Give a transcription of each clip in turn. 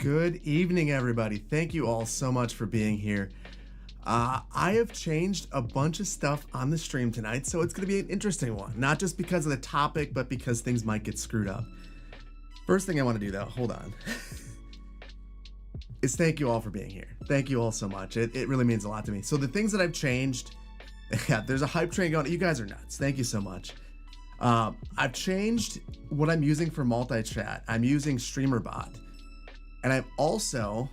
Good evening, everybody. Thank you all so much for being here. I have changed a bunch of stuff on the stream tonight, so it's going to be an interesting one. Not just because of the topic, but because things might get screwed up. First thing I want to do, though, hold on, is thank you all for being here. Thank you all so much. It really means a lot to me. So the things that I've changed, yeah, there's a hype train going. You guys are nuts. Thank you so much. I've changed what I'm using for multi-chat. I'm using StreamerBot. And I've also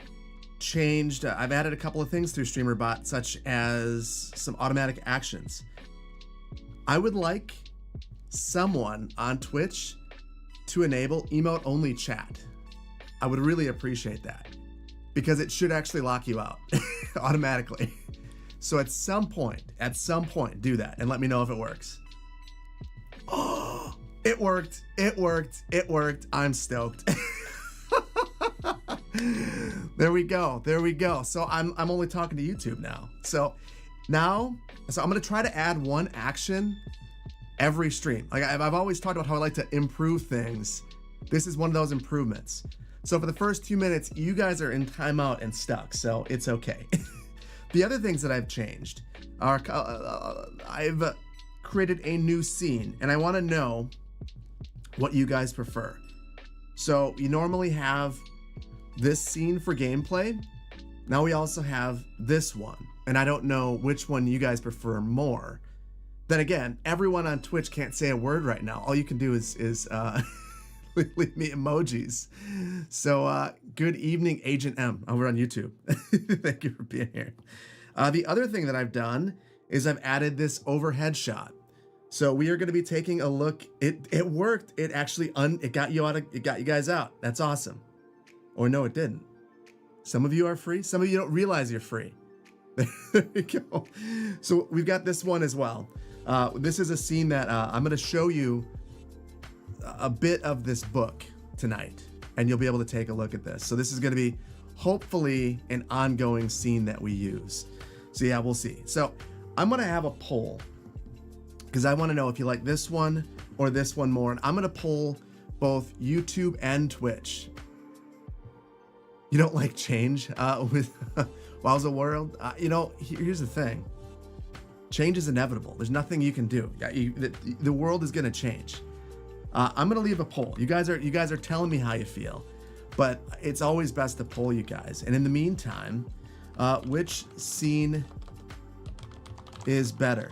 changed, I've added a couple of things through StreamerBot, such as some automatic actions. I would like someone on Twitch to enable emote only chat. I would really appreciate that because it should actually lock you out automatically. So at some point, do that and let me know if it works. Oh, it worked. I'm stoked. There we go. So I'm only talking to YouTube now. So I'm gonna try to add one action every stream. Like I've always talked about how I like to improve things. This is one of those improvements. So for the first 2 minutes, you guys are in timeout and stuck, so it's okay. The other things that I've changed are I've created a new scene, and I want to know what you guys prefer. So you normally have this scene for gameplay. Now we also have this one, and I don't know which one you guys prefer more. Then again, everyone on Twitch can't say a word right now. All you can do is leave me emojis. So good evening, Agent M over on YouTube. Thank you for being here. The other thing that I've done is I've added this overhead shot. So we are going to be taking a look. It worked. It actually it got you guys out. That's awesome. Or no, it didn't. Some of you are free. Some of you don't realize you're free. There we go. So we've got this one as well. This is a scene that I'm going to show you a bit of this book tonight, and you'll be able to take a look at this. So this is going to be hopefully an ongoing scene that we use. So yeah, we'll see. So I'm going to have a poll because I want to know if you like this one or this one more. And I'm going to poll both YouTube and Twitch. You don't like change with Wowza World? Here's the thing. Change is inevitable. There's nothing you can do. The world is going to change. I'm going to leave a poll. You guys are telling me how you feel, but it's always best to poll you guys. And in the meantime, which scene is better?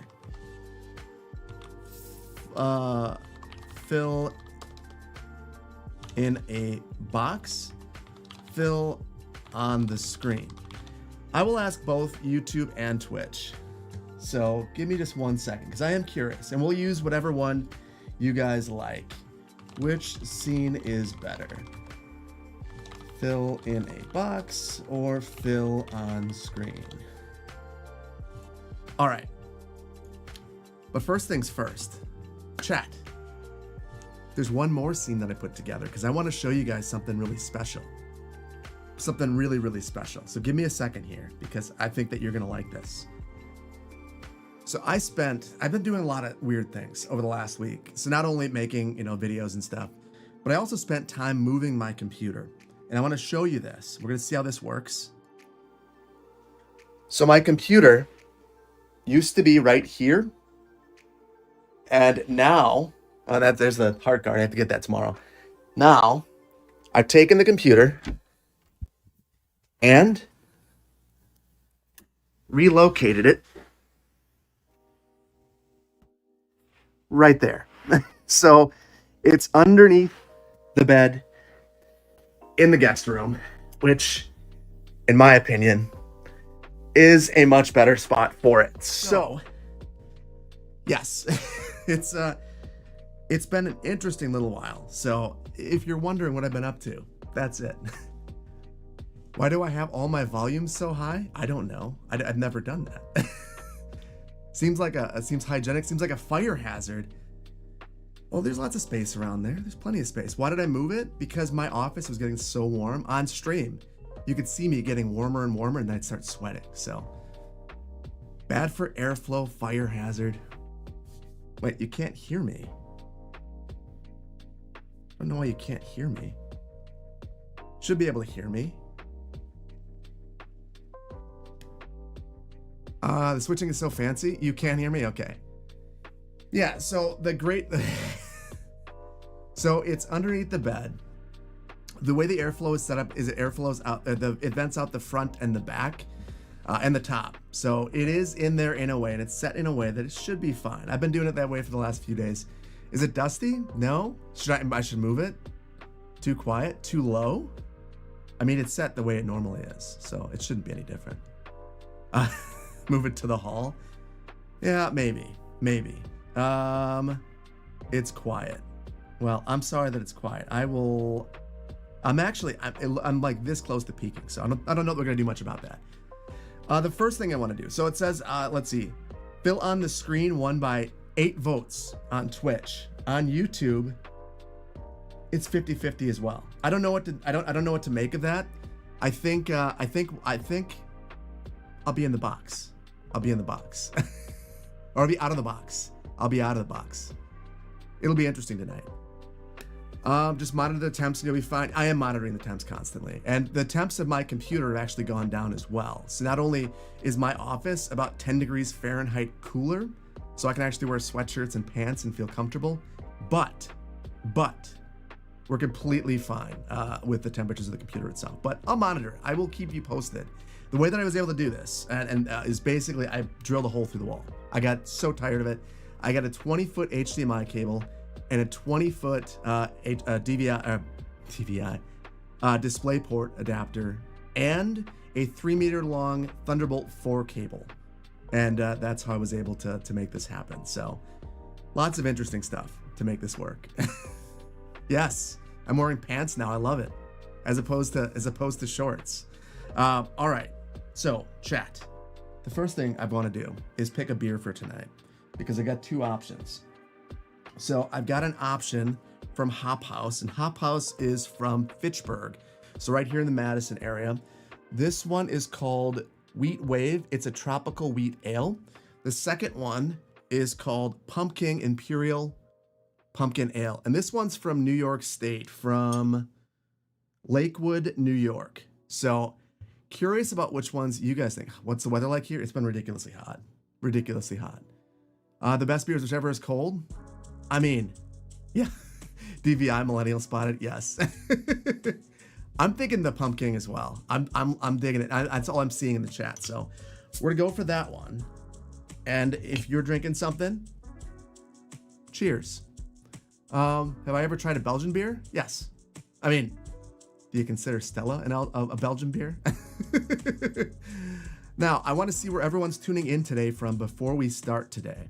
Fill in a box. Fill on the screen. I will ask both YouTube and Twitch. So give me just 1 second because I am curious, and we'll use whatever one you guys like. Which scene is better? Fill in a box or fill on screen? All right. But first things first, chat. There's one more scene that I put together because I want to show you guys something really special. Something really, really special. So give me a second here because I think that you're going to like this. So I've been doing a lot of weird things over the last week. So not only making, videos and stuff, but I also spent time moving my computer. And I want to show you this. We're going to see how this works. So my computer used to be right here. And now, there's the hard card. I have to get that tomorrow. Now, I've taken the computer and relocated it right there. So it's underneath the bed in the guest room, which, in my opinion, is a much better spot for it. So, yes, it's been an interesting little while. So if you're wondering what I've been up to, that's it. Why do I have all my volumes so high? I don't know. I've never done that. Seems hygienic. Seems like a fire hazard. Well, there's lots of space around there. There's plenty of space. Why did I move it? Because my office was getting so warm on stream. You could see me getting warmer and warmer, and I'd start sweating. So bad for airflow, fire hazard. Wait, you can't hear me. I don't know why you can't hear me. should be able to hear me. The switching is so fancy. You can hear me? Okay. Yeah, so so it's underneath the bed. The way the airflow is set up is it airflows out, it vents out the front and the back and the top. So it is in there in a way, and it's set in a way that it should be fine. I've been doing it that way for the last few days. Is it dusty? No. I should move it? Too quiet? Too low? I mean, it's set the way it normally is, so it shouldn't be any different. Move it to the hall? Yeah, maybe. It's quiet. Well, I'm sorry that it's quiet. I'm like this close to peaking, so I don't know if we're gonna do much about that. The first thing I want to do, so it says, let's see, fill on the screen 1 by 8 votes on Twitch. On YouTube, it's 50-50 as well. I don't know what to make of that. I think I'll be in the box. I'll be in the box. Or I'll be out of the box. I'll be out of the box. It'll be interesting tonight. Just monitor the temps and you'll be fine. I am monitoring the temps constantly. And the temps of my computer have actually gone down as well. So not only is my office about 10 degrees Fahrenheit cooler, so I can actually wear sweatshirts and pants and feel comfortable, but we're completely fine with the temperatures of the computer itself. But I'll monitor it. I will keep you posted. The way that I was able to do this is basically I drilled a hole through the wall. I got so tired of it. I got a 20-foot HDMI cable and a 20-foot DVI DisplayPort adapter and a 3-meter long Thunderbolt 4 cable. And that's how I was able to make this happen. So lots of interesting stuff to make this work. Yes, I'm wearing pants now. I love it, as opposed to shorts. All right, so chat. The first thing I want to do is pick a beer for tonight because I got 2 options. So I've got an option from Hop House, and Hop House is from Fitchburg, so right here in the Madison area. This one is called Wheat Wave. It's a tropical wheat ale. The second one is called Pumpkin Imperial Pumpkin Ale, and this one's from New York State, from Lakewood, New York. So curious about which ones you guys think. What's the weather like here? It's been ridiculously hot. Ridiculously hot. The best beer is whichever is cold. I mean, yeah. DVI Millennial Spotted, yes. I'm thinking the pumpkin as well. I'm digging it. That's all I'm seeing in the chat. So we're gonna go for that one. And if you're drinking something, cheers. Have I ever tried a Belgian beer? Yes. I mean, do you consider Stella a Belgian beer? Now, I want to see where everyone's tuning in today from before we start today.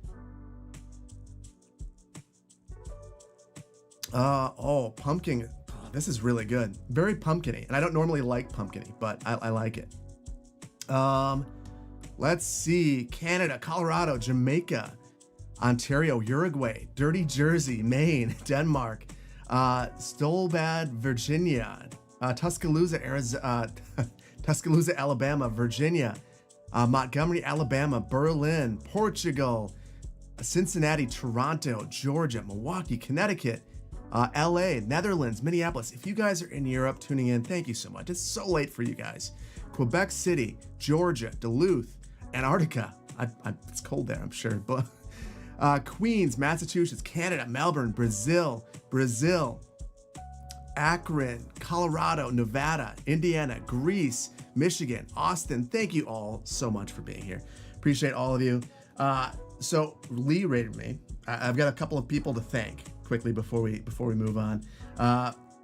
Pumpkin. Oh, this is really good. Very pumpkin-y. And I don't normally like pumpkin-y, but I like it. Let's see. Canada, Colorado, Jamaica, Ontario, Uruguay, Dirty Jersey, Maine, Denmark, Stolbad, Virginia, Tuscaloosa, Arizona, Tuscaloosa, Alabama, Virginia, Montgomery, Alabama, Berlin, Portugal, Cincinnati, Toronto, Georgia, Milwaukee, Connecticut, LA, Netherlands, Minneapolis. If you guys are in Europe tuning in, thank you so much. It's so late for you guys. Quebec City, Georgia, Duluth, Antarctica. It's cold there, I'm sure. But Queens, Massachusetts, Canada, Melbourne, Brazil, Akron, Colorado, Nevada, Indiana, Greece, Michigan, Austin. Thank you all so much for being here. Appreciate all of you. So Lee rated me. I've got a couple of people to thank quickly before we move on.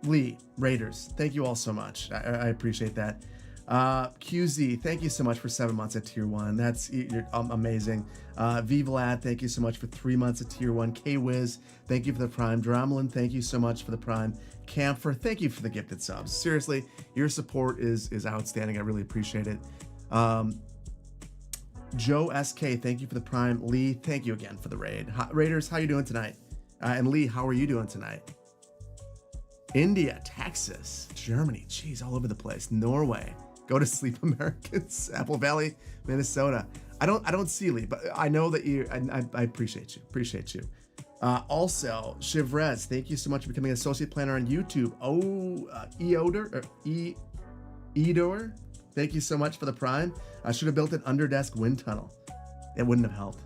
Lee, Raiders, thank you all so much. I appreciate that. QZ, thank you so much for 7 months at tier 1. You're amazing. Vlad, thank you so much for 3 months at tier 1. K-Wiz, thank you for the prime. Dromlin, thank you so much for the prime. Camphor, thank you for the gifted subs. Seriously, your support is outstanding. I really appreciate it. Joe SK, thank you for the prime. Lee, thank you again for the raid. Raiders, how you doing tonight? And Lee, how are you doing tonight? India, Texas, Germany, geez, all over the place. Norway, go to sleep, Americans. Apple Valley, Minnesota. I don't see Lee, but I know that you. I appreciate you. Also, Shivrez, thank you so much for becoming an associate planner on YouTube. Eodor, thank you so much for the Prime. I should have built an underdesk wind tunnel. It wouldn't have helped.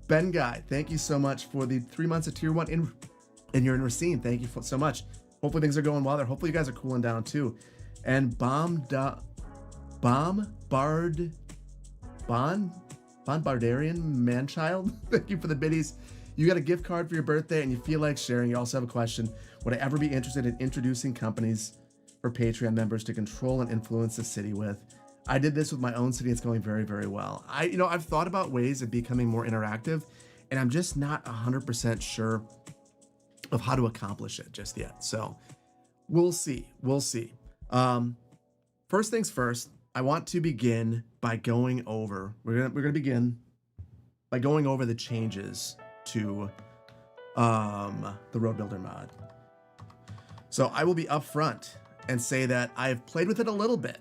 Ben Guy, thank you so much for the 3 months of Tier 1 in your Racine. Thank you so much. Hopefully things are going well there. Hopefully you guys are cooling down too. And Bombardarian Manchild, thank you for the biddies. You got a gift card for your birthday and you feel like sharing. You also have a question. Would I ever be interested in introducing companies for Patreon members to control and influence the city with? I did this with my own city. It's going very, very well. I've thought about ways of becoming more interactive, and I'm just not 100% sure of how to accomplish it just yet. So we'll see. First things first, I want to begin by going over, we're gonna begin by going over the changes to the Roadbuilder mod. So I will be upfront and say that I've played with it a little bit,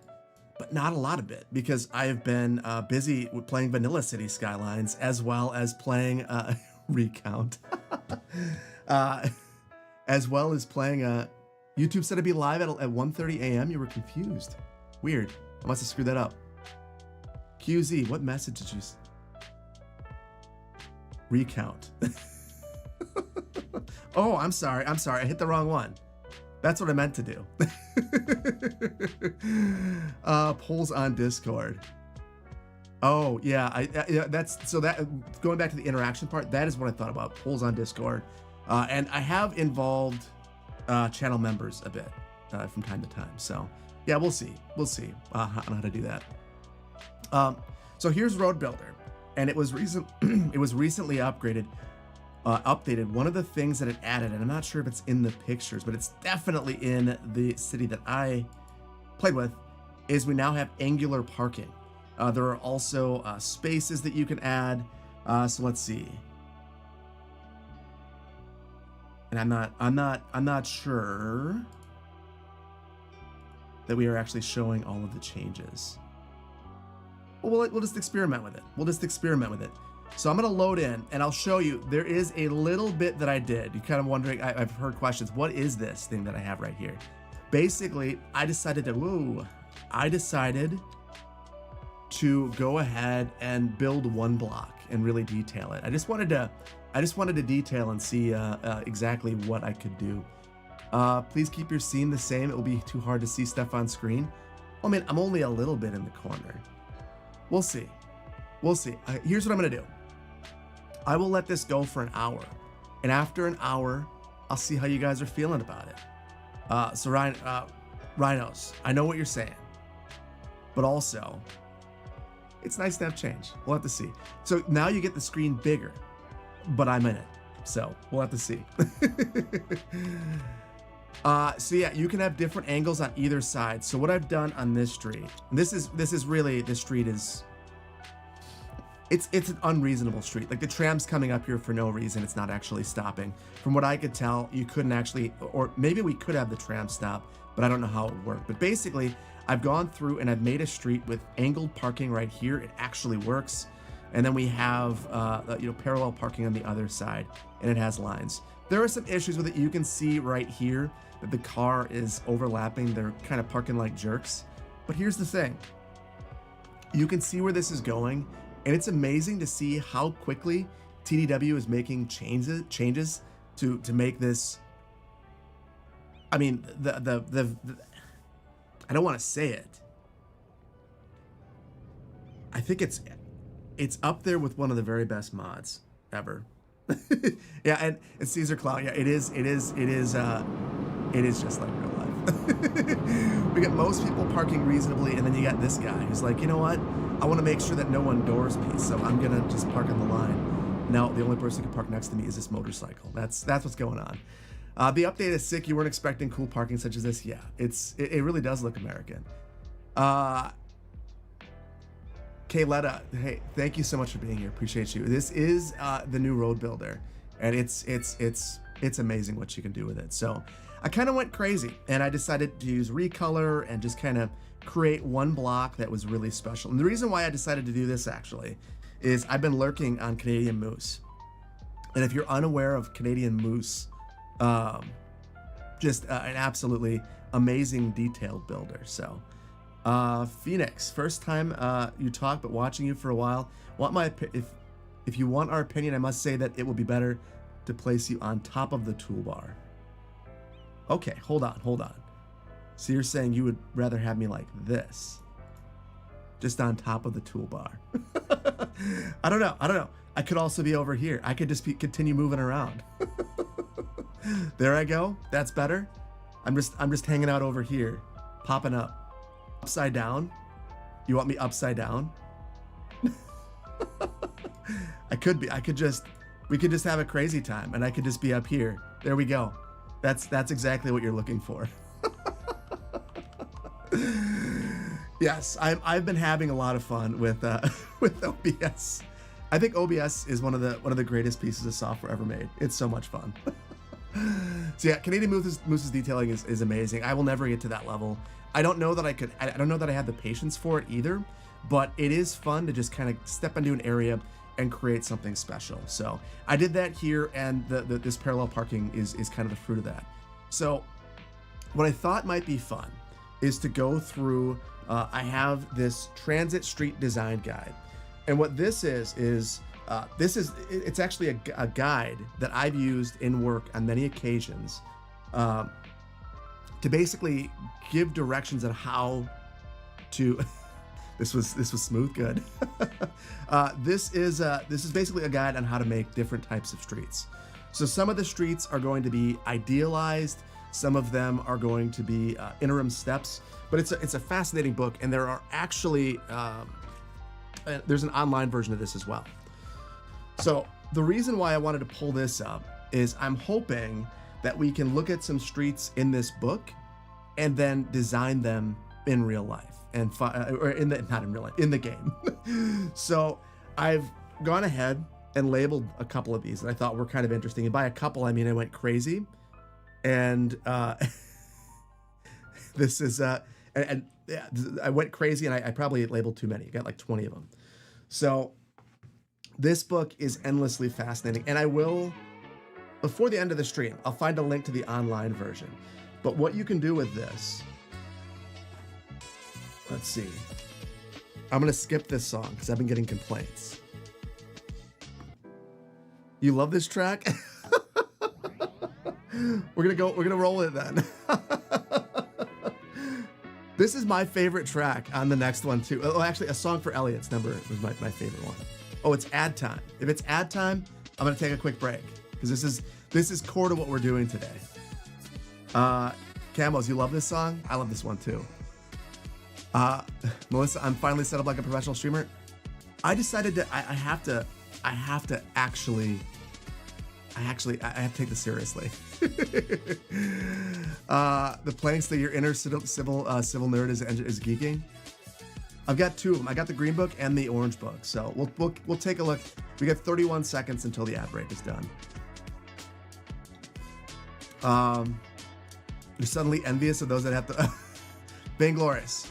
but not a lot of it, because I have been busy with playing Vanilla City Skylines as well as playing Recount, as well as playing YouTube said it'd be live at 1:30 a.m. You were confused. Weird. I must have screwed that up. QZ, what message did you? Recount. Oh, I'm sorry. I hit the wrong one. That's what I meant to do. Polls on Discord. Oh yeah, that's so that going back to the interaction part. That is what I thought about, polls on Discord, and I have involved channel members a bit from time to time. So yeah, we'll see on how to do that. So here's Roadbuilder, and it was recently updated. One of the things that it added, and I'm not sure if it's in the pictures, but it's definitely in the city that I played with, is we now have angular parking. There are also spaces that you can add. So let's see. And I'm not sure that we are actually showing all of the changes. We'll just experiment with it. So I'm going to load in and I'll show you. There is a little bit that I did. You're kind of wondering, I've heard questions. What is this thing that I have right here? Basically, I decided to go ahead and build one block and really detail it. I just wanted to detail and see exactly what I could do. Please keep your scene the same. It will be too hard to see stuff on screen. I mean, I'm only a little bit in the corner. We'll see. Here's what I'm gonna do. I will let this go for an hour, and after an hour, I'll see how you guys are feeling about it. So Rhinos, I know what you're saying, but also, it's nice to have change. We'll have to see. So now you get the screen bigger, but I'm in it, so we'll have to see. So yeah, you can have different angles on either side. So what I've done on this street, this street is, it's an unreasonable street. Like the tram's coming up here for no reason. It's not actually stopping. From what I could tell, you couldn't actually, or maybe we could have the tram stop, but I don't know how it would work. But basically, I've gone through and I've made a street with angled parking right here. It actually works. And then we have parallel parking on the other side, and it has lines. There are some issues with it. You can see right here that the car is overlapping. They're kind of parking like jerks. But here's the thing. You can see where this is going, and it's amazing to see how quickly TDW is making changes to make this. I mean, the I don't want to say it. I think it's up there with one of the very best mods ever. Yeah, and Caesar Cloud. Yeah, it is just like real life. We got most people parking reasonably, and then you got this guy who's like, you know what? I want to make sure that no one doors me, so I'm gonna just park on the line. Now the only person who can park next to me is this motorcycle. That's what's going on. The update is sick. You weren't expecting cool parking such as this. Yeah, it really does look American. Kayletta, hey, thank you so much for being here. Appreciate you. This is the new Roadbuilder, and it's amazing what you can do with it. So I kind of went crazy, and I decided to use recolor and just kind of create one block that was really special. And the reason why I decided to do this actually is I've been lurking on Canadian Moose, And if you're unaware of Canadian moose, just an absolutely amazing detailed builder. So Phoenix, first time you talk, but watching you for a while. If you want our opinion, I must say that it will be better to place you on top of the toolbar. Okay, hold on. So you're saying you would rather have me like this, just on top of the toolbar? I don't know. I could also be over here. I could just continue moving around. There I go. That's better. I'm just hanging out over here, popping up, upside down. You want me upside down? I could be. We could just have a crazy time, and I could just be up here. There we go. That's exactly what you're looking for. Yes, I've been having a lot of fun with OBS. I think OBS is one of the greatest pieces of software ever made. It's so much fun. So yeah, Canadian Moose's detailing is amazing. I will never get to that level. I don't know that I have the patience for it either, but it is fun to just kind of step into an area and create something special. So I did that here, and this parallel parking is kind of the fruit of that. So what I thought might be fun is to go through, I have this transit street design guide. And what this is it's actually a guide that I've used in work on many occasions to basically give directions on how to, this was smooth, good. This is basically a guide on how to make different types of streets. So some of the streets are going to be idealized, some of them are going to be interim steps, but it's a fascinating book, and there are actually there's an online version of this as well. So the reason why I wanted to pull this up is I'm hoping that we can look at some streets in this book and then design them in real life, and not in real life, in the game. So I've gone ahead and labeled a couple of these that I thought were kind of interesting. And by a couple, I mean I went crazy. And this is and yeah, I went crazy, and I probably labeled too many. I got like 20 of them. So this book is endlessly fascinating, and I will, before the end of the stream, I'll find a link to the online version. But what you can do with this, let's see. I'm gonna skip this song because I've been getting complaints. You love this track? We're gonna roll it then. This is my favorite track on the next one too. Oh, actually, A Song for Elliot's number was my favorite one. Oh, it's ad time. If it's ad time, I'm gonna take a quick break because this is core to what we're doing today. Camos, you love this song? I love this one too. Melissa, I'm finally set up like a professional streamer. I decided that I have to take this seriously. The planks that your inner civil nerd is geeking. I've got two of them. I got the green book and the orange book. So we'll take a look. We got 31 seconds until the ad break is done. You're suddenly envious of those that have to. Vainglorious.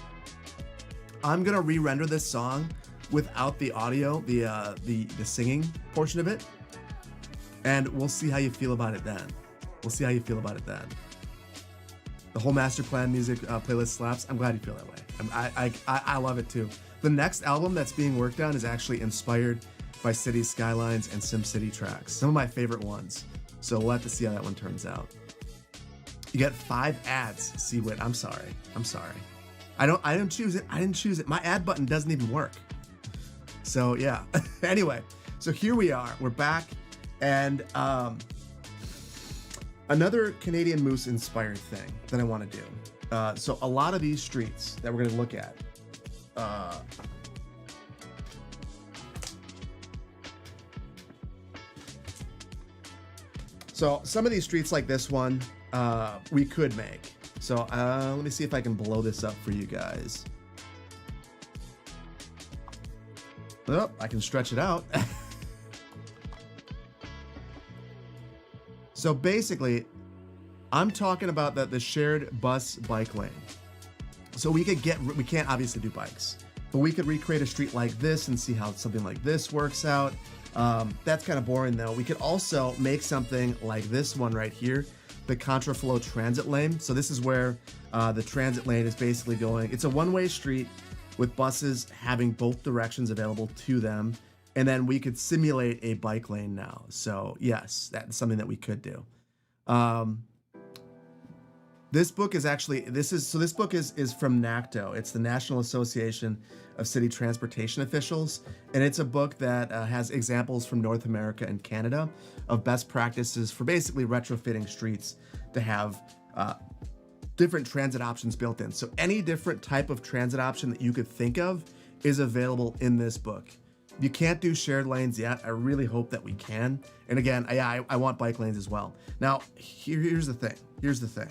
I'm gonna re-render this song without the audio, the singing portion of it, and we'll see how you feel about it then. The whole master plan music playlist slaps. I'm glad you feel that way. I love it too. The next album that's being worked on is actually inspired by Cities Skylines and SimCity tracks. Some of my favorite ones. So we'll have to see how that one turns out. You get 5 ads, Seawit. I'm sorry. I didn't choose it. My ad button doesn't even work. So yeah. Anyway, so here we are. We're back, and another Canadian Moose inspired thing that I want to do. So a lot of these streets that we're going to look at. So some of these streets like this one, we could make. So let me see if I can blow this up for you guys. Oh, I can stretch it out. So basically, I'm talking about the shared bus bike lane. So we can't obviously do bikes, but we could recreate a street like this and see how something like this works out. That's kind of boring though. We could also make something like this one right here, the contraflow transit lane. So this is where the transit lane is basically going. It's a one-way street with buses having both directions available to them. And then we could simulate a bike lane now. So yes, that's something that we could do. This book is actually, this book is from NACTO. It's the National Association of City Transportation Officials. And it's a book that has examples from North America and Canada of best practices for basically retrofitting streets to have different transit options built in. So any different type of transit option that you could think of is available in this book. You can't do shared lanes yet. I really hope that we can. And again, I want bike lanes as well. Now, here's the thing. Here's the thing.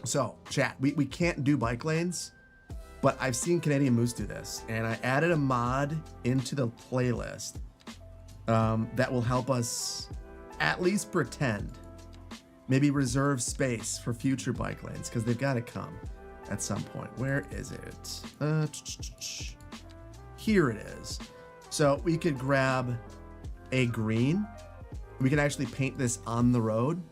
So chat, we can't do bike lanes, but I've seen Canadian Moose do this, and I added a mod into the playlist that will help us at least pretend, maybe reserve space for future bike lanes, because they've got to come at some point. Where is it? Here it is. So we could grab a green. We can actually paint this on the road.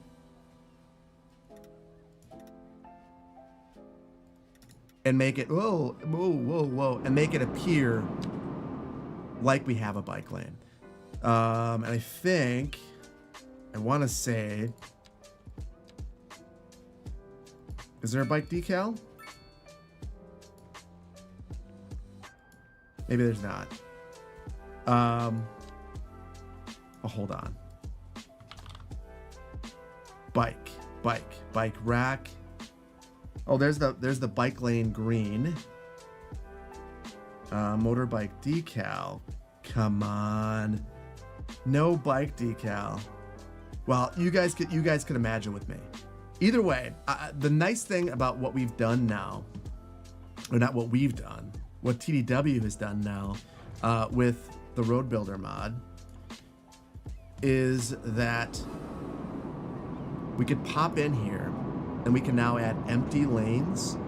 And make it, and make it appear like we have a bike lane. And I think, I want to say, is there a bike decal? Maybe there's not. Oh, hold on. Bike rack. Oh, there's the bike lane green. Motorbike decal. Come on. No bike decal. Well, you guys could imagine with me. Either way, the nice thing about what we've done now, or not what we've done, what TDW has done now with the Roadbuilder mod, is that we could pop in here and we can now add empty lanes,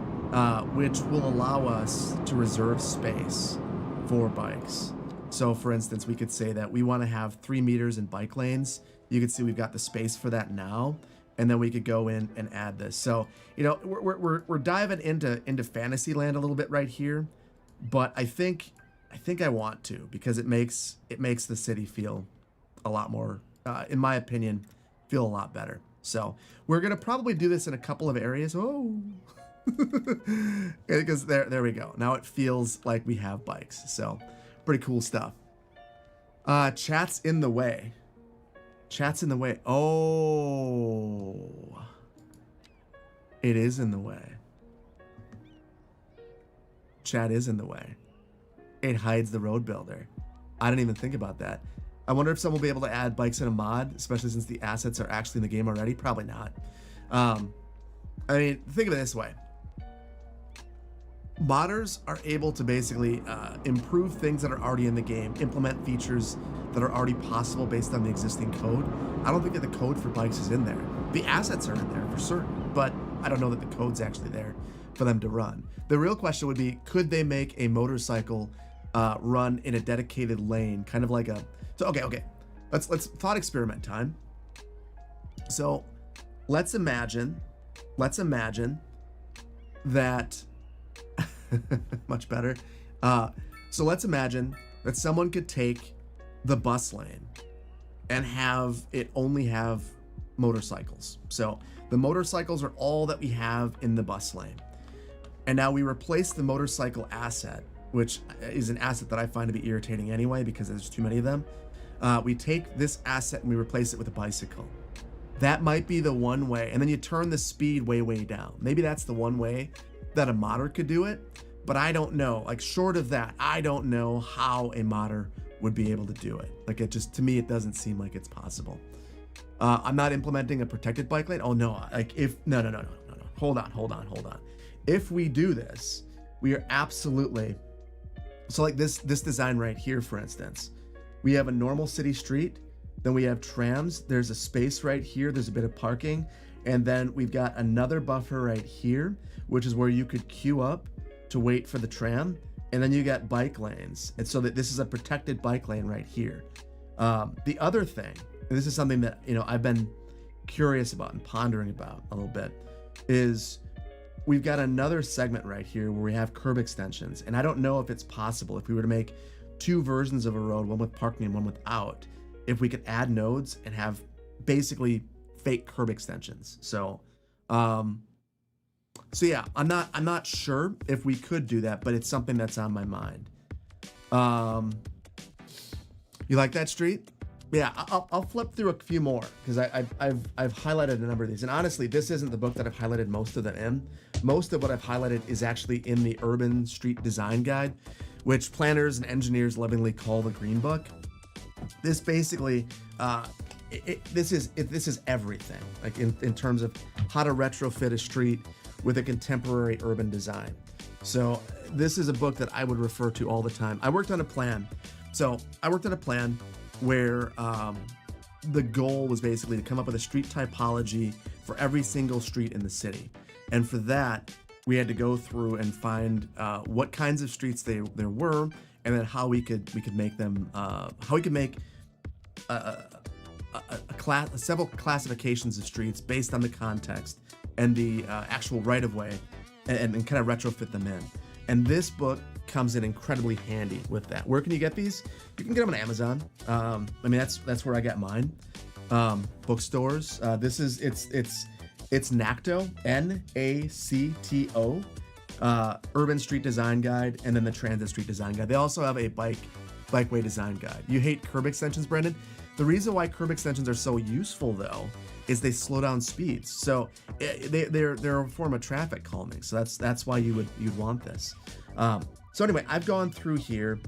which will allow us to reserve space for bikes. So for instance, we could say that we want to have 3 meters in bike lanes. You can see we've got the space for that now. And then we could go in and add this. So, you know, we're diving into fantasy land a little bit right here, but I think I want to, because it makes the city feel a lot more, in my opinion, feel a lot better. So we're gonna probably do this in a couple of areas. Oh, because there we go. Now it feels like we have bikes. So pretty cool stuff. Chat's in the way. Chat's in the way. Oh, it is in the way. Chat is in the way. It hides the Roadbuilder. I didn't even think about that. I wonder if someone will be able to add bikes in a mod, especially since the assets are actually in the game already. Probably not. I mean, think of it this way. Modders are able to basically improve things that are already in the game, implement features that are already possible based on the existing code. I don't think that the code for bikes is in there. The assets are in there for certain, but I don't know that the code's actually there for them to run. The real question would be, could they make a motorcycle run in a dedicated lane, kind of like a... So, okay. Let's thought experiment time. So let's imagine that... much better. So let's imagine that someone could take the bus lane and have it only have motorcycles. So the motorcycles are all that we have in the bus lane. And now we replace the motorcycle asset, which is an asset that I find to be irritating anyway because there's too many of them. We take this asset and we replace it with a bicycle. That might be the one way. And then you turn the speed way down. Maybe that's the one way that a modder could do it, but I don't know. Like, short of that, I don't know how a modder would be able to do it. Like, it just, to me, it doesn't seem like it's possible. I'm not implementing a protected bike lane. Oh no, like no. Hold on. If we do this, we are absolutely, so like this design right here, for instance, we have a normal city street, then we have trams, there's a space right here, there's a bit of parking, and then we've got another buffer right here, which is where you could queue up to wait for the tram. and then you got bike lanes, and so that this is a protected bike lane right here. The other thing, and this is something that, you know, I've been curious about and pondering about a little bit, is we've got another segment right here where we have curb extensions, and I don't know if it's possible, if we were to make two versions of a road, one with parking and one without, if we could add nodes and have basically fake curb extensions. So yeah, I'm not sure if we could do that, but it's something that's on my mind. You like that street? Yeah, I'll flip through a few more because I've highlighted a number of these, and honestly, this isn't the book that I've highlighted most of them in. Most of what I've highlighted is actually in the Urban Street Design Guide, which planners and engineers lovingly call the Green Book. This basically, this is everything, like in terms of how to retrofit a street with a contemporary urban design. So this is a book that I would refer to all the time. I worked on a plan where the goal was basically to come up with a street typology for every single street in the city. And for that, we had to go through and find what kinds of streets there were, and then how we could make them, how we could make several classifications of streets based on the context and the actual right-of-way, and kind of retrofit them in. And this book comes in incredibly handy with that. Where can you get these? You can get them on Amazon. I mean, that's where I got mine. Bookstores. It's NACTO, NACTO, Urban Street Design Guide, and then the Transit Street Design Guide. They also have a bikeway design guide. You hate curb extensions, Brendan? The reason why curb extensions are so useful, though, is they slow down speeds. So they're a form of traffic calming. So that's why you'd want this. So anyway, I've gone through here,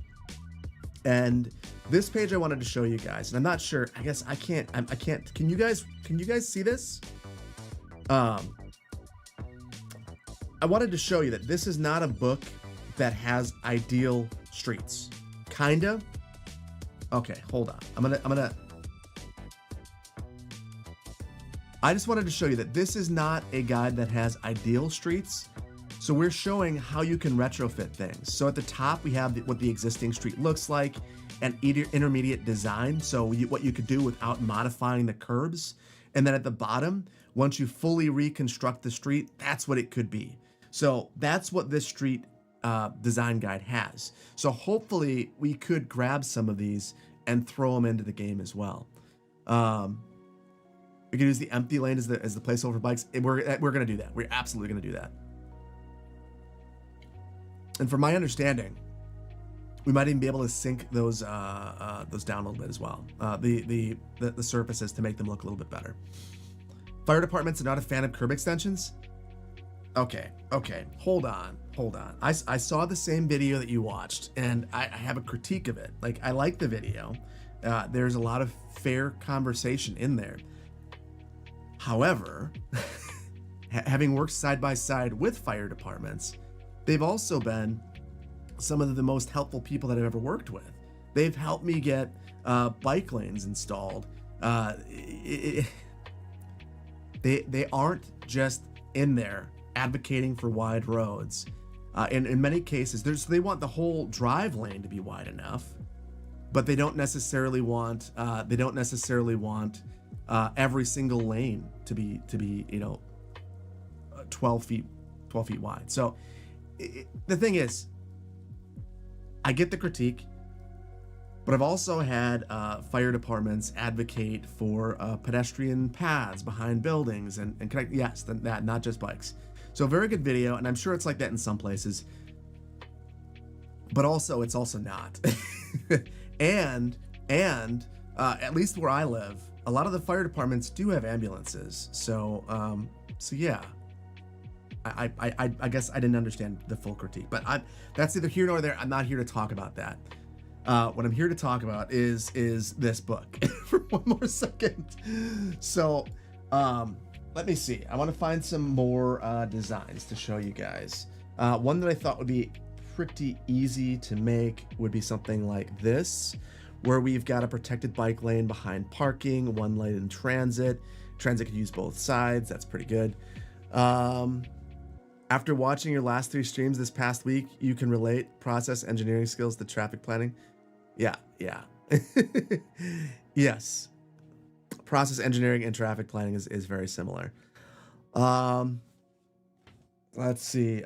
and this page I wanted to show you guys, and I'm not sure. I guess I can't. Can you guys see this? I wanted to show you that this is not a book that has ideal streets. Kinda. Okay, hold on. I just wanted to show you that this is not a guide that has ideal streets. So we're showing how you can retrofit things. So at the top, we have what the existing street looks like, and intermediate design. So what you could do without modifying the curbs. And then at the bottom, once you fully reconstruct the street, that's what it could be. So that's what this street design guide has. So hopefully we could grab some of these and throw them into the game as well. We could use the empty lane as the placeholder for bikes. We're going to do that. We're absolutely going to do that. And from my understanding, we might even be able to sync those down a little bit as well. The surfaces to make them look a little bit better. Fire departments are not a fan of curb extensions. Okay. Hold on. I saw the same video that you watched, and I have a critique of it. Like, I like the video. There's a lot of fair conversation in there. However, having worked side by side with fire departments, they've also been some of the most helpful people that I've ever worked with. They've helped me get bike lanes installed. They aren't just in there advocating for wide roads. In many cases, they want the whole drive lane to be wide enough, but they don't necessarily want every single lane to be 12 feet wide. So the thing is, I get the critique, but I've also had fire departments advocate for pedestrian paths behind buildings and connect. Yes, that, not just bikes. So very good video, and I'm sure it's like that in some places, but also it's also not. and at least where I live, a lot of the fire departments do have ambulances. So yeah. I guess I didn't understand the full critique, but that's neither here nor there. I'm not here to talk about that. What I'm here to talk about is this book for one more second. So let me see. I want to find some more designs to show you guys. One that I thought would be pretty easy to make would be something like this, where we've got a protected bike lane behind parking, one lane in transit. Transit could use both sides. That's pretty good. After watching your last 3 streams this past week, you can relate process engineering skills to traffic planning. Yeah. Yes. Process engineering and traffic planning is very similar. Let's see.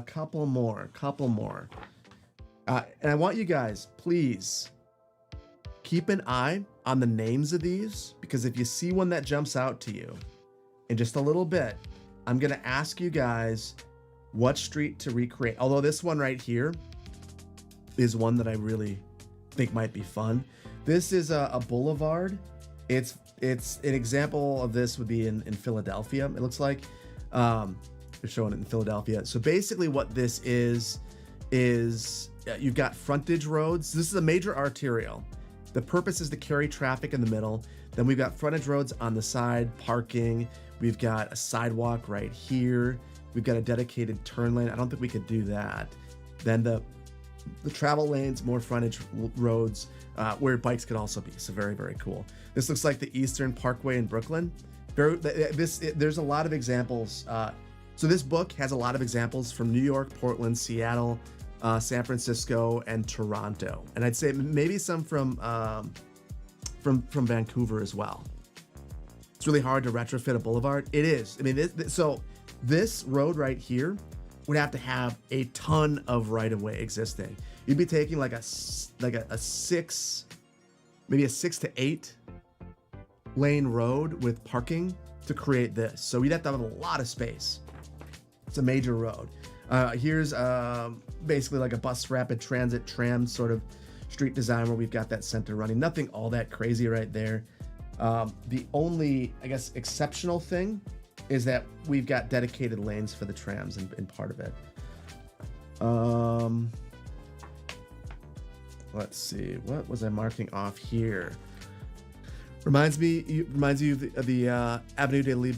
Couple more. And I want you guys, please keep an eye on the names of these, because if you see one that jumps out to you in just a little bit, I'm going to ask you guys what street to recreate. Although this one right here is one that I really think might be fun. This is a boulevard. It's an example of this would be in Philadelphia. It looks like they're showing it in Philadelphia. So basically what this is you've got frontage roads. This is a major arterial. The purpose is to carry traffic in the middle. Then we've got frontage roads on the side, parking. We've got a sidewalk right here. We've got a dedicated turn lane. I don't think we could do that. Then the travel lanes, more frontage roads where bikes could also be. So very, very cool. This looks like the Eastern Parkway in Brooklyn. There's a lot of examples. So this book has a lot of examples from New York, Portland, Seattle, San Francisco, and Toronto. And I'd say maybe some from Vancouver as well. It's really hard to retrofit a boulevard. It is. I mean, this road right here would have to have a ton of right-of-way existing. You'd be taking like a 6, maybe a 6 to 8 lane road with parking to create this. So we'd have to have a lot of space. It's a major road. Here's basically like a bus rapid transit tram sort of street design where we've got that center running. Nothing all that crazy right there. The only, I guess, exceptional thing is that we've got dedicated lanes for the trams in part of it. Let's see, what was I marking off here? Reminds you of the Avenue de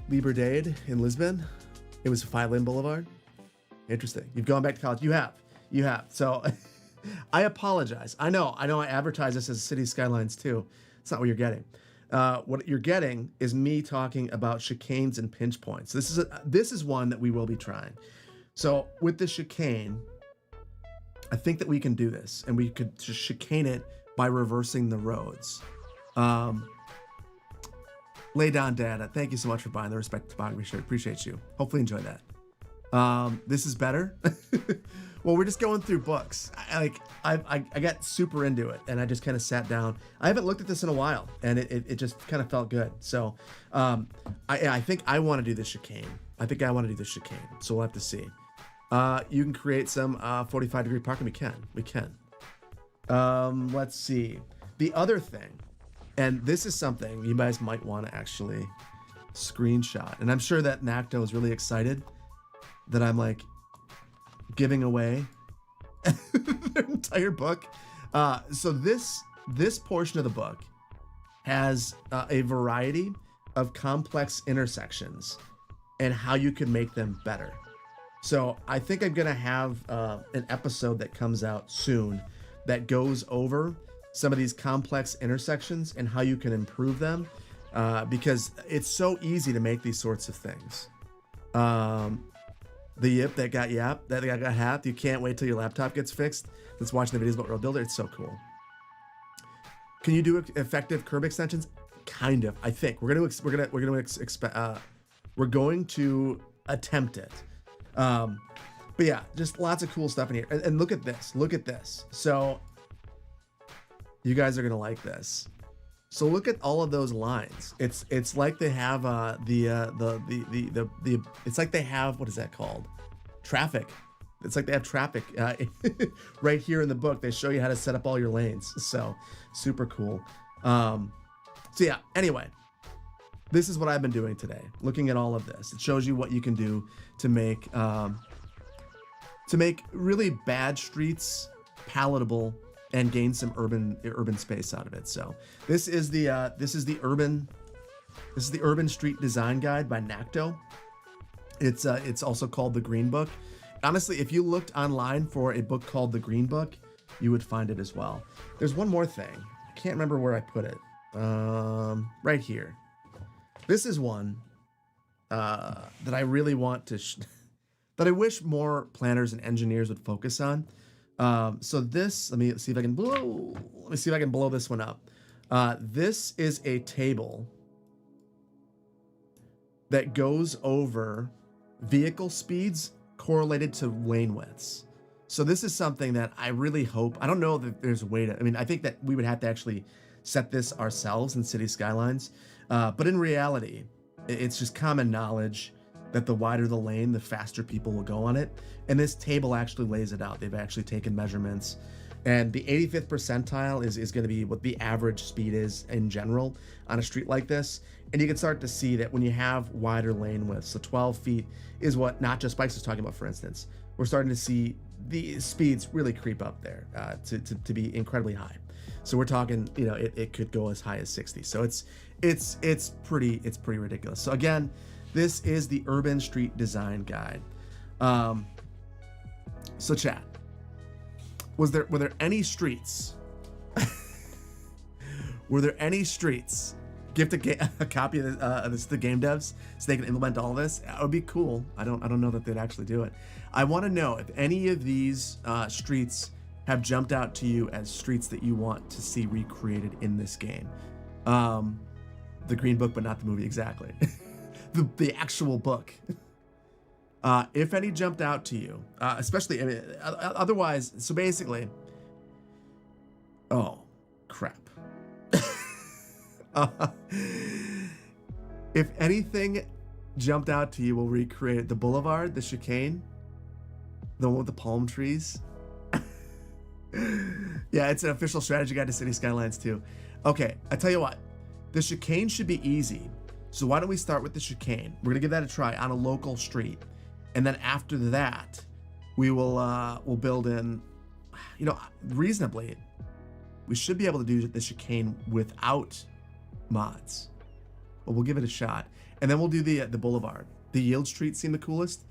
Liberdade in Lisbon. It was 5-lane boulevard. Interesting. You've gone back to college. You have. So I apologize. I know I advertise this as City Skylines too. It's not what you're getting. What you're getting is me talking about chicanes and pinch points. This is one that we will be trying. So with the chicane, I think that we can do this, and we could just chicane it by reversing the roads. Lay down data. Thank you so much for buying the Respect Topography shirt. Appreciate you. Hopefully enjoy that. This is better. Well, we're just going through books. I got super into it, and I just kind of sat down. I haven't looked at this in a while, and it just kind of felt good. So I think I want to do the chicane. So we'll have to see. You can create some 45-degree parking. We can. Let's see. The other thing, and this is something you guys might want to actually screenshot. And I'm sure that NACTO is really excited that I'm like giving away their entire book. So this portion of the book has a variety of complex intersections and how you can make them better. So I think I'm going to have an episode that comes out soon that goes over some of these complex intersections and how you can improve them, because it's so easy to make these sorts of things. The yip that got yapped, that got hacked. You can't wait till your laptop gets fixed. Let's watch the videos about Roadbuilder. It's so cool. Can you do effective curb extensions? Kind of. I think we're going to attempt it. But yeah, just lots of cool stuff in here. And look at this. Look at this. So you guys are gonna like this. So look at all of those lines. It's like they have it's like they have, what is that called? Traffic. It's like they have traffic right here in the book. They show you how to set up all your lanes. So super cool. So yeah, anyway, this is what I've been doing today. Looking at all of this. It shows you what you can do to make really bad streets palatable and gain some urban space out of it. So this is the urban street design guide by NACTO. It's also called the Green Book. Honestly, if you looked online for a book called the Green Book, you would find it as well. There's one more thing. I can't remember where I put it. Right here. This is one that I really want to that I wish more planners and engineers would focus on. So this, let me see if I can blow this one up. This is a table that goes over vehicle speeds correlated to lane widths. So this is something that I really hope, I don't know that there's a way to, I mean, I think that we would have to actually set this ourselves in City Skylines. But in reality, it's just common knowledge that the wider the lane, the faster people will go on it. And this table actually lays it out. They've actually taken measurements. And the 85th percentile is going to be what the average speed is in general on a street like this. And you can start to see that when you have wider lane widths, so 12 feet is what Not Just Bikes is talking about, for instance. We're starting to see the speeds really creep up there to be incredibly high. So we're talking, you know, it could go as high as 60. So it's pretty ridiculous. So again, this is the Urban Street Design Guide. So chat, were there any streets? Were there any streets? Gift a copy of this to the game devs so they can implement all this. That would be cool. I don't know that they'd actually do it. I want to know if any of these streets have jumped out to you as streets that you want to see recreated in this game. The Green Book, but not the movie, exactly. the actual book. If any jumped out to you, especially, I mean, otherwise, so basically, oh, crap. If anything jumped out to you, we'll recreate it. The boulevard, the chicane, the one with the palm trees. Yeah, it's an official strategy guide to City Skylines too. Okay, I tell you what, the chicane should be easy. So why don't we start with the chicane? We're gonna give that a try on a local street. And then after that, we will we'll build in, you know, reasonably, we should be able to do the chicane without mods. But we'll give it a shot. And then we'll do the boulevard. The yield street seem the coolest.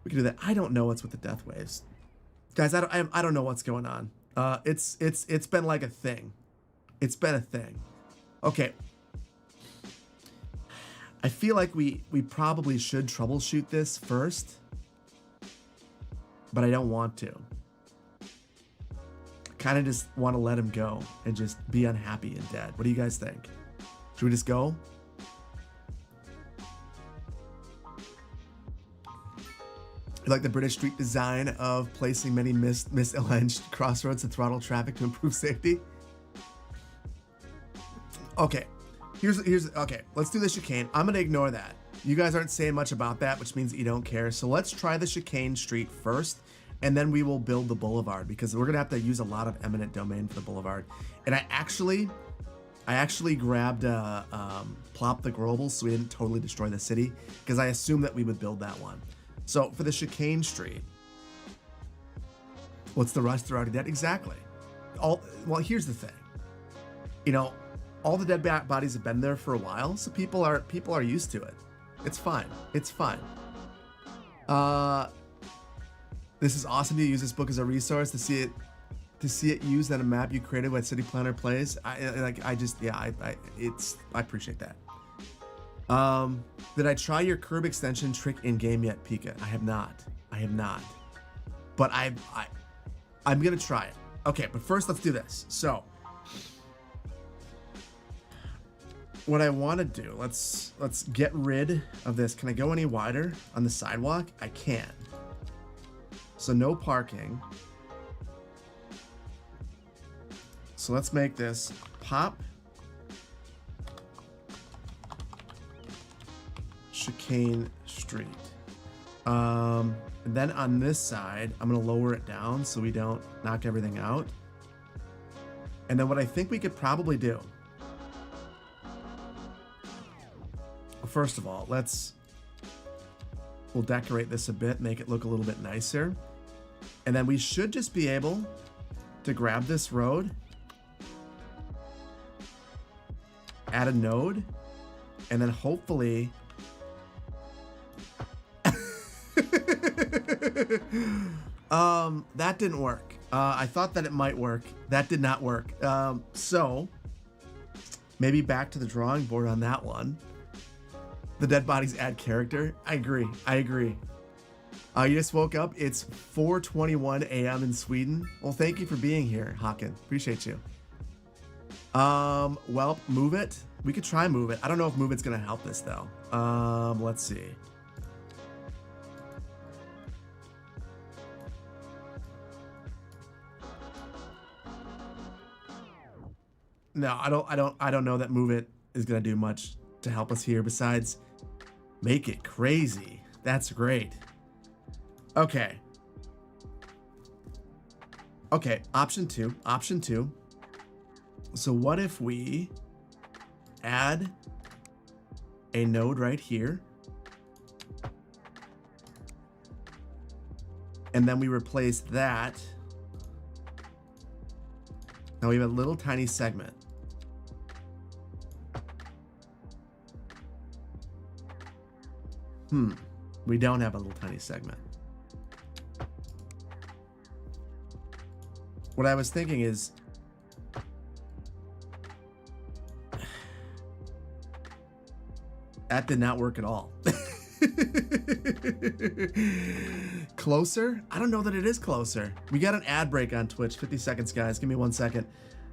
We can do that. I don't know what's with the death waves. Guys, I don't know what's going on. It's been like a thing. It's been a thing. Okay. I feel like we probably should troubleshoot this first, but I don't want to. I kind of just want to let him go and just be unhappy and dead. What do you guys think? Should we just go? You like the British street design of placing many misaligned crossroads to throttle traffic to improve safety? Okay. Here's okay, let's do the chicane. I'm gonna ignore that. You guys aren't saying much about that, which means that you don't care. So let's try the chicane street first, and then we will build the boulevard, because we're gonna have to use a lot of eminent domain for the boulevard. And I actually grabbed Plop the Global so we didn't totally destroy the city, because I assumed that we would build that one. So for the chicane street, what's the rush? They're already dead. Exactly. Well, here's the thing. You know, all the dead bodies have been there for a while, so people are used to it. It's fine. It's fine. This is awesome to use this book as a resource to see it used on a map you created when City Planner plays. I appreciate that. Did I try your curb extension trick in game yet, Pika? I have not. But I'm gonna try it. Okay, but first let's do this. So what I want to do, let's get rid of this. Can I go any wider on the sidewalk? I can. So no parking. So let's make this pop chicane street. And then on this side, I'm gonna lower it down so we don't knock everything out. And then what I think we could probably do, first of all, we'll decorate this a bit, make it look a little bit nicer. And then we should just be able to grab this road, add a node, and then hopefully that didn't work. I thought that it might work. That did not work. So maybe back to the drawing board on that one. The dead bodies add character. I agree. You just woke up. It's 4:21 a.m. in Sweden. Well, thank you for being here, Hakan. Appreciate you. Well, move it. We could try move it. I don't know if move it's gonna help this though. Let's see. No, I don't know that move it is gonna do much to help us here besides make it crazy. That's great. Okay. Okay, option two. So what if we add a node right here, and then we replace that. Now we have a little tiny segment. We don't have a little tiny segment. What I was thinking is, that did not work at all. Closer? I don't know that it is closer. We got an ad break on Twitch. 50 seconds, guys. Give me 1 second.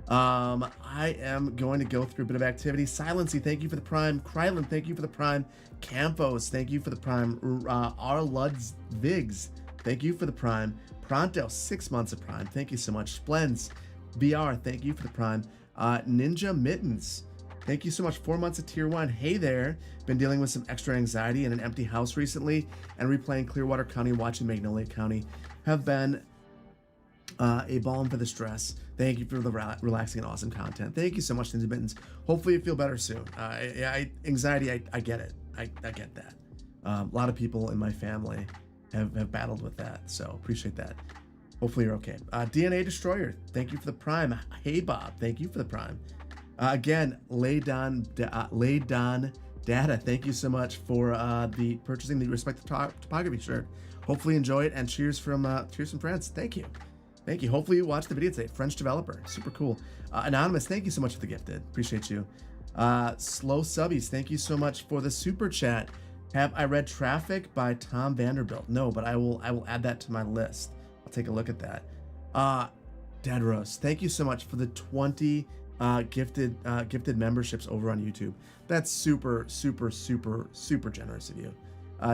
I am going to go through a bit of activity. Silency, thank you for the prime. Krylan, thank you for the prime. Campos, thank you for the prime. R. Luds Vigs, thank you for the prime. Pronto, 6 months of prime. Thank you so much. Splens, VR, thank you for the prime. Ninja Mittens, thank you so much. 4 months of tier 1. Hey there. Been dealing with some extra anxiety in an empty house recently, and replaying Clearwater County, watching Magnolia County have been a balm for the stress. Thank you for the relaxing and awesome content. Thank you so much, Ninja Mittens. Hopefully you feel better soon. Anxiety, I get it. I get that. A lot of people in my family have battled with that, so appreciate that. Hopefully you're okay. DNA Destroyer, thank you for the prime. Hey Bob, thank you for the prime. Again, Lay Don Data, thank you so much for the purchasing the Respect the Topography shirt. Hopefully enjoy it, and cheers from France. Thank you. Thank you. Hopefully you watched the video today. French developer, super cool. Anonymous, thank you so much for the gifted. Appreciate you. Slow Subbies, thank you so much for the super chat. Have I read Traffic by Tom Vanderbilt? No, but I will add that to my list. I'll take a look at that. Dead Rose, thank you so much for the 20 gifted memberships over on YouTube. That's super generous of you.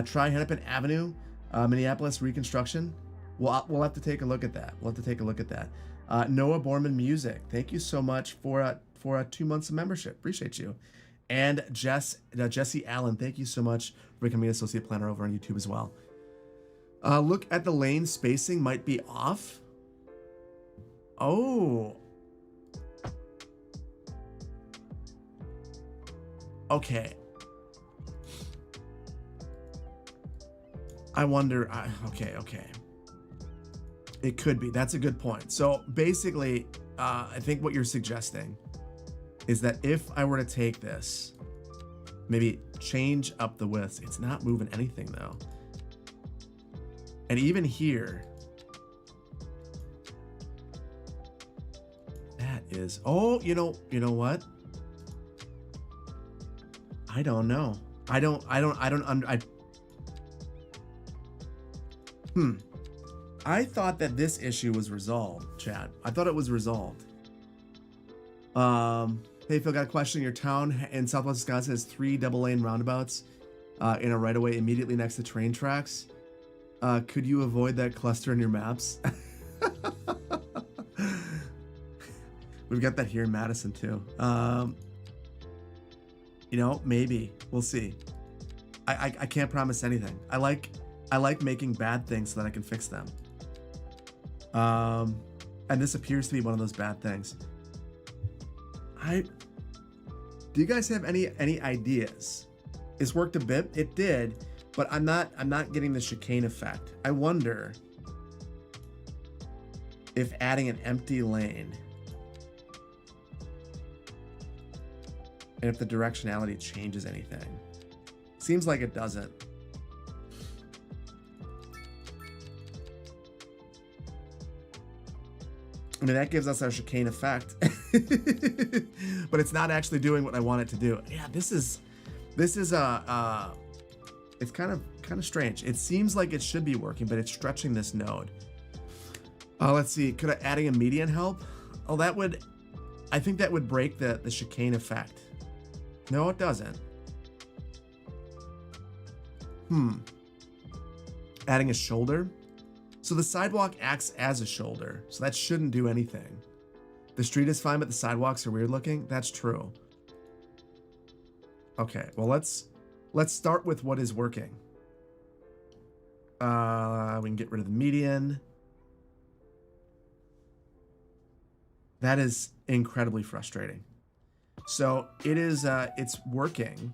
Try Hennepin Avenue, Minneapolis reconstruction. We'll have to take a look at that. Noah Borman Music, thank you so much for 2 months of membership. Appreciate you. And Jesse Allen, thank you so much for becoming an associate planner over on YouTube as well. Look at the lane spacing might be off. Oh. Okay. I wonder. Okay. It could be. That's a good point. So basically, I think what you're suggesting is that if I were to take this, maybe change up the widths. It's not moving anything though. And even here, that is. Oh, you know what? I don't know. I thought that this issue was resolved, Chad. I thought it was resolved. Hey, Phil, got a question. Your town in Southwest Wisconsin has 3 double-lane roundabouts in a right-of-way immediately next to train tracks. Could you avoid that cluster in your maps? We've got that here in Madison too. Maybe we'll see. I can't promise anything. I like making bad things so that I can fix them. And this appears to be one of those bad things. Do you guys have any ideas? It's worked a bit. It did, but I'm not getting the chicane effect. I wonder if adding an empty lane and if the directionality changes anything. Seems like it doesn't. I mean, that gives us our chicane effect, but it's not actually doing what I want it to do. Yeah, this is it's kind of kind of strange. It seems like it should be working, but it's stretching this node. Let's see, could adding a median help? Oh, that would, I think that would break the chicane effect. No, it doesn't. Adding a shoulder. So the sidewalk acts as a shoulder, so that shouldn't do anything. The street is fine, but the sidewalks are weird looking. That's true. Okay, well let's start with what is working. We can get rid of the median. That is incredibly frustrating. So it is, it's working.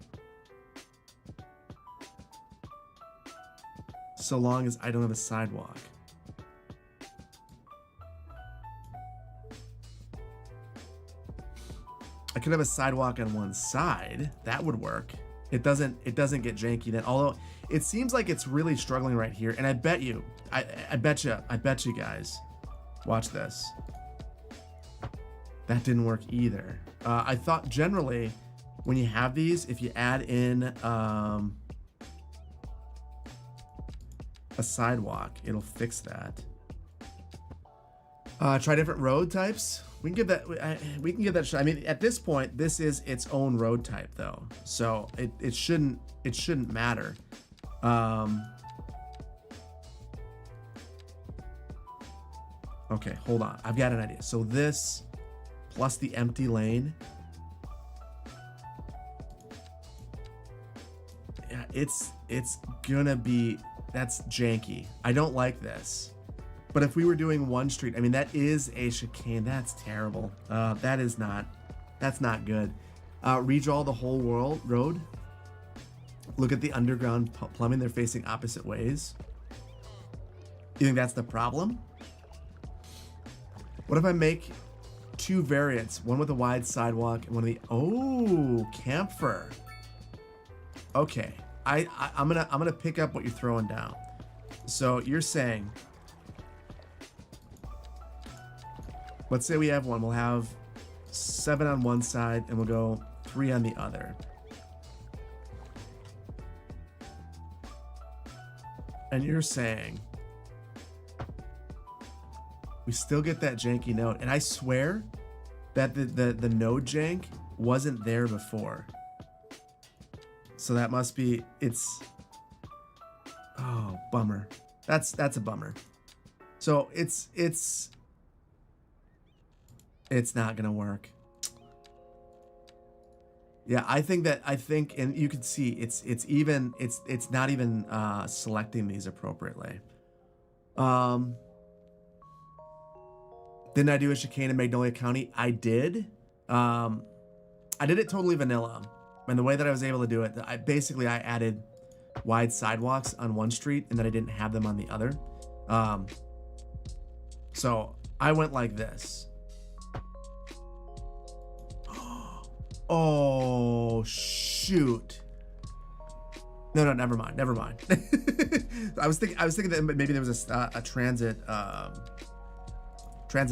So long as I don't have a sidewalk. I could have a sidewalk on one side. That would work. It doesn't get janky then. Although it seems like it's really struggling right here. And I bet you, I bet you guys, watch this. That didn't work either. I thought generally when you have these, if you add in a sidewalk, it'll fix that. Try different road types. We can give that. We can give that a shot. I mean, at this point, this is its own road type, though, so it shouldn't matter. Okay, hold on. I've got an idea. So this plus the empty lane. Yeah, it's gonna be. That's janky. I don't like this. But if we were doing one street, I mean, that is a chicane. That's terrible. That's not good. Redraw the whole road. Look at the underground plumbing. They're facing opposite ways. You think that's the problem? What if I make two variants, one with a wide sidewalk and one of the, oh, camphor. Okay, I'm gonna pick up what you're throwing down. So you're saying, let's say we have one, we'll have 7 on one side and we'll go 3 on the other. And you're saying we still get that janky node. And I swear that the node jank wasn't there before. So that must be, oh, bummer. That's a bummer. So it's not gonna work. Yeah, I think, and you can see it's not even selecting these appropriately. Didn't I do a chicane in Magnolia County? I did. I did it totally vanilla, and the way that I was able to do it, I added wide sidewalks on one street, and then I didn't have them on the other. So I went like this. Oh shoot! No, never mind. I was thinking that maybe there was a transit on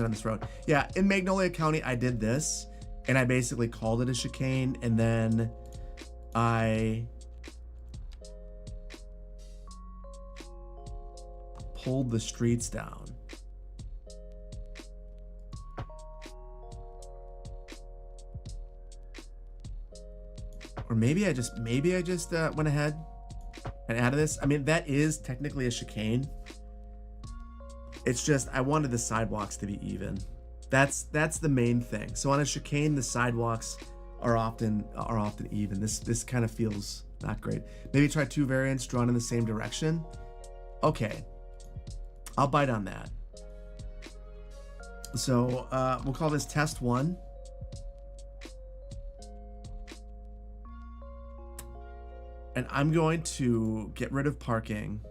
this road. Yeah, in Magnolia County, I did this, and I basically called it a chicane, and then I pulled the streets down. Or maybe I just went ahead and added this. I mean, that is technically a chicane. It's just I wanted the sidewalks to be even. That's the main thing. So on a chicane, the sidewalks are often even. This kind of feels not great. Maybe try 2 variants drawn in the same direction. Okay, I'll bite on that. So we'll call this test 1. And I'm going to get rid of parking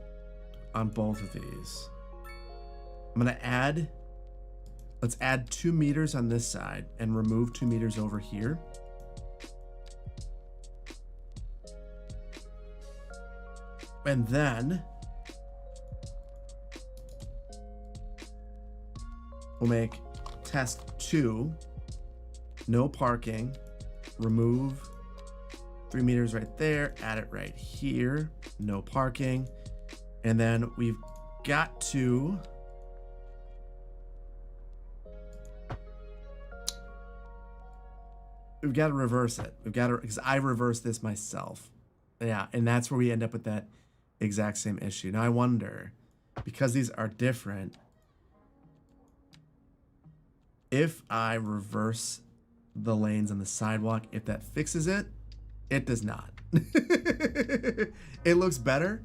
on both of these. I'm going to let's add 2 meters on this side and remove 2 meters over here. And then we'll make test 2, no parking, remove 3 meters right there, add it right here. no parking. And then we've got to reverse it. Because I reversed this myself. Yeah, and that's where we end up with that exact same issue. Now I wonder, because these are different, if I reverse the lanes on the sidewalk, if that fixes it. It does not. It looks better.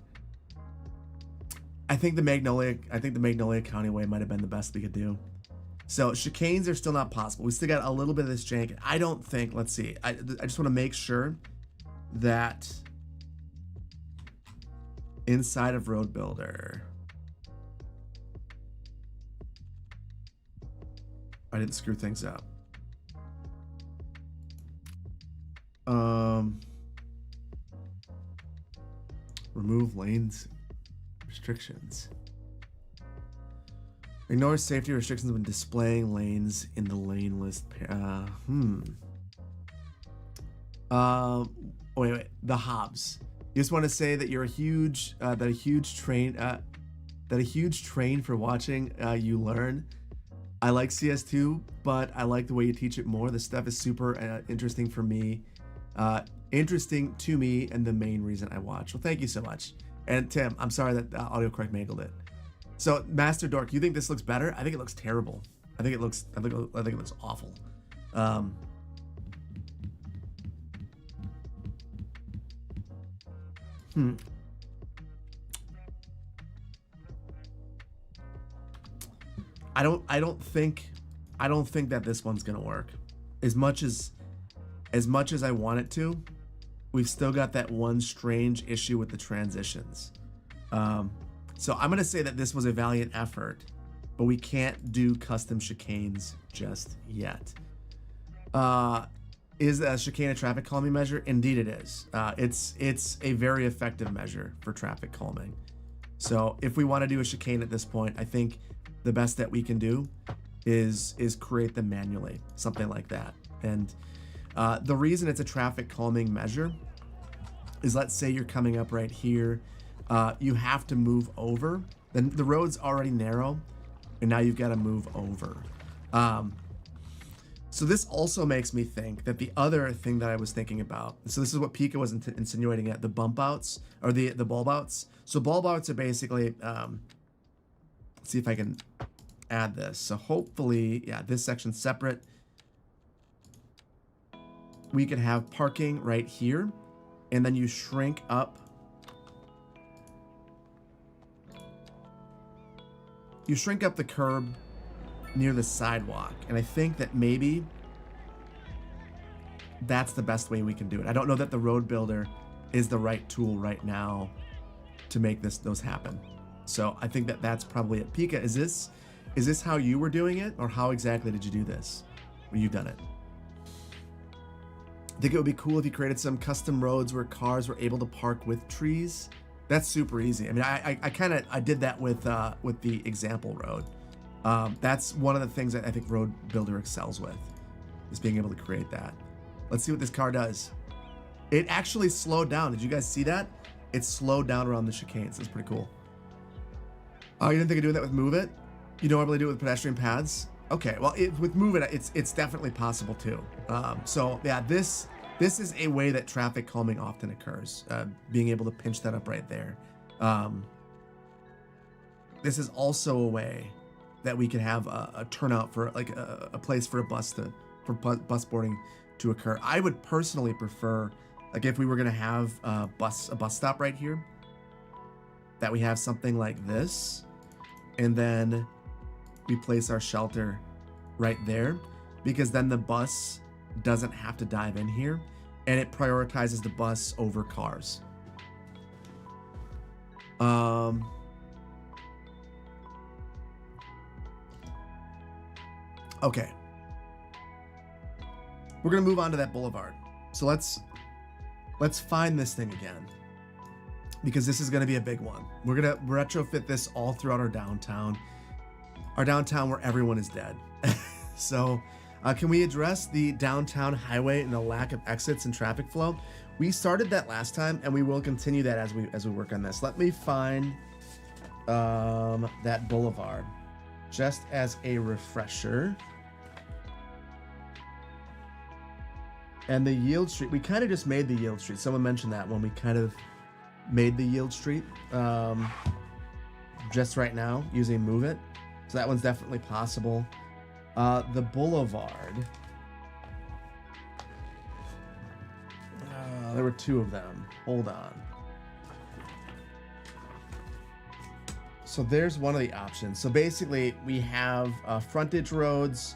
I think the Magnolia County way might have been the best we could do. So chicanes are still not possible. We still got a little bit of this jank. I don't think, let's see. I just want to make sure that inside of Roadbuilder, I didn't screw things up. Remove lanes restrictions. Ignore safety restrictions when displaying lanes in the lane list. Wait. The Hobbs. You just want to say that you're a huge train for watching you learn. I like CS2, but I like the way you teach it more. The stuff is super interesting for me. Interesting to me, and the main reason I watch. Well, thank you so much. And Tim, I'm sorry that autocorrect mangled it. So, Master Dork, you think this looks better? I think it looks terrible. I think it looks awful. I don't think that this one's gonna work. As much as I want it to, we've still got that one strange issue with the transitions. So I'm gonna say that this was a valiant effort, but we can't do custom chicanes just yet. Is a chicane a traffic calming measure? Indeed it is. It's a very effective measure for traffic calming. So if we want to do a chicane at this point, I think the best that we can do is create them manually, something like that. And the reason it's a traffic calming measure is, let's say you're coming up right here, you have to move over. Then the road's already narrow, and now you've got to move over. So this also makes me think that the other thing that I was thinking about, so this is what Pika was insinuating at, the bump outs, or the bulb outs. So bulb outs are basically, let's see if I can add this. So hopefully, yeah, this section's separate. We could have parking right here, and then you shrink up. You shrink up the curb near the sidewalk, and I think that maybe that's the best way we can do it. I don't know that the Roadbuilder is the right tool right now to make those happen. So I think that that's probably it. Pika, is this how you were doing it, or how exactly did you do this? Well, you've done it. I think it would be cool if you created some custom roads where cars were able to park with trees. That's super easy. I mean, I did that with the example road. That's one of the things that I think Roadbuilder excels with, is being able to create that. Let's see what this car does. It actually slowed down. Did you guys see that? It slowed down around the chicanes. That's pretty cool. Oh, you didn't think of doing that with Move It? You normally do it with pedestrian paths? Okay, well, with Move It, it's definitely possible too. So yeah, this is a way that traffic calming often occurs. Being able to pinch that up right there. This is also a way that we could have a turnout for like a place for bus boarding to occur. I would personally prefer, like, if we were gonna have a bus stop right here, that we have something like this, and then we place our shelter right there, because then the bus doesn't have to dive in here, and it prioritizes the bus over cars. Okay. We're gonna move on to that boulevard. So let's find this thing again, because this is gonna be a big one. We're gonna retrofit this all throughout our downtown where everyone is dead. So can we address the downtown highway and the lack of exits and traffic flow? We started that last time, and we will continue that as we work on this. Let me find that boulevard, just as a refresher. And the yield street, we kind of just made the yield street. Someone mentioned that when we kind of made the yield street just right now using Move It. So that one's definitely possible. The boulevard. There were two of them. Hold on. So there's one of the options. So basically we have frontage roads,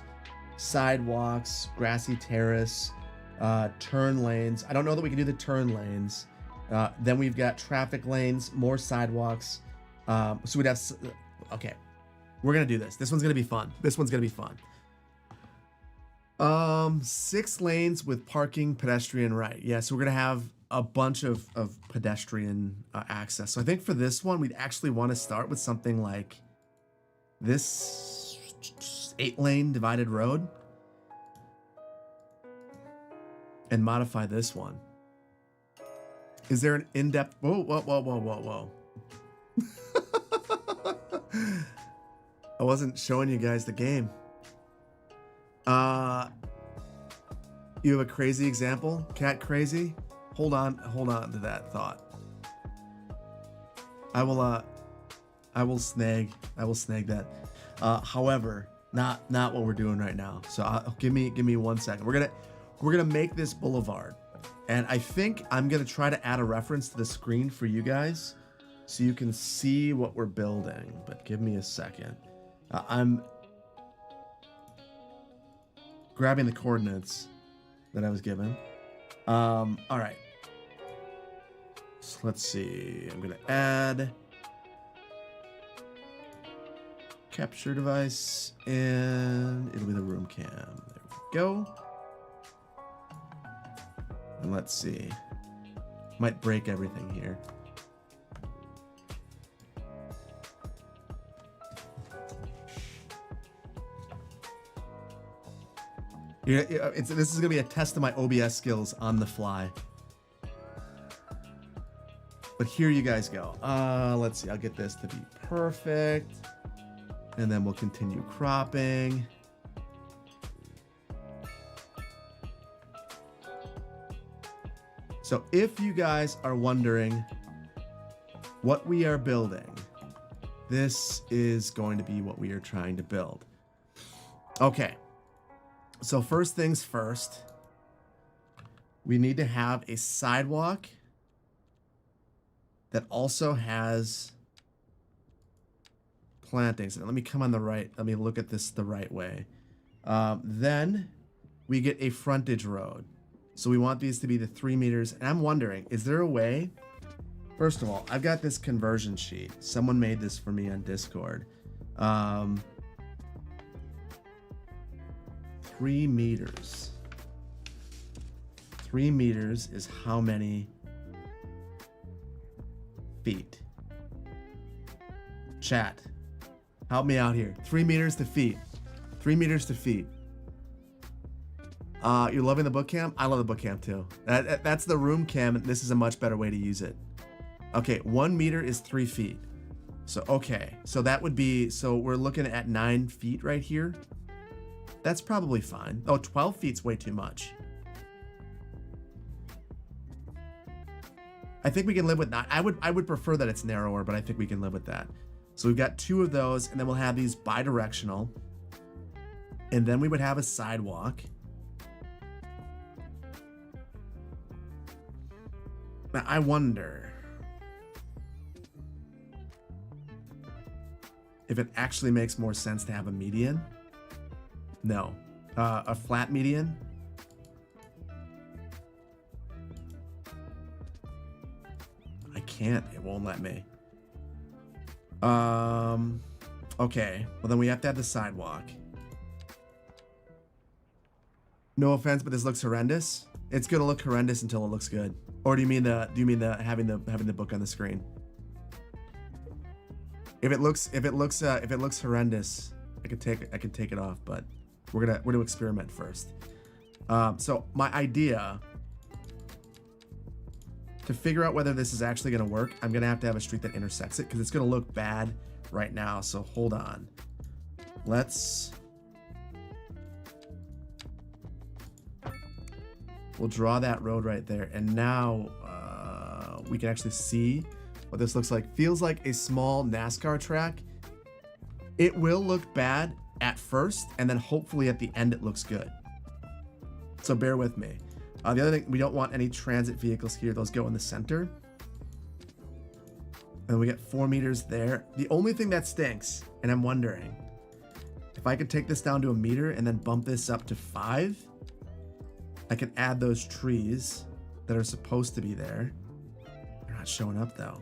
sidewalks, grassy terrace, turn lanes. I don't know that we can do the turn lanes. Then we've got traffic lanes, more sidewalks. So we'd have, okay, we're going to do this. This one's going to be fun. This one's going to be fun. 6 lanes with parking, pedestrian right. Yeah, so we're going to have a bunch of pedestrian access. So I think for this one, we'd actually want to start with something like this 8-lane divided road and modify this one. Is there an in-depth... Whoa. I wasn't showing you guys the game. You have a crazy example? Cat crazy? Hold on to that thought. I will snag that. However, not what we're doing right now. So give me 1 second. We're gonna make this boulevard, and I think I'm gonna try to add a reference to the screen for you guys so you can see what we're building. But give me a second. I'm grabbing the coordinates that I was given. All right. So let's see. I'm gonna add capture device, and it'll be the room cam. There we go. And let's see. Might break everything here. Yeah, this is gonna be a test of my OBS skills on the fly. But here you guys go. Let's see. I'll get this to be perfect, and then we'll continue cropping. So if you guys are wondering what we are building, this is going to be what we are trying to build. Okay. So first things first, we need to have a sidewalk that also has plantings. Let me come on the right. Let me look at this the right way. Then we get a frontage road. So we want these to be the 3 meters. And I'm wondering, is there a way? First of all, I've got this conversion sheet. Someone made this for me on Discord. 3 meters. 3 meters is how many feet? Chat, help me out here. 3 meters to feet. 3 meters to feet. You're loving the book cam? I love the book cam too. That's the room cam. This is a much better way to use it. Okay, 1 meter is 3 feet. So, okay. So that would be, so we're looking at 9 feet right here. That's probably fine. Oh, 12 feet's way too much. I think we can live with that. I would prefer that it's narrower, but I think we can live with that. So we've got 2 of those, and then we'll have these bi-directional. And then we would have a sidewalk. Now, I wonder if it actually makes more sense to have a median. No. A flat median? I can't. It won't let me. Okay. Well, then we have to have the sidewalk. No offense, but this looks horrendous. It's gonna look horrendous until it looks good. Or do you mean the having the book on the screen? If it looks horrendous, I could take it off, but we're gonna experiment first. So my idea to figure out whether this is actually going to work, I'm going to have a street that intersects it because it's going to look bad right now. So hold on. We'll draw that road right there. And now we can actually see what this looks like. Feels like a small NASCAR track. It will look bad at first, and then hopefully at the end it looks good. So bear with me. The other thing, we don't want any transit vehicles here. Those go in the center. And we get 4 meters there. The only thing that stinks, and I'm wondering, if I could take this down to a meter and then bump this up to 5, I can add those trees that are supposed to be there. They're not showing up though.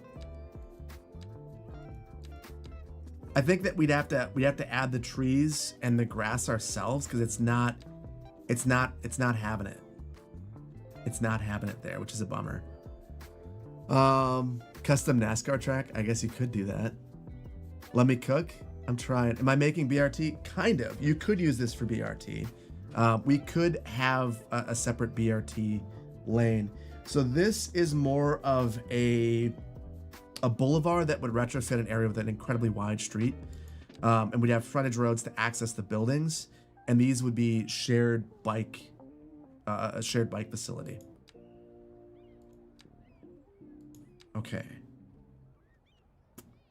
I think that we'd have to add the trees and the grass ourselves because it's not having it. It's not having it there, which is a bummer. Custom NASCAR track. I guess you could do that. Let me cook. I'm trying. Am I making BRT? Kind of. You could use this for BRT. We could have a separate BRT lane. So this is more of a boulevard that would retrofit an area with an incredibly wide street. And we'd have frontage roads to access the buildings. And these would be a shared bike facility. Okay.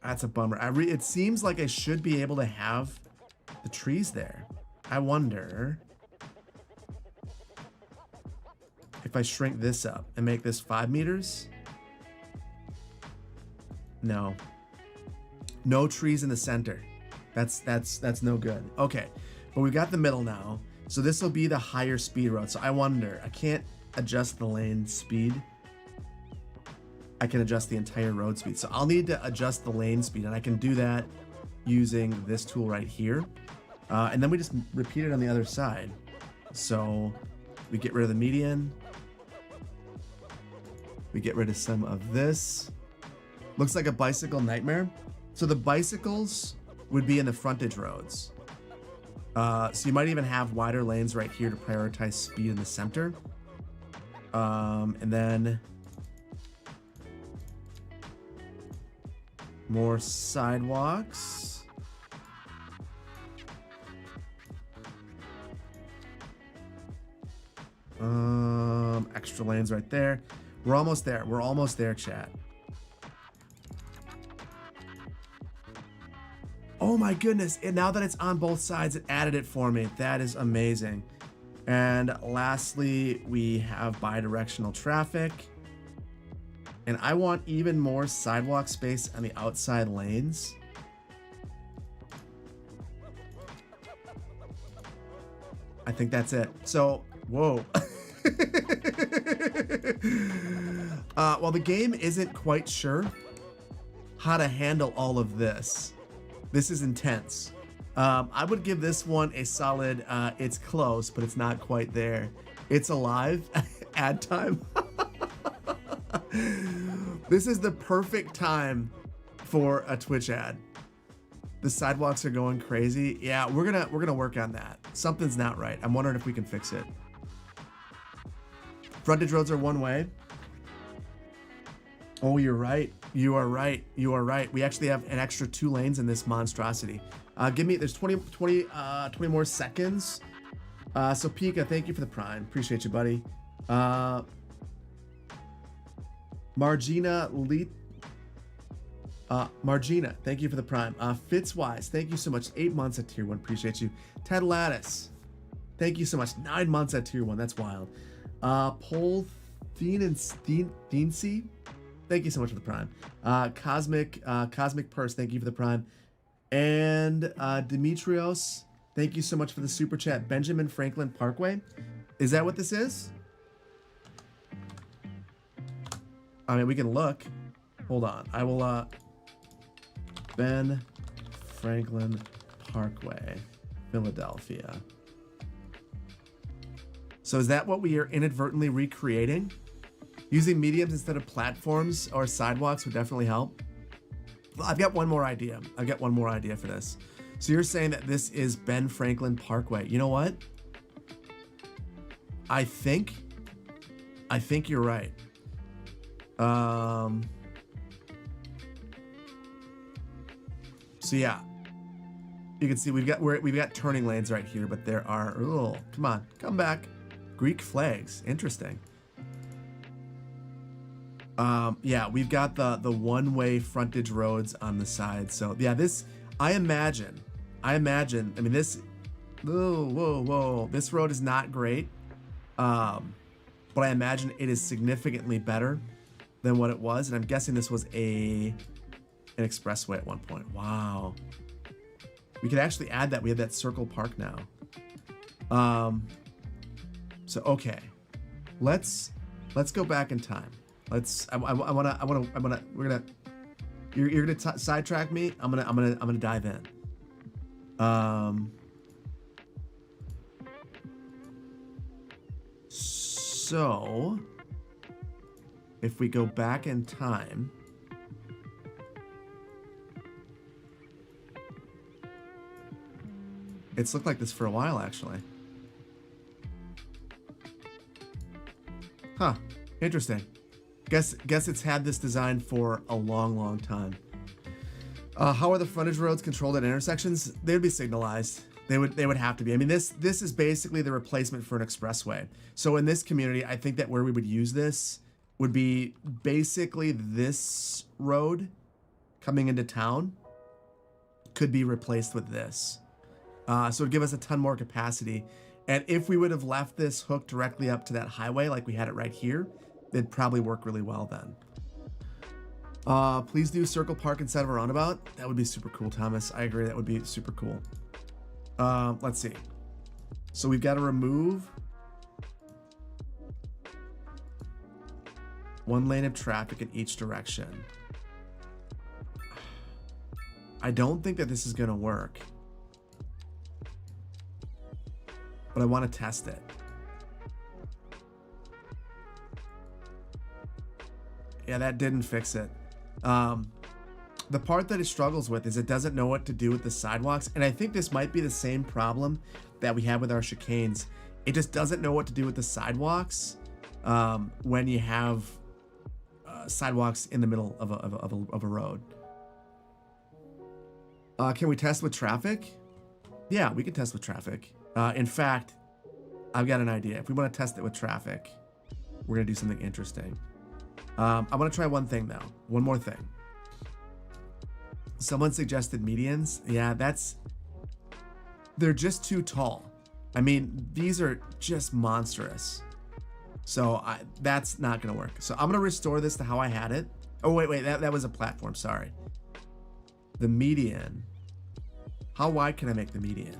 That's a bummer. It seems like I should be able to have the trees there. I wonder if I shrink this up and make this 5 meters. No. No trees in the center. That's no good. Okay. But we've got the middle now. So this will be the higher speed road. So I wonder, I can't adjust the lane speed. I can adjust the entire road speed. So I'll need to adjust the lane speed, and I can do that using this tool right here. And then we just repeat it on the other side. So we get rid of the median. We get rid of some of this. Looks like a bicycle nightmare. So the bicycles would be in the frontage roads. So you might even have wider lanes right here to prioritize speed in the center. And then more sidewalks. Extra lanes right there. We're almost there. We're almost there, chat. Oh my goodness. And now that it's on both sides, it added it for me. That is amazing. And lastly, we have bidirectional traffic. And I want even more sidewalk space on the outside lanes. I think that's it. So, whoa. Well, the game isn't quite sure how to handle all of this. This is intense. I would give this one a solid, it's close, but it's not quite there. It's alive. Ad time. This is the perfect time for a Twitch ad. The sidewalks are going crazy. Yeah, we're gonna work on that. Something's not right. I'm wondering if we can fix it. Frontage roads are one way. Oh, you're right. You are right. You are right. We actually have an extra 2 lanes in this monstrosity. There's 20 more seconds. So Pika, thank you for the prime. Appreciate you, buddy. Margina, thank you for the prime. Fitzwise, thank you so much. 8 months at tier 1. Appreciate you. Ted Lattice, thank you so much. 9 months at tier 1. That's wild. Paul Thiensey, thank you so much for the prime. Cosmic Purse, thank you for the prime. And Demetrios, thank you so much for the super chat. Benjamin Franklin Parkway, is that what this is? I mean, we can look. Hold on. I will, Ben Franklin Parkway, Philadelphia. So is that what we are inadvertently recreating? Using mediums instead of platforms or sidewalks would definitely help. I've got one more idea. I've got one more idea for this. So you're saying that this is Ben Franklin Parkway. You know what? I think you're right. So yeah, you can see we've got turning lanes right here, but there are, oh, come on, come back. Greek flags, interesting. Yeah, we've got the one-way frontage roads on the side. So yeah, this, I imagine, I mean, this, whoa, this road is not great. But I imagine it is significantly better than what it was. And I'm guessing this was an expressway at one point. Wow. We could actually add that. We have that Circle Park now. So, okay, let's go back in time. We're gonna, you're gonna sidetrack me. I'm gonna dive in. So if we go back in time, it's looked like this for a while, actually. Huh, interesting. Guess it's had this design for a long time. How are the frontage roads controlled at intersections? They would be signalized. They would have to be. I mean, this is basically the replacement for an expressway. So in this community, I think that where we would use this would be basically this road coming into town could be replaced with this. So it would give us a ton more capacity. And if we would have left this hooked directly up to that highway like we had it right here, it'd probably work really well then. Please do Circle Park instead of a roundabout. That would be super cool, Thomas. I agree, that would be super cool. Let's see. So we've got to remove one lane of traffic in each direction. I don't think that this is going to work, but I want to test it. Yeah, that didn't fix it. The part that it struggles with is it doesn't know what to do with the sidewalks. And I think this might be the same problem that we have with our chicanes. It just doesn't know what to do with the sidewalks when you have sidewalks in the middle of a road. Can we test with traffic? Yeah, we can test with traffic. In fact, I've got an idea. If we want to test it with traffic, we're going to do something interesting. I want to try one thing though. One more thing. Someone suggested medians. Yeah, they're just too tall. I mean, these are just monstrous. So that's not going to work. So I'm going to restore this to how I had it. Oh, wait, that was a platform. Sorry. The median. How wide can I make the median?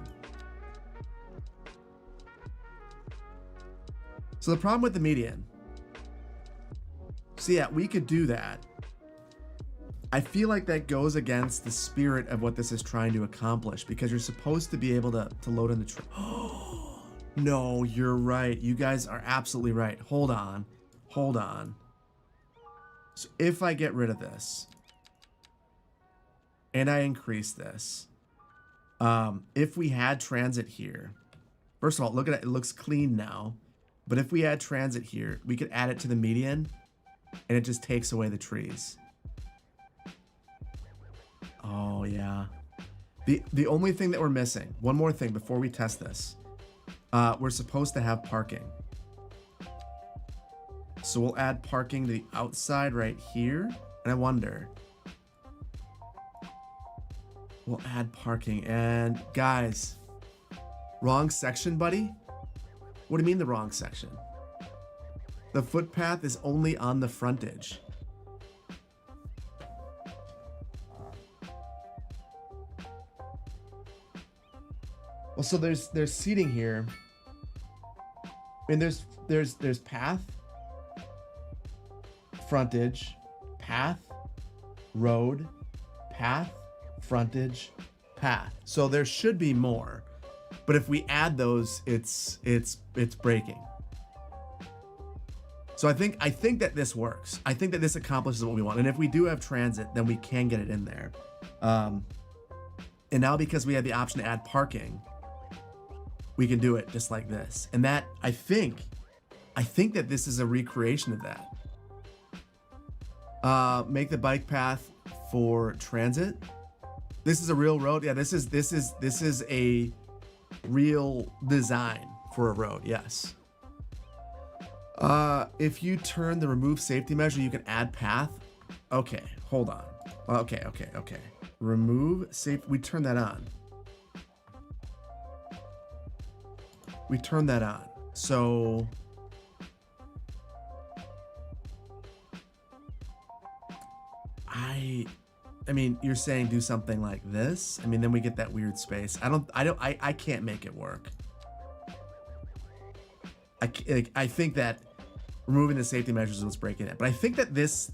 So the problem with the median. So yeah, we could do that. I feel like that goes against the spirit of what this is trying to accomplish because you're supposed to be able to load in the truck. No, you're right. You guys are absolutely right. Hold on. So if I get rid of this and I increase this, if we had transit here, first of all, look at it. It looks clean now. But if we had transit here, we could add it to the median and it just takes away the trees. Oh yeah. The only thing that we're missing, one more thing before we test this, we're supposed to have parking. So we'll add parking to the outside right here. And I wonder, we'll add parking. And guys, wrong section, buddy. What do you mean the wrong section? The footpath is only on the frontage. Well, so there's seating here. I mean, there's path, frontage, path, road, path, frontage, path. So there should be more, but if we add those, it's breaking. So I think that this works. I think that this accomplishes what we want. And if we do have transit, then we can get it in there. And now because we have the option to add parking, we can do it just like this. And that, I think that this is a recreation of that. Make the bike path for transit. This is a real road. Yeah, this is a real design for a road. Yes. If you turn the remove safety measure, you can add path. Okay, hold on. Okay. Remove safe. We turn that on. We turn that on. So I mean, you're saying do something like this. I mean, then we get that weird space. I can't make it work. I think that removing the safety measures is what's breaking it. But I think that this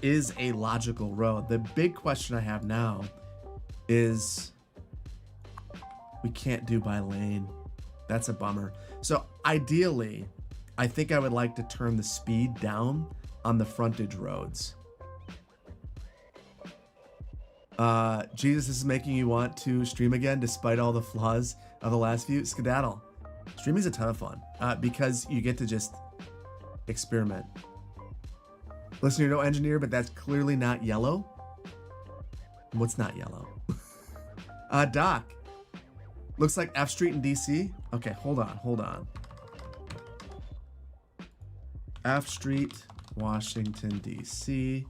is a logical road. The big question I have now is we can't do by lane. That's a bummer. So ideally, I think I would like to turn the speed down on the frontage roads. Jesus, this is making you want to stream again despite all the flaws of the last few. Skedaddle. Streaming's a ton of fun because you get to just experiment. Listen, you're no engineer, but that's clearly not yellow. What's not yellow? Doc. Looks like F Street in DC. Okay, hold on. F Street, Washington, DC.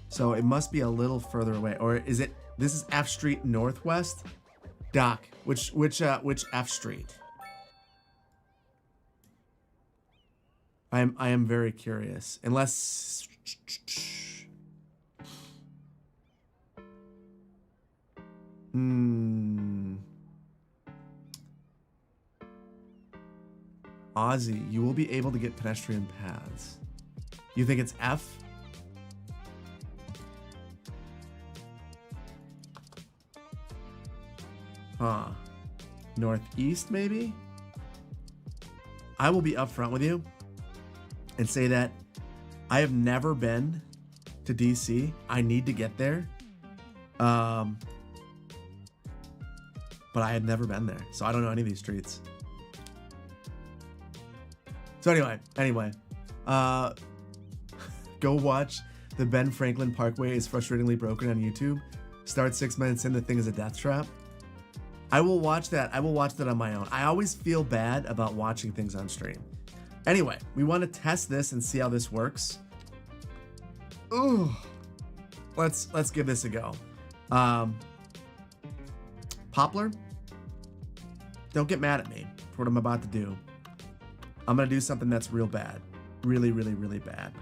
So it must be a little further away, or is it? This is F Street Northwest. Doc, which F Street? I am very curious. Unless Aussie, you will be able to get pedestrian paths. You think it's F? Huh. Northeast, maybe? I will be upfront with you and say that I have never been to DC. I need to get there. But I had never been there, so I don't know any of these streets. So anyway, go watch the Ben Franklin Parkway is Frustratingly Broken on YouTube. Start 6 minutes in, the thing is a death trap. I will watch that. I will watch that on my own. I always feel bad about watching things on stream. Anyway, we want to test this and see how this works. Ooh, let's give this a go. Poplar, don't get mad at me for what I'm about to do. I'm gonna do something that's real bad, really bad,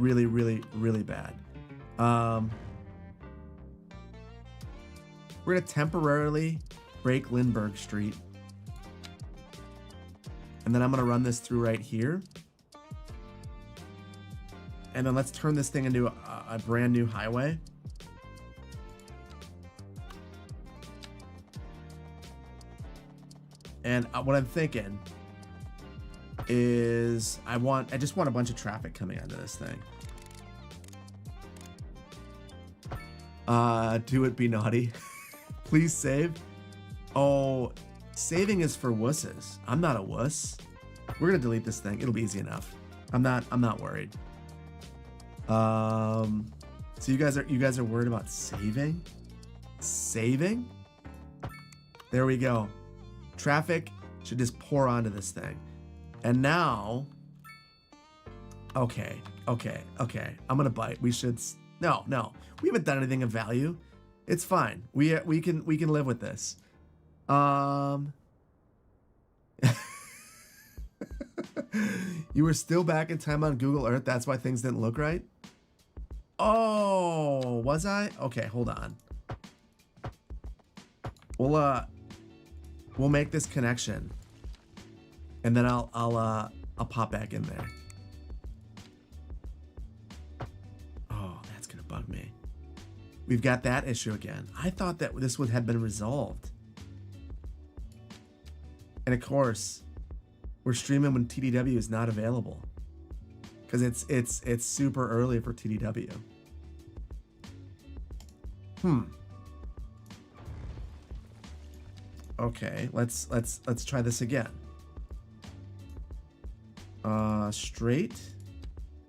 really bad. We're gonna temporarily break Lindbergh Street. And then I'm gonna run this through right here. And then let's turn this thing into a brand new highway. And what I'm thinking is I just want a bunch of traffic coming onto this thing. Do it, be naughty. Please save. Oh, saving is for wusses. I'm not a wuss. We're gonna delete this thing. It'll be easy enough. I'm not worried. So you guys are worried about saving? Saving? There we go. Traffic should just pour onto this thing. And now, okay. I'm gonna bite. We should. No. We haven't done anything of value. It's fine. We can live with this. You were still back in time on Google Earth. That's why things didn't look right. Oh, was I? Okay, hold on. We'll make this connection, and then I'll pop back in there. Oh, that's gonna bug me. We've got that issue again. I thought that this would have been resolved. And of course, we're streaming when TDW is not available, because it's super early for TDW. Okay, let's try this again. Straight,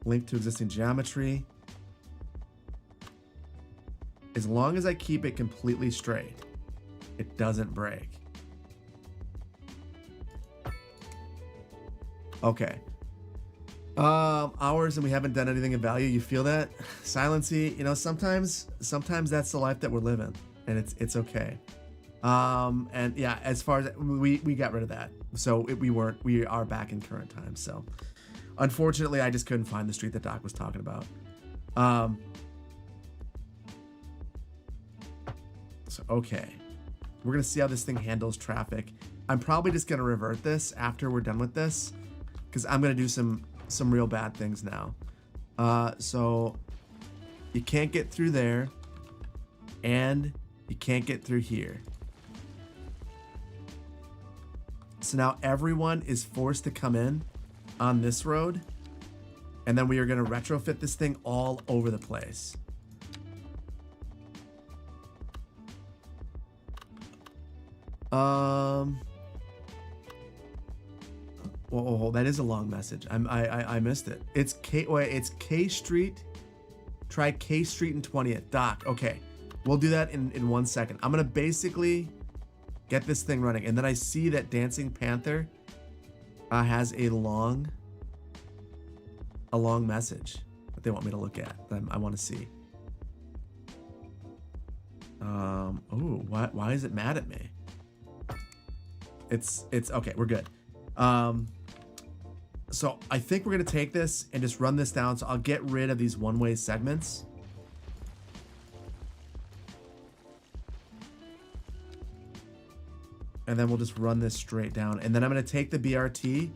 link to existing geometry. As long as I keep it completely straight, it doesn't break. Okay. Hours and we haven't done anything of value. You feel that? Silency, you know, sometimes that's the life that we're living, and it's okay. And yeah, as far as we got rid of that. So we are back in current time. So unfortunately, I just couldn't find the street that Doc was talking about. So, okay. We're going to see how this thing handles traffic. I'm probably just going to revert this after we're done with this, because I'm going to do some real bad things now. So you can't get through there, and you can't get through here. So now everyone is forced to come in on this road, and then we are going to retrofit this thing all over the place. Whoa, that is a long message. I missed it. It's K Street. Try K Street and 20th. Doc, okay. We'll do that in 1 second. I'm gonna basically get this thing running, and then I see that Dancing Panther has a long message that they want me to look at. That I want to see. Oh, why is it mad at me? It's okay. We're good. So I think we're gonna take this and just run this down. So I'll get rid of these one-way segments. And then we'll just run this straight down. And then I'm gonna take the BRT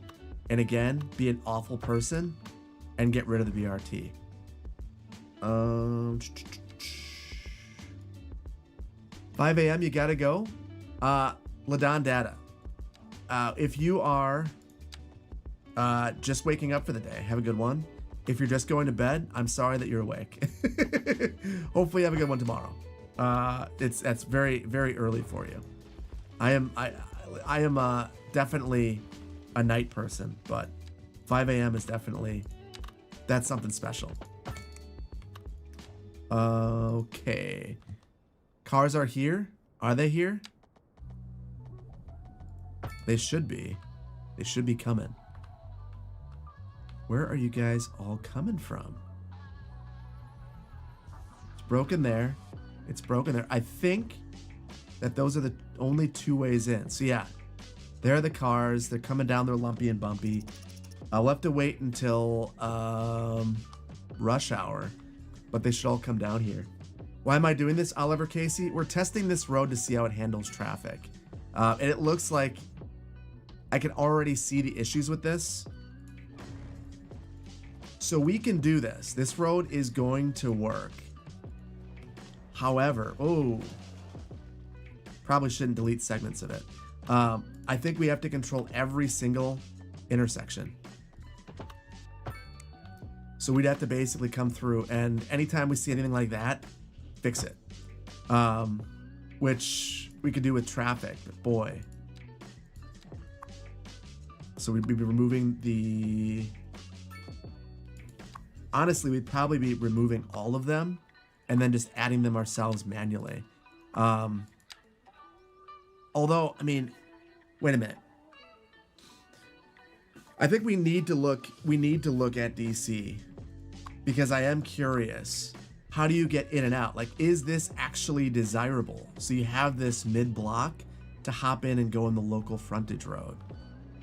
and again, be an awful person and get rid of the BRT. 5 a.m. you gotta go. Ladon Data. If you are just waking up for the day, have a good one. If you're just going to bed, I'm sorry that you're awake. Hopefully you have a good one tomorrow. That's very, very early for you. I am definitely a night person, but 5 a.m. is definitely, that's something special. Okay. Cars are here. Are they here? They should be. They should be coming. Where are you guys all coming from? It's broken there. It's broken there. I think that those are the only two ways in. So yeah, there are the cars. They're coming down. They're lumpy and bumpy. I'll have to wait until rush hour, but they should all come down here. Why am I doing this, Oliver Casey? We're testing this road to see how it handles traffic. And it looks like I can already see the issues with this. So we can do this. This road is going to work. However, probably shouldn't delete segments of it. I think we have to control every single intersection. So we'd have to basically come through, and anytime we see anything like that, fix it. Which we could do with traffic, but boy. So we'd be removing the... Honestly, we'd probably be removing all of them and then just adding them ourselves manually. Although, I mean, wait a minute. I think we need to look at DC, because I am curious. How do you get in and out? Like, is this actually desirable? So you have this mid-block to hop in and go in the local frontage road.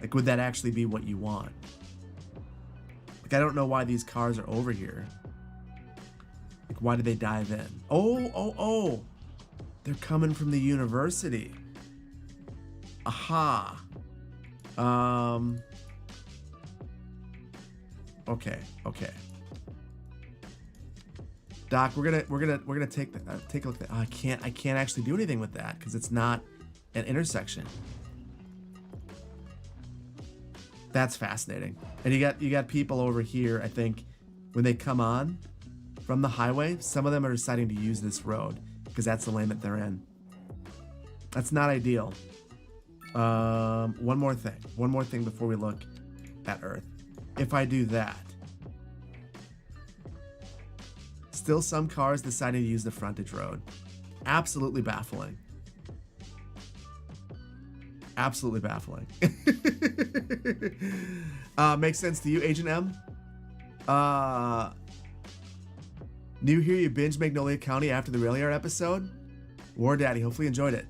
Like, would that actually be what you want? Like, I don't know why these cars are over here. Like, why did they dive in? Oh, they're coming from the university. Aha. Okay. Doc, we're gonna take a look at that. Oh, I can't actually do anything with that because it's not an intersection. That's fascinating. And you got people over here, I think, when they come on from the highway, some of them are deciding to use this road because that's the lane that they're in. That's not ideal. One more thing before we look at Earth. If I do that, still some cars deciding to use the frontage road. Absolutely baffling. Absolutely baffling. Makes sense to you, Agent M? New here, you binge Magnolia County after the rail yard episode? War Daddy, hopefully enjoyed it.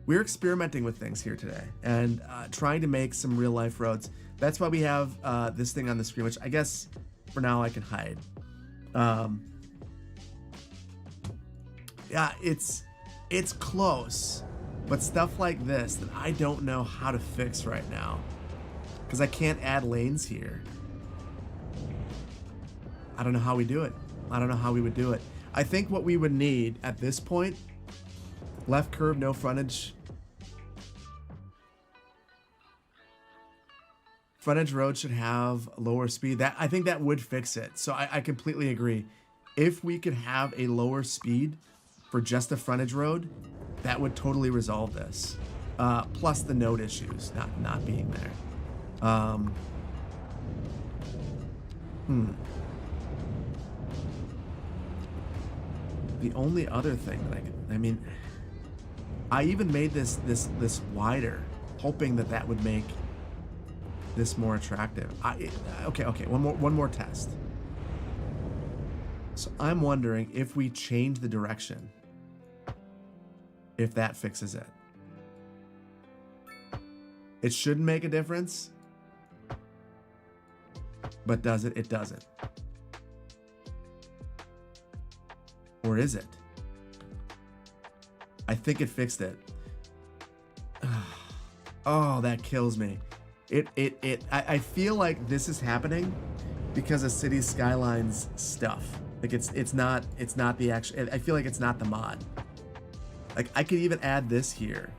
We're experimenting with things here today and trying to make some real life roads. That's why we have this thing on the screen, which I guess for now I can hide. Yeah, it's close, but stuff like this that I don't know how to fix right now because I can't add lanes here. I don't know how we do it. I don't know how we would do it. I think what we would need at this point, left curb, no frontage. Frontage road should have lower speed. I think that would fix it. So I completely agree. If we could have a lower speed for just a frontage road, that would totally resolve this. Plus the node issues not being there. The only other thing that I even made this wider, hoping that would make this more attractive. Okay, one more test. So I'm wondering if we change the direction, if that fixes it. It shouldn't make a difference, but does it? It doesn't. Or is it? I think it fixed it. Oh, that kills me. I feel like this is happening because of City Skylines stuff. Like it's not the actual. I feel like it's not the mod. Like I could even add this here,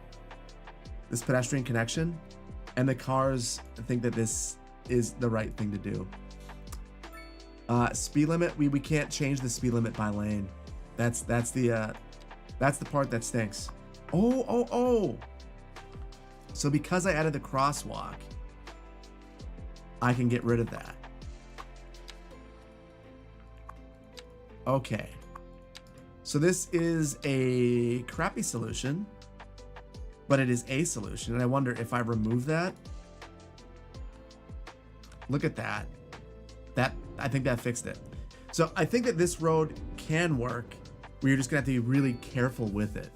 this pedestrian connection, and the cars think that this is the right thing to do. Speed limit, we can't change the speed limit by lane. That's the part that stinks. Oh. So because I added the crosswalk, I can get rid of that. Okay. So this is a crappy solution, but it is a solution. And I wonder if I remove that. Look at that. I think that fixed it. So I think that this road can work. You're just gonna have to be really careful with it.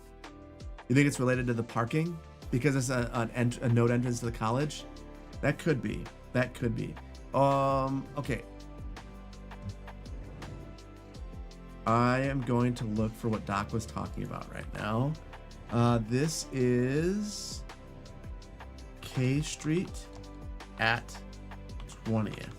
You think it's related to the parking because it's a node entrance to the college? That could be. Okay. I am going to look for what Doc was talking about right now. This is K Street at 20th.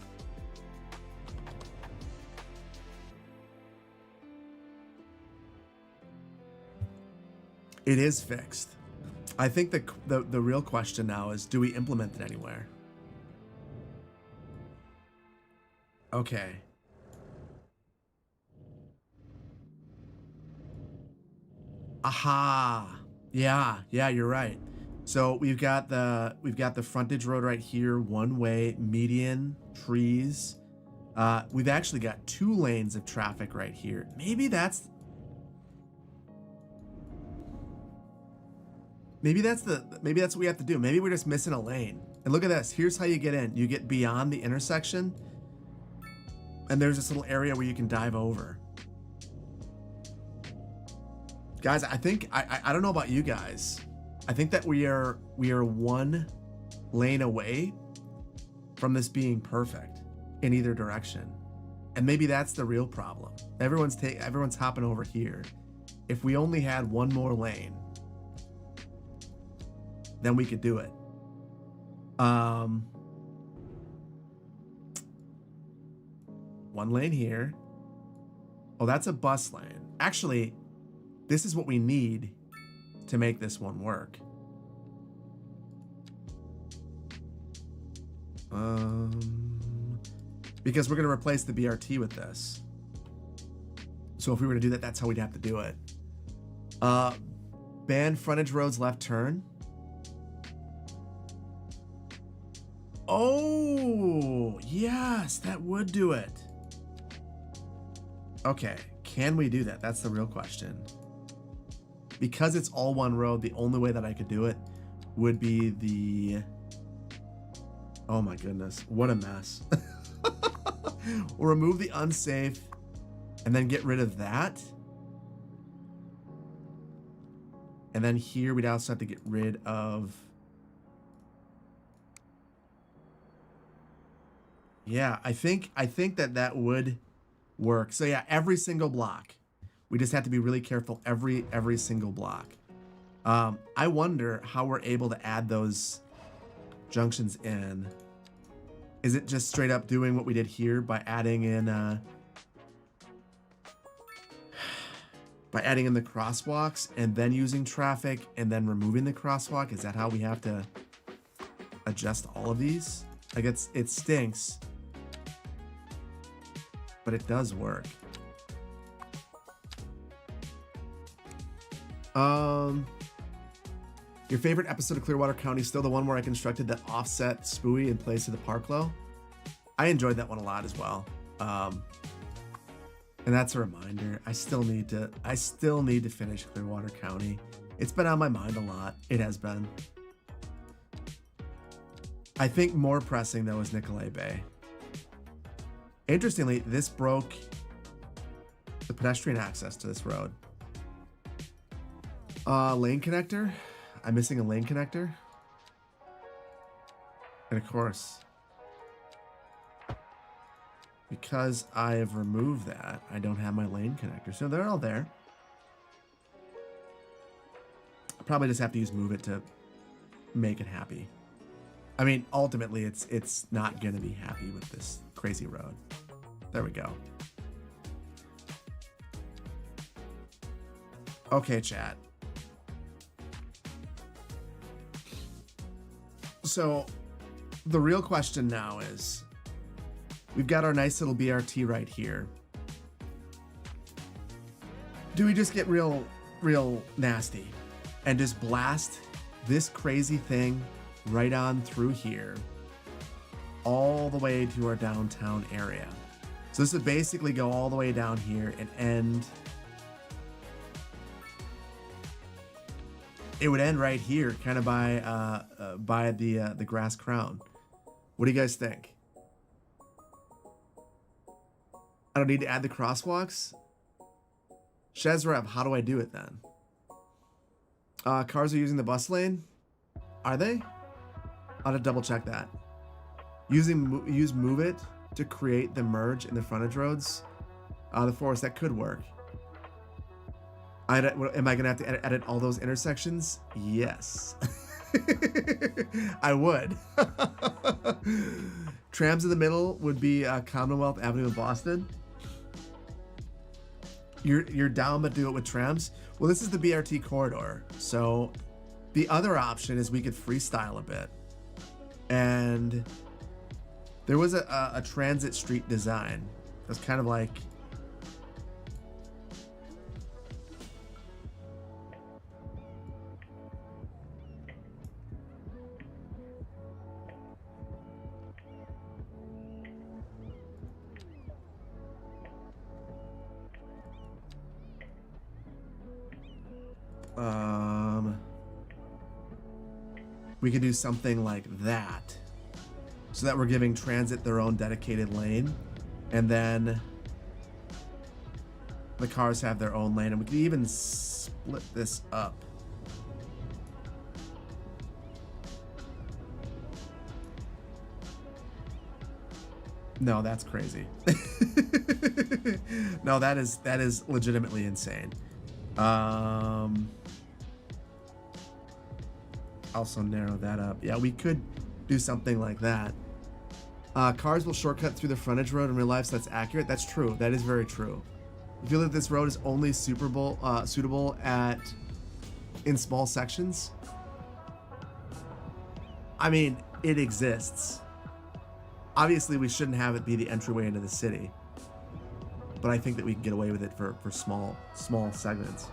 It is fixed. I think the real question now is, do we implement it anywhere? Okay. Aha. Yeah, you're right. So we've got the frontage road right here, one way, median, trees. We've actually got 2 lanes of traffic right here. Maybe that's what we have to do. Maybe we're just missing a lane. And look at this. Here's how you get in. You get beyond the intersection, and there's this little area where you can dive over. Guys, I think I don't know about you guys. I think that we are 1 lane away from this being perfect in either direction. And maybe that's the real problem. Everyone's hopping over here. If we only had 1 more lane, then we could do it. 1 lane here. Oh, that's a bus lane. Actually, this is what we need to make this one work. Because we're going to replace the BRT with this. So if we were to do that, that's how we'd have to do it. Ban frontage roads left turn. Oh, yes, that would do it. Okay, can we do that? That's the real question. Because it's all one road, the only way that I could do it would be the... Oh my goodness, what a mess. We'll remove the unsafe and then get rid of that. And then here we'd also have to get rid of... Yeah, I think that would work. So yeah, every single block. We just have to be really careful every single block. I wonder how we're able to add those junctions in. Is it just straight up doing what we did here by adding in the crosswalks and then using traffic and then removing the crosswalk? Is that how we have to adjust all of these? Like it stinks, but it does work. Your favorite episode of Clearwater County still the one where I constructed that offset spooey in place of the Parklow? I enjoyed that one a lot as well. And that's a reminder. I still need to finish Clearwater County. It's been on my mind a lot. It has been. I think more pressing though is Nicolay Bay. Interestingly, this broke the pedestrian access to this road. Lane connector. I'm missing a lane connector. And of course, because I have removed that, I don't have my lane connector. So they're all there. I probably just have to use move it to make it happy. I mean, ultimately, it's not going to be happy with this crazy road. There we go. Okay, chat. So the real question now is, we've got our nice little BRT right here. Do we just get real nasty and just blast this crazy thing right on through here all the way to our downtown area? So this would basically go all the way down here and end. It would end right here, kind of by the grass crown. What do you guys think? I don't need to add the crosswalks. Shezrev, how do I do it then? Cars are using the bus lane. Are they? I'll have to double check that. Use move it to create the merge in the frontage roads. The forest, that could work. Am I gonna have to edit all those intersections? Yes. I would. Trams in the middle would be Commonwealth Avenue in Boston. You're down but do it with trams? Well, this is the BRT corridor. So the other option is we could freestyle a bit. And there was a transit street design. That's kind of like... we could do something like that so that we're giving transit their own dedicated lane, and then the cars have their own lane, and we could even split this up. No, that's crazy. No, that is legitimately insane. Also narrow that up. Yeah, we could do something like that. Cars will shortcut through the frontage road in real life, so that's accurate. That's true. That is very true. You feel that this road is only suitable in small sections? I mean, it exists. Obviously, we shouldn't have it be the entryway into the city, but I think that we can get away with it for small segments.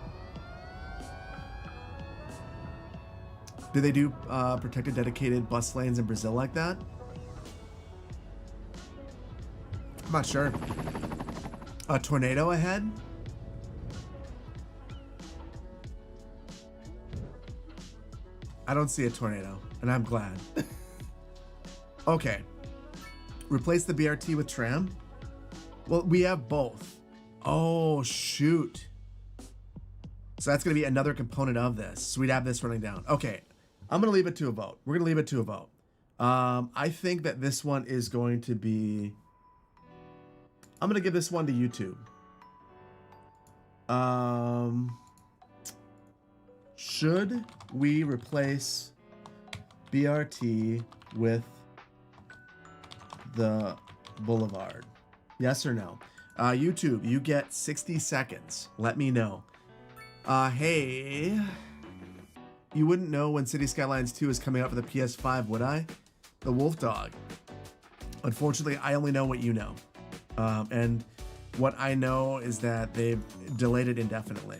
Do they do protected dedicated bus lanes in Brazil like that? not sure. A tornado ahead? I don't see a tornado, and I'm glad. Okay. Replace the BRT with tram? Well, we have both. Oh, shoot. So that's going to be another component of this. So we'd have this running down. Okay. I'm going to leave it to a vote. We're going to leave it to a vote. I think that this one is going to be... I'm going to give this one to YouTube. Should we replace BRT with the Boulevard? Yes or no? YouTube, you get 60 seconds. Let me know. Hey, you wouldn't know when City Skylines 2 is coming out for the PS5, would I? The Wolf Dog. Unfortunately, I only know what you know. And what I know is that they've delayed it indefinitely.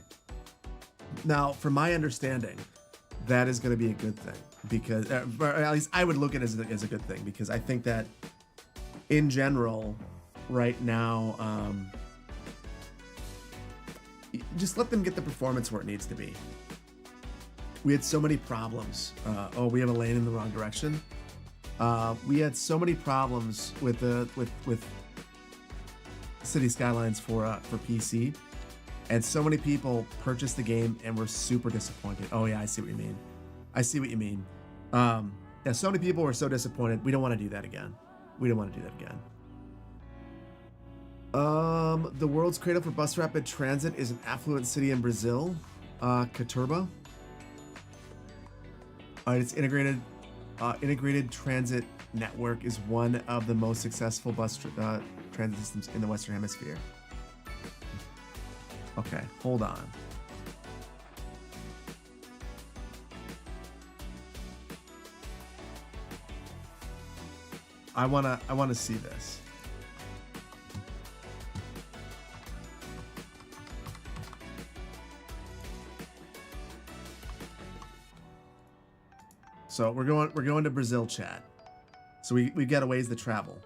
Now, from my understanding, that is going to be a good thing because, or at least I would look at it as a good thing because I think that in general, right now, just let them get the performance where it needs to be. We had so many problems. Oh, we have a lane in the wrong direction. We had so many problems with City Skylines for PC, and so many people purchased the game and were super disappointed. Oh yeah, I see what you mean. I see what you mean. Yeah, so many people were so disappointed. We don't want to do that again. We don't want to do that again. The world's cradle for bus rapid transit is an affluent city in Brazil, Caturba. Its integrated transit network is one of the most successful bus transit systems in the Western Hemisphere. Okay, hold on. I wanna see this. So we're going to Brazil, chat. So we got a ways to travel.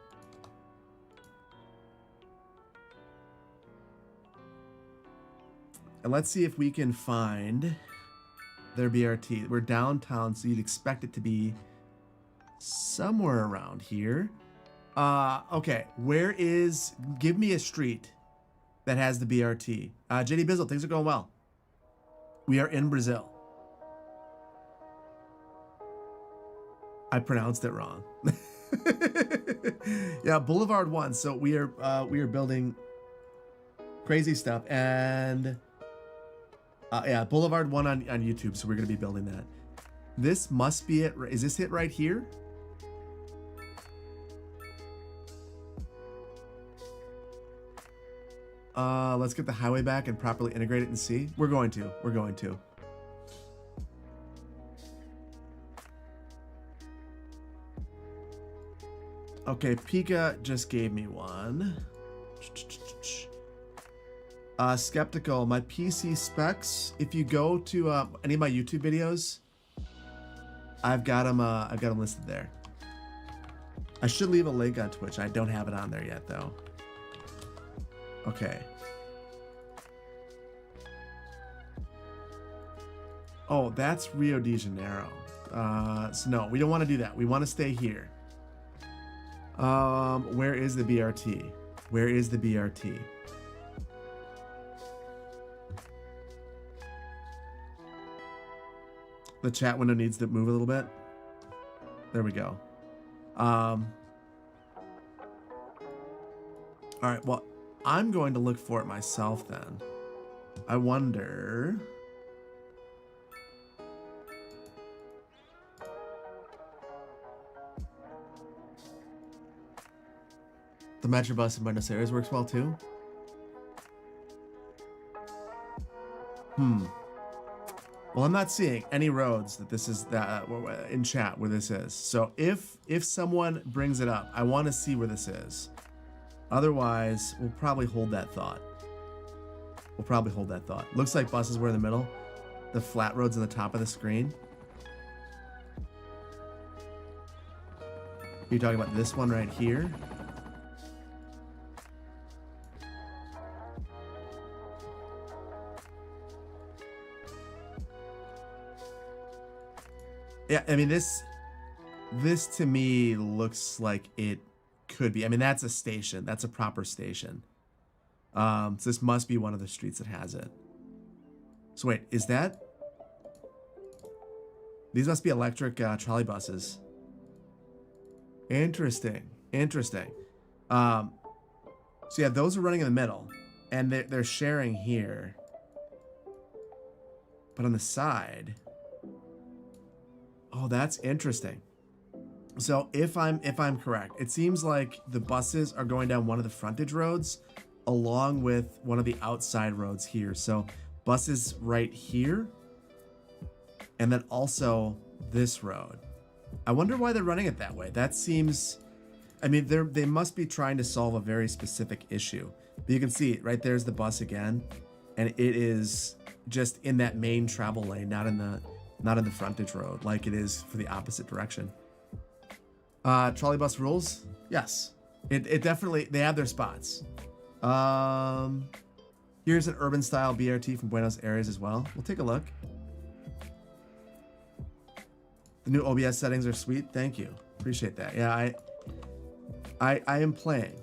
And let's see if we can find their BRT. We're downtown, so you'd expect it to be somewhere around here. Okay, give me a street that has the BRT. JD Bizzle, things are going well. We are in Brazil. I pronounced it wrong. Yeah, Boulevard 1. So we are building crazy stuff, and yeah, Boulevard 1 on YouTube. So we're gonna be building that. This must be it. Is this it right here? Let's get the highway back and properly integrate it and see. We're going to. Okay, Pika just gave me one. Skeptical, my PC specs. If you go to any of my YouTube videos, I've got them listed there. I should leave a link on Twitch. I don't have it on there yet, though. Okay. Oh, that's Rio de Janeiro. So no, we don't want to do that. We want to stay here. Where is the BRT? Where is the BRT? The chat window needs to move a little bit. There we go. All right, well, I'm going to look for it myself then. I wonder... The Metrobus in Buenos Aires works well too. Well, I'm not seeing any roads that this is in chat where this is. So if someone brings it up, I want to see where this is. Otherwise, we'll probably hold that thought. Looks like buses were in the middle. The flat roads on the top of the screen. You're talking about this one right here? Yeah, I mean, this to me looks like it could be. I mean, that's a station. That's a proper station. So this must be one of the streets that has it. So wait, is that? These must be electric trolley buses. Interesting. Interesting. So yeah, those are running in the middle, and they're sharing here. But on the side, oh, that's interesting. So if I'm correct, it seems like the buses are going down one of the frontage roads, along with one of the outside roads here. So buses right here, and then also this road. I wonder why they're running it that way. That seems, I mean, they must be trying to solve a very specific issue. But you can see it right there's the bus again, and it is just in that main travel lane, not in the frontage road like it is for the opposite direction. Trolley bus rules, yes, it definitely, they have their spots. Here's an urban style BRT from Buenos Aires as well. We'll take a look. The new OBS settings are sweet. Thank you. Appreciate that. Yeah, I am playing.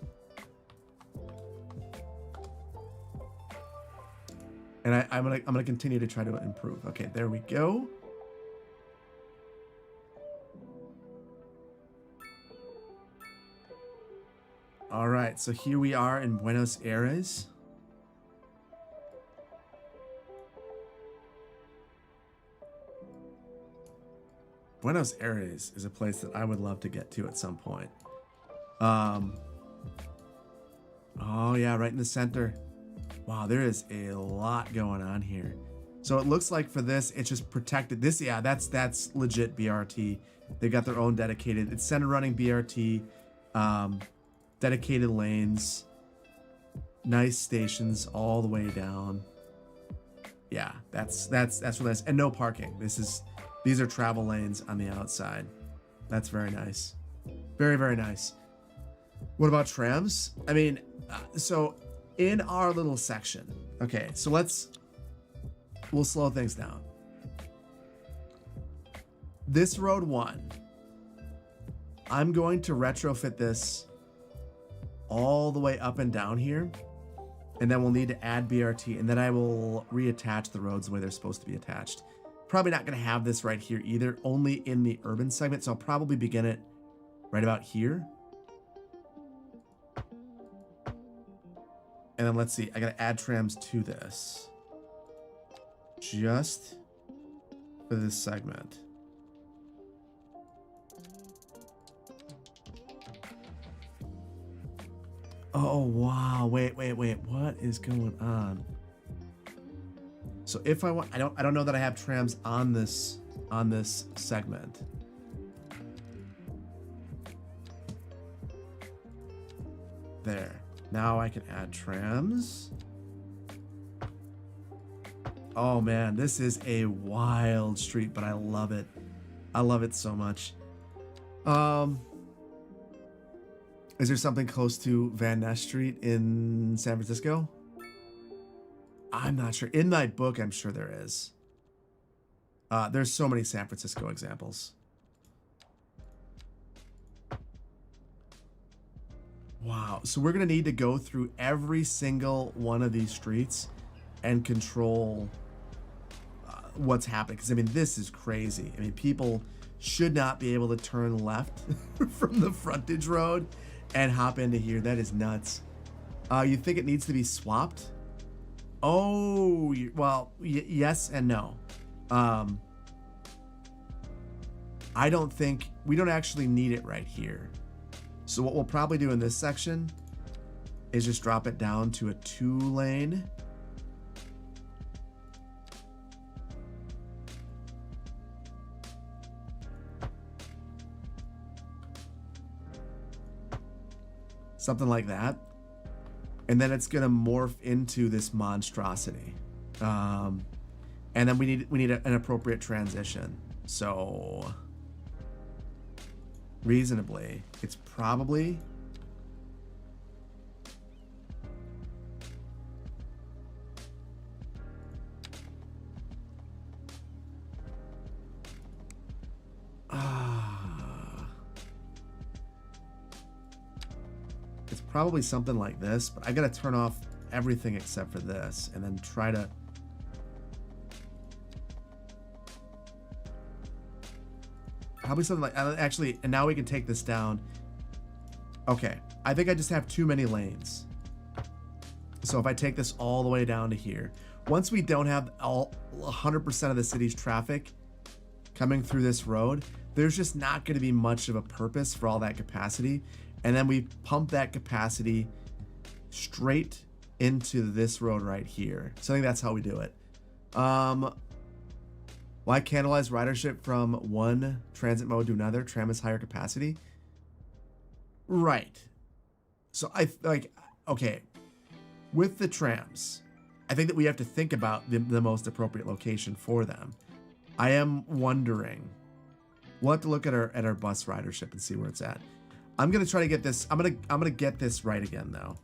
And I'm gonna continue to try to improve. Okay, there we go. All right, so here we are in Buenos Aires. Buenos Aires is a place that I would love to get to at some point. Oh yeah, right in the center. Wow, there is a lot going on here. So it looks like for this, it's just protected. This, yeah, that's legit BRT. They got their own dedicated, it's center running BRT, dedicated lanes, nice stations all the way down. Yeah, that's really nice, and no parking. These are travel lanes on the outside. That's very nice. Very, very nice. What about trams? I mean, so in our little section, okay, so we'll slow things down. This road 1, I'm going to retrofit this all the way up and down here, and then we'll need to add BRT, and then I will reattach the roads the way they're supposed to be attached. Probably not going to have this right here either, only in the urban segment, so I'll probably begin it right about here. And then let's see, I got to add trams to this just for this segment. Oh wow, wait, what is going on? So if I want, I don't know that I have trams on this segment. There. Now I can add trams. Oh man, this is a wild street, but I love it. I love it so much. Is there something close to Van Ness Street in San Francisco? I'm not sure. In my book, I'm sure there is. There's so many San Francisco examples. Wow. So we're going to need to go through every single one of these streets and control what's happening. Because, I mean, this is crazy. I mean, people should not be able to turn left from the frontage road and hop into here. That is nuts. You think it needs to be swapped? Oh, well, yes and no. I don't think, we don't actually need it right here. So what we'll probably do in this section is just drop it down to a 2-lane. Something like that. And then it's gonna morph into this monstrosity. And then we need an appropriate transition. So reasonably, it's probably it's probably something like this, but I gotta turn off everything except for this and then try to... Probably something like, actually, and now we can take this down. Okay, I think I just have too many lanes. So if I take this all the way down to here, once we don't have all 100% of the city's traffic coming through this road, there's just not going to be much of a purpose for all that capacity. And then we pump that capacity straight into this road right here. So I think that's how we do it. Why cannibalize ridership from one transit mode to another? Tram is higher capacity. Right. So I like, okay, with the trams, I think that we have to think about the most appropriate location for them. I am wondering, we'll have to look at our bus ridership and see where it's at. I'm gonna try to get this. I'm gonna get this right again though.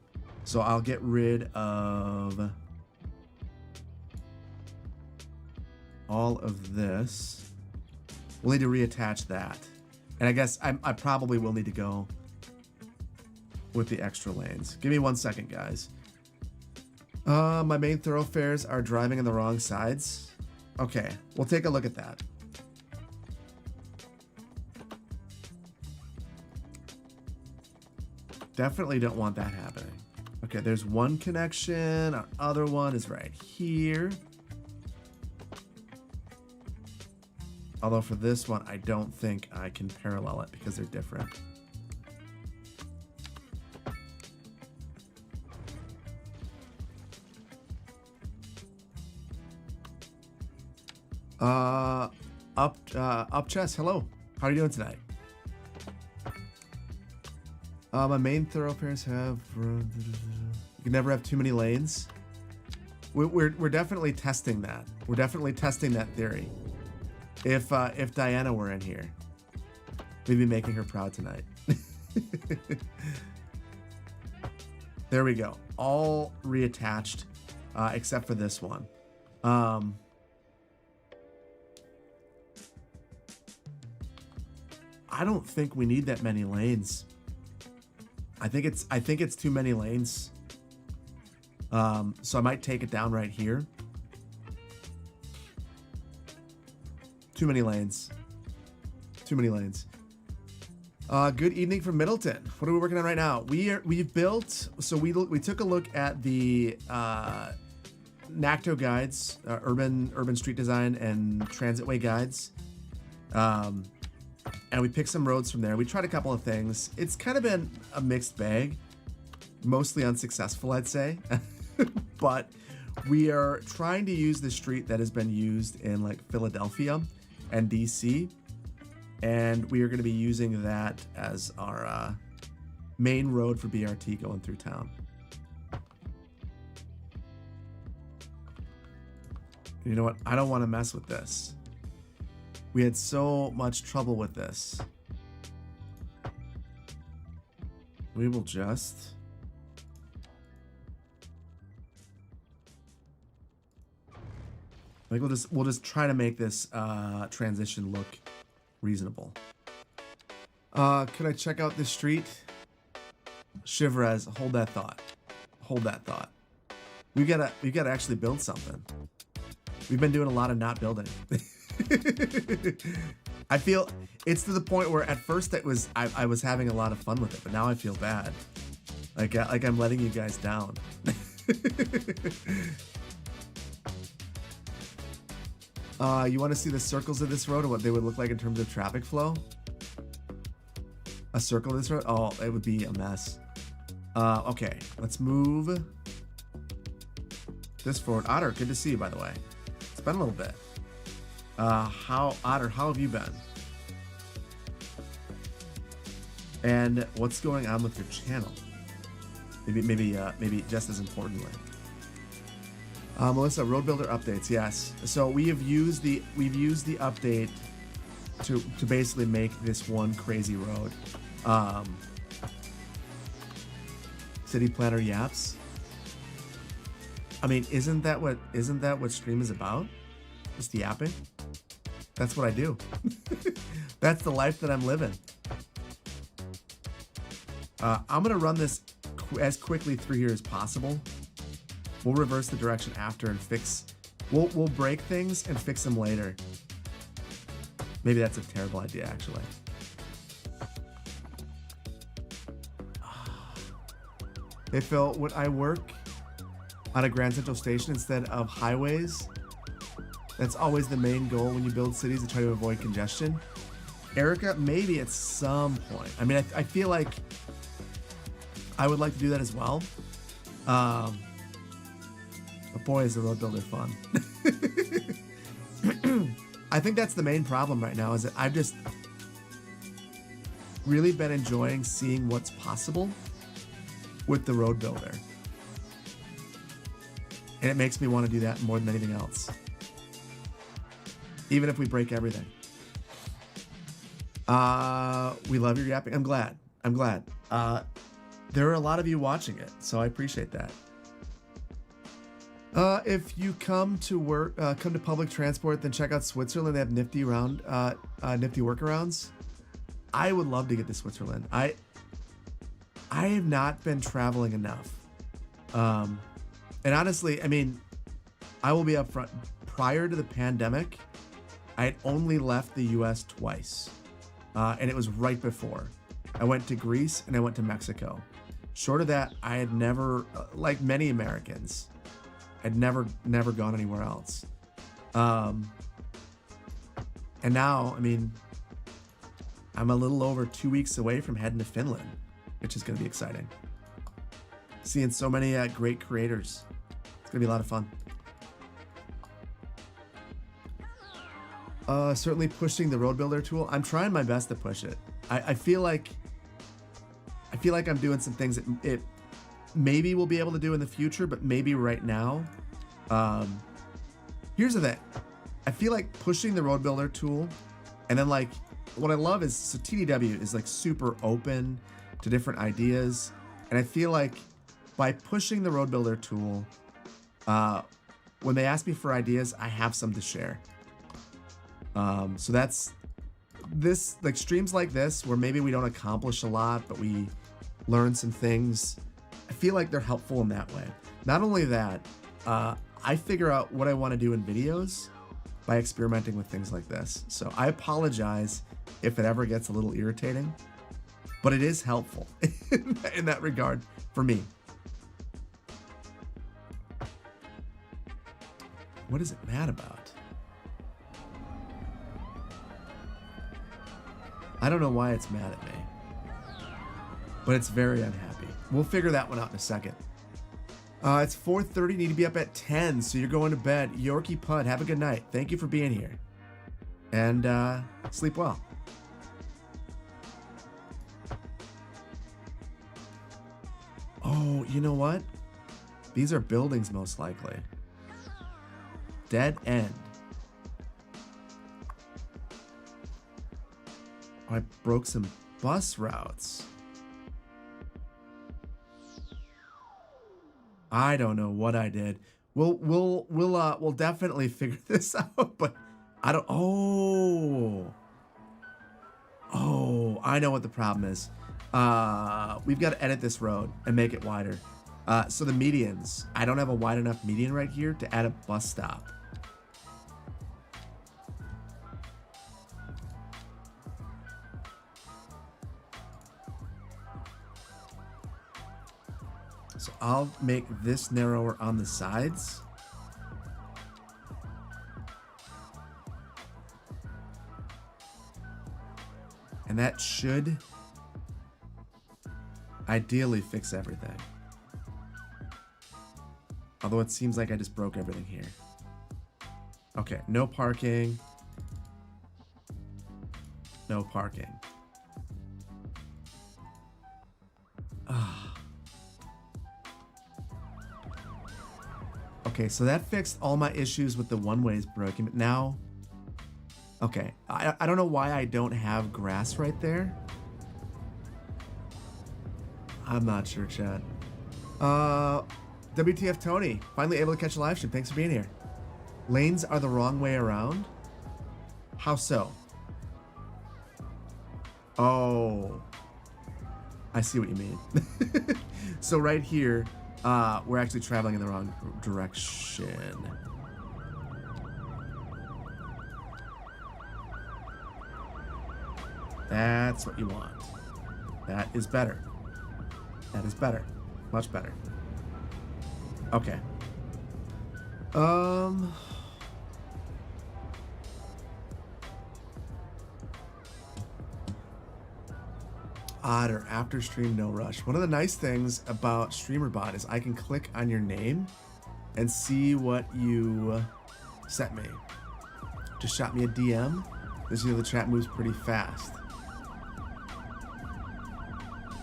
So I'll get rid of all of this. We'll need to reattach that, and I guess I probably will need to go with the extra lanes. Give me 1 second, guys. My main thoroughfares are driving on the wrong sides. Okay, we'll take a look at that. Definitely don't want that happening. Okay, there's one connection. Our other one is right here. Although for this one, I don't think I can parallel it because they're different. Up chest, hello. How are you doing tonight? My main thoroughfares have... You can never have too many lanes. We're definitely testing that. We're definitely testing that theory. If Diana were in here, we'd be making her proud tonight. There we go. All reattached, except for this one. I don't think we need that many lanes. I think it's too many lanes. So I might take it down right here. Too many lanes. Too many lanes. Good evening from Middleton. What are we working on right now? We've built. So we took a look at the NACTO guides, urban street design and transitway guides. And we picked some roads from there. We tried a couple of things. It's kind of been a mixed bag, mostly unsuccessful, I'd say. But we are trying to use the street that has been used in like Philadelphia and DC. And we are going to be using that as our main road for BRT going through town. You know what? I don't want to mess with this. We had so much trouble with this. We will just... I think we'll just try to make this transition look reasonable. Could I check out this street? Shivrez, hold that thought. Hold that thought. We gotta actually build something. We've been doing a lot of not building. I feel it's to the point where at first I was having a lot of fun with it, but now I feel bad. Like I'm letting you guys down. You want to see the circles of this road and what they would look like in terms of traffic flow? A circle of this road? Oh, it would be a mess. Okay, let's move this forward. Otter, good to see you, by the way. It's been a little bit. Otter, how have you been? And what's going on with your channel? Maybe just as importantly. Melissa, Roadbuilder updates, yes. So we've used the update to basically make this one crazy road. City planner yaps. I mean, isn't that what stream is about? Just yapping? That's what I do. That's the life that I'm living. I'm gonna run this as quickly through here as possible. We'll reverse the direction after and fix. We'll break things and fix them later. Maybe that's a terrible idea, actually. Hey Phil, would I work on a Grand Central Station instead of highways? That's always the main goal when you build cities, to try to avoid congestion. Erica, maybe at some point. I mean, I feel like I would like to do that as well. But boy, is the Roadbuilder fun. I think that's the main problem right now, is that I've just really been enjoying seeing what's possible with the Roadbuilder. And it makes me want to do that more than anything else. Even if we break everything. We love your yapping. I'm glad. There are a lot of you watching it, so I appreciate that. If you come to public transport, then check out Switzerland. They have nifty workarounds. I would love to get to Switzerland. I have not been traveling enough. And honestly, I mean, I will be upfront. Prior to the pandemic, I had only left the US twice. And it was right before. I went to Greece and I went to Mexico. Short of that, I had never, like many Americans, I'd never gone anywhere else. And now, I mean, I'm a little over 2 weeks away from heading to Finland, which is going to be exciting. Seeing so many great creators. It's going to be a lot of fun. Certainly pushing the Roadbuilder tool. I'm trying my best to push it. I feel like I'm doing some things that it maybe we'll be able to do in the future, but maybe right now. Here's the thing. I feel like pushing the Roadbuilder tool, and then like what I love is, so TDW is like super open to different ideas, and I feel like by pushing the Roadbuilder tool, when they ask me for ideas, I have some to share. So that's this, like streams like this where maybe we don't accomplish a lot, but we learn some things. I feel like they're helpful in that way. Not only that, I figure out what I want to do in videos by experimenting with things like this. So I apologize if it ever gets a little irritating, but it is helpful in that regard for me. What is it mad about? I don't know why it's mad at me, but it's very unhappy. We'll figure that one out in a second. It's 4:30, need to be up at 10, so you're going to bed. Yorkie Pud, have a good night. Thank you for being here. And sleep well. Oh, you know what? These are buildings most likely. Dead end. Oh, I broke some bus routes. I don't know what I did. We'll definitely figure this out, but I don't. Oh, I know what the problem is. We've got to edit this road and make it wider. So the medians, I don't have a wide enough median right here to add a bus stop. So I'll make this narrower on the sides. And that should ideally fix everything. Although it seems like I just broke everything here. Okay, no parking. No parking. Okay, so that fixed all my issues with the one-ways broken, but now... Okay, I don't know why I don't have grass right there. I'm not sure, Chad. WTF Tony, finally able to catch a live stream. Thanks for being here. Lanes are the wrong way around? How so? Oh, I see what you mean. So right here, we're actually traveling in the wrong direction. That's what you want. That is better. That is better. Much better. Okay. Otter, after stream, no rush. One of the nice things about StreamerBot is I can click on your name and see what you sent me. Just shot me a DM. This the chat moves pretty fast.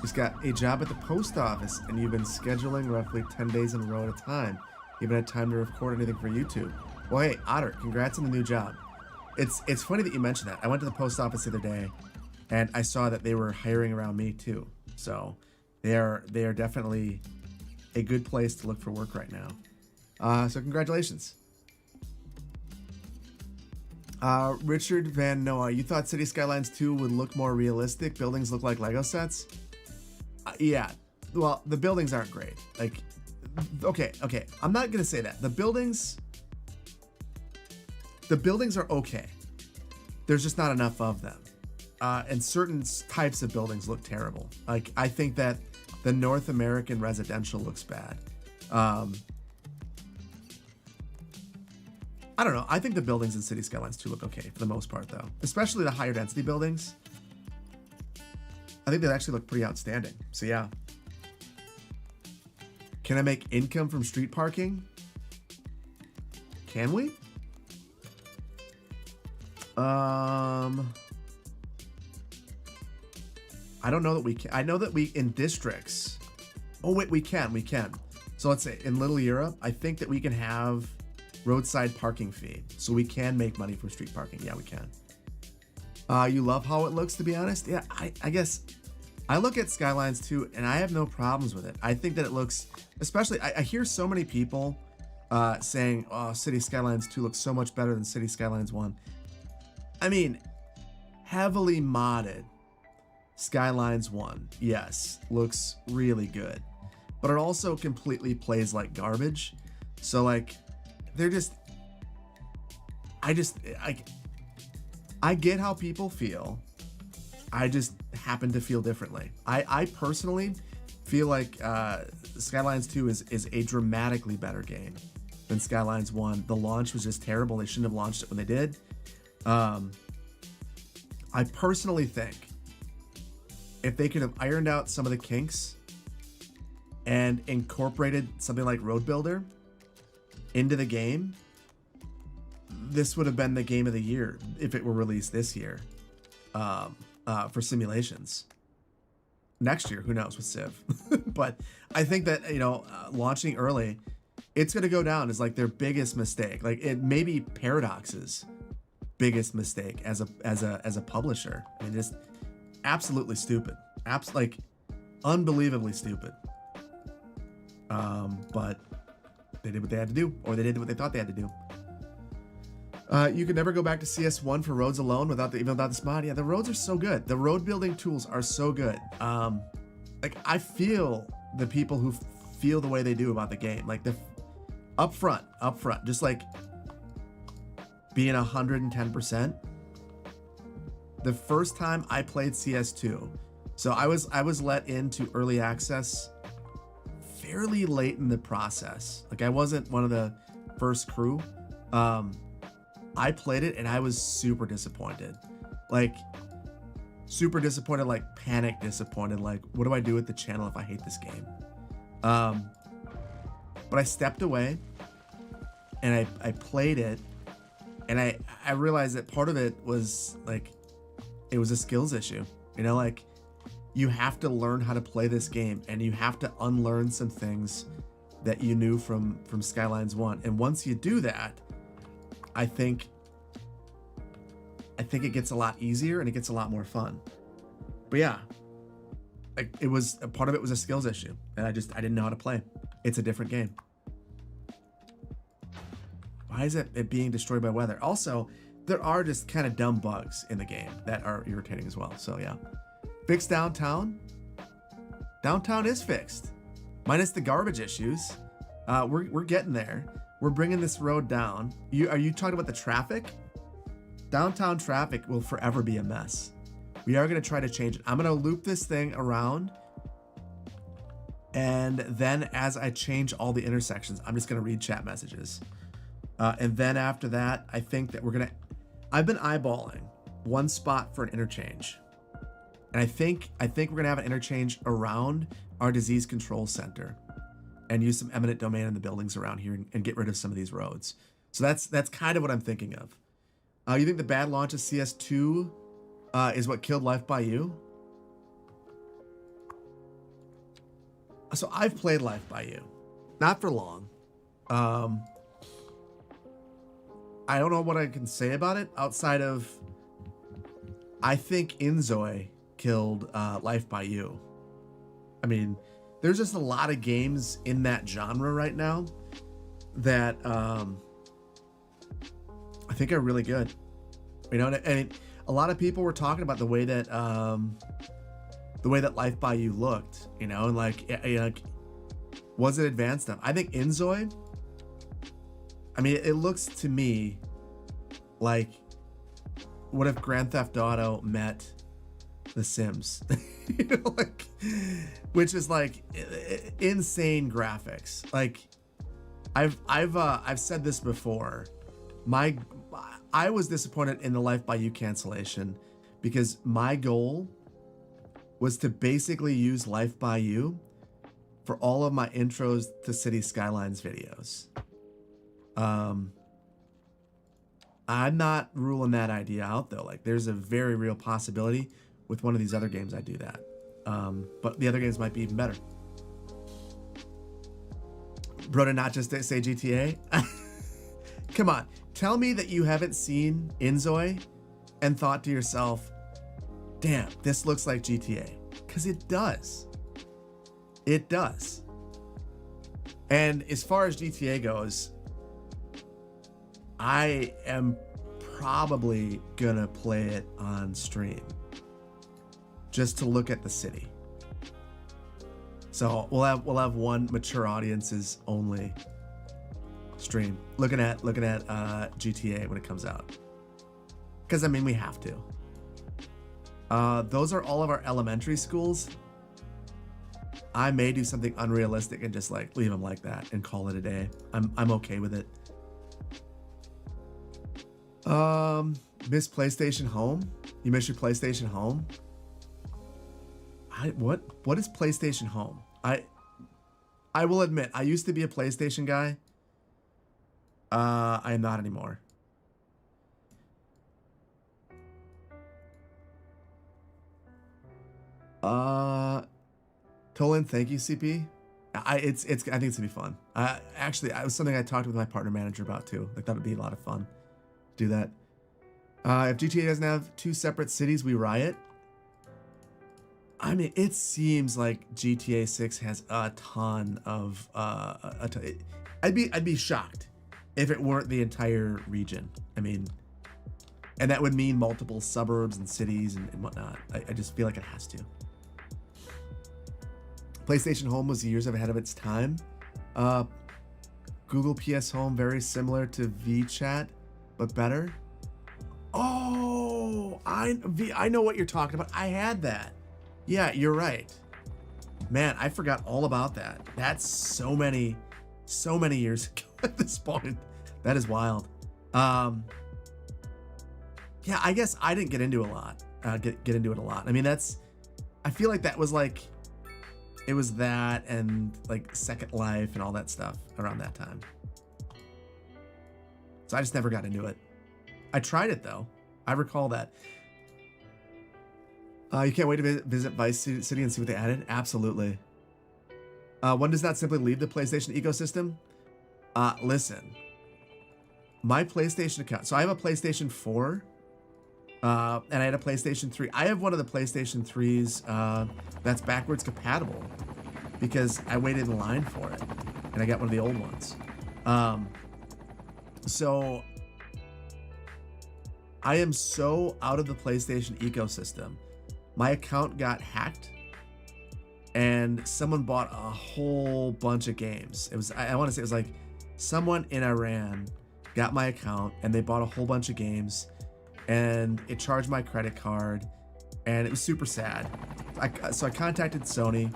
He's got a job at the post office, and you've been scheduling roughly 10 days in a row at a time. You haven't had time to record anything for YouTube. Well, hey, Otter, congrats on the new job. It's funny that you mentioned that. I went to the post office the other day, and I saw that they were hiring around me too. So they are definitely a good place to look for work right now. So congratulations. Richard Van Noah, you thought City Skylines 2 would look more realistic? Buildings look like Lego sets? Yeah. Well, the buildings aren't great. Like, okay. I'm not gonna say that. The buildings are okay. There's just not enough of them. And certain types of buildings look terrible. Like, I think that the North American residential looks bad. I don't know. I think the buildings in City Skylines 2 look okay for the most part, though. Especially the higher density buildings. I think they actually look pretty outstanding. So yeah. Can I make income from street parking? Can we? I don't know that we can. I know that we in districts. Oh wait, we can. So let's say in Little Europe, I think that we can have roadside parking fee, so we can make money from street parking. Yeah, we can. You love how it looks, to be honest. Yeah, I guess I look at Skylines 2 and I have no problems with it. I think that it looks, especially I hear so many people saying, oh, City Skylines 2 looks so much better than City Skylines 1. I mean, heavily modded Skylines 1, yes, looks really good, but it also completely plays like garbage. So like, they're just, I get how people feel. I just happen to feel differently. I personally feel like Skylines 2 is a dramatically better game than Skylines 1. The launch was just terrible. They shouldn't have launched it when they did. I personally think if they could have ironed out some of the kinks and incorporated something like Roadbuilder into the game, this would have been the game of the year if it were released this year for simulations. Next year, who knows with Civ. But I think that, you know, launching early, it's going to go down as like their biggest mistake. Like it may be Paradox's biggest mistake as a publisher. I mean, just absolutely stupid. Like unbelievably stupid. But they did what they had to do, or they did what they thought they had to do. You could never go back to CS1 for roads alone even without this mod. Yeah, the roads are so good. The road building tools are so good. Like I feel the people who feel the way they do about the game, like the up front, just like being 110%. The first time I played CS2, so I was let into early access fairly late in the process. Like I wasn't one of the first crew. I played it and I was super disappointed. Like panic disappointed. Like, what do I do with the channel if I hate this game? But I stepped away and I played it, and I realized that part of it was like, it was a skills issue. You know, like you have to learn how to play this game, and you have to unlearn some things that you knew from Skylines 1. And once you do that, I think it gets a lot easier and it gets a lot more fun. But yeah, like it was a part of it was a skills issue, and I didn't know how to play. It's a different game. Why is it being destroyed by weather? Also, there are just kind of dumb bugs in the game that are irritating as well. So yeah, fixed downtown. Downtown is fixed. minus the garbage issues. We're getting there. We're bringing this road down. Are you talking about the traffic? Downtown traffic will forever be a mess. We are going to try to change it. I'm going to loop this thing around. And then as I change all the intersections, I'm just going to read chat messages. And then after that, I think that I've been eyeballing one spot for an interchange. And I think we're going to have an interchange around our disease control center and use some eminent domain in the buildings around here and get rid of some of these roads. So that's kind of what I'm thinking of. You think the bad launch of CS2 is what killed Life by You? So I've played Life by You, not for long. I don't know what I can say about it outside of I think Inzoi killed Life by You. I mean, there's just a lot of games in that genre right now that I think are really good. You know, and a lot of people were talking about the way that Life by You looked, you know, and like was it advanced enough? I think Inzoi, I mean, it looks to me like what if Grand Theft Auto met The Sims? You know, like, which is like insane graphics. Like I've said this before. I was disappointed in the Life by You cancellation because my goal was to basically use Life by You for all of my intros to City Skylines videos. I'm not ruling that idea out though. Like there's a very real possibility with one of these other games I do that. But the other games might be even better. Bro, to not just say GTA. Come on, tell me that you haven't seen Inzoi and thought to yourself, damn, this looks like GTA. Because it does. It does. And as far as GTA goes, I am probably gonna play it on stream just to look at the city. So we'll have one mature audiences only stream looking at GTA when it comes out. Because I mean we have to. Those are all of our elementary schools. I may do something unrealistic and just like leave them like that and call it a day. I'm okay with it. Miss PlayStation Home? You miss your PlayStation Home? What is PlayStation Home? I will admit, I used to be a PlayStation guy. I am not anymore. Tolan, thank you, CP. I think it's gonna be fun. Actually, it was something I talked with my partner manager about too. Like that would be a lot of fun. Do that. If GTA doesn't have two separate cities, we riot. I mean, it seems like GTA 6 has a ton of I'd be shocked if it weren't the entire region. I mean, and that would mean multiple suburbs and cities and whatnot. I just feel like it has to. PlayStation Home was years ahead of its time. Google PS Home, very similar to VChat, but better. Oh, I know what you're talking about. I had that. Yeah, you're right. Man, I forgot all about that. That's so many years ago at this point. That is wild. Yeah, I guess I didn't get into a lot. Get into it a lot. I mean, I feel like that was like, it was that and like Second Life and all that stuff around that time. So I just never got into it. I tried it though. I recall that. You can't wait to visit Vice City and see what they added? Absolutely. One does not simply leave the PlayStation ecosystem. Listen, my PlayStation account. So I have a PlayStation 4 and I had a PlayStation 3. I have one of the PlayStation 3s that's backwards compatible because I waited in line for it and I got one of the old ones. So I am so out of the PlayStation ecosystem. My account got hacked and someone bought a whole bunch of games. It was, I want to say it was like someone in Iran got my account and they bought a whole bunch of games, and it charged my credit card, and it was super sad. So I contacted Sony.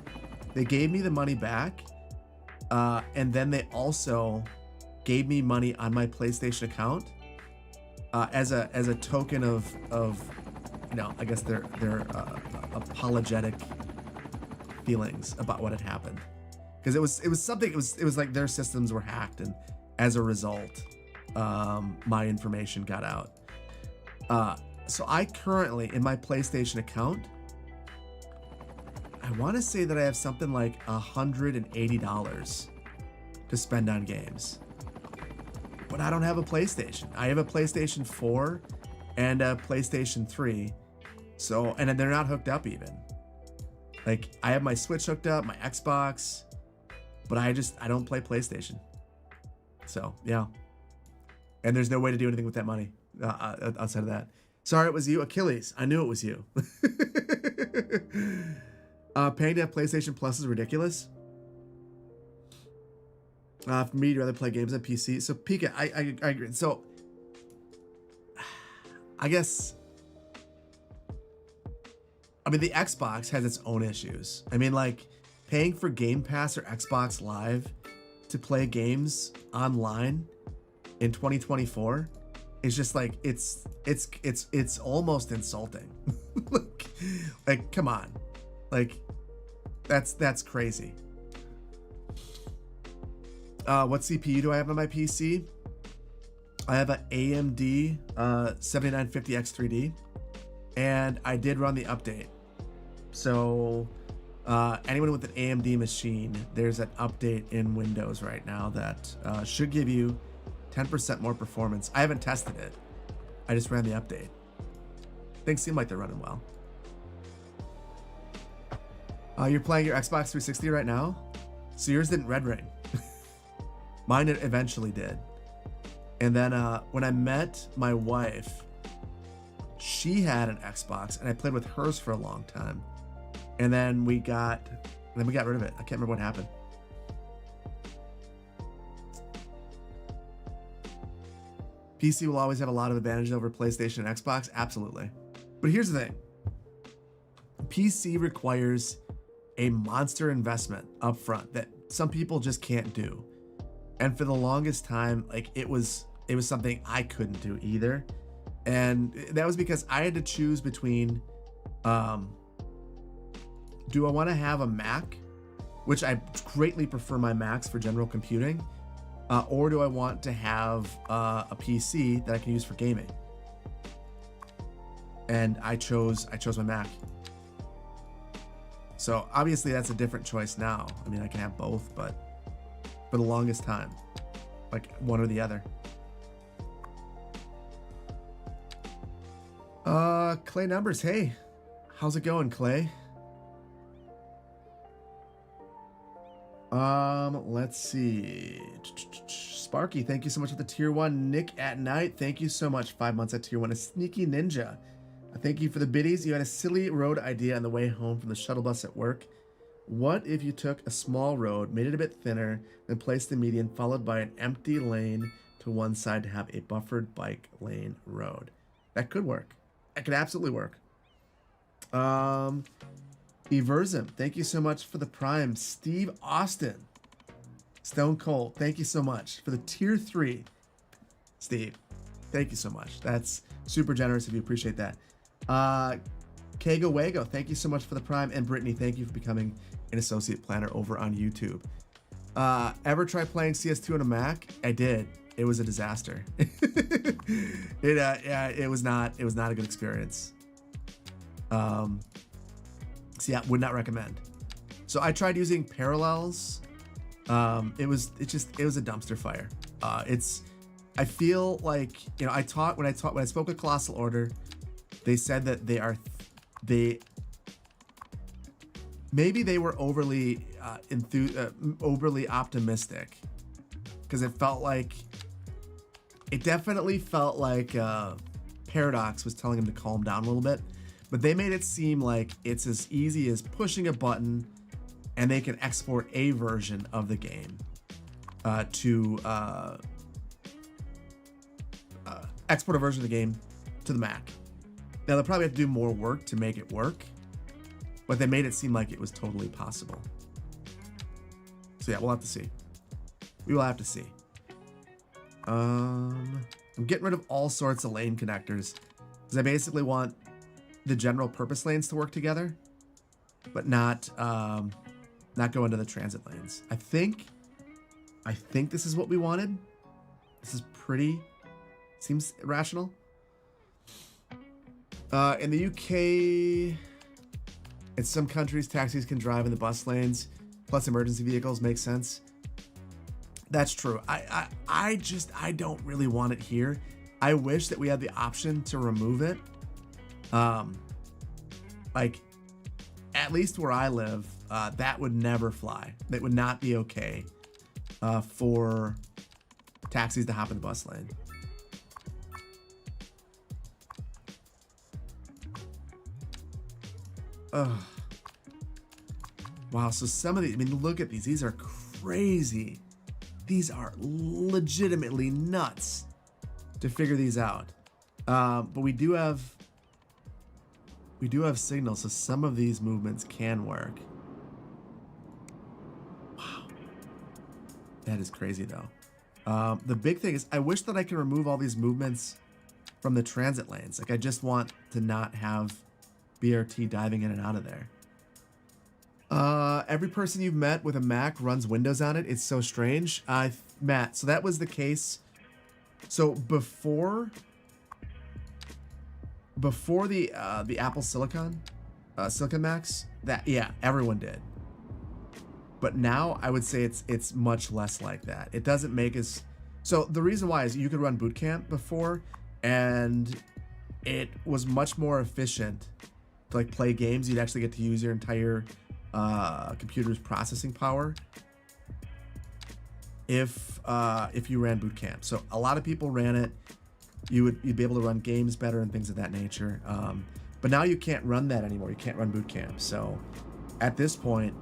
They gave me the money back, and then they also gave me money on my PlayStation account as a token of I guess their apologetic feelings about what had happened, because it was something. It was like their systems were hacked, and as a result, my information got out. So I currently, in my PlayStation account, I want to say that I have something like $180 to spend on games. But I don't have a PlayStation. I have a PlayStation 4 and a PlayStation 3. So, and they're not hooked up even. Like, I have my Switch hooked up, my Xbox, but I don't play PlayStation. So, yeah. And there's no way to do anything with that money outside of that. Sorry, it was you, Achilles. I knew it was you. Paying to have PlayStation Plus is ridiculous. For me, you'd rather play games on PC. So, Pika, I agree. So, I guess, the Xbox has its own issues. Like, paying for Game Pass or Xbox Live to play games online in 2024 is just like, it's almost insulting. like, come on. Like, that's crazy. What CPU do I have on my PC? I have an AMD 7950X3D, and I did run the update. So anyone with an AMD machine, there's an update in Windows right now that should give you 10% more performance. I haven't tested it. I just ran the update. Things seem like they're running well. You're playing your Xbox 360 right now? So yours didn't red ring. Mine eventually did. And then when I met my wife, she had an Xbox, and I played with hers for a long time. And then we got rid of it. I can't remember what happened. PC will always have a lot of advantages over PlayStation and Xbox, absolutely. But here's the thing. PC requires a monster investment up front that some people just can't do. And for the longest time, like, it was something I couldn't do either. And that was because I had to choose between, do I want to have a Mac, which I greatly prefer my Macs for general computing, or do I want to have a PC that I can use for gaming? And I chose my Mac. So obviously that's a different choice now. I can have both, but for the longest time, like, one or the other. Clay Numbers, hey, how's it going, Clay? Let's see. Sparky, thank you so much for the tier 1. Nick at Night, thank you so much. 5 months at tier 1. A Sneaky Ninja, thank you for the biddies. You had a silly road idea on the way home from the shuttle bus at work. What if you took a small road, made it a bit thinner, then placed the median followed by an empty lane to one side to have a buffered bike lane road? That could work. That could absolutely work. Eversum, thank you so much for the Prime. Steve Austin, Stone Cold, thank you so much for the tier 3. Steve, thank you so much. That's super generous of you. Appreciate that. Kago Wago, thank you so much for the Prime. And Brittany, thank you for becoming an associate planner over on YouTube. Ever try playing CS2 on a Mac? I did. It was a disaster. It was not a good experience. So yeah, would not recommend. So I tried using Parallels. It was a dumpster fire. I feel like, when I spoke with Colossal Order, they said that maybe they were overly optimistic, because it definitely felt like Paradox was telling him to calm down a little bit, but they made it seem like it's as easy as pushing a button and they can export a version of the game to export a version of the game to the Mac. Now they'll probably have to do more work to make it work, but they made it seem like it was totally possible. So yeah, we'll have to see. We will have to see. I'm getting rid of all sorts of lane connectors because I basically want the general purpose lanes to work together, but not go into the transit lanes. I think this is what we wanted. This is seems rational. In the UK, in some countries, taxis can drive in the bus lanes, plus emergency vehicles. Makes sense. That's true. I don't really want it here. I wish that we had the option to remove it. Like, at least where I live, that would never fly. That would not be okay for taxis to hop in the bus lane. Wow, so some of these, I mean, look at these. These are crazy. These are legitimately nuts to figure these out. But we do have signals, so some of these movements can work. Wow. That is crazy, though. The big thing is I wish that I could remove all these movements from the transit lanes. Like, I just want to not have BRT diving in and out of there. Every person you've met with a Mac runs Windows on it. It's so strange. Matt, so that was the case. So before the Apple Silicon Macs, everyone did. But now I would say it's much less like that. It doesn't make as, so the reason why is you could run Boot Camp before, and it was much more efficient to like play games. You'd actually get to use your entire computer's processing power if you ran Boot Camp. So a lot of people ran it. You'd be able to run games better and things of that nature. But now you can't run that anymore. You can't run Boot Camp. So at this point,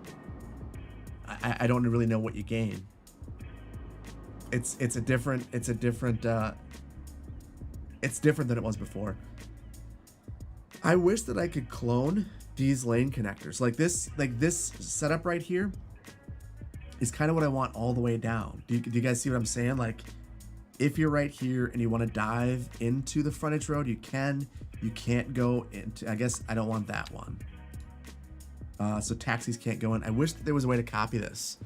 I don't really know what you gain. It's different than it was before. I wish that I could clone these lane connectors. Like this setup right here is kind of what I want all the way down. Do you guys see what I'm saying? Like, if you're right here and you want to dive into the frontage road, you can. You can't go into, I guess I don't want that one. So taxis can't go in. I wish that there was a way to copy this.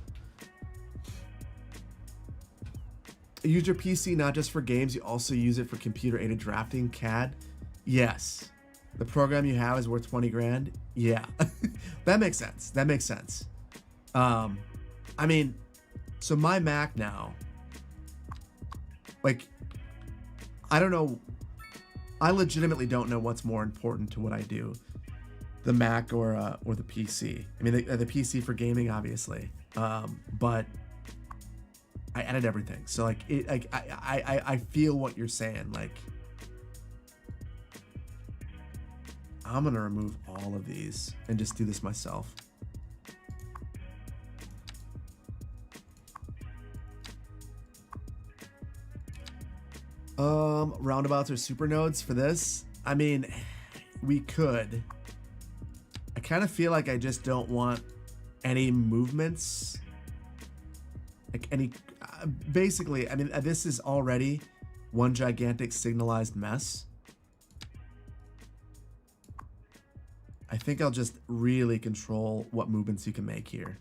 Use your PC not just for games, you also use it for computer-aided drafting, CAD. Yes. The program you have is worth 20 grand. Yeah. That makes sense. That makes sense. I mean, so my Mac now, like, I don't know. I legitimately don't know what's more important to what I do, the Mac or the PC. I mean, the PC for gaming, obviously, but I edit everything. So like, I feel what you're saying. Like, I'm gonna remove all of these and just do this myself. Roundabouts or super nodes for this? I mean, we could. I kind of feel like I just don't want any movements. Like any, basically, I mean, this is already one gigantic signalized mess. I think I'll just really control what movements you can make here.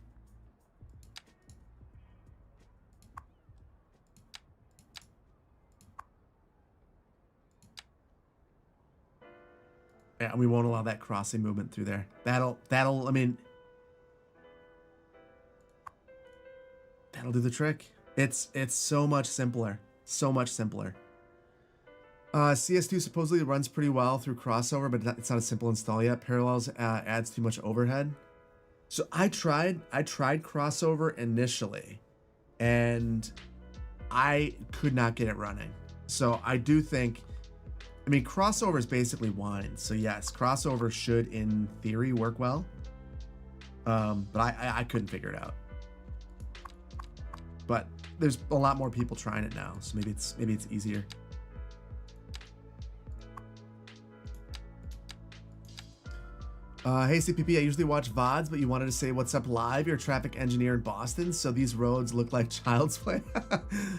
Yeah, we won't allow that crossing movement through there. That'll, I mean, that'll do the trick. It's so much simpler. So much simpler. CS2 supposedly runs pretty well through crossover, but it's not a simple install yet. Parallels adds too much overhead. So I tried crossover initially, and I could not get it running. So I do think, I mean, crossover is basically wine. So yes, crossover should in theory work well. But I couldn't figure it out. But there's a lot more people trying it now, so maybe it's easier. Hey CPP, I usually watch VODs, but you wanted to say what's up live. You're a traffic engineer in Boston, so these roads look like child's play.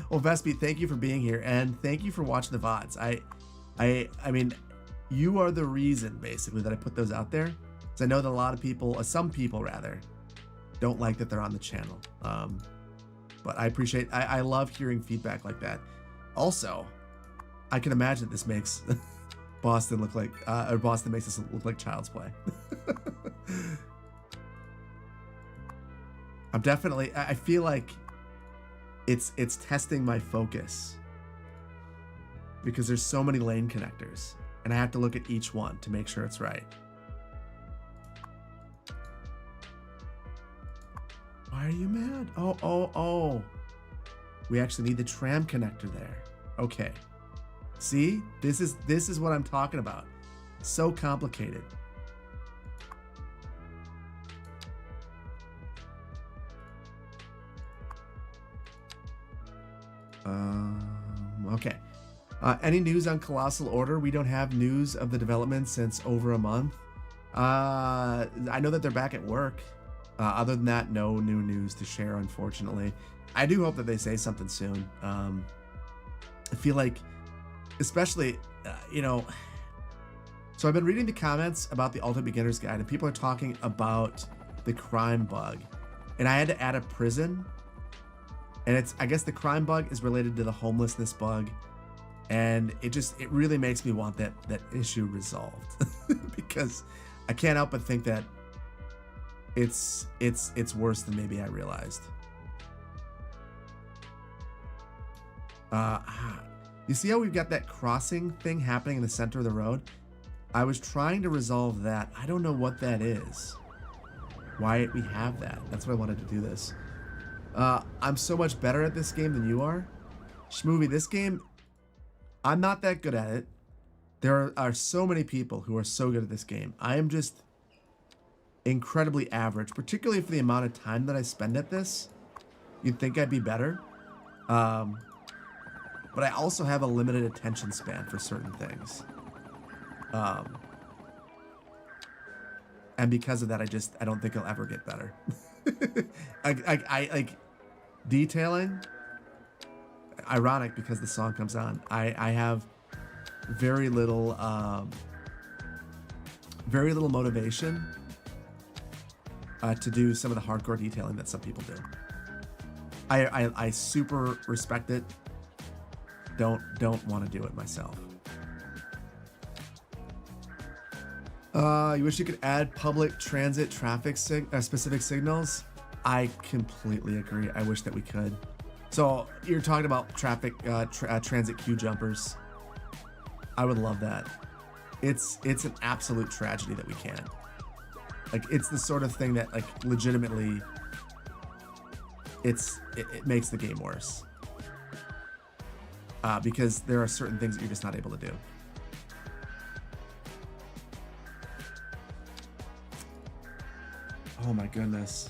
Well, Vespi, thank you for being here, and thank you for watching the VODs. I mean, you are the reason basically that I put those out there, because I know that a lot of people, some people rather, don't like that they're on the channel. But I appreciate, I love hearing feedback like that. Also, I can imagine this makes Boston look like, or Boston makes this look like child's play. I'm definitely, I feel like it's testing my focus because there's so many lane connectors and I have to look at each one to make sure it's right. Why are you mad? Oh. We actually need the tram connector there. Okay. See? This is what I'm talking about. So complicated. Okay. Any news on Colossal Order? We don't have news of the development since over a month. I know that they're back at work. Other than that, no new news to share, unfortunately. I do hope that they say something soon. I feel like, especially, so I've been reading the comments about the Ultimate Beginner's Guide, and people are talking about the crime bug. And I had to add a prison. And I guess the crime bug is related to the homelessness bug. And it really makes me want that issue resolved. Because I can't help but think that it's worse than maybe I realized. You see how we've got that crossing thing happening in the center of the road? I was trying to resolve that. I don't know what that is. Why we have that. That's why I wanted to do this. I'm so much better at this game than you are. Shmovie, this game, I'm not that good at it. There are so many people who are so good at this game. I am just incredibly average, particularly for the amount of time that I spend at this. You'd think I'd be better. But I also have a limited attention span for certain things. And because of that, I don't think I'll ever get better. I like detailing. Ironic because the song comes on. I have very little motivation to do some of the hardcore detailing that some people do. I super respect it. Don't want to do it myself. You wish you could add public transit traffic specific signals? I completely agree. I wish that we could. So you're talking about traffic transit queue jumpers. I would love that. It's an absolute tragedy that we can't. Like, it's the sort of thing that, like, legitimately it makes the game worse. Because there are certain things that you're just not able to do. Oh my goodness.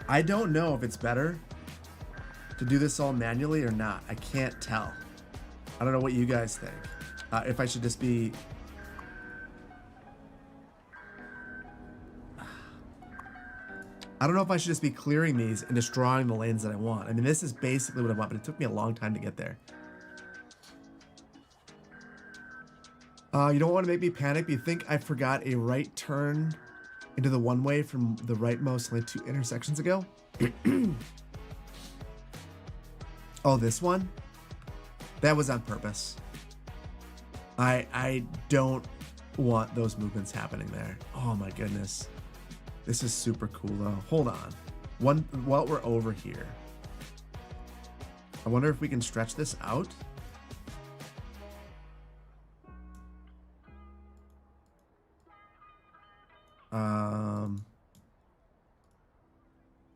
I don't know if it's better to do this all manually or not. I can't tell. I don't know what you guys think. If I should just be... I don't know if I should just be clearing these and just drawing the lanes that I want. I mean, this is basically what I want, but it took me a long time to get there. You don't want to make me panic, but you think I forgot a right turn into the one-way from the rightmost like 2 intersections ago? Oh, this one? That was on purpose. I don't want those movements happening there. Oh my goodness. This is super cool though. Hold on. While we're over here, I wonder if we can stretch this out.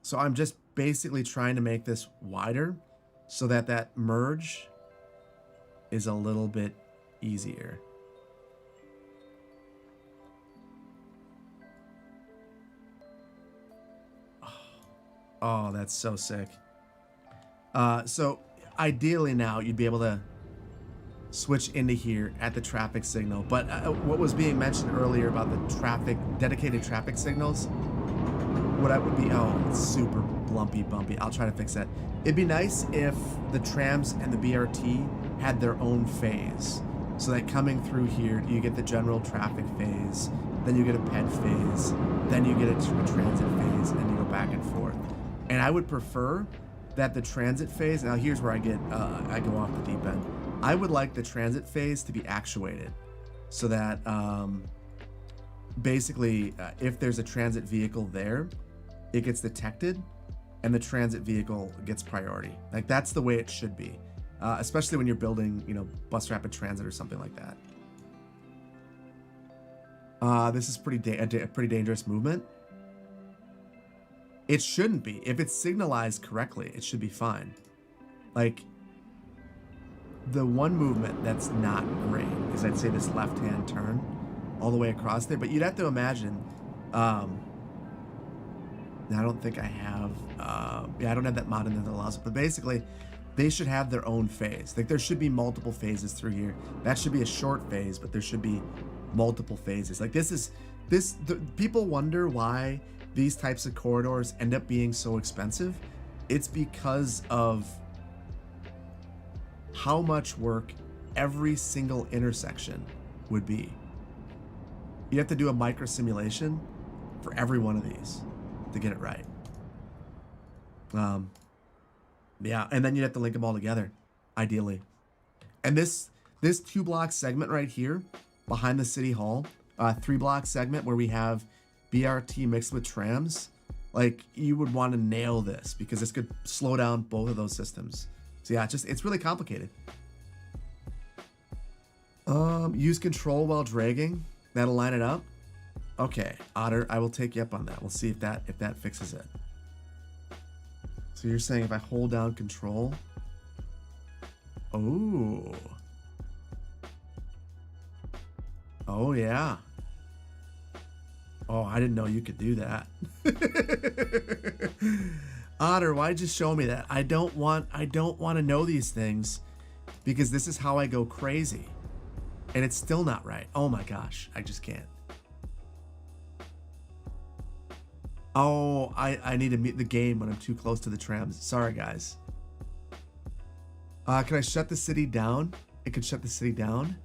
So I'm just basically trying to make this wider so that that merge is a little bit easier. Oh, that's so sick. So ideally now you'd be able to switch into here at the traffic signal. But what was being mentioned earlier about the dedicated traffic signals, what I would be, oh, it's super bumpy. I'll try to fix that. It'd be nice if the trams and the BRT had their own phase. So that coming through here, you get the general traffic phase, then you get a ped phase, then you get a transit phase, and you go back and forth. And I would prefer that the transit phase, now here's where I go off the deep end. I would like the transit phase to be actuated so that basically if there's a transit vehicle there, it gets detected and the transit vehicle gets priority. Like that's the way it should be, especially when you're building, you know, bus rapid transit or something like that. This is a pretty dangerous movement. It shouldn't be. If it's signalized correctly, it should be fine. Like, the one movement that's not great is, I'd say, this left-hand turn all the way across there. But you'd have to imagine, I don't think I have, I don't have that mod in there that allows it. But basically, they should have their own phase. Like, there should be multiple phases through here. That should be a short phase, but there should be multiple phases. Like, people wonder why these types of corridors end up being so expensive. It's because of how much work every single intersection would be. You have to do a micro simulation for every one of these to get it right. Yeah, and then you'd have to link them all together, ideally. And this 2-block segment right here behind the city hall, 3-block segment where we have BRT mixed with trams, like you would want to nail this because this could slow down both of those systems. So yeah, it's really complicated. Use control while dragging. That'll line it up. Okay, Otter, I will take you up on that. We'll see if that fixes it. So you're saying if I hold down control. Oh yeah. Oh, I didn't know you could do that. Otter, why'd you show me that? I don't want to know these things because this is how I go crazy. And it's still not right. Oh my gosh, I just can't. Oh, I need to meet the game when I'm too close to the trams. Sorry, guys. Can I shut the city down? It could shut the city down.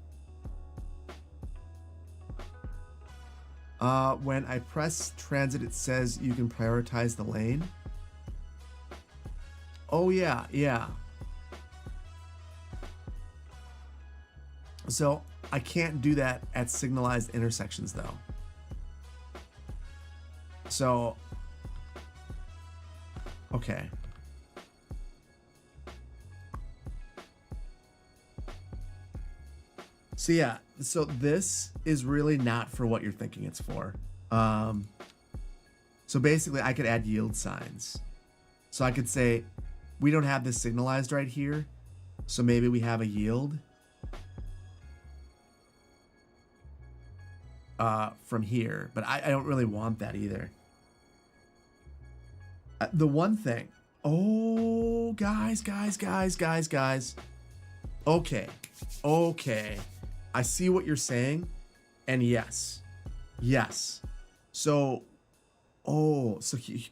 When I press transit, it says you can prioritize the lane. Oh, yeah. So I can't do that at signalized intersections, though. So, okay. So yeah, so this is really not for what you're thinking it's for. So basically I could add yield signs. So I could say, we don't have this signalized right here, so maybe we have a yield from here, but I don't really want that either. The one thing, oh, guys. Okay. I see what you're saying, and yes. So,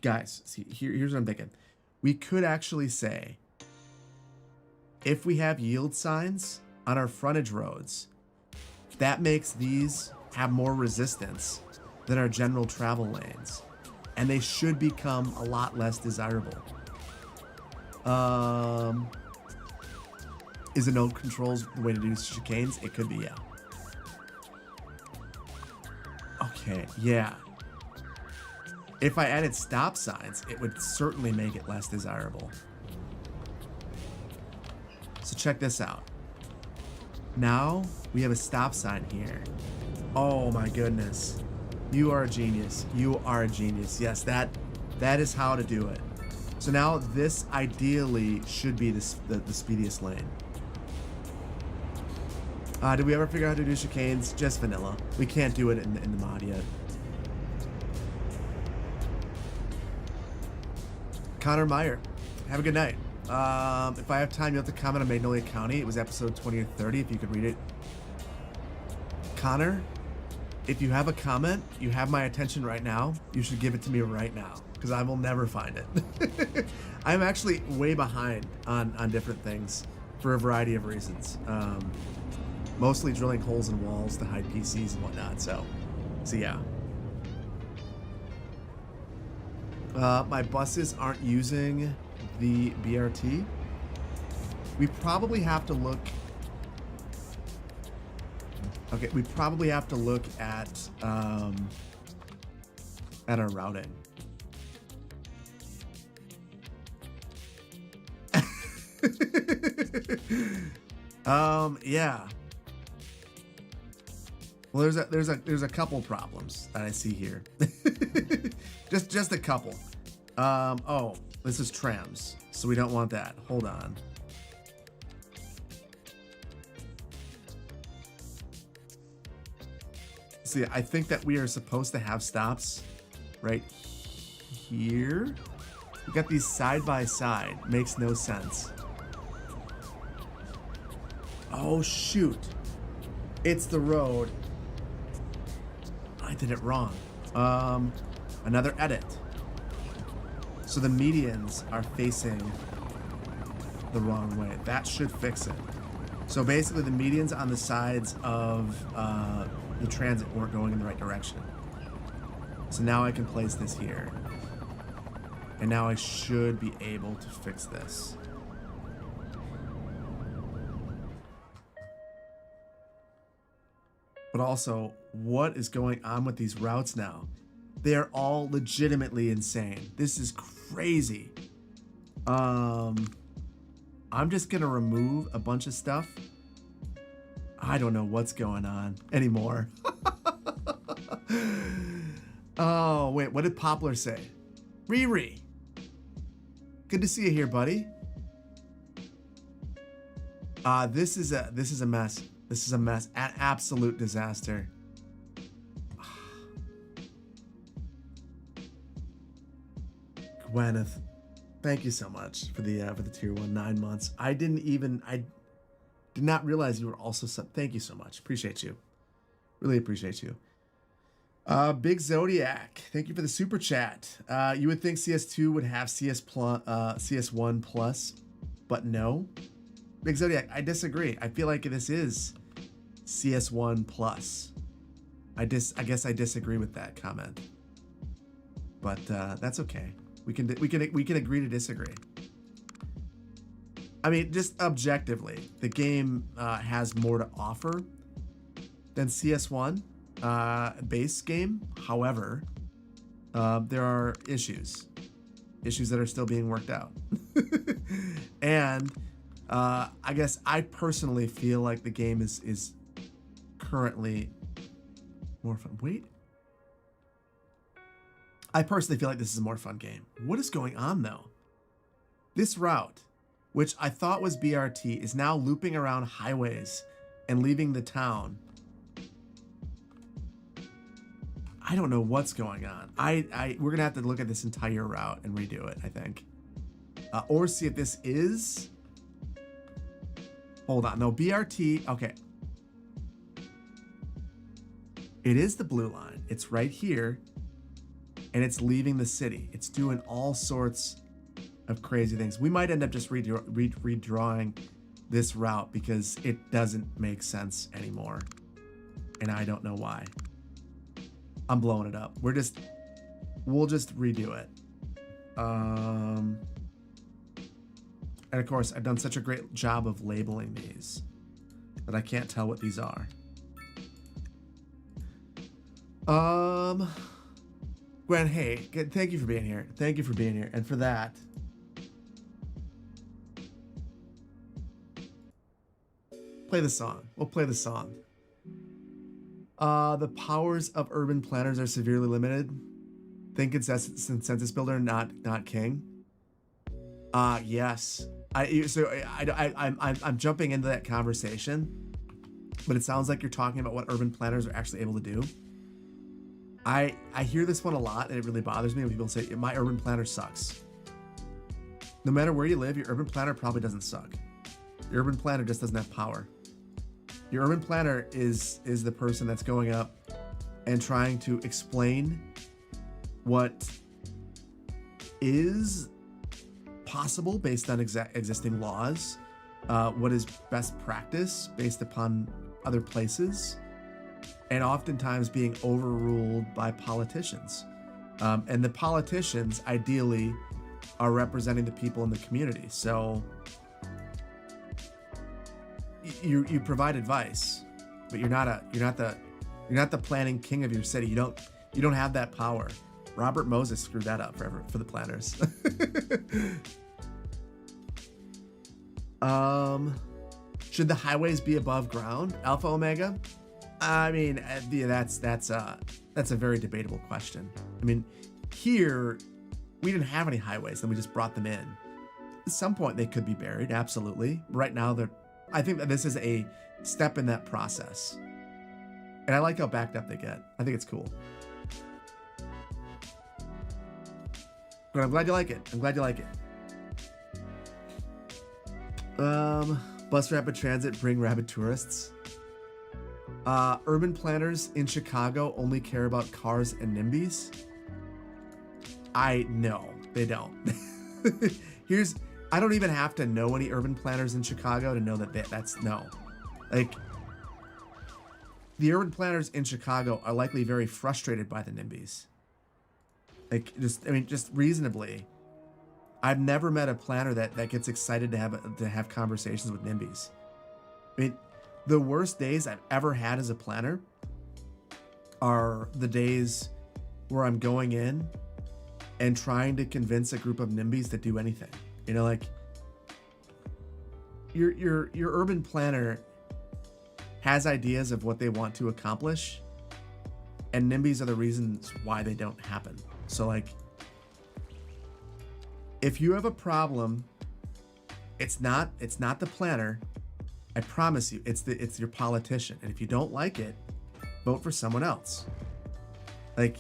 guys, see, here's what I'm thinking. We could actually say, if we have yield signs on our frontage roads, that makes these have more resistance than our general travel lanes, and they should become a lot less desirable. Is a node controls the way to do chicanes? It could be, yeah. Okay, yeah. If I added stop signs, it would certainly make it less desirable. So check this out. Now we have a stop sign here. Oh my goodness. You are a genius. Yes, that is how to do it. So now this ideally should be the speediest lane. Did we ever figure out how to do chicanes? Just vanilla. We can't do it in the mod yet. Connor Meyer, have a good night. If I have time, you'll have to comment on Magnolia County. It was episode 20 or 30, if you could read it. Connor, if you have a comment, you have my attention right now. You should give it to me right now, because I will never find it. I'm actually way behind on different things for a variety of reasons. Mostly drilling holes in walls to hide PCs and whatnot. So yeah. My buses aren't using the BRT. We probably have to look. Okay, we probably have to look at our routing. Yeah. Well, there's a couple problems that I see here. just a couple. Oh, this is trams, so we don't want that. Hold on. See, I think that we are supposed to have stops right here. We got these side by side. Makes no sense. Oh, shoot. It's the road. I did it wrong. Another edit. So the medians are facing the wrong way. That should fix it. So basically the medians on the sides of the transit weren't going in the right direction. So now I can place this here. And now I should be able to fix this. But also, what is going on with these routes now? They're all legitimately insane. This is crazy. I'm just gonna remove a bunch of stuff. I don't know what's going on anymore. Oh, wait, what did Poplar say? Riri. Good to see you here, buddy. This is a mess. This is a mess. An absolute disaster. Gwyneth, thank you so much for the tier 1 9 months. I did not realize you were also thank you so much. Appreciate you. Really appreciate you. Big Zodiac, thank you for the super chat. You would think CS2 would have CS1 plus, but no. Big Zodiac, I disagree. I feel like this is CS1 plus. I guess I disagree with that comment, but that's okay. We can agree to disagree. I mean, just objectively, the game has more to offer than CS1 base game. However, there are issues that are still being worked out, and I guess I personally feel like the game is currently more fun. Wait. I personally feel like this is a more fun game. What is going on though? This route, which I thought was BRT, is now looping around highways and leaving the town. I don't know what's going on. We're gonna have to look at this entire route and redo it, I think. Or see if this is... Hold on, no, BRT, okay. It is the blue line. It's right here. And it's leaving the city. It's doing all sorts of crazy things. We might end up just redrawing this route because it doesn't make sense anymore. And I don't know why. I'm blowing it up. We'll just redo it. And of course, I've done such a great job of labeling these that I can't tell what these are. Gwen, hey, thank you for being here. Thank you for being here. And for that, play the song. We'll play the song. The powers of urban planners are severely limited. Think consensus builder, not king. Yes. I'm jumping into that conversation, but it sounds like you're talking about what urban planners are actually able to do. I hear this one a lot, and it really bothers me when people say my urban planner sucks. no matter where you live, your urban planner probably doesn't suck. Your urban planner just doesn't have power. Your urban planner is the person that's going up and trying to explain what is possible based on existing laws, what is best practice based upon other places, and oftentimes being overruled by politicians. And the politicians ideally are representing the people in the community. So you provide advice, but you're not the planning king of your city. You don't have that power. Robert Moses screwed that up for the planners. Should the highways be above ground, Alpha Omega? I mean, yeah, that's a very debatable question. I mean, here we didn't have any highways, and we just brought them in. At some point, they could be buried, absolutely. Right now, I think that this is a step in that process, and I like how backed up they get. I think it's cool. But I'm glad you like it. Bus rapid transit, bring rabid tourists. Urban planners in Chicago only care about cars and NIMBYs. No, they don't. I don't even have to know any urban planners in Chicago to know that's no. Like, the urban planners in Chicago are likely very frustrated by the NIMBYs. Like, just reasonably, I've never met a planner that gets excited to have conversations with NIMBYs. I mean, the worst days I've ever had as a planner are the days where I'm going in and trying to convince a group of NIMBYs to do anything. You know, like, your urban planner has ideas of what they want to accomplish, and NIMBYs are the reasons why they don't happen. So, like, if you have a problem, it's not the planner. I promise you, it's your politician. And if you don't like it, vote for someone else. Like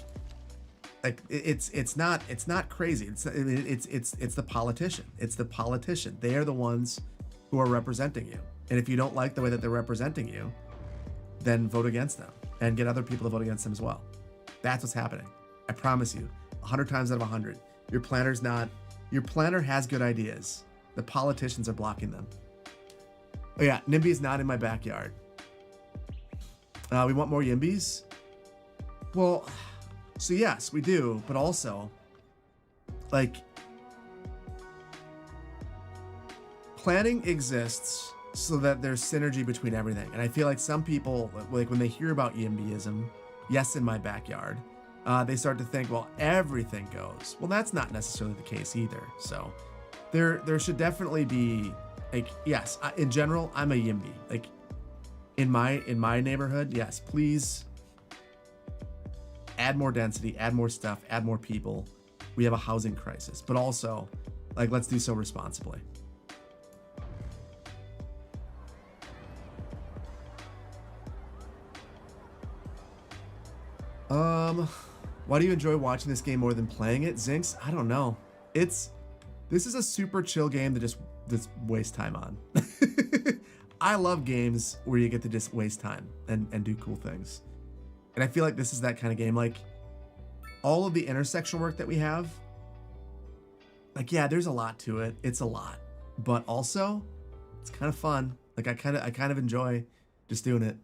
it's not crazy. It's the politician. It's the politician. They are the ones who are representing you. And if you don't like the way that they're representing you, then vote against them and get other people to vote against them as well. That's what's happening. I promise you, 100 times out of 100, your planner has good ideas. The politicians are blocking them. Oh yeah, NIMBY is not in my backyard. We want more YIMBYs? Well, so yes, we do, but also, like, planning exists so that there's synergy between everything. And I feel like some people, like, when they hear about YIMBYism, yes, in my backyard, they start to think, well, everything goes. Well, that's not necessarily the case either. So there should definitely be, like, yes, in general, I'm a YIMBY. Like, in my neighborhood, yes, please add more density, add more stuff, add more people. We have a housing crisis, but also, like, let's do so responsibly. Why do you enjoy watching this game more than playing it, Zinx? I don't know. This is a super chill game to just waste time on. I love games where you get to just waste time and do cool things. And I feel like this is that kind of game. Like, all of the intersection work that we have, like, yeah, there's a lot to it. It's a lot, but also it's kind of fun. Like, I kind of enjoy just doing it.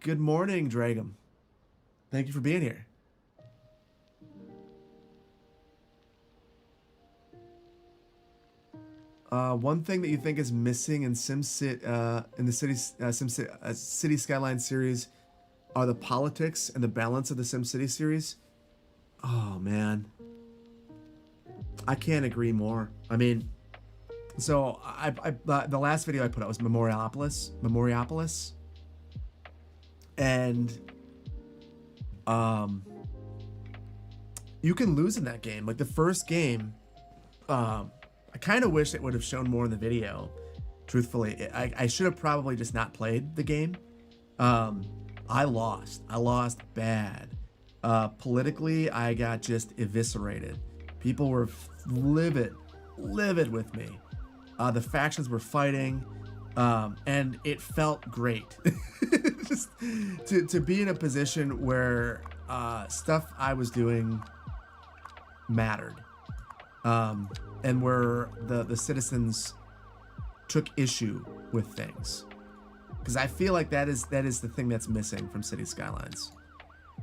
Good morning, Dragum. Thank you for being here. One thing that you think is missing in in the City Skyline series are the politics and the balance of the SimCity series. Oh man, I can't agree more. I mean, so the last video I put out was Memoriopolis, and you can lose in that game. Like, the first game, I kind of wish it would have shown more in the video. Truthfully, I should have probably just not played the game. I lost bad. Politically, I got just eviscerated. People were livid with me. The factions were fighting, and it felt great. Just to be in a position where stuff I was doing mattered, and where the citizens took issue with things. Because I feel like that is the thing that's missing from City Skylines.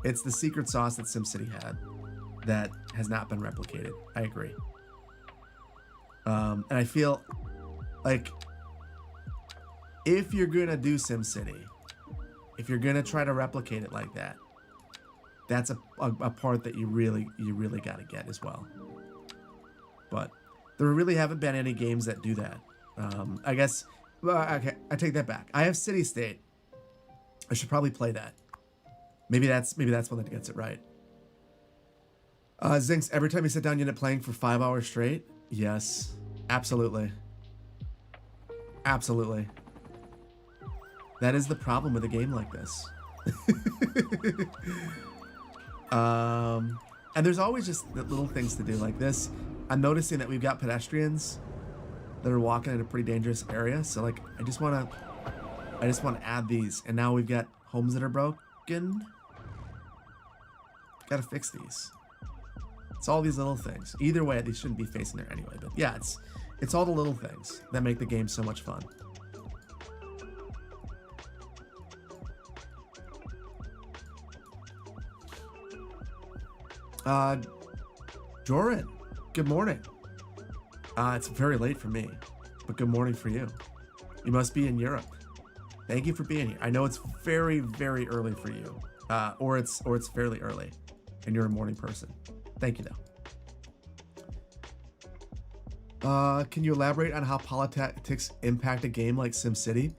It's the secret sauce that SimCity had that has not been replicated. I agree. And I feel like if you're gonna do SimCity, if you're gonna try to replicate it like that, that's a part that you really gotta get as well. But there really haven't been any games that do that. I guess. Well, okay, I take that back. I have City State. I should probably play that. Maybe that's one that gets it right. Zinx, every time you sit down, you end up playing for 5 hours straight? Yes, absolutely. Absolutely. That is the problem with a game like this. And there's always just little things to do like this. I'm noticing that we've got pedestrians that are walking in a pretty dangerous area. So like, I just want to add these. And now we've got homes that are broken. Got to fix these. It's all these little things. Either way, these shouldn't be facing there anyway. But yeah, it's all the little things that make the game so much fun. Joran, good morning. It's very late for me, but good morning for you. You must be in Europe. Thank you for being here. I know it's very, very early for you, or it's fairly early, and you're a morning person. Thank you, though. Can you elaborate on how politics impact a game like SimCity?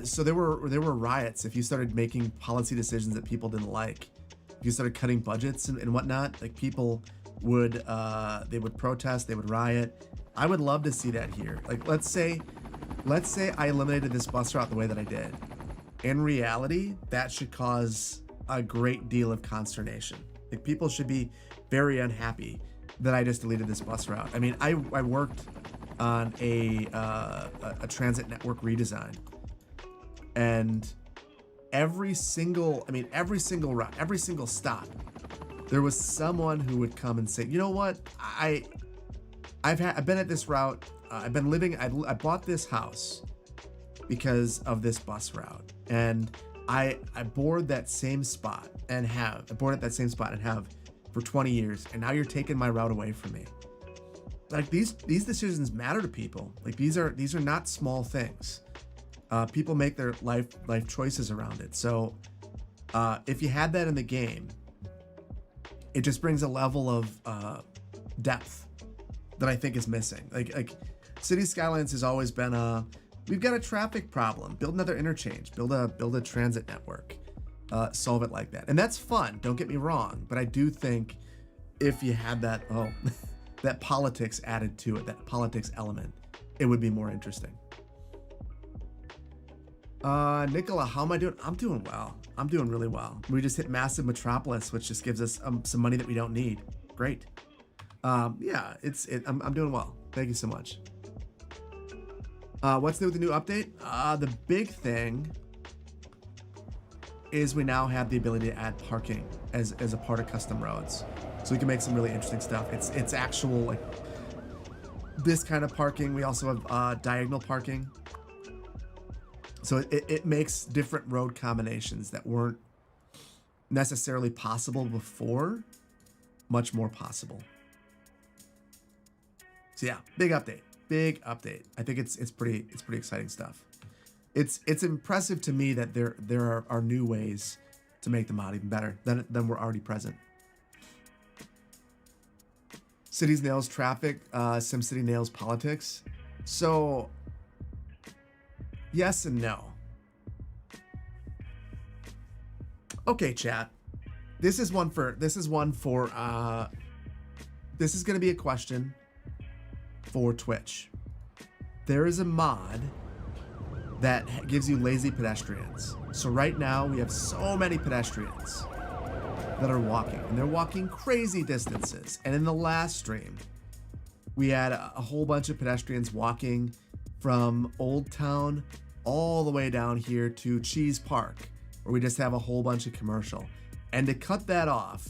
So there were riots if you started making policy decisions that people didn't like. If you started cutting budgets and whatnot, like people would they would protest, they would riot. I would love to see that here. Like let's say I eliminated this bus route the way that I did. In reality, that should cause a great deal of consternation. Like people should be very unhappy that I just deleted this bus route. I mean, I worked on a transit network redesign, and every single route, every single stop, there was someone who would come and say, you know what, I've been at this route. I've been living. I bought this house because of this bus route, and I board that same spot and have for 20 years, and now you're taking my route away from me. Like these decisions matter to people. Like these are not small things. People make their life choices around it. So if you had that in the game, it just brings a level of depth that I think is missing. Like City Skylines has always been we've got a traffic problem. Build another interchange. Build a transit network. Solve it like that, and that's fun. Don't get me wrong, but I do think if you had that that politics added to it, that politics element, it would be more interesting. Nicola, how am I doing? I'm doing well. I'm doing really well. We just hit massive metropolis, which just gives us some money that we don't need. Great. Yeah, I'm doing well. Thank you so much. What's new with the new update? The big thing is we now have the ability to add parking as a part of custom roads. So we can make some really interesting stuff. It's actual, like, this kind of parking. We also have diagonal parking. So it makes different road combinations that weren't necessarily possible before much more possible. So yeah, big update. I think it's pretty exciting stuff. It's impressive to me that there are new ways to make the mod even better than were already present. Cities nails traffic, SimCity nails politics. So yes and no. Okay, chat. This is going to be a question for Twitch. There is a mod that gives you lazy pedestrians. So right now we have so many pedestrians that are walking, and they're walking crazy distances. And in the last stream, we had a whole bunch of pedestrians walking from Old Town all the way down here to Cheese Park, where we just have a whole bunch of commercial. And to cut that off,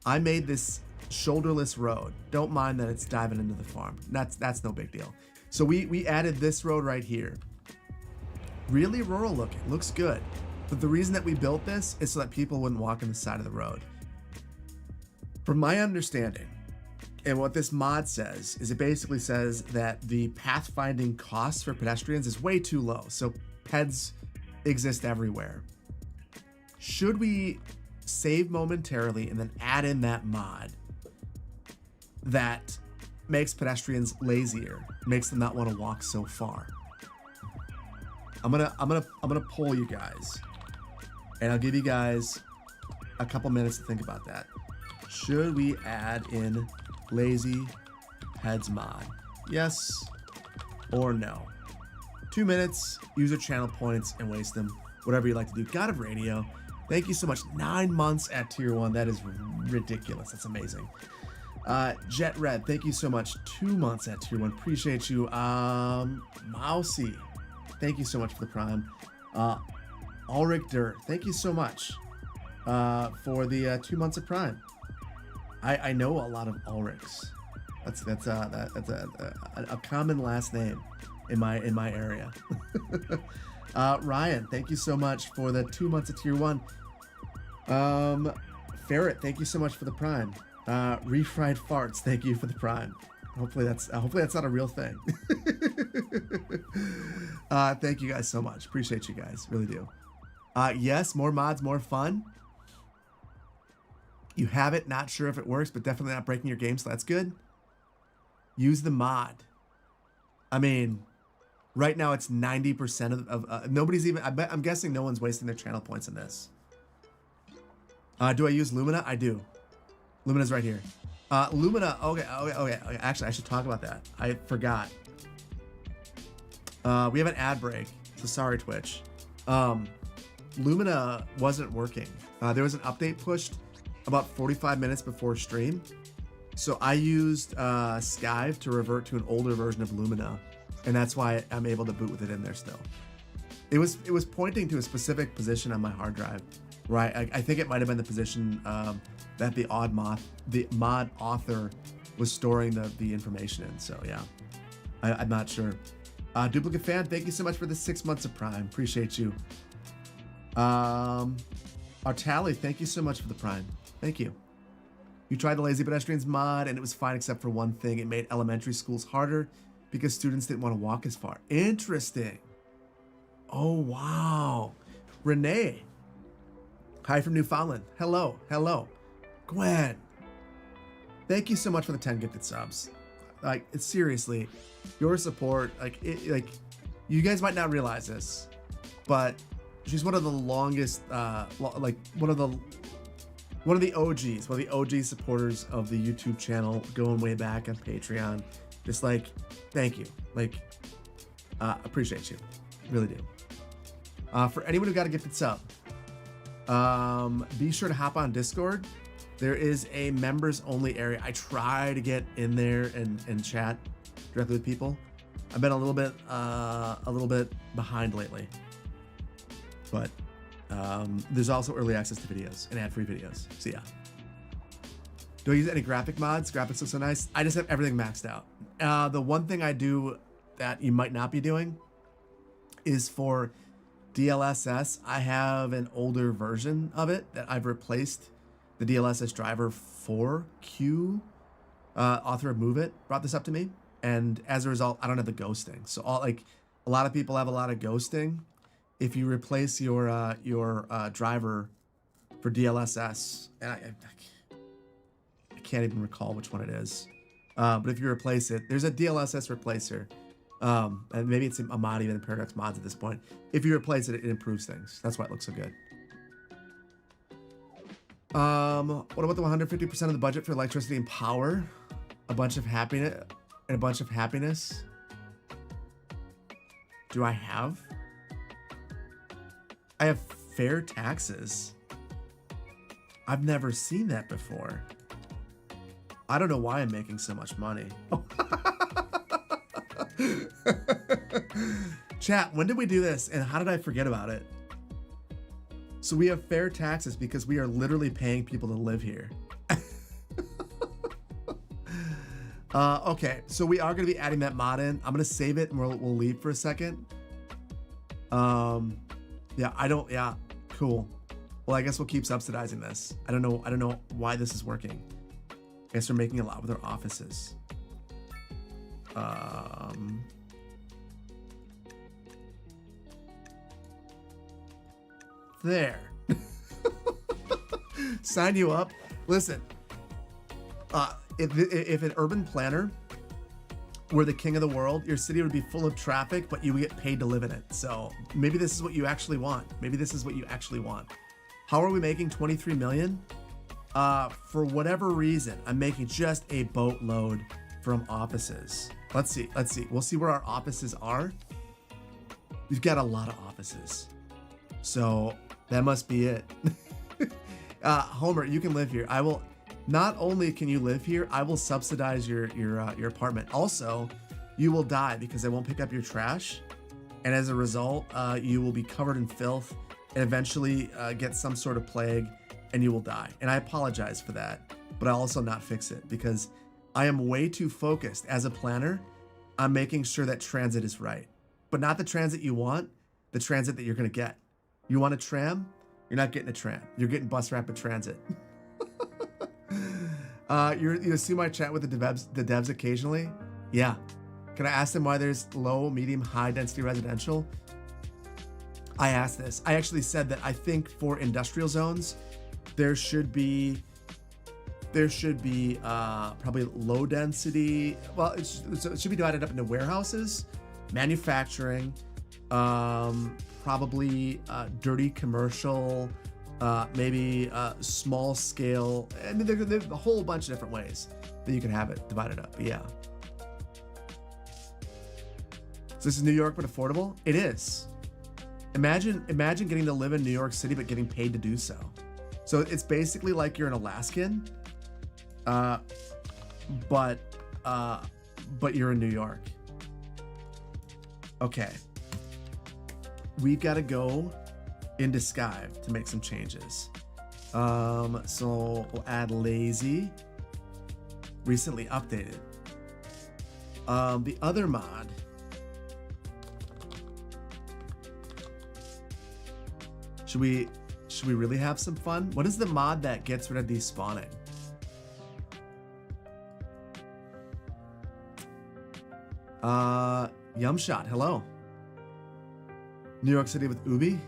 I made this shoulderless road. Don't mind that it's diving into the farm. That's no big deal. So we added this road right here. Really rural looking, looks good. But the reason that we built this is so that people wouldn't walk on the side of the road. From my understanding, and what this mod says, is it basically says that the pathfinding cost for pedestrians is way too low. So PEDs exist everywhere. Should we save momentarily and then add in that mod that makes pedestrians lazier, makes them not want to walk so far? I'm gonna poll you guys, and I'll give you guys a couple minutes to think about that. Should we add in lazy heads mod? Yes or no? 2 minutes, user channel points, and waste them. Whatever you like to do. God of Radio, thank you so much. 9 months at tier 1. That is ridiculous. That's amazing. Jet Red, thank you so much. 2 months at tier 1. Appreciate you. Mousy, thank you so much for the prime. Ulrich Dur, thank you so much for the 2 months of prime. I know a lot of Ulrichs. That's a common last name in my area. Ryan, thank you so much for the 2 months of tier 1. Ferret, thank you so much for the prime. Refried farts, thank you for the prime. Hopefully that's not a real thing. Thank you guys so much. Appreciate you guys, really do. Yes, more mods, more fun. You have it, not sure if it works, but definitely not breaking your game, so that's good. Use the mod. I mean, right now it's 90% of nobody's even, I'm guessing no one's wasting their channel points in this. Do I use Lumina? I do. Lumina's right here. Lumina, okay. Actually, I should talk about that. I forgot. We have an ad break, so sorry, Twitch. Lumina wasn't working. There was an update pushed about 45 minutes before stream. So I used Skive to revert to an older version of Lumina, and that's why I'm able to boot with it in there still. It was pointing to a specific position on my hard drive, right? I think it might have been the position that the mod author was storing the information in. So yeah, I'm not sure. Duplicate fan, thank you so much for the 6 months of prime. Appreciate you. Artali, thank you so much for the prime. Thank you. You tried the Lazy Pedestrians mod and it was fine except for one thing. It made elementary schools harder because students didn't want to walk as far. Interesting. Oh, wow. Renee. Hi from Newfoundland. Hello. Hello. Gwen. Thank you so much for the 10 gifted subs. Like, it's seriously, your support, you guys might not realize this, but she's one of the longest, one of the OGs, one of the OG supporters of the YouTube channel, going way back on Patreon. Just like, thank you. Like, appreciate you. Really do. For anyone who got a gifted sub, be sure to hop on Discord. There is a members only area. I try to get in there and chat directly with people. I've been a little bit behind lately, but there's also early access to videos and ad-free videos. So yeah. Do I use any graphic mods? Graphics look so nice. I just have everything maxed out. The one thing I do that you might not be doing is for DLSS. I have an older version of it that I've replaced the DLSS driver for Q. Author of Move It brought this up to me, and as a result, I don't have the ghosting. So a lot of people have a lot of ghosting. If you replace your driver for DLSS, and I can't even recall which one it is, but if you replace it, there's a DLSS replacer, and maybe it's a mod even in Paradox Mods at this point. If you replace it, it improves things. That's why it looks so good. What about the 150% of the budget for electricity and power? A bunch of happiness and a bunch of happiness. Do I have? I have fair taxes. I've never seen that before. I don't know why I'm making so much money. Chat, when did we do this and how did I forget about it? So we have fair taxes because we are literally paying people to live here. Okay, so we are going to be adding that mod in. I'm going to save it and we'll leave for a second. Yeah, cool. Well, I guess we'll keep subsidizing this. I don't know why this is working. I guess we're making a lot with our offices. There. Sign you up. Listen, if an urban planner were the king of the world, your city would be full of traffic, but you would get paid to live in it. So maybe this is what you actually want. Maybe this is what you actually want. How are we making 23 million? For whatever reason, I'm making just a boatload from offices. Let's see. We'll see where our offices are. We've got a lot of offices. So that must be it. Homer, you can live here. I will. Not only can you live here, I will subsidize your apartment. Also, you will die because I won't pick up your trash, and as a result, you will be covered in filth and eventually get some sort of plague, and you will die. And I apologize for that, but I'll also not fix it because I am way too focused as a planner on making sure that transit is right, but not the transit you want, the transit that you're going to get. You want a tram? You're not getting a tram. You're getting bus rapid transit. You see my chat with the devs occasionally? Yeah. Can I ask them why there's low, medium, high density residential? I asked this. I actually said that I think for industrial zones, there should be probably low density. Well, it should be divided up into warehouses, manufacturing, probably dirty commercial, maybe small scale. I mean, there's a whole bunch of different ways that you can have it divided up. But yeah. So this is New York, but affordable. It is. Imagine getting to live in New York City, but getting paid to do so. So it's basically like you're an Alaskan, but you're in New York. Okay. We've got to go into Skive to make some changes. So we'll add lazy, recently updated. The other mod, should we really have some fun? What is the mod that gets rid of despawning? Yumshot, hello. New York City with Ubi.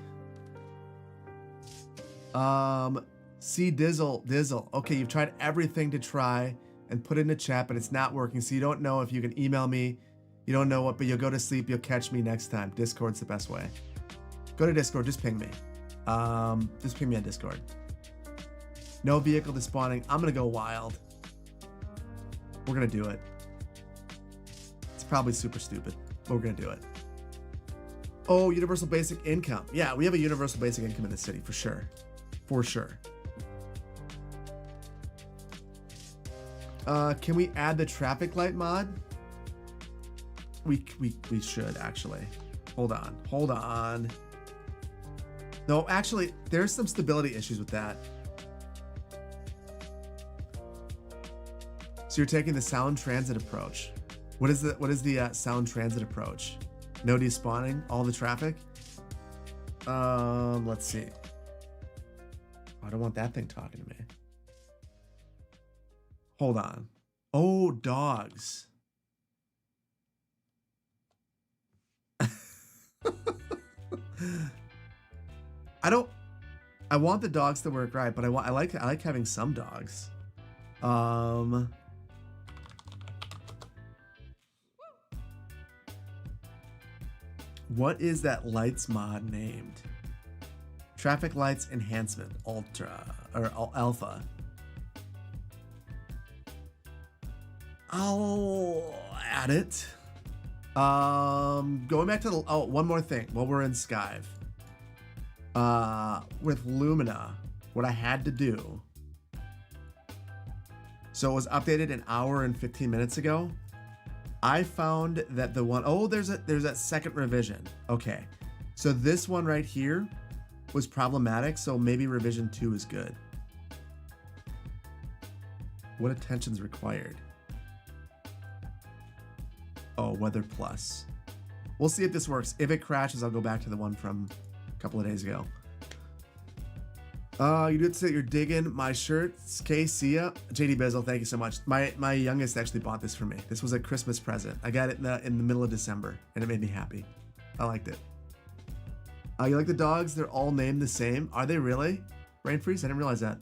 C Dizzle. Okay, you've tried everything to try and put it in the chat, but it's not working. So you don't know if you can email me. You don't know what, but you'll go to sleep. You'll catch me next time. Discord's the best way. Go to Discord. Just ping me. Just ping me on Discord. No vehicle despawning. I'm gonna go wild. We're gonna do it. It's probably super stupid, but we're gonna do it. Oh, universal basic income. Yeah, we have a universal basic income in the city for sure. For sure. Can we add the traffic light mod? We should actually. Hold on. No, actually, there's some stability issues with that. So you're taking the sound transit approach. What is the sound transit approach? No despawning, all the traffic. Let's see. I don't want that thing talking to me. Hold on. Oh, dogs. I want the dogs to work right, but I like having some dogs. What is that lights mod named? Traffic lights enhancement ultra or alpha. I'll add it. Going back to one more thing while we're in Skive. With Lumina, what I had to do So it was updated an hour and 15 minutes ago. I found that the one, oh, there's that second revision. Okay. So this one right here was problematic. So maybe revision 2 is good. What attention's required? Oh, weather plus. We'll see if this works. If it crashes, I'll go back to the one from a couple of days ago. You did say you're digging my shirts. Okay, see ya. JD Bizzle, thank you so much. My youngest actually bought this for me. This was a Christmas present. I got it in the middle of December, and it made me happy. I liked it. You like the dogs? They're all named the same. Are they really? Rain Freeze? I didn't realize that.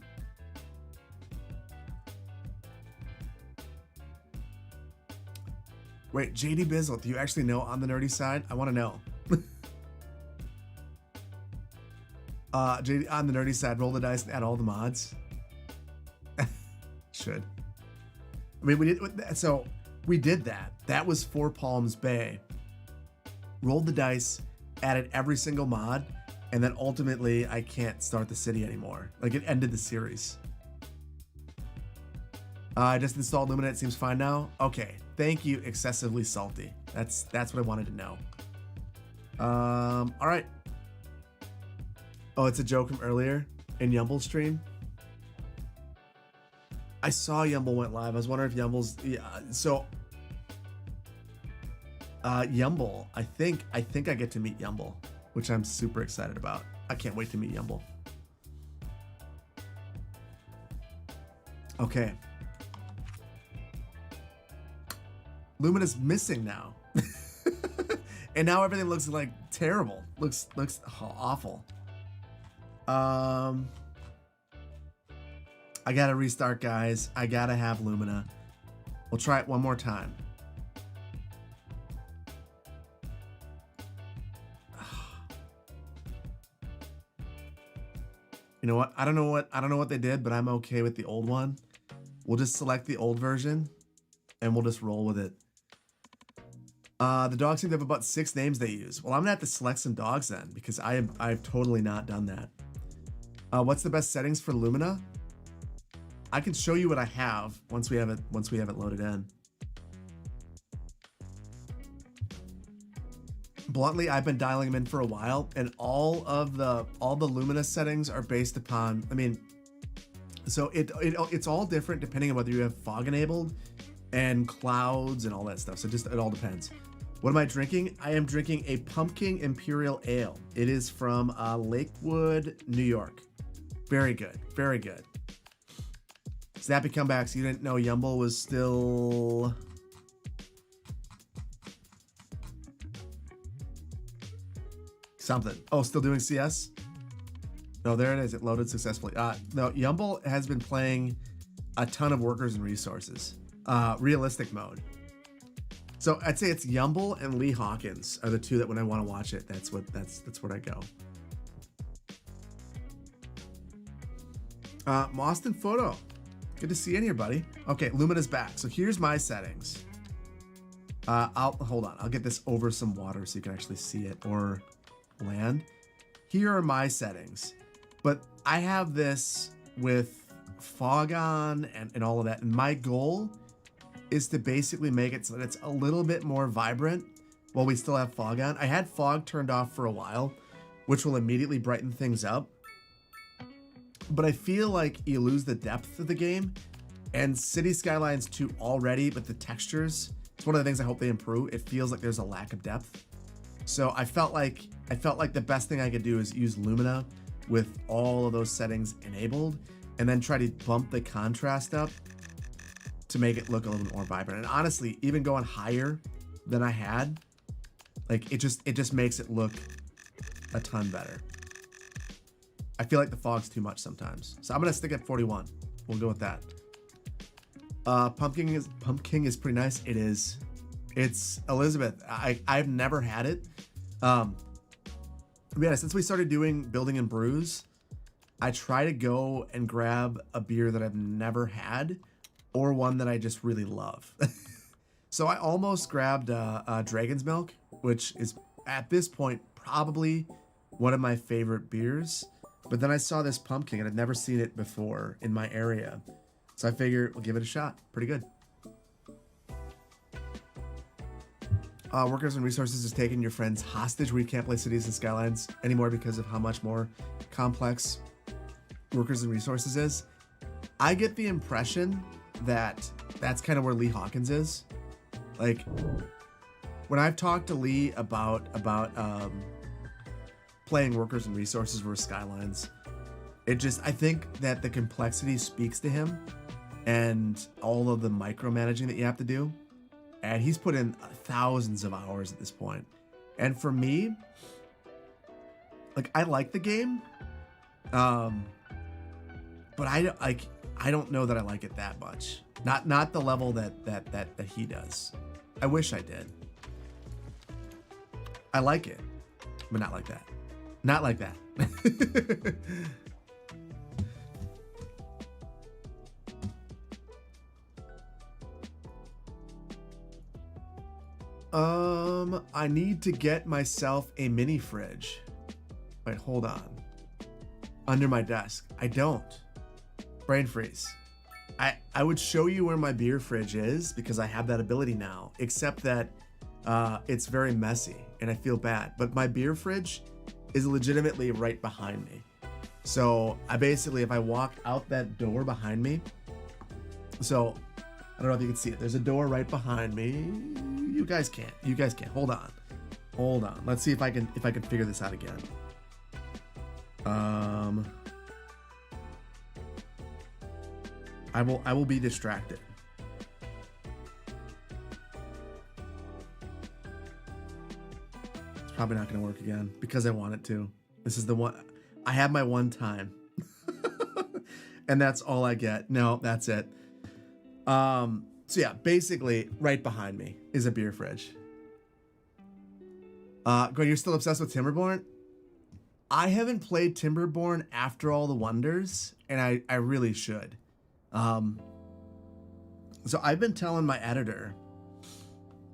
Wait, JD Bizzle, do you actually know on the nerdy side? I want to know. JD, on the nerdy side, roll the dice and add all the mods. Should. I mean, we did that. That was Four Palms Bay. Rolled the dice, added every single mod, and then ultimately I can't start the city anymore. Like, it ended the series. I just installed Lumina. It seems fine now. Okay. Thank you, Excessively Salty. That's what I wanted to know. All right. Oh, it's a joke from earlier in Yumble's stream. I saw Yumble went live. I was wondering if Yumble's Yumble. I think I get to meet Yumble, which I'm super excited about. I can't wait to meet Yumble. Okay. Lumina's missing now. And now everything looks like terrible. Looks awful. I gotta restart, guys. I gotta have Lumina. We'll try it one more time. You know what? I don't know what they did, but I'm okay with the old one. We'll just select the old version and we'll just roll with it. The dogs seem to have about 6 names they use. Well, I'm gonna have to select some dogs then, because I've totally not done that. What's the best settings for Lumina? I can show you what I have once we have it loaded in. Bluntly, I've been dialing them in for a while, and all the Lumina settings are based upon, I mean, so it's all different depending on whether you have fog enabled and clouds and all that stuff. So it all depends. What am I drinking? I am drinking a Pumpkin Imperial Ale. It is from Lakewood, New York. Very good. Very good. Snappy comebacks. You didn't know Yumble was still... something. Oh, still doing CS? No, there it is. It loaded successfully. No, Yumble has been playing a ton of workers and resources. Realistic mode. So I'd say it's Yumble and Lee Hawkins are the two that when I want to watch it, that's where I go. Austin Photo. Good to see you in here, buddy. Okay, Lumina's back. So here's my settings. Hold on. I'll get this over some water so you can actually see it, or land. Here are my settings. But I have this with fog on and all of that. And my goal is to basically make it so that it's a little bit more vibrant while we still have fog on. I had fog turned off for a while, which will immediately brighten things up. But I feel like you lose the depth of the game, and City Skylines 2 already, but the textures, it's one of the things I hope they improve. It feels like there's a lack of depth. So I felt like the best thing I could do is use Lumina with all of those settings enabled, and then try to bump the contrast up to make it look a little bit more vibrant. And honestly, even going higher than I had, like it just makes it look a ton better. I feel like the fog's too much sometimes. So I'm gonna stick at 41. We'll go with that. Pumpkin is pretty nice. It is. It's Elizabeth. I've never had it. Yeah, since we started doing building and brews, I try to go and grab a beer that I've never had, or one that I just really love. So I almost grabbed Dragon's Milk, which is at this point probably one of my favorite beers. But then I saw this pumpkin and I'd never seen it before in my area. So I figure we'll give it a shot. Pretty good. Workers and Resources is taking your friends hostage where you can't play Cities and Skylines anymore because of how much more complex Workers and Resources is. I get the impression that that's kind of where Lee Hawkins is. Like, when I've talked to Lee about playing Workers and Resources versus Skylines, I think that the complexity speaks to him and all of the micromanaging that you have to do. And he's put in thousands of hours at this point. And for me, like, I like the game, but I don't know that I like it that much. Not the level that he does. I wish I did. I like it, but not like that. Not like that. I need to get myself a mini fridge. Wait, hold on. Under my desk. I don't. Brain freeze. I would show you where my beer fridge is because I have that ability now, except that it's very messy and I feel bad. But my beer fridge is legitimately right behind me. So I basically, if I walk out that door behind me, so I don't know if you can see it. There's a door right behind me. You guys can't. Hold on. Let's see if I can figure this out again. I will be distracted. It's probably not going to work again because I want it to. This is the one. I have my one time. And that's all I get. No, that's it. So yeah, basically right behind me is a beer fridge. Gwen, you're still obsessed with Timberborn? I haven't played Timberborn After All the Wonders, and I really should. So I've been telling my editor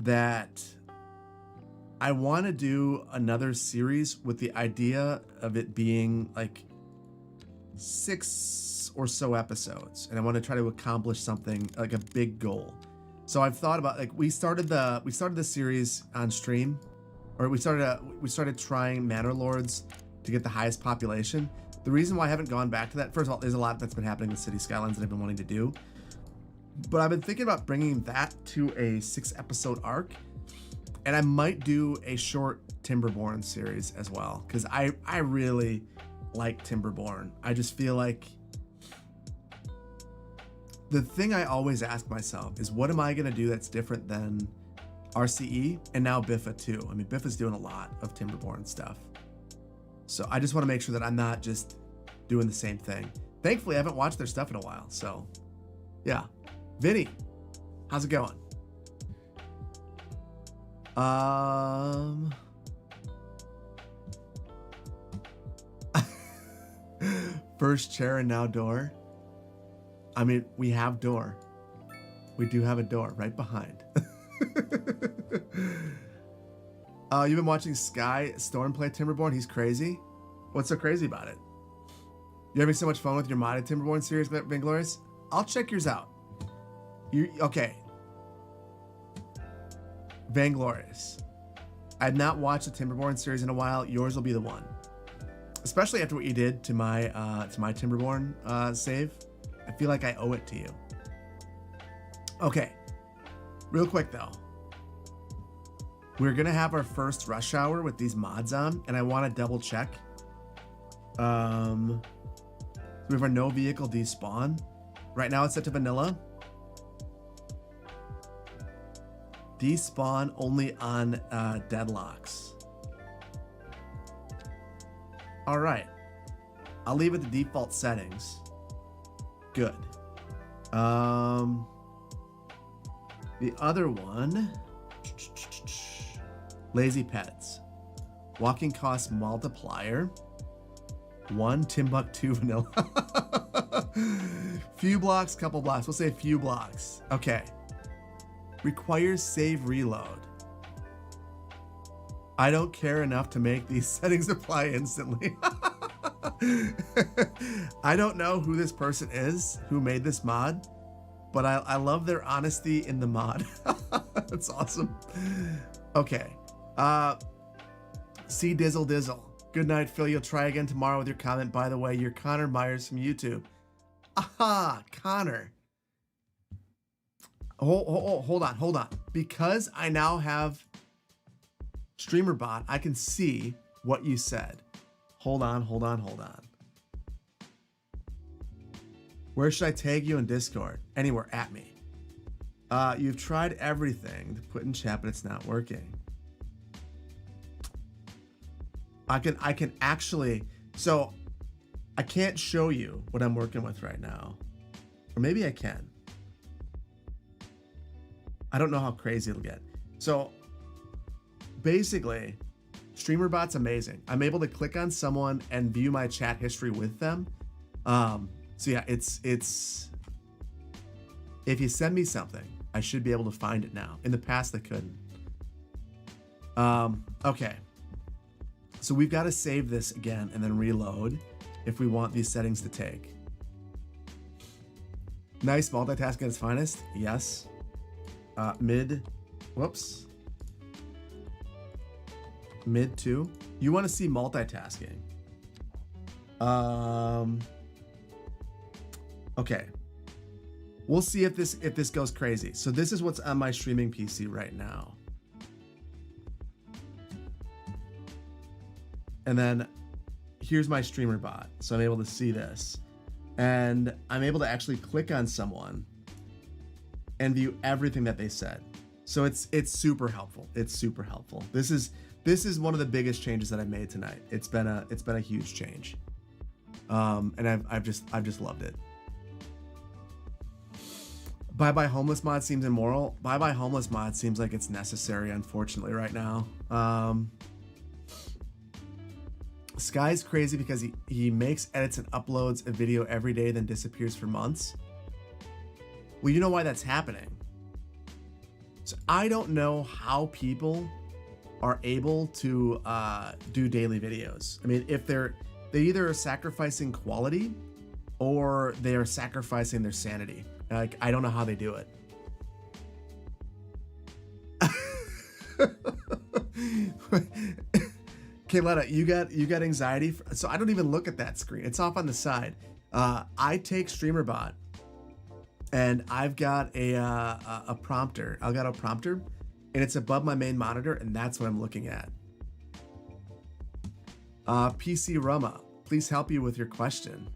that I want to do another series with the idea of it being like 6 or so episodes, and I want to try to accomplish something like a big goal. So I've thought about, like, we started the series on stream, or we started trying Manor Lords to get the highest population. The reason why I haven't gone back to that, first of all, there's a lot that's been happening with City Skylines that I've been wanting to do, but I've been thinking about bringing that to a 6-episode arc, and I might do a short Timberborn series as well, because I really like Timberborn. I just feel like the thing I always ask myself is, what am I going to do that's different than RCE and now Biffa too? I mean, Biffa's doing a lot of Timberborn stuff. So I just want to make sure that I'm not just doing the same thing. Thankfully, I haven't watched their stuff in a while. So yeah. Vinny, how's it going? First chair and now door. I mean, we have door. We do have a door right behind. You've been watching Sky Storm play Timberborn? He's crazy. What's so crazy about it? You're having so much fun with your modded Timberborn series, Vainglorious? I'll check yours out. Okay. Vainglorious. I've not watched the Timberborn series in a while. Yours will be the one. Especially after what you did to my Timberborn save. I feel like I owe it to you. Okay. Real quick though. We're gonna have our first rush hour with these mods on, and I want to double check. We have our no vehicle despawn. Right now it's set to vanilla. Despawn only on deadlocks. All right. I'll leave it the default settings. Good. The other one, Lazy Pets. Walking cost multiplier. 1 Timbuktu vanilla. Few blocks, couple blocks. We'll say a few blocks. Okay. Requires save reload. I don't care enough to make these settings apply instantly. I don't know who this person is who made this mod, but I love their honesty in the mod. That's awesome. Okay. See Dizzle Dizzle. Good night, Phil. You'll try again tomorrow with your comment. By the way, you're Connor Myers from YouTube. Aha, Connor. Hold on. Because I now have StreamerBot, I can see what you said. Hold on. Where should I tag you in Discord? Anywhere at me. You've tried everything to put in chat, but it's not working. I can actually, so I can't show you what I'm working with right now. Or maybe I can. I don't know how crazy it'll get. So basically, StreamerBot's amazing. I'm able to click on someone and view my chat history with them. So yeah, it's if you send me something, I should be able to find it now. In the past, I couldn't. Okay. So we've got to save this again and then reload if we want these settings to take. Nice multitasking at its finest. Yes. Mid 2. You want to see multitasking. Okay. We'll see if this goes crazy. So this is what's on my streaming PC right now. And then here's my StreamerBot. So I'm able to see this. And I'm able to actually click on someone and view everything that they said. So it's super helpful. It's super helpful. This is one of the biggest changes that I made tonight. It's been a huge change. And I've just loved it. Bye Bye Homeless mod seems immoral. Bye Bye Homeless mod seems like it's necessary, unfortunately, right now. Sky's crazy because he makes, edits, and uploads a video every day, then disappears for months. Well, you know why that's happening. So I don't know how people are able to do daily videos. I mean, if they either are sacrificing quality or they are sacrificing their sanity. Like, I don't know how they do it. Kayletta, you got anxiety? So I don't even look at that screen. It's off on the side. I take StreamerBot, and I've got a prompter. I've got a prompter, and it's above my main monitor, and that's what I'm looking at. PC Rama, please help you with your question.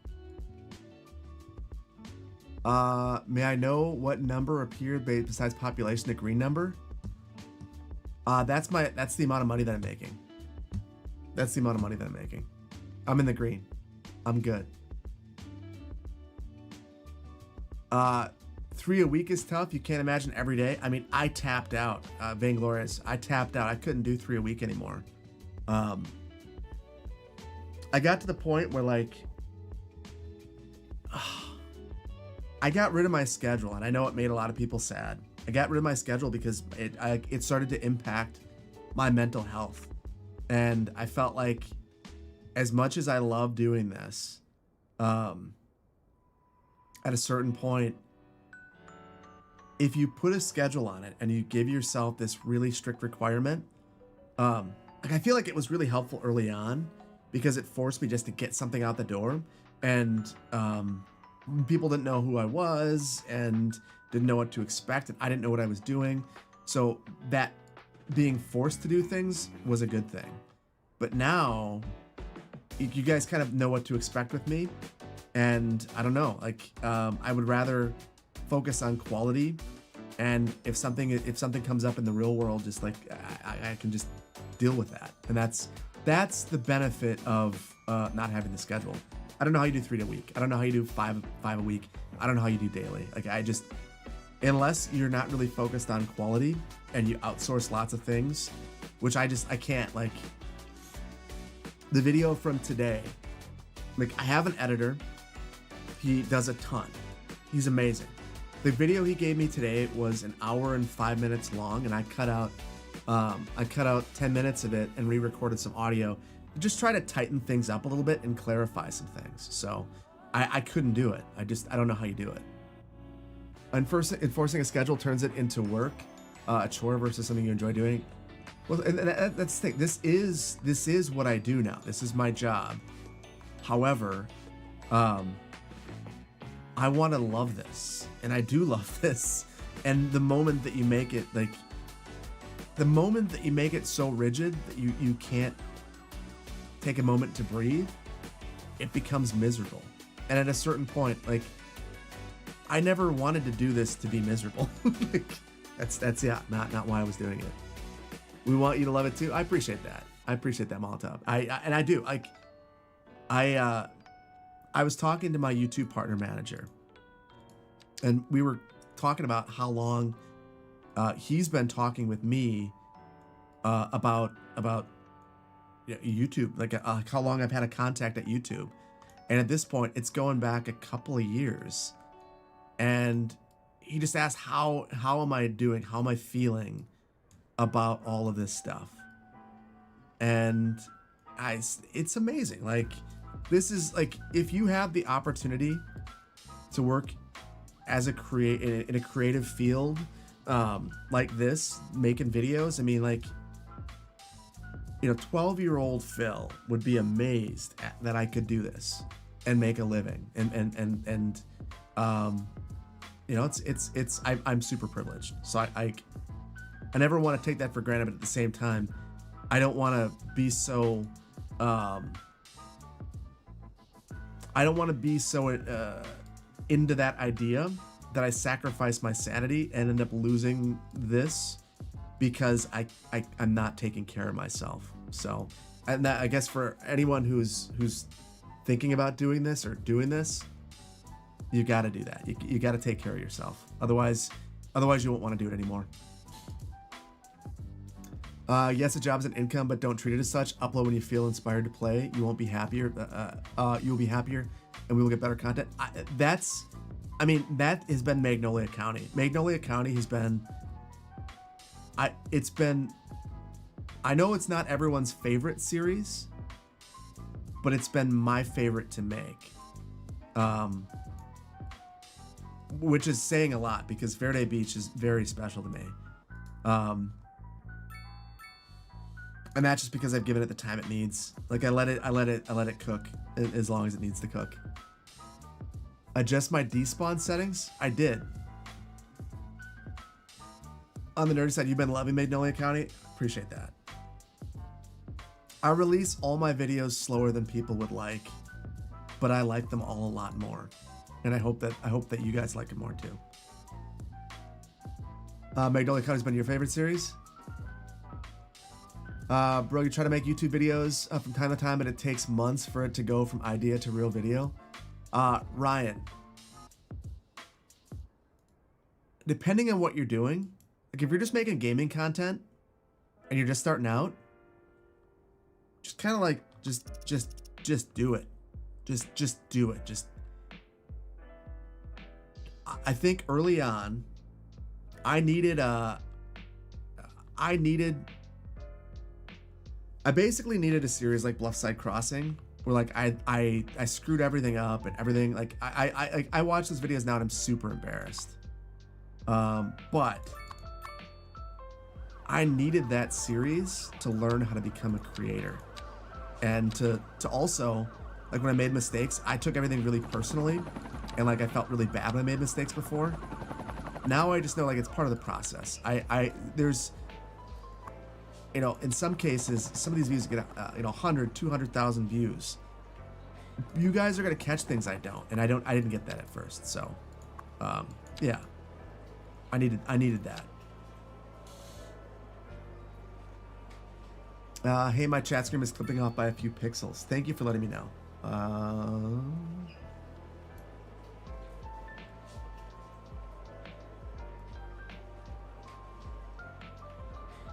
May I know what number appeared besides population, the green number? That's the amount of money that I'm making. That's the amount of money that I'm making. I'm in the green. I'm good. 3 a week is tough. You can't imagine every day. I mean, I tapped out. Vainglorious. I tapped out. I couldn't do 3 a week anymore. I got to the point where, like, I got rid of my schedule, and I know it made a lot of people sad. I got rid of my schedule because it started to impact my mental health. And I felt like, as much as I love doing this, at a certain point, if you put a schedule on it and you give yourself this really strict requirement, like, I feel like it was really helpful early on because it forced me just to get something out the door. And people didn't know who I was and didn't know what to expect, and I didn't know what I was doing. So that being forced to do things was a good thing. But now you guys kind of know what to expect with me, and I don't know, like, I would rather focus on quality, and if something comes up in the real world, just like I can just deal with that. And that's the benefit of not having the schedule. I don't know how you do 3 a week. I don't know how you do five a week. I don't know how you do daily. Like, unless you're not really focused on quality and you outsource lots of things, which I can't. Like, the video from today, like, I have an editor. He does a ton. He's amazing. The video he gave me today was an hour and 5 minutes long, and I cut out 10 minutes of it and re-recorded some audio. Just try to tighten things up a little bit and clarify some things. So I couldn't do it. I don't know how you do it. Enforcing a schedule turns it into work, a chore versus something you enjoy doing. Well, and that's the thing. This is what I do now. This is my job. However, I want to love this, and I do love this. And the moment that you make it so rigid that you can't take a moment to breathe, it becomes miserable. And at a certain point, like, I never wanted to do this to be miserable. Like, that's not why I was doing it. We want you to love it too. I appreciate that. I appreciate that, Molotov. I do. Like, I was talking to my YouTube partner manager, and we were talking about how long he's been talking with me about YouTube, like how long I've had a contact at YouTube. And at this point, it's going back a couple of years. And he just asked, how am I doing? How am I feeling about all of this stuff? And it's amazing. Like, this is like, if you have the opportunity to work as in a creative field like this, making videos, I mean, like, 12-year-old Phil would be amazed that I could do this and make a living. And I'm super privileged. So I never want to take that for granted, but at the same time, I don't want to be so into that idea that I sacrifice my sanity and end up losing this because I'm not taking care of myself. So, and that, I guess, for anyone who's thinking about doing this or doing this, you got to do that. You got to take care of yourself. Otherwise you won't want to do it anymore. Yes, a job's an income, but don't treat it as such. Upload when you feel inspired to play. You won't be happier. You'll be happier, and we will get better content. That has been Magnolia County. Magnolia County has been. I know it's not everyone's favorite series, but it's been my favorite to make. Which is saying a lot because Verde Beach is very special to me. And that's just because I've given it the time it needs. Like, I let it cook as long as it needs to cook. Adjust my despawn settings? I did. On the nerdy side, you've been loving Magnolia County? Appreciate that. I release all my videos slower than people would like, but I like them all a lot more. And I hope that you guys like it more too. Magnolia County's been your favorite series? Bro, you try to make YouTube videos from time to time, but it takes months for it to go from idea to real video. Ryan, depending on what you're doing, like, if you're just making gaming content and you're just starting out, just kind of like, just do it. Just do it. I think early on, I basically needed a series like Bluffside Crossing, where like I screwed everything up and everything. Like, I watch those videos now and I'm super embarrassed. But I needed that series to learn how to become a creator, and to also, like, when I made mistakes, I took everything really personally, and like I felt really bad when I made mistakes before. Now I just know, like, it's part of the process. There's, in some cases, some of these views get 100, 200,000 views. You guys are gonna catch things I don't, and I didn't get that at first. So, yeah, I needed that. Hey, my chat screen is clipping off by a few pixels. Thank you for letting me know.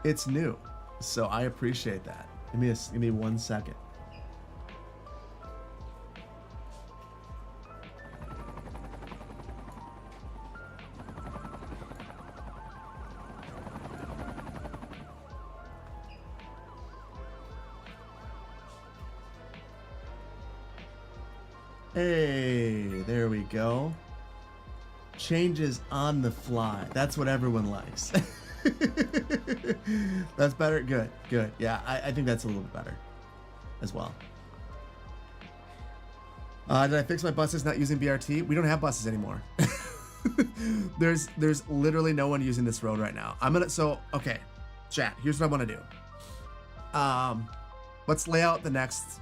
It's new, so I appreciate that. Give me 1 second. Hey, there we go. changes on the fly. That's what everyone likes. That's better. Good, good. Yeah, I think that's a little bit better as well. Did I fix my buses not using BRT? We don't have buses anymore. There's literally no one using this road right now. Okay, chat, here's what I want to do. Let's lay out the next.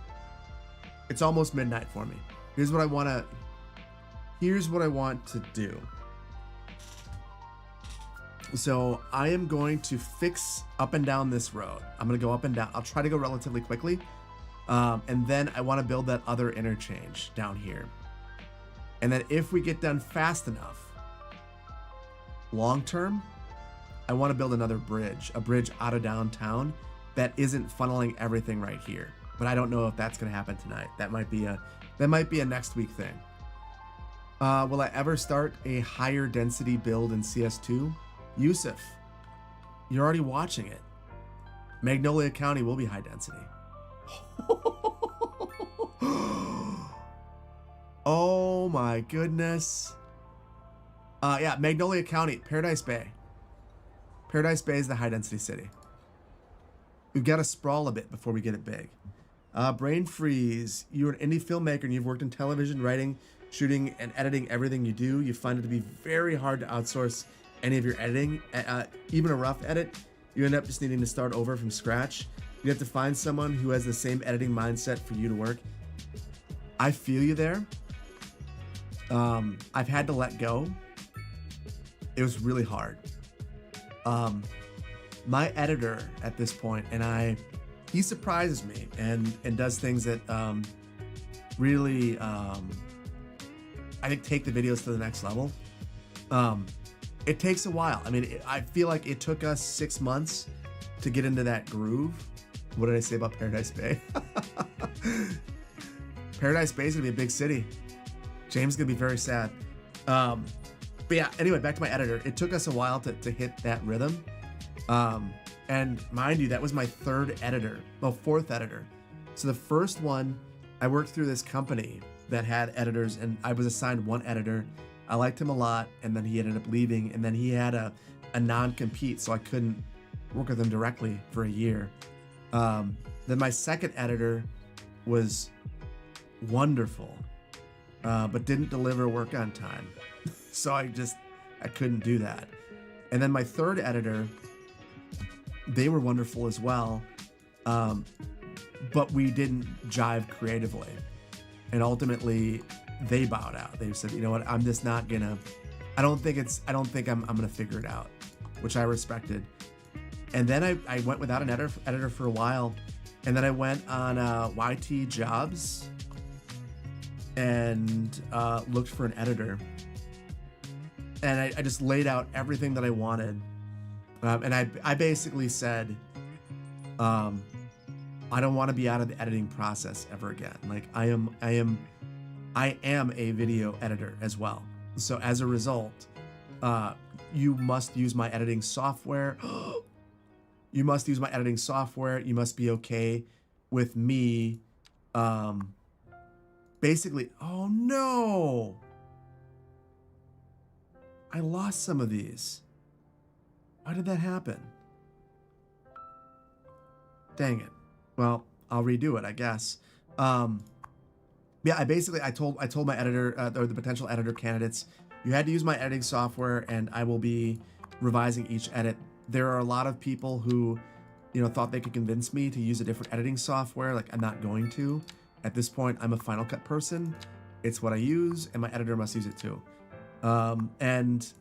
It's almost midnight for me. Here's what I want to do. So I am going to fix up and down this road. I'm going to go up and down. I'll try to go relatively quickly. And then I want to build that other interchange down here. And then if we get done fast enough, long term, I want to build another bridge, a bridge out of downtown that isn't funneling everything right here. But I don't know if that's going to happen tonight. That might be a next week thing. Will I ever start a higher density build in CS2? Yusuf, you're already watching it. Magnolia County will be high density. Oh my goodness. Yeah, Magnolia County, Paradise Bay. Paradise Bay is the high density city. We've got to sprawl a bit before we get it big. Brain Freeze, you're an indie filmmaker and you've worked in television, writing, shooting, and editing everything you do. You find it to be very hard to outsource any of your editing. Even a rough edit, you end up just needing to start over from scratch. You have to find someone who has the same editing mindset for you to work. I feel you there. I've had to let go. It was really hard. My editor at this point, and he surprises me and does things that really, I think, take the videos to the next level. It takes a while. I mean, I feel like it took us 6 months to get into that groove. What did I say about Paradise Bay? Paradise Bay is gonna be a big city. James is gonna be very sad. But yeah, anyway, back to my editor. It took us a while to hit that rhythm. And mind you, that was my fourth editor. So the first one, I worked through this company that had editors, and I was assigned one editor. I liked him a lot, and then he ended up leaving, and then he had a non-compete, so I couldn't work with him directly for a year. Then my second editor was wonderful, but didn't deliver work on time. So I couldn't do that. And then my third editor, they were wonderful as well, but we didn't jive creatively. And ultimately, they bowed out. They said, you know what, I'm just not gonna, I don't think I'm gonna figure it out, which I respected. And then I went without an editor for a while. And then I went on YT Jobs and looked for an editor. And I just laid out everything that I wanted. And I basically said, I don't want to be out of the editing process ever again. Like I am a video editor as well. So as a result, you must use my editing software. You must use my editing software. You must be okay with me. Basically, oh no. I lost some of these. Why did that happen? Dang it. Well, I'll redo it, I guess. Yeah, I told my editor, or the potential editor candidates, you had to use my editing software, and I will be revising each edit. There are a lot of people who, thought they could convince me to use a different editing software. Like, I'm not going to. At this point, I'm a Final Cut person. It's what I use, and my editor must use it too. And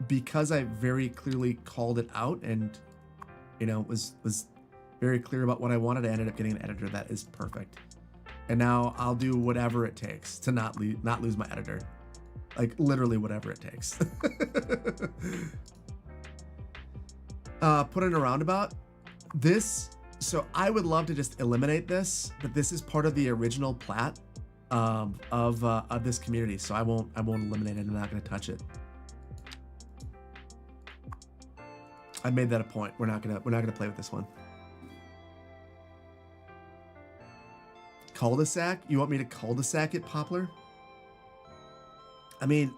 because I very clearly called it out and, was very clear about what I wanted, I ended up getting an editor that is perfect. And now I'll do whatever it takes to not lose my editor. Like, literally whatever it takes. Put in a roundabout. So I would love to just eliminate this, but this is part of the original plat of this community. So I won't eliminate it. I'm not going to touch it. I made that a point. We're not gonna play with this one. Cul-de-sac? You want me to cul-de-sac it, Poplar? I mean,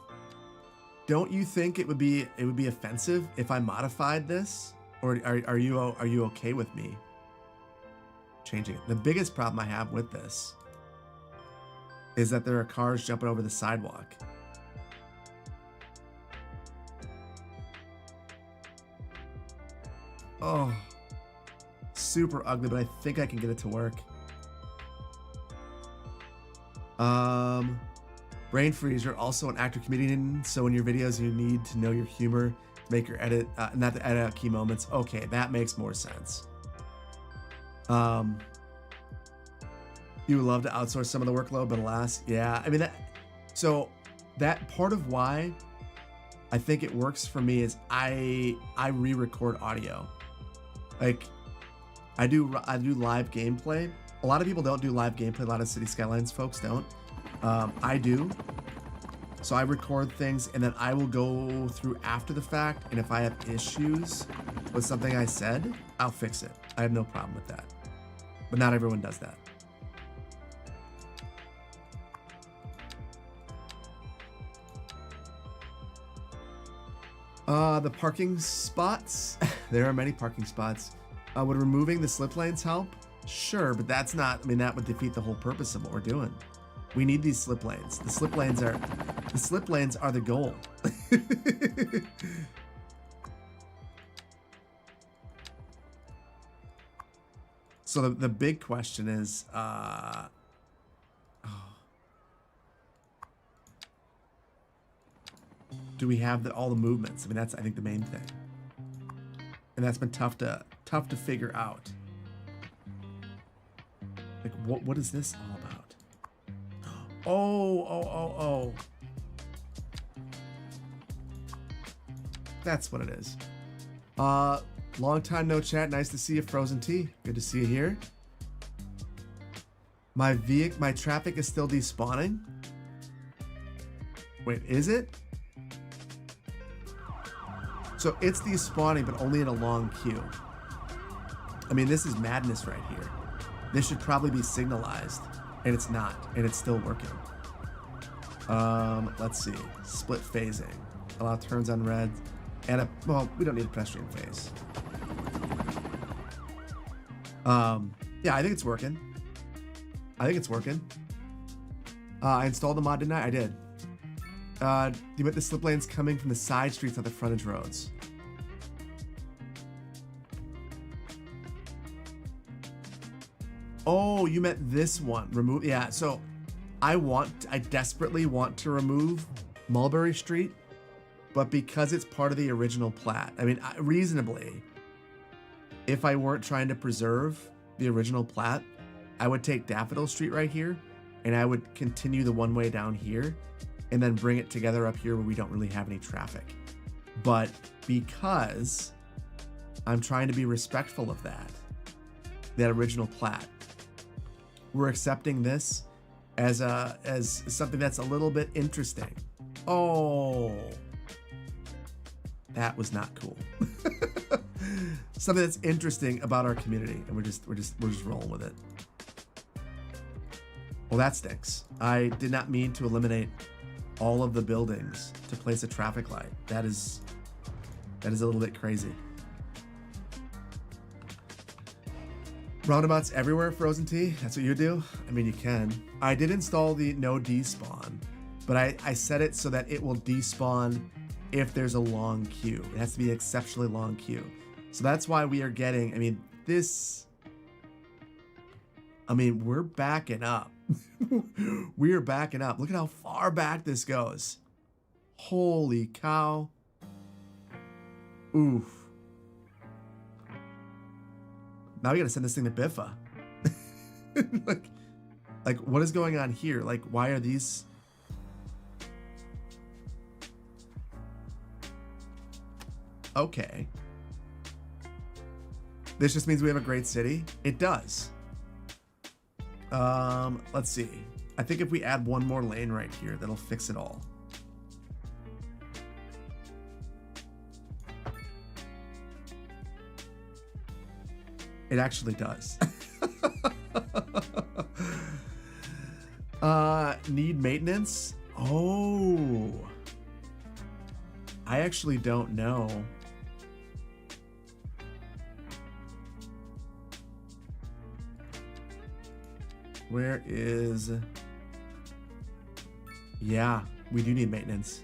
don't you think it would be offensive if I modified this, or are you okay with me changing it? The biggest problem I have with this is that there are cars jumping over the sidewalk. Oh, super ugly, but I think I can get it to work. Brain freeze, you're also an actor comedian, so in your videos you need to know your humor to make your edit, not to edit out key moments. Okay, that makes more sense. You would love to outsource some of the workload, but alas, yeah. I mean, so that part of why I think it works for me is I re-record audio. Like I do live gameplay. A lot of people don't do live gameplay. A lot of City Skylines folks don't. I do. So I record things and then I will go through after the fact. And if I have issues with something I said, I'll fix it. I have no problem with that. But not everyone does that. The parking spots. There are many parking spots. Would removing the slip lanes help? Sure, but that's not, I mean, that would defeat the whole purpose of what we're doing. We need these slip lanes. The slip lanes are the goal. So the big question is, do we have all the movements? I mean, that's, I think, the main thing. And that's been tough to figure out. Like, what is this all about? Oh. That's what it is. Long time no chat. Nice to see you, Frozen Tea. Good to see you here. My traffic is still despawning. Wait, is it? So it's despawning, but only in a long queue. I mean, this is madness right here. This should probably be signalized, and it's not, and it's still working. Let's see. Split phasing. Allow turns on red. And well, we don't need a pedestrian phase. Yeah, I think it's working. I installed the mod, didn't I? I did. You meant the slip lanes coming from the side streets, not the frontage roads. Oh, you meant this one. Remove, yeah. So I desperately want to remove Mulberry Street, but because it's part of the original plat, I mean, reasonably, if I weren't trying to preserve the original plat, I would take Daffodil Street right here, and I would continue the one way down here, and then bring it together up here where we don't really have any traffic. But because I'm trying to be respectful of that original plat, we're accepting this as something that's a little bit interesting. Oh, that was not cool. Something that's interesting about our community, and we're just rolling with it. Well, that stinks. I did not mean to eliminate all of the buildings to place a traffic light. That is a little bit crazy. Roundabouts everywhere, Frozen Tea? That's what you do? I mean, you can. I did install the no despawn, but I set it so that it will despawn if there's a long queue. It has to be an exceptionally long queue. So that's why we are getting, I mean, we're backing up. We are backing up. Look at how far back this goes. Holy cow. Oof. Now we gotta send this thing to Biffa. like what is going on here? Like, why are these? Okay. This just means we have a great city? It does. Let's see. I think if we add one more lane right here, that'll fix it all. It actually does. Need maintenance? Oh. I actually don't know. Where is... Yeah, we do need maintenance.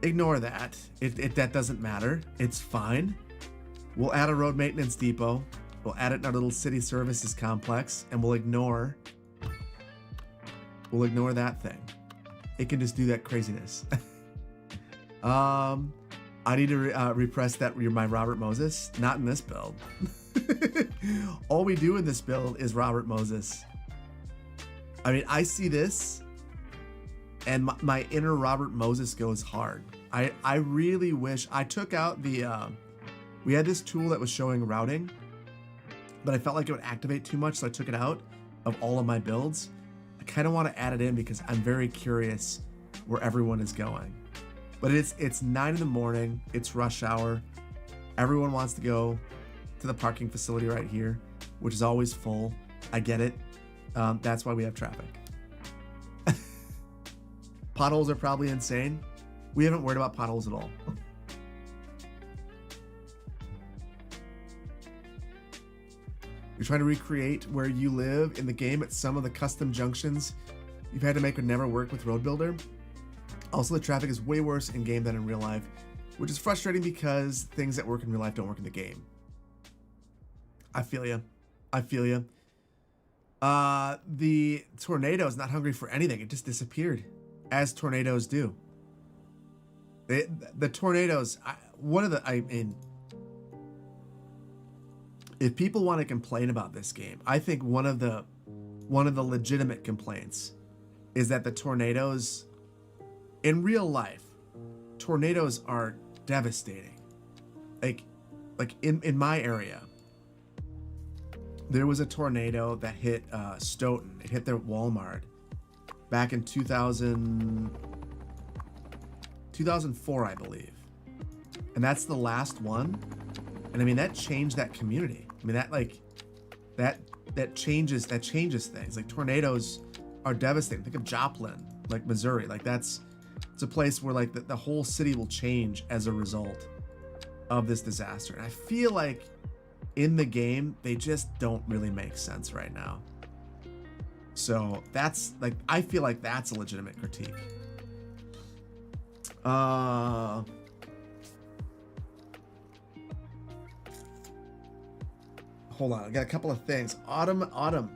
Ignore that. That doesn't matter. It's fine. We'll add a road maintenance depot. We'll add it in our little city services complex, and we'll ignore that thing. It can just do that craziness. I need to repress that. You're my Robert Moses. Not in this build. All we do in this build is Robert Moses. I mean, I see this, and my inner Robert Moses goes hard. I really wish I took out the. We had this tool that was showing routing, but I felt like it would activate too much, so I took it out of all of my builds. I kind of want to add it in because I'm very curious where everyone is going. But it's 9 in the morning. It's rush hour. Everyone wants to go to the parking facility right here, which is always full. I get it. That's why we have traffic. Potholes are probably insane. We haven't worried about potholes at all. You're trying to recreate where you live in the game at some of the custom junctions you've had to make would never work with Roadbuilder. Also, the traffic is way worse in game than in real life, which is frustrating because things that work in real life don't work in the game. I feel you. I feel you. The tornado is not hungry for anything. It just disappeared, as tornadoes do. The tornadoes, I mean, if people want to complain about this game, I think one of the legitimate complaints is that the tornadoes in real life, tornadoes are devastating. Like in my area, there was a tornado that hit Stoughton. It hit their Walmart back in 2004, I believe. And that's the last one. And I mean, that changed that community. I mean, that changes things. Like, tornadoes are devastating. Think of Joplin, like Missouri. Like, it's a place where like the whole city will change as a result of this disaster. And I feel like in the game, they just don't really make sense right now. So that's like, I feel like that's a legitimate critique. Hold on, I got a couple of things. Autumn,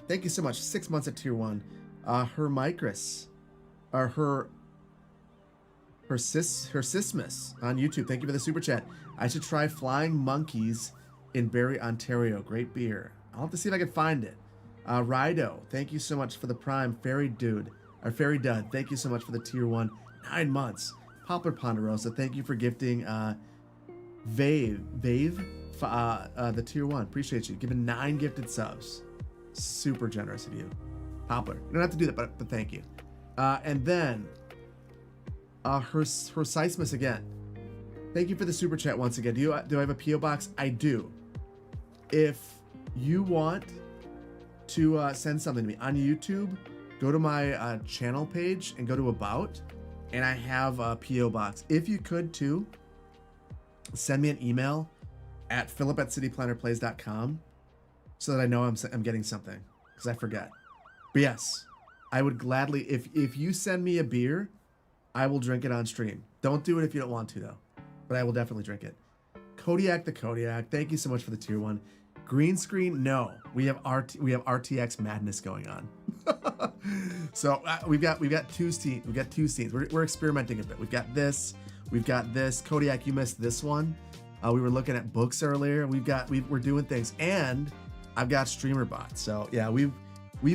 thank you so much. 6 months at tier 1. Her Micris, or her Sismus on YouTube. Thank you for the super chat. I should try Flying Monkeys in Barrie, Ontario. Great beer. I'll have to see if I can find it. Rido, thank you so much for the Prime. Fairy Dud, thank you so much for the tier 1. 9 months. Poplar Ponderosa, thank you for gifting Vave, the tier 1. Appreciate you. Giving 9 gifted subs. Super generous of you. Poplar. You don't have to do that, but thank you. And then her Seismus again. Thank you for the super chat once again. Do I have a PO box? I do. If you want to send something to me on YouTube, go to my channel page and go to About, and I have a PO box. If you could too, send me an email at philip@cityplannerplays.com so that I know I'm getting something, because I forget. But yes, I would gladly, if you send me a beer, I will drink it on stream. Don't do it if you don't want to though, but I will definitely drink it. Kodiak the Kodiak, thank you so much for the tier 1. Green screen, no. We have RTX madness going on. So we've got two scenes. We've got 2 scenes. We're experimenting a bit. We've got this. Kodiak, you missed this one. We were looking at books earlier. We're doing things, and I've got streamer bots. So yeah, we've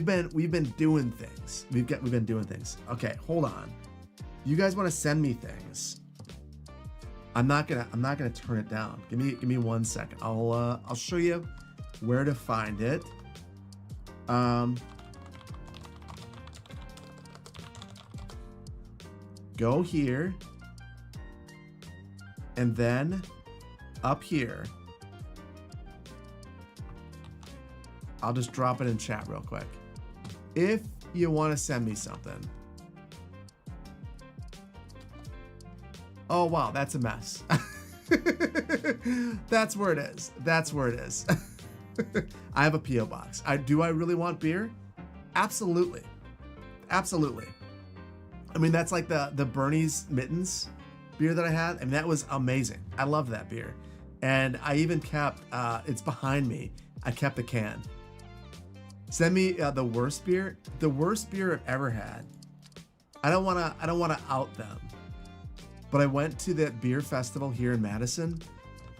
been doing things. We've been doing things. Okay, hold on. You guys want to send me things? I'm not gonna turn it down. Give me 1 second. I'll show you where to find it. Go here, and then up here. I'll just drop it in chat real quick. If you want to send me something, Oh, wow, that's a mess. That's where it is. That's where it is. I have a P.O. box. Do I really want beer? Absolutely. Absolutely. I mean, that's like the Bernie's Mittens beer that I had. I mean, that was amazing. I love that beer. And I even kept, it's behind me. I kept the can. Send me the worst beer. The worst beer I've ever had. I don't want to out them. But I went to that beer festival here in Madison,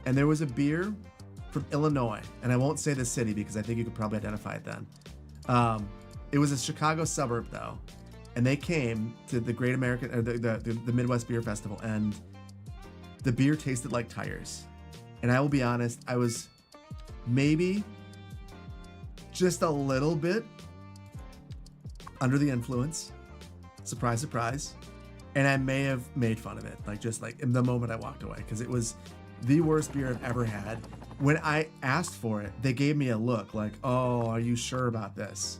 and there was a beer from Illinois, and I won't say the city because I think you could probably identify it then. It was a Chicago suburb though, and they came to the Great American, or the Midwest Beer Festival, and the beer tasted like tires. And I will be honest, I was maybe just a little bit under the influence. Surprise, surprise. And I may have made fun of it, just in the moment I walked away, because it was the worst beer I've ever had. When I asked for it, they gave me a look like, "Oh, are you sure about this?"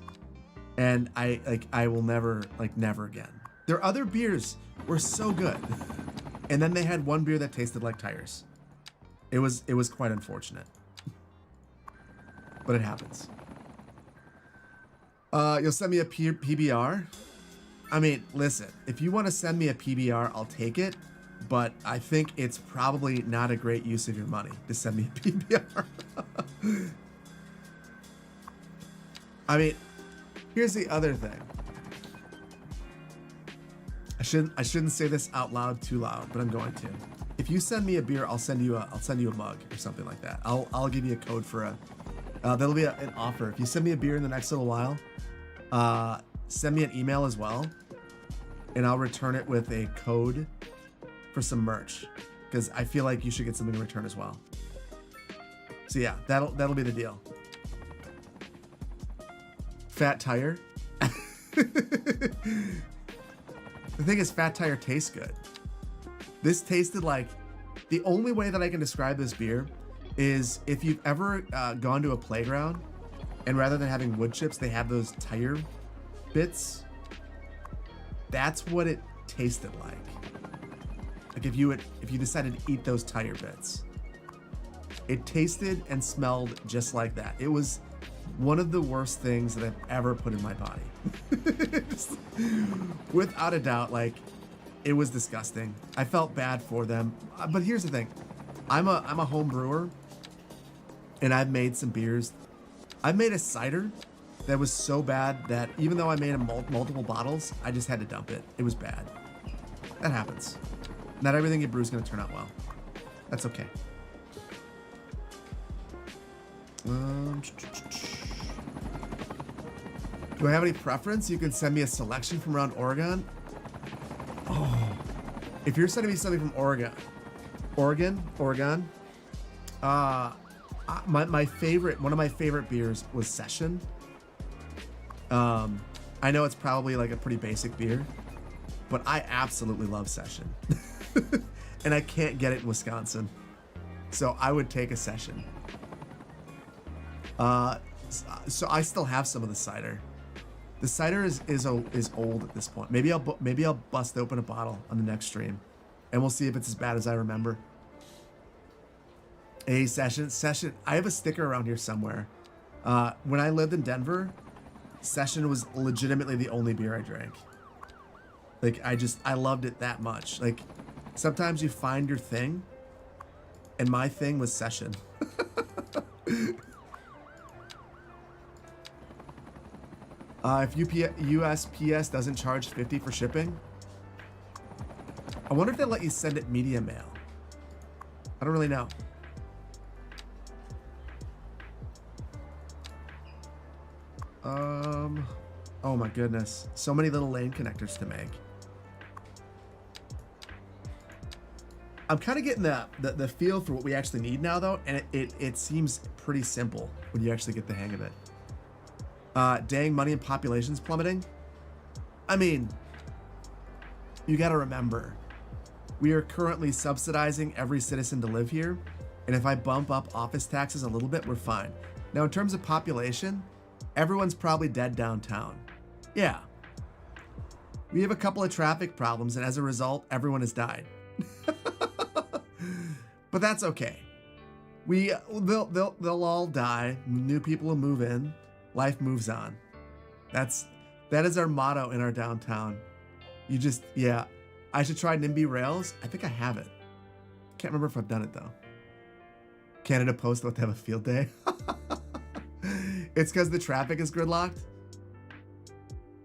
And I will never again. Their other beers were so good, and then they had one beer that tasted like tires. It was quite unfortunate, but it happens. You'll send me a PBR. I mean, listen, if you want to send me a PBR, I'll take it, but I think it's probably not a great use of your money to send me a PBR. I mean, here's the other thing. I shouldn't say this out loud too loud, but I'm going to. If you send me a beer, I'll send you a mug or something like that. I'll give you a code for that'll be an offer. If you send me a beer in the next little while, send me an email as well, and I'll return it with a code for some merch, because I feel like you should get something in return as well. So yeah, that'll be the deal. Fat Tire. The thing is, Fat Tire tastes good. This tasted like, the only way that I can describe this beer is if you've ever gone to a playground, and rather than having wood chips, they have those tire bits. That's what it tasted like. Like if you decided to eat those tire bits. It tasted and smelled just like that. It was one of the worst things that I've ever put in my body. Without a doubt, it was disgusting. I felt bad for them. But here's the thing. I'm a home brewer, and I've made some beers. I've made a cider that was so bad that even though I made multiple bottles, I just had to dump it. It was bad. That happens. Not everything you brew is going to turn out well. That's okay. Do I have any preference? You can send me a selection from around Oregon. Oh, if you're sending me something from Oregon, my favorite, one of my favorite beers was Session. I know it's probably a pretty basic beer, but I absolutely love Session. And I can't get it in Wisconsin, so I would take a Session. So I still have some of the cider. The cider is old at this point. Maybe I'll bust open a bottle on the next stream, and we'll see if it's as bad as I remember. A Session. I have a sticker around here somewhere. When I lived in Denver, Session was legitimately the only beer I drank. I loved it that much. Sometimes you find your thing, and my thing was Session. If USPS doesn't charge $50 for shipping, I wonder if they let you send it media mail. I don't really know. Oh my goodness. So many little lane connectors to make. I'm kind of getting the feel for what we actually need now though, and it seems pretty simple when you actually get the hang of it. Dang, money and population's plummeting. I mean, you gotta remember, we are currently subsidizing every citizen to live here, and if I bump up office taxes a little bit, we're fine. Now, in terms of population, everyone's probably dead downtown. Yeah. We have a couple of traffic problems, and as a result, everyone has died. But that's okay. They'll all die. New people will move in. Life moves on. That is our motto in our downtown. Yeah. I should try NIMBY Rails. I think I have it. Can't remember if I've done it though. Canada Post about to have a field day. It's because the traffic is gridlocked.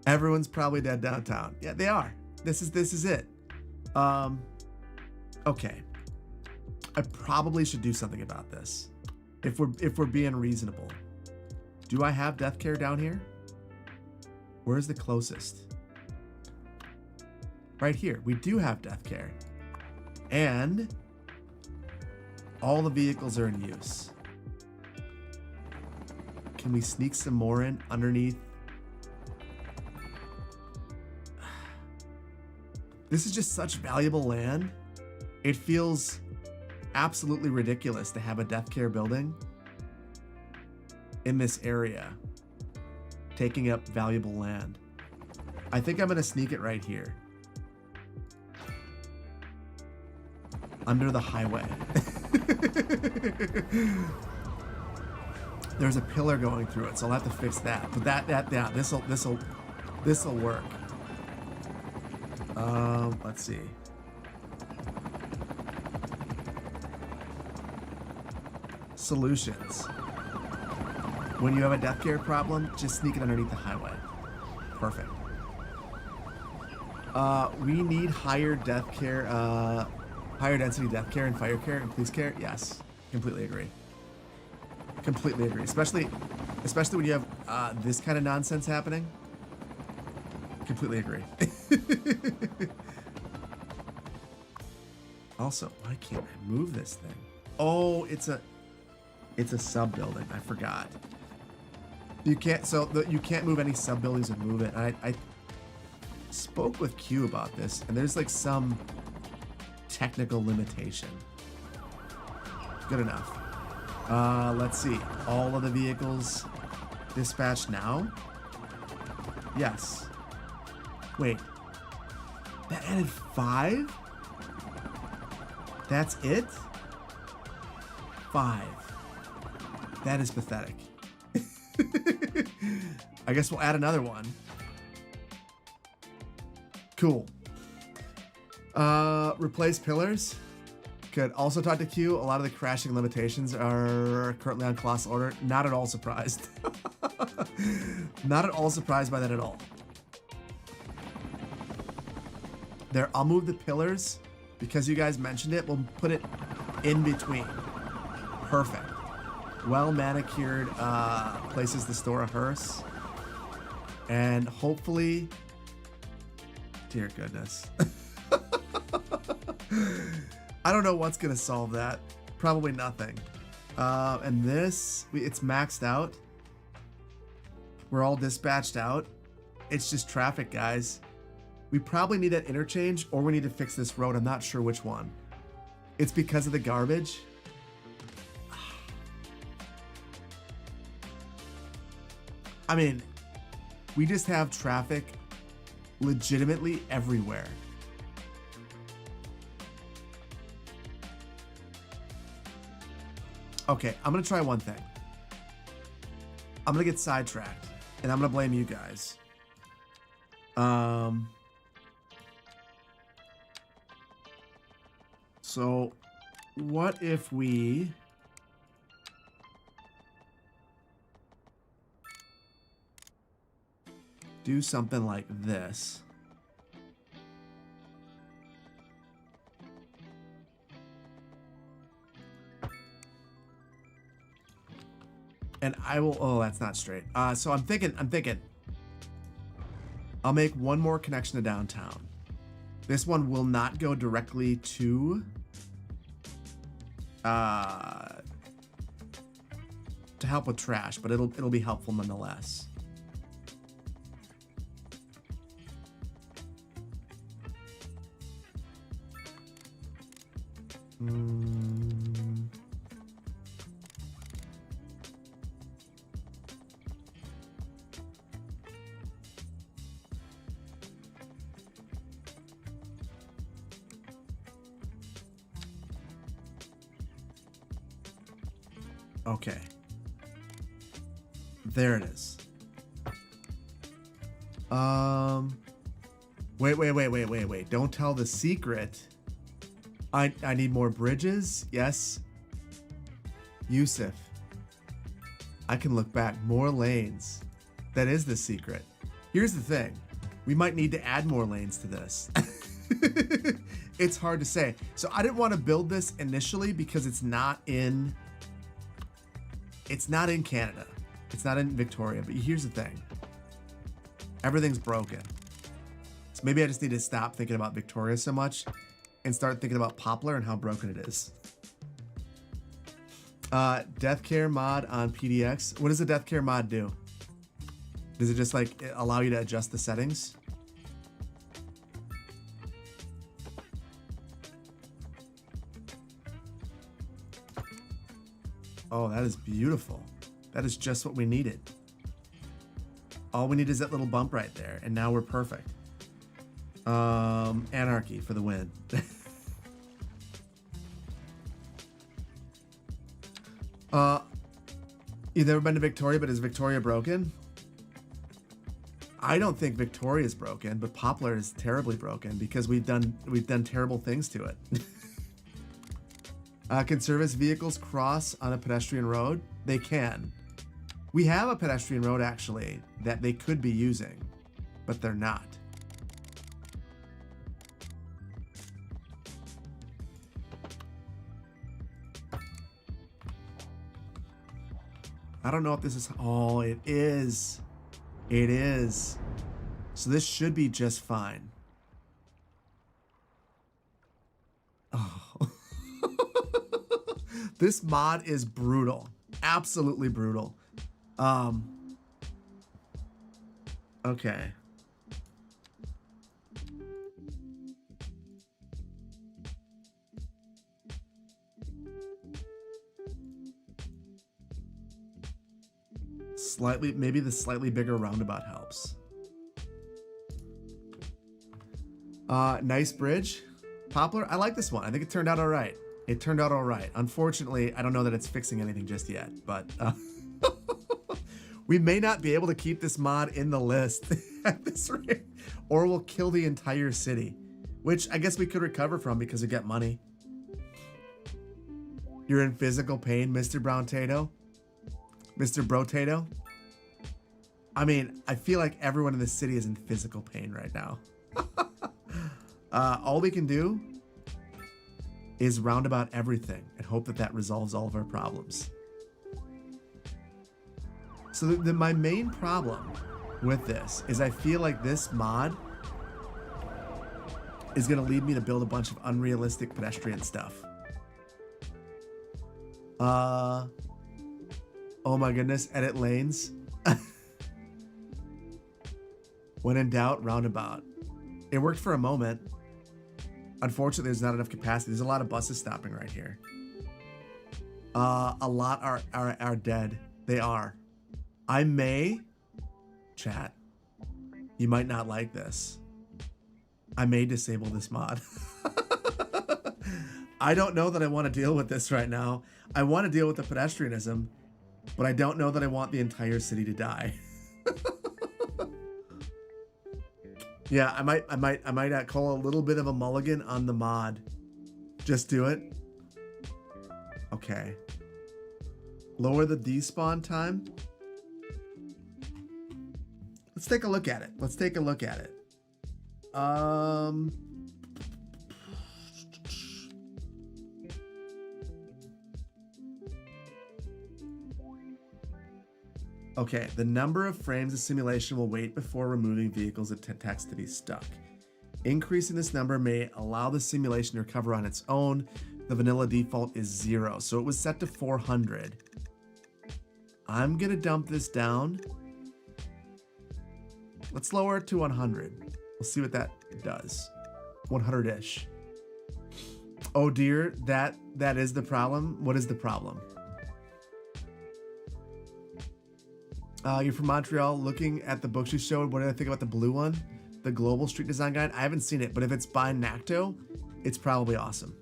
Everyone's probably dead downtown. Yeah, they are. This is it. Okay. I probably should do something about this. If we're being reasonable. Do I have death care down here? Where's the closest? Right here. We do have death care. And all the vehicles are in use. Can we sneak some more in underneath? This is just such valuable land. It feels absolutely ridiculous to have a death care building in this area, taking up valuable land. I think I'm gonna sneak it right here. Under the highway. There's a pillar going through it, so I'll have to fix that. But yeah, this'll work. Let's see. Solutions. When you have a death care problem, just sneak it underneath the highway. Perfect. We need higher death care, higher density death care and fire care and police care. Yes, completely agree. Completely agree. Especially when you have this kind of nonsense happening. Completely agree. Also, why can't I move this thing? Oh, it's a sub building. I forgot. You can't. You can't move any sub buildings and move it. I spoke with Q about this, and there's like some technical limitation. Good enough. Let's see. All of the vehicles dispatched now? Yes. Wait. That added 5? That's it? 5. That is pathetic. I guess we'll add another one. Cool. Replace pillars. Could also talk to Q. A lot of the crashing limitations are currently on colossal order. Not at all surprised. Not at all surprised by that at all. There, I'll move the pillars because you guys mentioned it. We'll put it in between. Perfect. Well manicured places to store a hearse. And hopefully, dear goodness. I don't know what's gonna solve that. Probably nothing. And this, it's maxed out. We're all dispatched out. It's just traffic, guys. We probably need that interchange, or we need to fix this road. I'm not sure which one. It's because of the garbage. I mean, we just have traffic legitimately everywhere. Okay, I'm gonna try one thing. I'm gonna get sidetracked, and I'm gonna blame you guys. So, what if we... do something like this? And I will, oh, that's not straight. So I'm thinking, I'll make one more connection to downtown. This one will not go directly to, help with trash, but it'll be helpful nonetheless. Okay. There it is. Wait. Don't tell the secret. I need more bridges. Yes. Yusuf. I can look back. More lanes. That is the secret. Here's the thing. We might need to add more lanes to this. It's hard to say. So I didn't want to build this initially because it's not in Canada. It's not in Victoria. But here's the thing. Everything's broken. So maybe I just need to stop thinking about Victoria so much and start thinking about Poplar and how broken it is. Death Care mod on PDX. What does the Death Care mod do? Does it just like allow you to adjust the settings? Oh, that is beautiful. That is just what we needed. All we need is that little bump right there, and now we're perfect. Anarchy for the win. You've never been to Victoria, but is Victoria broken? I don't think Victoria is broken, but Poplar is terribly broken because we've done terrible things to it. Can service vehicles cross on a pedestrian road? They can. We have a pedestrian road actually that they could be using, but they're not. I don't know if this is... Oh, it is. It is. So this should be just fine. Oh. This mod is brutal. Absolutely brutal. Okay. Maybe the slightly bigger roundabout helps. Nice bridge. Poplar, I like this one. I think it turned out all right. It turned out all right. Unfortunately, I don't know that it's fixing anything just yet, but we may not be able to keep this mod in the list at this rate, or we'll kill the entire city, which I guess we could recover from because we get money. You're in physical pain, Mr. Brown Tato? Mr. Brotato? I mean, I feel like everyone in this city is in physical pain right now. All we can do is roundabout everything and hope that that resolves all of our problems. So my main problem with this is I feel like this mod is going to lead me to build a bunch of unrealistic pedestrian stuff. Oh my goodness, edit lanes. When in doubt, roundabout. It worked for a moment. Unfortunately, there's not enough capacity. There's a lot of buses stopping right here. A lot are dead. They are. I may, chat, you might not like this. I may disable this mod. I don't know that I want to deal with this right now. I want to deal with the pedestrianism, but I don't know that I want the entire city to die. Yeah, I might call a little bit of a mulligan on the mod. Just do it. Okay. Lower the despawn time. Let's take a look at it. Let's take a look at it. Okay, the number of frames the simulation will wait before removing vehicles it detects to be stuck. Increasing this number may allow the simulation to recover on its own. The vanilla default is 0, so it was set to 400. I'm gonna dump this down. Let's lower it to 100. We'll see what that does. 100-ish. Oh dear, that is the problem. What is the problem? You're from Montreal, looking at the books you showed. What did I think about the blue one? The Global Street Design Guide? I haven't seen it, but if it's by NACTO, it's probably awesome.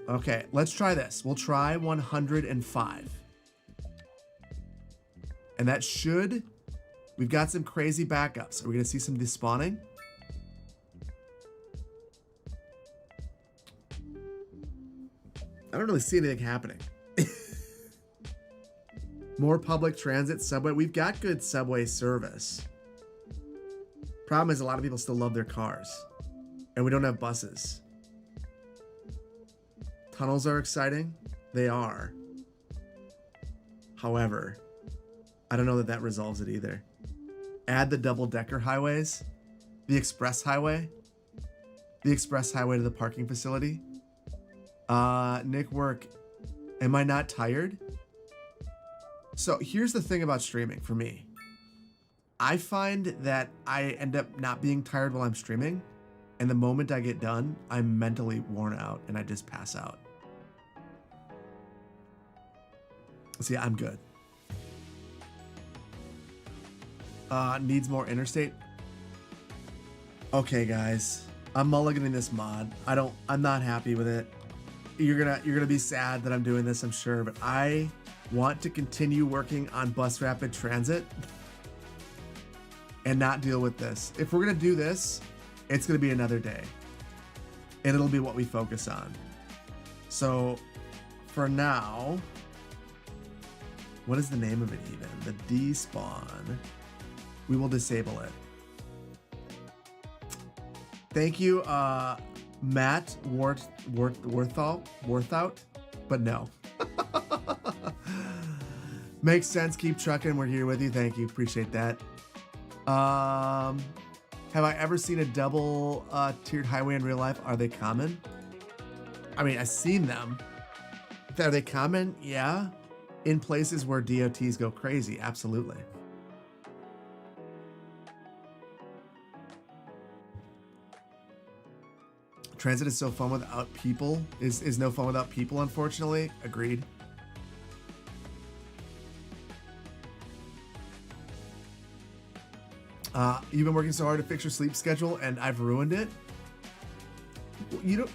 Okay, let's try this. We'll try 105. And that should... We've got some crazy backups. Are we going to see some despawning? I don't really see anything happening. More public transit, subway. We've got good subway service. Problem is a lot of people still love their cars. And we don't have buses. Tunnels are exciting. They are. However, I don't know that that resolves it either. Add the double-decker highways. The express highway. The express highway to the parking facility. Nick Work. Am I not tired? So here's the thing about streaming for me. I find that I end up not being tired while I'm streaming. And the moment I get done, I'm mentally worn out and I just pass out. See, I'm good. Needs more interstate. Okay, guys. I'm mulliganing this mod. I'm not happy with it. You're gonna be sad that I'm doing this, I'm sure, but I want to continue working on bus rapid transit and not deal with this. If we're gonna do this, it's gonna be another day. And it'll be what we focus on. So for now, what is the name of it even? The despawn. We will disable it. Thank you, Matt Worthout, but no. Makes sense. Keep trucking. We're here with you. Thank you. Appreciate that. Have I ever seen a double tiered highway in real life? Are they common? I mean, I've seen them. Are they common? Yeah. In places where DOTs go crazy. Absolutely. Transit is so fun without people. Is no fun without people, unfortunately. Agreed. You've been working so hard to fix your sleep schedule and I've ruined it. You don't.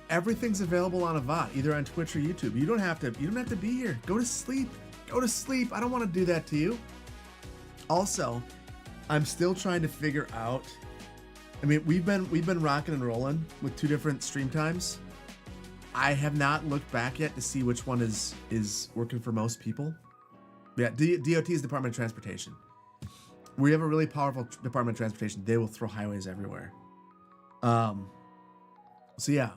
Everything's available on a VOD, either on Twitch or YouTube. You don't have to be here. Go to sleep. Go to sleep. I don't want to do that to you. Also, I'm still trying to figure out. I mean, we've been rocking and rolling with 2 different stream times. I have not looked back yet to see which one is working for most people. Yeah, DOT is Department of Transportation. We have a really powerful Department of Transportation. They will throw highways everywhere. So yeah.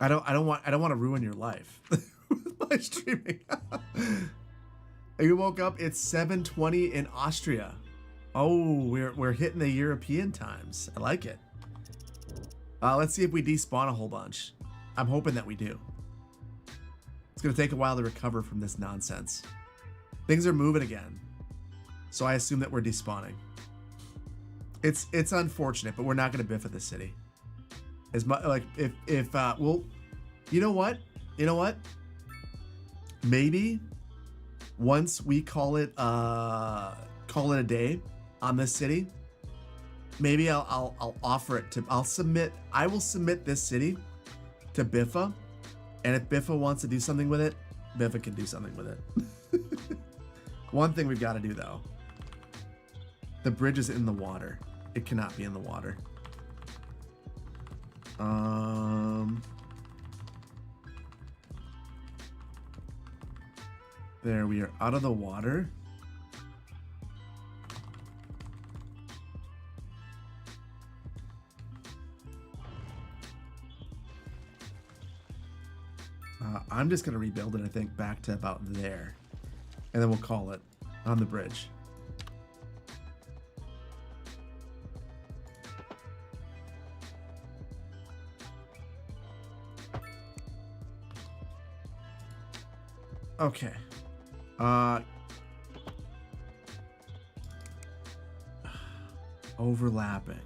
I don't want to ruin your life with my streaming. You woke up, it's 7:20 in Austria. Oh, we're hitting the European times. I like it. Let's see if we despawn a whole bunch. I'm hoping that we do. It's gonna take a while to recover from this nonsense. Things are moving again, so I assume that we're despawning. It's unfortunate, but we're not gonna biff at the city. As much like if well, you know what? Maybe once we call it a day on this city, maybe I'll offer it to. I will submit this city to Biffa, and if Biffa wants to do something with it, Biffa can do something with it. One thing we've got to do though. The bridge is in the water. It cannot be in the water. There, we are out of the water. I'm just going to rebuild it, I think, back to about there. And then we'll call it on the bridge. Okay. Overlapping.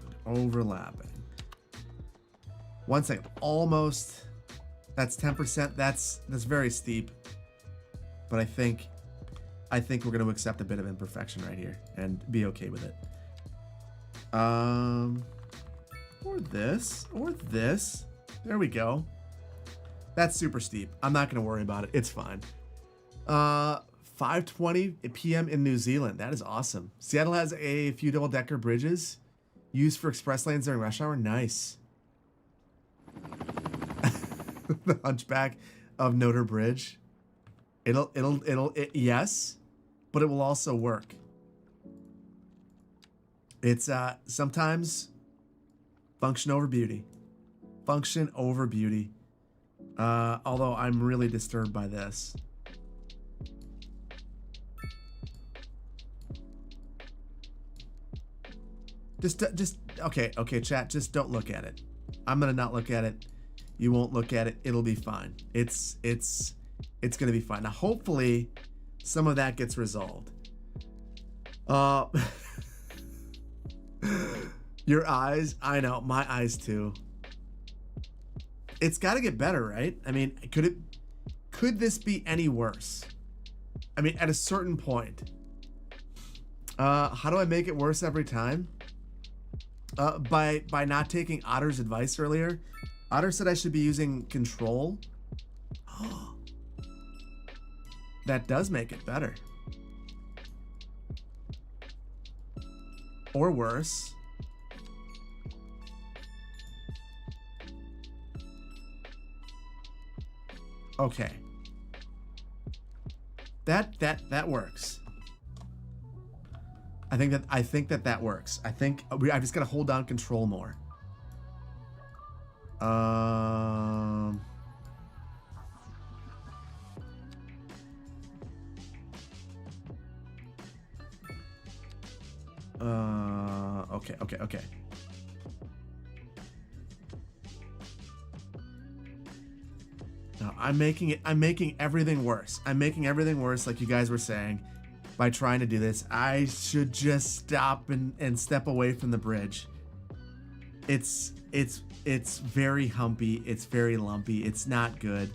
One second. Almost. That's 10%. That's very steep. But I think we're going to accept a bit of imperfection right here and be okay with it. Or this. There we go. That's super steep. I'm not going to worry about it. It's fine. 5:20 p.m. in New Zealand. That is awesome. Seattle has a few double-decker bridges used for express lanes during rush hour. Nice. The Hunchback of Notre Bridge. Yes, but it will also work. It's sometimes function over beauty. Function over beauty. Although I'm really disturbed by this. Just okay, chat, just don't look at it. I'm gonna not look at it. You won't look at it. It'll be fine. It's gonna be fine. Now, hopefully, some of that gets resolved. Your eyes, I know, my eyes too. It's got to get better, right? I mean, could this be any worse? I mean, at a certain point. How do I make it worse every time? By not taking Otter's advice earlier. Otter said I should be using control. That does make it better. Or worse. Okay. That works. I think that works. I think I just gotta hold down control more. Okay. No, I'm making everything worse. I'm making everything worse, like you guys were saying, by trying to do this. I should just stop and step away from the bridge. It's very humpy. It's very lumpy. It's not good,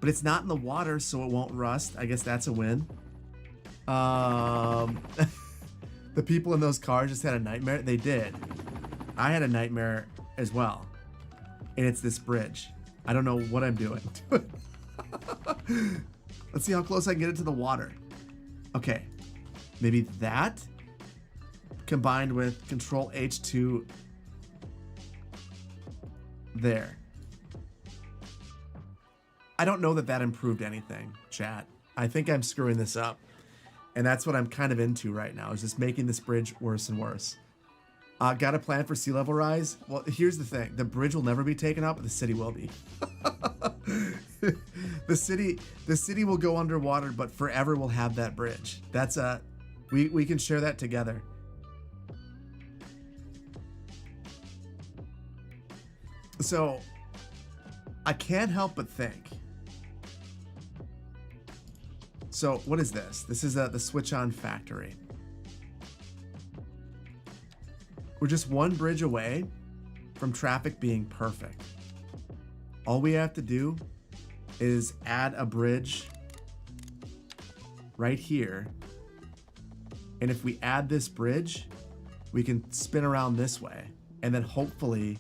but it's not in the water, so it won't rust. I guess that's a win. The people in those cars just had a nightmare. They did. I had a nightmare as well, and it's this bridge. I don't know what I'm doing. Let's see how close I can get it to the water. Okay, maybe that combined with Control H2 there. I don't know that improved anything, chat. I think I'm screwing this up. And that's what I'm kind of into right now, is just making this bridge worse and worse. Got a plan for sea level rise? Well, here's the thing. The bridge will never be taken out, but the city will be. The city will go underwater, but forever we'll have that bridge. That's we can share that together. So I can't help but think. So what is this? This is the switch on factory. We're just one bridge away from traffic being perfect. All we have to do is add a bridge right here. And if we add this bridge, we can spin around this way and then hopefully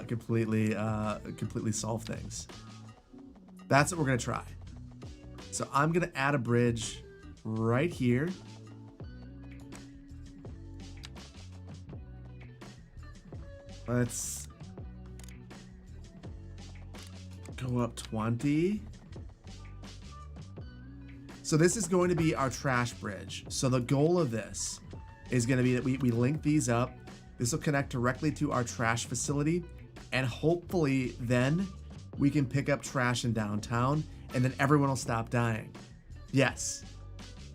completely solve things. That's what we're gonna try. So I'm gonna add a bridge right here. Let's go up 20. So this is going to be our trash bridge. So the goal of this is going to be that we link these up. This will connect directly to our trash facility, and hopefully then we can pick up trash in downtown, and then everyone will stop dying. Yes.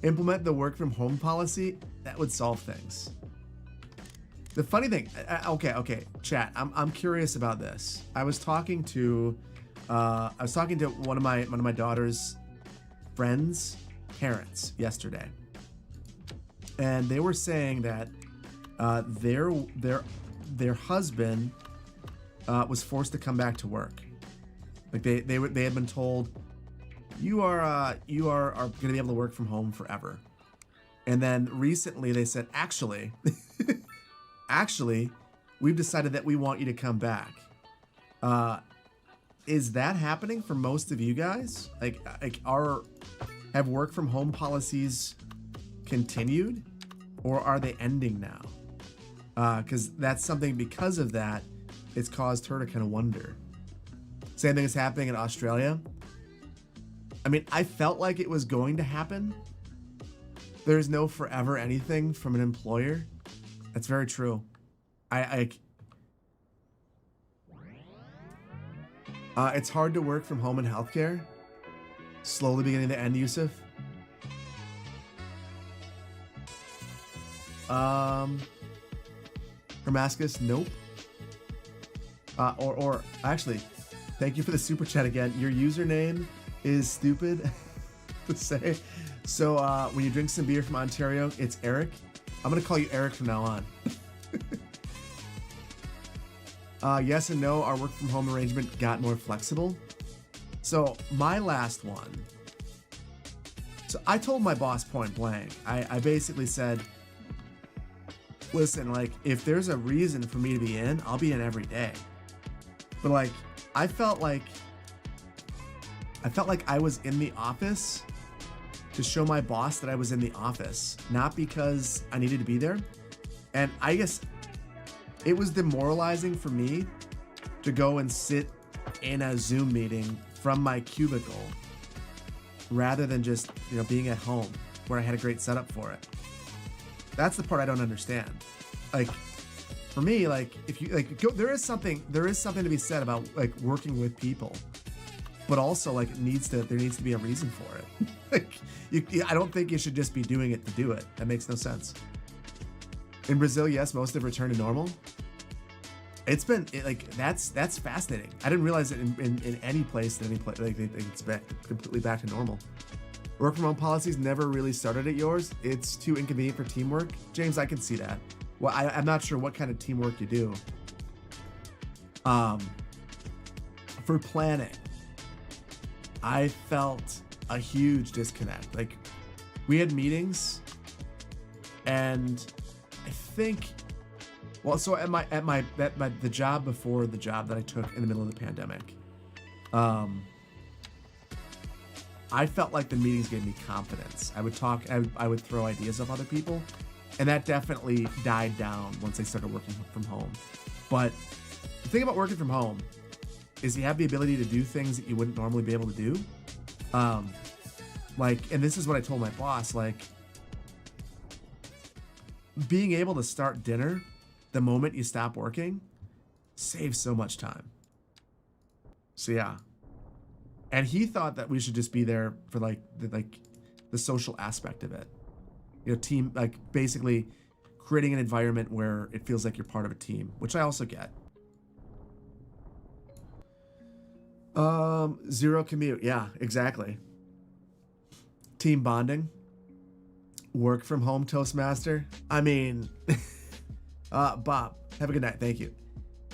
Implement the work from home policy. That would solve things. The funny thing, okay, chat. I'm curious about this. I was talking to one of my daughter's friends' parents yesterday, and they were saying that their husband was forced to come back to work. Like they had been told, you are going to be able to work from home forever. And then recently they said, actually, we've decided that we want you to come back. Is that happening for most of you guys? Like have work from home policies continued, or are they ending now? Because that's something, because of that, it's caused her to kind of wonder. Same thing is happening in Australia. I mean, I felt like it was going to happen. There's no forever anything from an employer. That's very true. It's hard to work from home in healthcare. Slowly beginning to end, Yusuf. Hermascus, nope. Or actually, thank you for the super chat again. Your username is stupid to say. So when you drink some beer from Ontario, it's Eric. I'm gonna call you Eric from now on. Yes and no, our work from home arrangement got more flexible. So my last one. So I told my boss point blank. I basically said, listen, like, if there's a reason for me to be in, I'll be in every day. But like, I felt like I was in the office to show my boss that I was in the office, not because I needed to be there. And I guess it was demoralizing for me to go and sit in a Zoom meeting from my cubicle rather than just, being at home where I had a great setup for it. That's the part I don't understand. Like, for me, like, if you there is something to be said about like working with people, but also like there needs to be a reason for it. Like, I don't think you should just be doing it to do it. That makes no sense. In Brazil, yes, most have returned to normal. It's been that's fascinating. I didn't realize that in any place like it's completely back to normal. Work from home policies never really started at yours. It's too inconvenient for teamwork. James, I can see that. Well, I'm not sure what kind of teamwork you do. For planning, I felt a huge disconnect. Like, we had meetings, and I think, well, so the job before the job that I took in the middle of the pandemic, I felt like the meetings gave me confidence. I would talk, I would throw ideas off other people, and that definitely died down once I started working from home. But the thing about working from home is you have the ability to do things that you wouldn't normally be able to do. And this is what I told my boss, like, being able to start dinner the moment you stop working saves so much time. So yeah. And he thought that we should just be there for the social aspect of it. Team, like, basically creating an environment where it feels like you're part of a team, which I also get. Zero commute. Yeah, exactly. Team bonding. Work from home Toastmaster. I mean, Bob, have a good night. Thank you.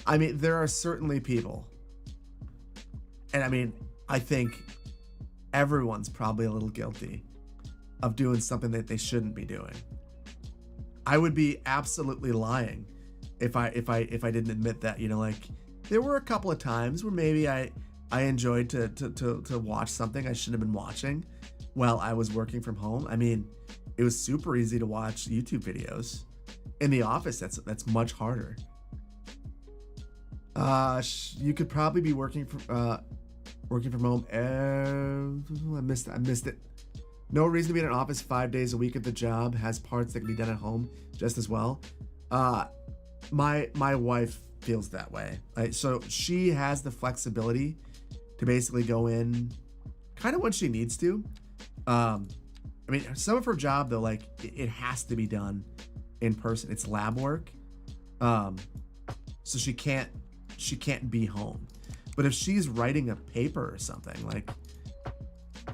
I mean, there are certainly people, and I mean, I think everyone's probably a little guilty of doing something that they shouldn't be doing. I would be absolutely lying if I didn't admit that. There were a couple of times where maybe I enjoyed to watch something I shouldn't have been watching while I was working from home. I mean, it was super easy to watch YouTube videos. In the office, that's much harder. You could probably be working from home. I missed it. No reason to be in an office 5 days a week if the job has parts that can be done at home just as well. My wife feels that way. So she has the flexibility to basically go in kind of when she needs to. I mean, some of her job though, like, it has to be done in person. It's lab work. So she can't be home. But if she's writing a paper or something, like,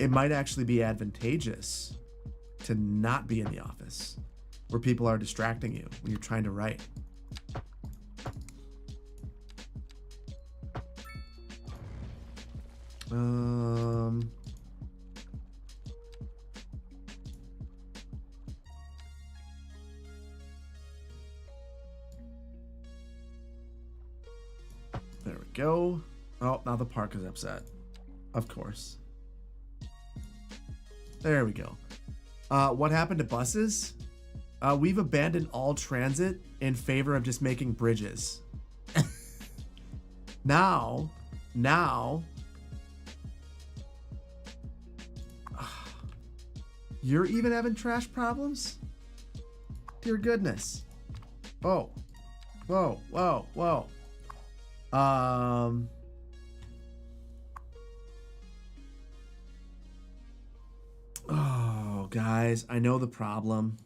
it might actually be advantageous to not be in the office where people are distracting you when you're trying to write. go. Oh, now the park is upset. Of course. There we go. What happened to buses? We've abandoned all transit in favor of just making bridges. Now, you're even having trash problems? Dear goodness. Oh. Whoa. Oh, guys, I know the problem.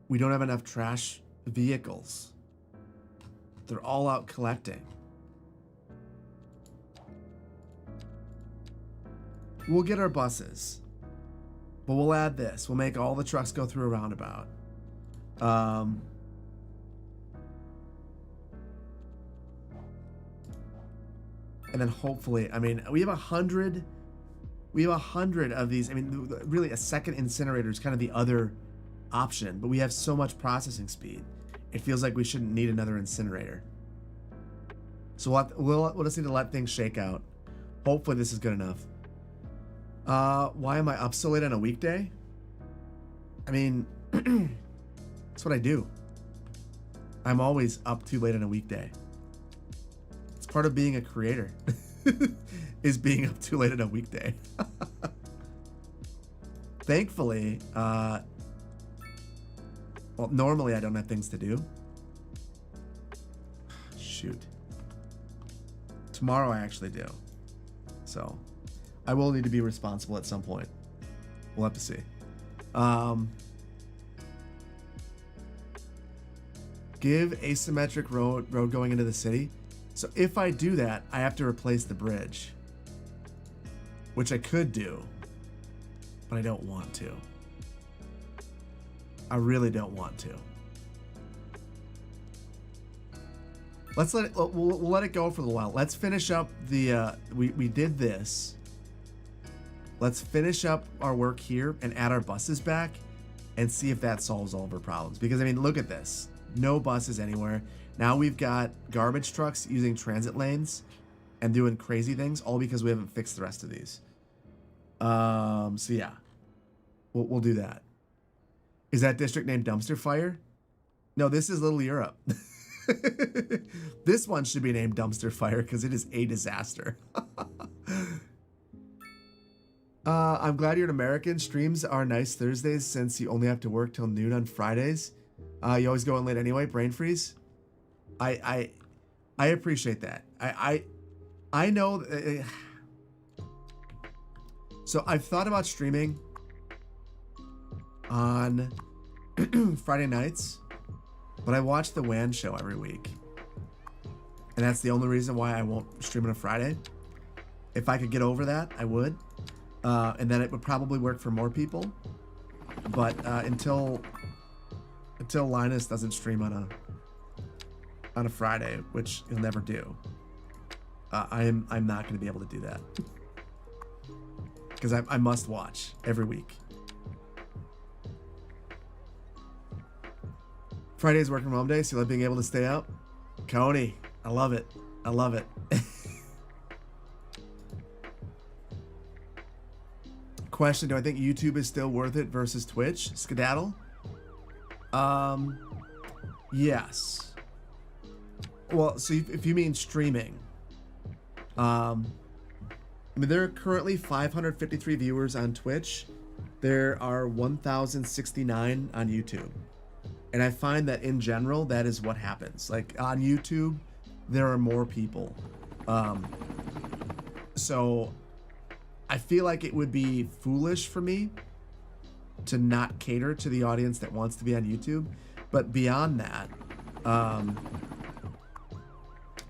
We don't have enough trash vehicles. They're all out collecting. We'll get our buses, but we'll add this. We'll make all the trucks go through a roundabout. And then hopefully, I mean, we have 100 of these. I mean, really a second incinerator is kind of the other option, but we have so much processing speed. It feels like we shouldn't need another incinerator. So we'll just need to let things shake out. Hopefully this is good enough. Why am I up so late on a weekday? I mean, that's what I do. I'm always up too late on a weekday. It's part of being a creator, is being up too late on a weekday. Thankfully, well, normally I don't have things to do. Shoot. Tomorrow I actually do. So I will need to be responsible at some point. We'll have to see. Give asymmetric road going into the city. So if I do that, I have to replace the bridge, which I could do, but I don't want to. I really don't want to. Let's let it. We'll let it go for a little while. Let's finish up the. We did this. Let's finish up our work here and add our buses back, and see if that solves all of our problems. Because I mean, look at this. No buses anywhere. Now we've got garbage trucks using transit lanes and doing crazy things, all because we haven't fixed the rest of these. So yeah, we'll do that. Is that district named Dumpster Fire? No, this is Little Europe. This one should be named Dumpster Fire because it is a disaster. I'm glad you're an American. Streams are nice Thursdays since you only have to work till noon on Fridays. You always go in late anyway. Brain freeze. I appreciate that. I know. So I've thought about streaming on Friday nights, but I watch the WAN show every week, and that's the only reason why I won't stream on a Friday. If I could get over that, I would, and then it would probably work for more people. But until Linus doesn't stream on a Friday, which he'll never do, I'm not going to be able to do that because I must watch every week. Friday's working from home day, so you love being able to stay up. Coney, I love it. I love it. Question: do I think YouTube is still worth it versus Twitch? Skedaddle. Yes. Well, so if you mean streaming, I mean, there are currently 553 viewers on Twitch. There are 1,069 on YouTube. And I find that in general, that is what happens. Like on YouTube, there are more people. So I feel like it would be foolish for me to not cater to the audience that wants to be on YouTube. But beyond that, I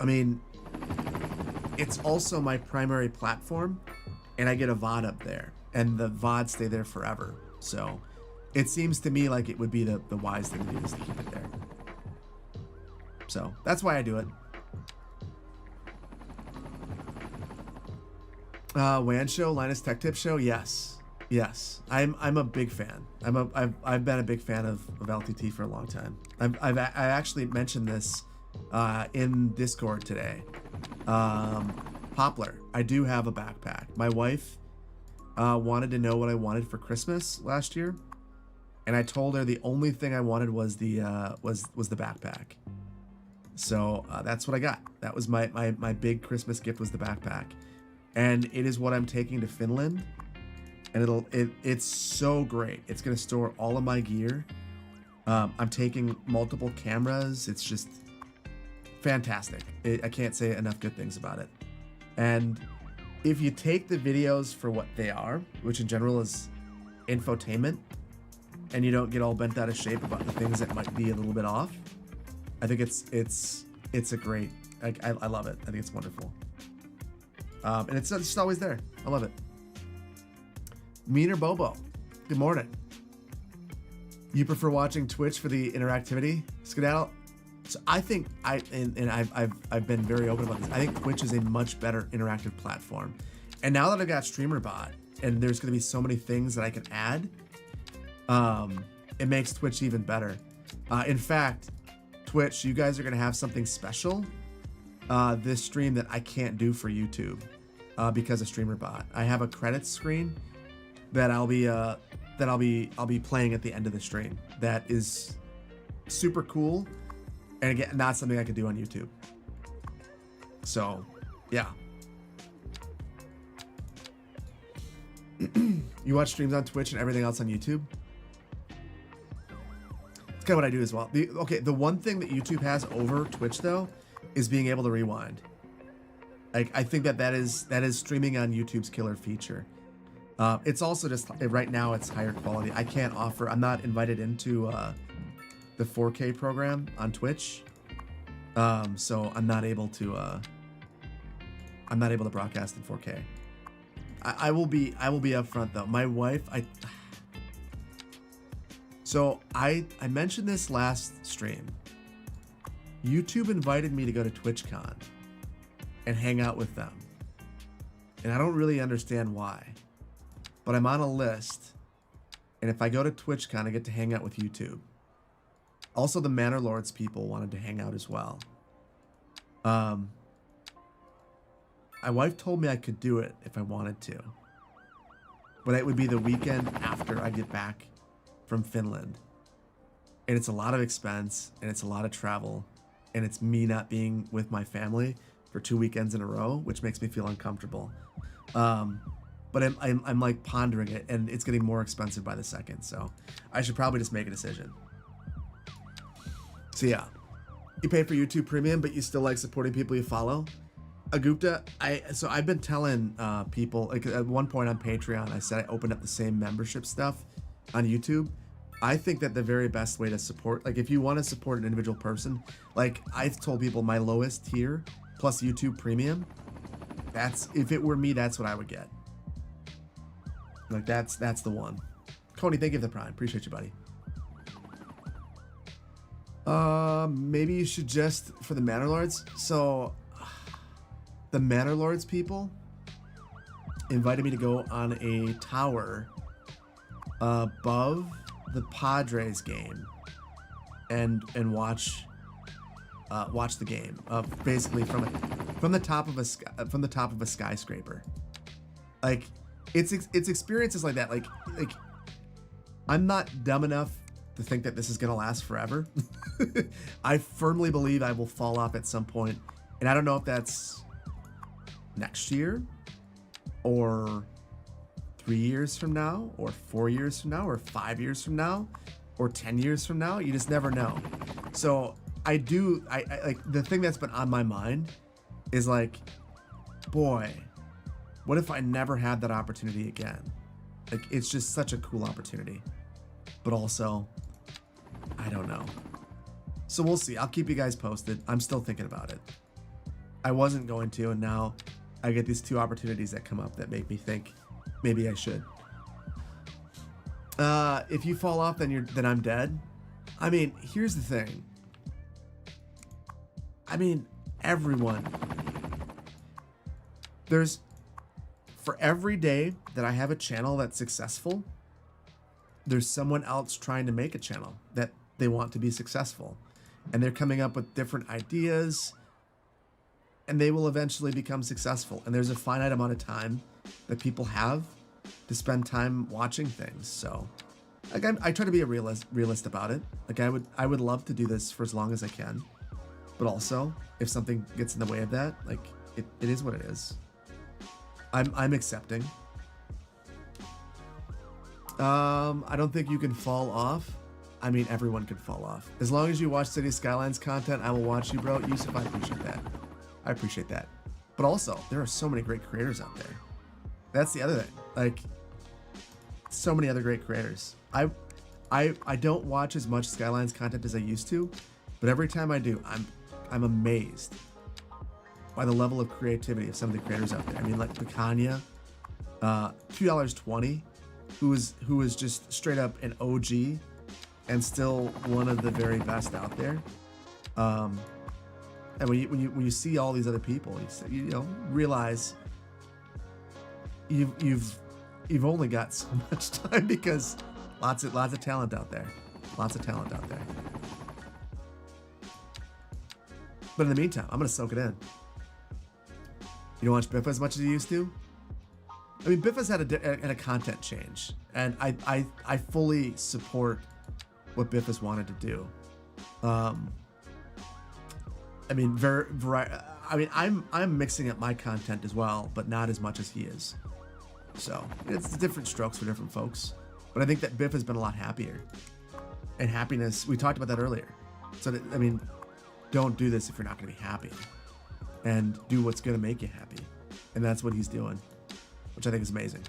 mean, it's also my primary platform, and I get a VOD up there, and the VODs stay there forever. So it seems to me like it would be the wise thing to do is to keep it there. So that's why I do it. WAN show, Linus Tech Tip show, yes. Yes, I'm a big fan. I've been a big fan of LTT for a long time. I actually mentioned this in Discord today. Poplar, I do have a backpack. My wife wanted to know what I wanted for Christmas last year, and I told her the only thing I wanted was the backpack. So that's what I got. That was my big Christmas gift, was the backpack, and it is what I'm taking to Finland. And it's so great. It's gonna store all of my gear. I'm taking multiple cameras. It's just fantastic. I can't say enough good things about it. And if you take the videos for what they are, which in general is infotainment, and you don't get all bent out of shape about the things that might be a little bit off, I think it's a great. I love it. I think it's wonderful. And it's just always there. I love it. Meaner Bobo, good morning. You prefer watching Twitch for the interactivity? Skedaddle. So I think I've been very open about this. I think Twitch is a much better interactive platform. And now that I've got StreamerBot and there's going to be so many things that I can add, it makes Twitch even better. In fact, Twitch, you guys are going to have something special this stream that I can't do for YouTube because of StreamerBot. I have a credits screen that I'll be playing at the end of the stream. That is super cool, and again, not something I could do on YouTube. So, yeah. You watch streams on Twitch and everything else on YouTube? It's kind of what I do as well. The one thing that YouTube has over Twitch though is being able to rewind. Like, I think that is streaming on YouTube's killer feature. It's also just right now it's higher quality. I'm not invited into the 4K program on Twitch, so I'm not able to broadcast in 4K. I will be upfront though. My wife, I mentioned this last stream. YouTube invited me to go to TwitchCon and hang out with them, and I don't really understand why. But I'm on a list, and if I go to TwitchCon, I get to hang out with YouTube. Also, the Manor Lords people wanted to hang out as well. My wife told me I could do it if I wanted to, but it would be the weekend after I get back from Finland, and it's a lot of expense, and it's a lot of travel, and it's me not being with my family for 2 weekends in a row, which makes me feel uncomfortable. But I'm like pondering it, and it's getting more expensive by the second, so I should probably just make a decision. So yeah, you pay for YouTube Premium, but you still like supporting people you follow. Agupta, I've been telling people, like at one point on Patreon, I said I opened up the same membership stuff on YouTube. I think that the very best way to support, like if you want to support an individual person, like I've told people my lowest tier plus YouTube Premium, if it were me, that's what I would get. Like that's the one. Cody, thank you for the prime. Appreciate you, buddy. Maybe you should just for the Manor Lords. So the Manor Lords people invited me to go on a tower above the Padres game and watch the game basically from the top of a skyscraper. Like it's experiences like that. Like I'm not dumb enough to think that this is gonna last forever. I firmly believe I will fall off at some point, and I don't know if that's next year or 3 years from now or 4 years from now or 5 years from now or 10 years from now. You just never know. So I like the thing that's been on my mind is like, boy, what if I never had that opportunity again? Like it's just such a cool opportunity, but also I don't know. So we'll see. I'll keep you guys posted. I'm still thinking about it. I wasn't going to, and now I get these two opportunities that come up that make me think maybe I should. If you fall off, then I'm dead. I mean, here's the thing. I mean, everyone. There's for every day that I have a channel that's successful, there's someone else trying to make a channel that they want to be successful. And they're coming up with different ideas, and they will eventually become successful. And there's a finite amount of time that people have to spend time watching things. So like I try to be a realist about it. Like I would love to do this for as long as I can. But also, if something gets in the way of that, like it is what it is. I'm accepting. I don't think you can fall off. I mean, everyone can fall off. As long as you watch City Skylines content, I will watch you, bro. Yusuf, I appreciate that. I appreciate that. But also, there are so many great creators out there. That's the other thing. Like, so many other great creators. I don't watch as much Skylines content as I used to, but every time I do, I'm amazed by the level of creativity of some of the creators out there. I mean, like Picanha, $2.20, who is just straight up an OG and still one of the very best out there. And when you see all these other people, you know, realize you've only got so much time because lots of talent out there. Lots of talent out there. But in the meantime, I'm gonna soak it in. You don't watch Biffa as much as you used to? I mean, Biffa's had a content change, and I fully support what Biffa's wanted to do. I mean, I'm mixing up my content as well, but not as much as he is. So it's different strokes for different folks. But I think that Biff has been a lot happier. And happiness, we talked about that earlier. So that, I mean, don't do this if you're not going to be happy. And do what's going to make you happy. And that's what he's doing, which I think is amazing.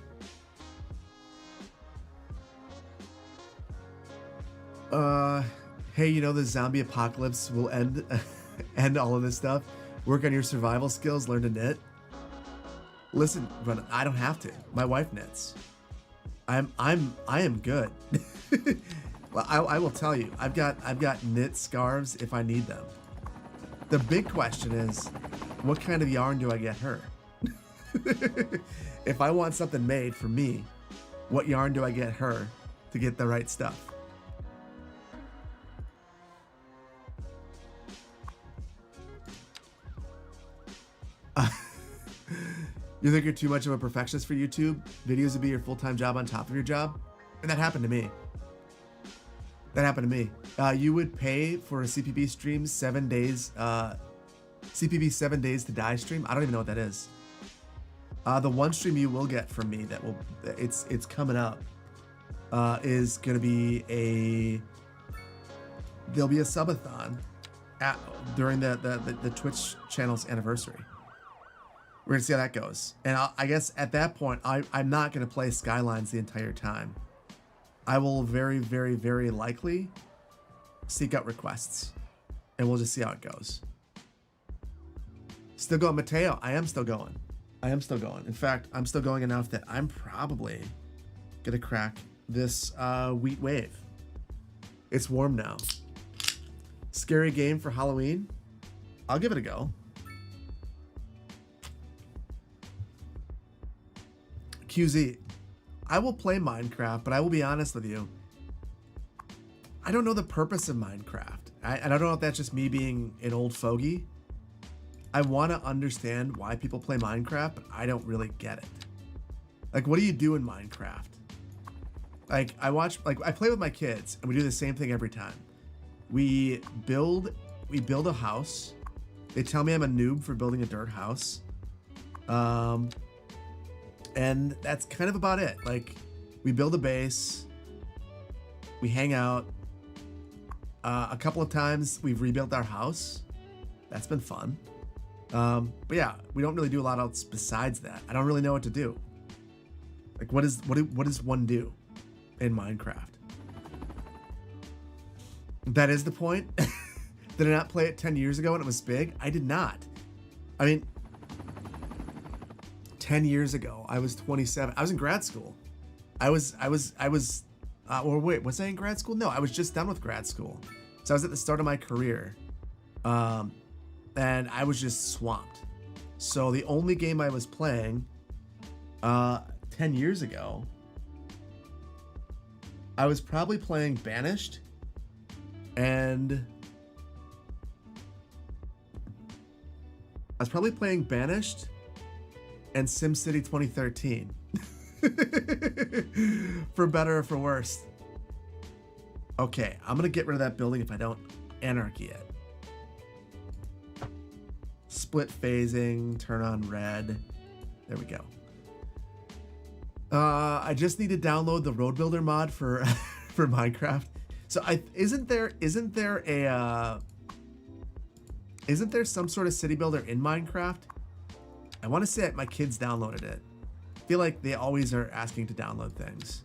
Hey, you know, the zombie apocalypse will end all of this stuff. Work on your survival skills, learn to knit. Listen, Run, I don't have to. My wife knits. I am good. Well, I will tell you, I've got knit scarves if I need them. The big question is, what kind of yarn do I get her? If I want something made for me, what yarn do I get her to get the right stuff? You think you're too much of a perfectionist for YouTube? Videos would be your full-time job on top of your job? And that happened to me. That happened to me. You would pay for a CPB stream 7 days, CPB 7 days to die stream? I don't even know what that is. The one stream you will get from me that will, it's coming up, is gonna be there'll be a subathon during the Twitch channel's anniversary. We're gonna see how that goes. And I guess at that point, I'm not gonna play Skylines the entire time. I will very, very, very likely seek out requests, and we'll just see how it goes. Still going, Mateo. I am still going. In fact, I'm still going enough that I'm probably gonna crack this wheat wave. It's warm now. Scary game for Halloween. I'll give it a go. QZ, I will play Minecraft, but I will be honest with you. I don't know the purpose of Minecraft. I don't know if that's just me being an old fogey. I want to understand why people play Minecraft, but I don't really get it. Like, what do you do in Minecraft? Like, I play with my kids, and we do the same thing every time. We build a house. They tell me I'm a noob for building a dirt house. And that's kind of about it. Like, we build a base, we hang out. A couple of times we've rebuilt our house. That's been fun. But yeah, we don't really do a lot else besides that. I don't really know what to do. Like, what does one do in Minecraft? That is the point. Did I not play it 10 years ago when it was big? I did not. I mean, 10 years ago, I was 27. I was in grad school. Or wait, was I in grad school? No, I was just done with grad school. So I was at the start of my career. And I was just swamped. So the only game I was playing 10 years ago, I was probably playing Banished and SimCity 2013. For better or for worse. Okay, I'm gonna get rid of that building if I don't anarchy it. Split phasing, turn on red. There we go. I just need to download the Roadbuilder mod for for Minecraft. So isn't there some sort of city builder in Minecraft? I want to say my kids downloaded it. I feel like they always are asking to download things.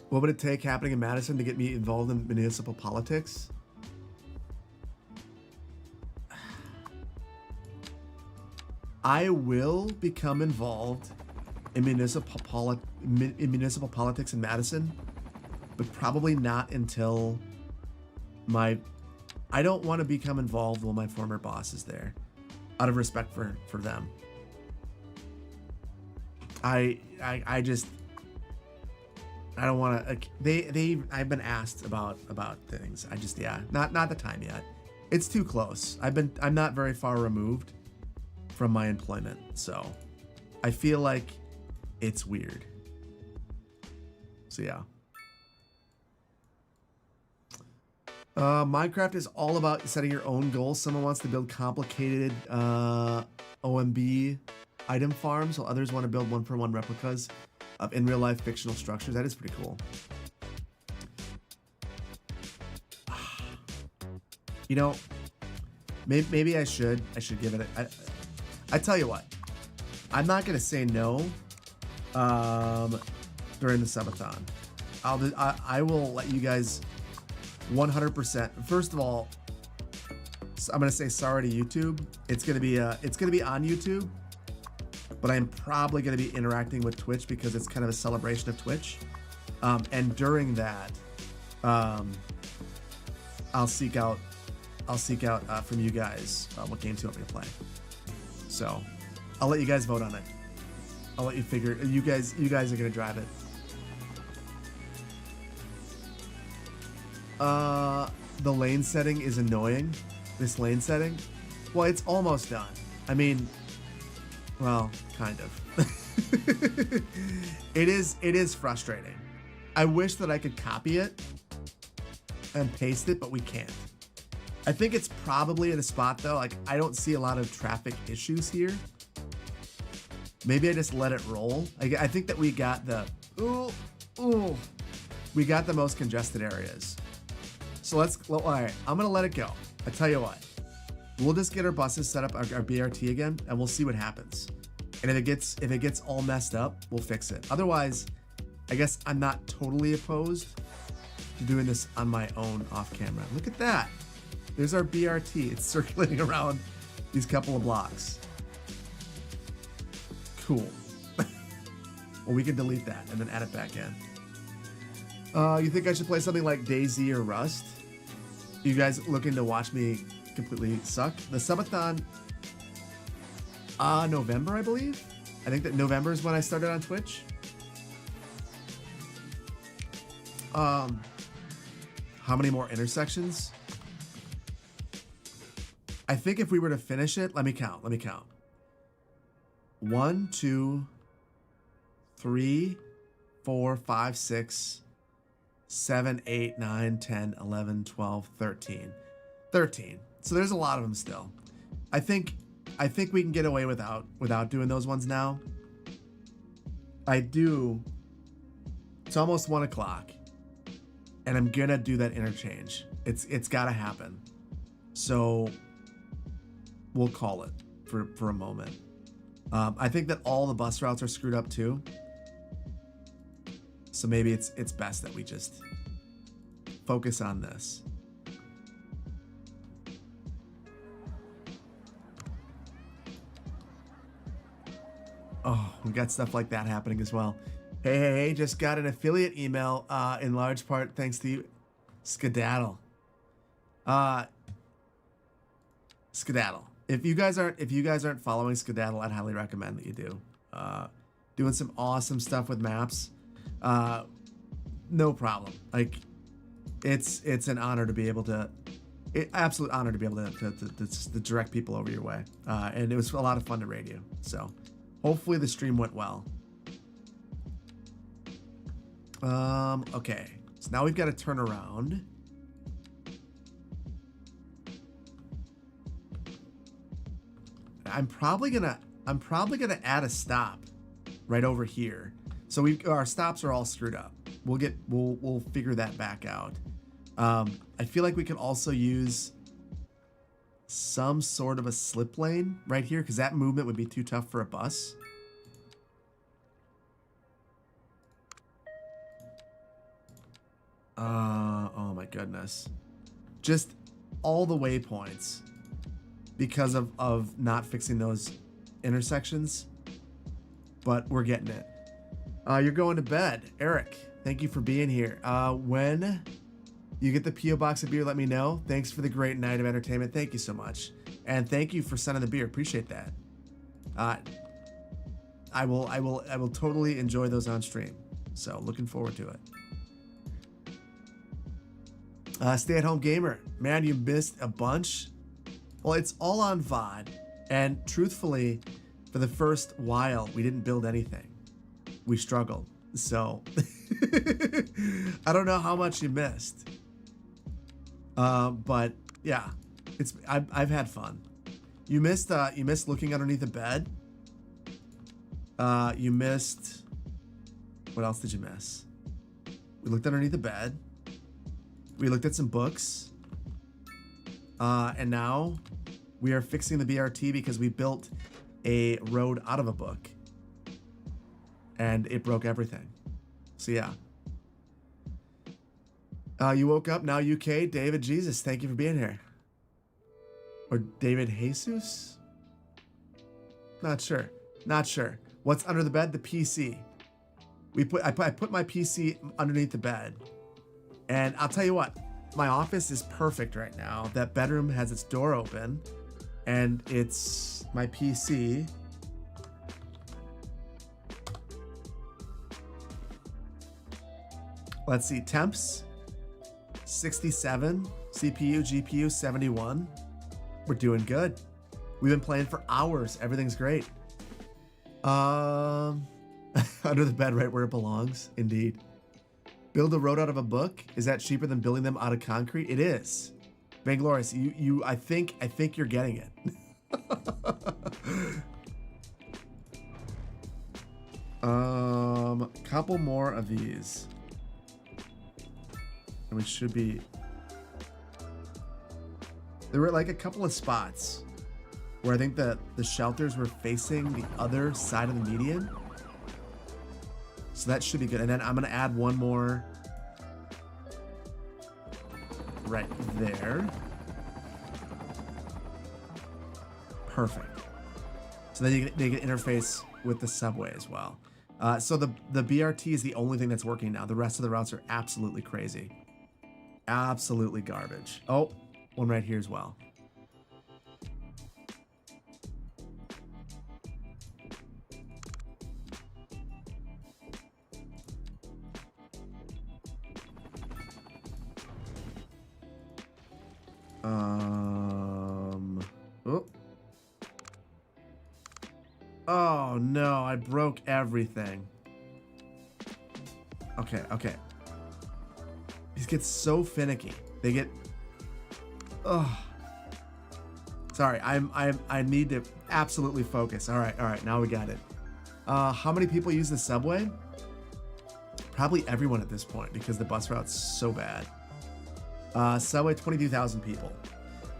What would it take happening in Madison to get me involved in municipal politics? I will become involved in municipal politics in Madison, but probably not until I don't want to become involved while my former boss is there, out of respect for them. I don't want to. I've been asked about things. Not the time yet. It's too close. I'm not very far removed from my employment, so I feel like it's weird. So yeah. Minecraft is all about setting your own goals. Someone wants to build complicated OMB item farms, while others want to build one-for-one replicas of in real life fictional structures. That is pretty cool. You know, maybe I should give it I tell you what, I'm not gonna say no during the subathon. I will let you guys 100%. First of all, I'm gonna say sorry to YouTube. It's gonna be on YouTube, but I'm probably gonna be interacting with Twitch because it's kind of a celebration of Twitch. And during that, I'll seek out from you guys what games you want me to play. So I'll let you guys vote on it. I'll let you figure. You guys are gonna drive it. The lane setting is annoying. This lane setting. Well, it's almost done. I mean, well, kind of. It is frustrating. I wish that I could copy it and paste it, but we can't. I think it's probably in a spot though. Like, I don't see a lot of traffic issues here. Maybe I just let it roll. I think that we got the we got the most congested areas. So all right, I'm gonna let it go. I tell you what, we'll just get our buses set up, our BRT again, and we'll see what happens. And if it gets all messed up, we'll fix it. Otherwise, I guess I'm not totally opposed to doing this on my own off camera. Look at that. There's our BRT. It's circulating around these couple of blocks. Cool. Well, we can delete that and then add it back in. You think I should play something like DayZ or Rust? You guys looking to watch me completely suck? The subathon, November, I believe. I think that November is when I started on Twitch. How many more intersections? I think if we were to finish it, let me count. 1, 2, 3, 4, 5, 6, 7, 8, 9, 10, 11, 12, 13. 13. So there's a lot of them still. I think we can get away without doing those ones now. I do. It's almost 1 o'clock. And I'm gonna do that interchange. It's gotta happen. So we'll call it for a moment. I think that all the bus routes are screwed up too. So maybe it's best that we just focus on this. Oh, we got stuff like that happening as well. Hey, just got an affiliate email, in large part thanks to you. Skedaddle. Skedaddle. If you guys aren't following Skedaddle, I'd highly recommend that you do. Doing some awesome stuff with maps. No problem. Like, it's an honor to be able to, absolute honor to be able to direct people over your way. And it was a lot of fun to raid you. So hopefully the stream went well. Okay. So now we've got to turn around. I'm probably gonna add a stop right over here. So our stops are all screwed up. We'll figure that back out. I feel like we could also use some sort of a slip lane right here because that movement would be too tough for a bus. Oh my goodness. Just all the waypoints because of not fixing those intersections. But we're getting it. You're going to bed. Eric, thank you for being here. When you get the P.O. box of beer, let me know. Thanks for the great night of entertainment. Thank you so much. And thank you for sending the beer. Appreciate that. I will totally enjoy those on stream. So looking forward to it. Stay at home gamer. Man, you missed a bunch. Well, it's all on VOD. And truthfully, for the first while, we didn't build anything. We struggled. So I don't know how much you missed. But yeah, I've had fun. You missed looking underneath the bed. You missed, what else did you miss? We looked underneath the bed. We looked at some books. And now we are fixing the BRT because we built a road out of a book. And it broke everything. So yeah. You woke up now, UK. David Jesus, thank you for being here. Or David Jesus? Not sure. What's under the bed? The PC. I put my PC underneath the bed. And I'll tell you what, my office is perfect right now. That bedroom has its door open, and it's my PC. Let's see, temps 67, CPU, GPU 71. We're doing good. We've been playing for hours. Everything's great. Under the bed, right where it belongs. Indeed. Build a road out of a book. Is that cheaper than building them out of concrete? It is. Vainglorious, I think you're getting it. Couple more of these. And we should be. There were like a couple of spots where I think the shelters were facing the other side of the median. So that should be good. And then I'm going to add one more right there. Perfect. So then they can interface with the subway as well. So the BRT is the only thing that's working now. The rest of the routes are absolutely crazy. Absolutely garbage. Oh, one right here as well. Oh no, I broke everything. Okay. These get so finicky. They get. Oh. Sorry, I need to absolutely focus. All right. Now we got it. How many people use the subway? Probably everyone at this point because the bus route's so bad. Subway, 22,000 people.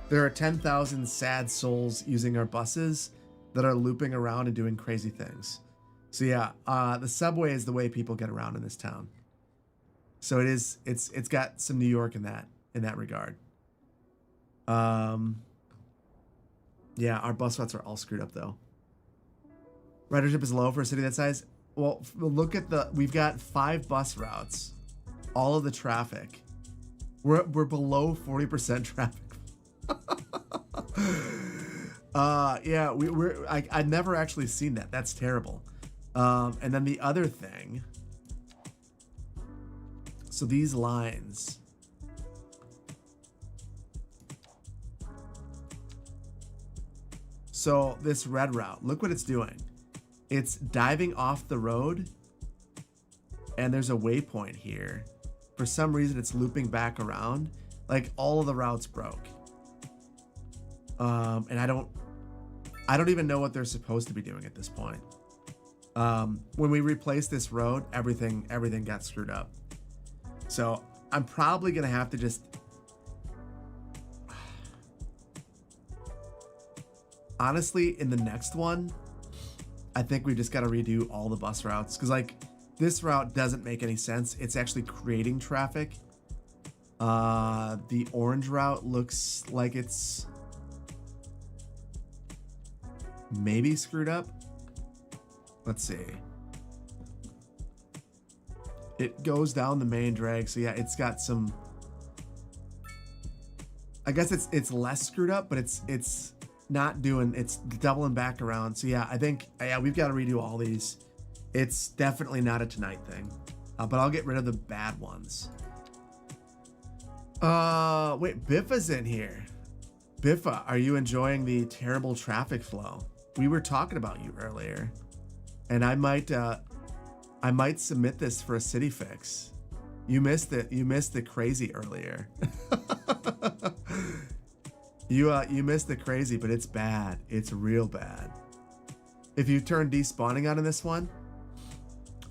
There are 10,000 sad souls using our buses that are looping around and doing crazy things. So yeah, the subway is the way people get around in this town. So it's got some New York in that regard. Yeah, our bus routes are all screwed up though. Ridership is low for a city that size. Well, look at we've got 5 bus routes. All of the traffic. We're below 40% traffic. Yeah, I'd never actually seen that. That's terrible. And then the other thing, so these lines, so this red route, look what it's doing. It's diving off the road, and there's a waypoint here. For some reason, it's looping back around. Like, all of the routes broke. And I don't even know what they're supposed to be doing at this point. When we replaced this road, everything got screwed up. So I'm probably gonna have to just, honestly, in the next one, I think we just got to redo all the bus routes, because like this route doesn't make any sense. It's actually creating traffic. The orange route looks like it's maybe screwed up. Let's see. It goes down the main drag, so yeah, it's got some, I guess it's less screwed up, but it's not doing, it's doubling back around. So yeah, I think, yeah, we've got to redo all these. It's definitely not a tonight thing, but I'll get rid of the bad ones. Wait, Biffa's in here. Biffa, are you enjoying the terrible traffic flow? We were talking about you earlier, and I might submit this for a city fix. You missed it. You missed the crazy earlier. You missed the crazy, but it's bad. It's real bad. If you turn despawning on in this one,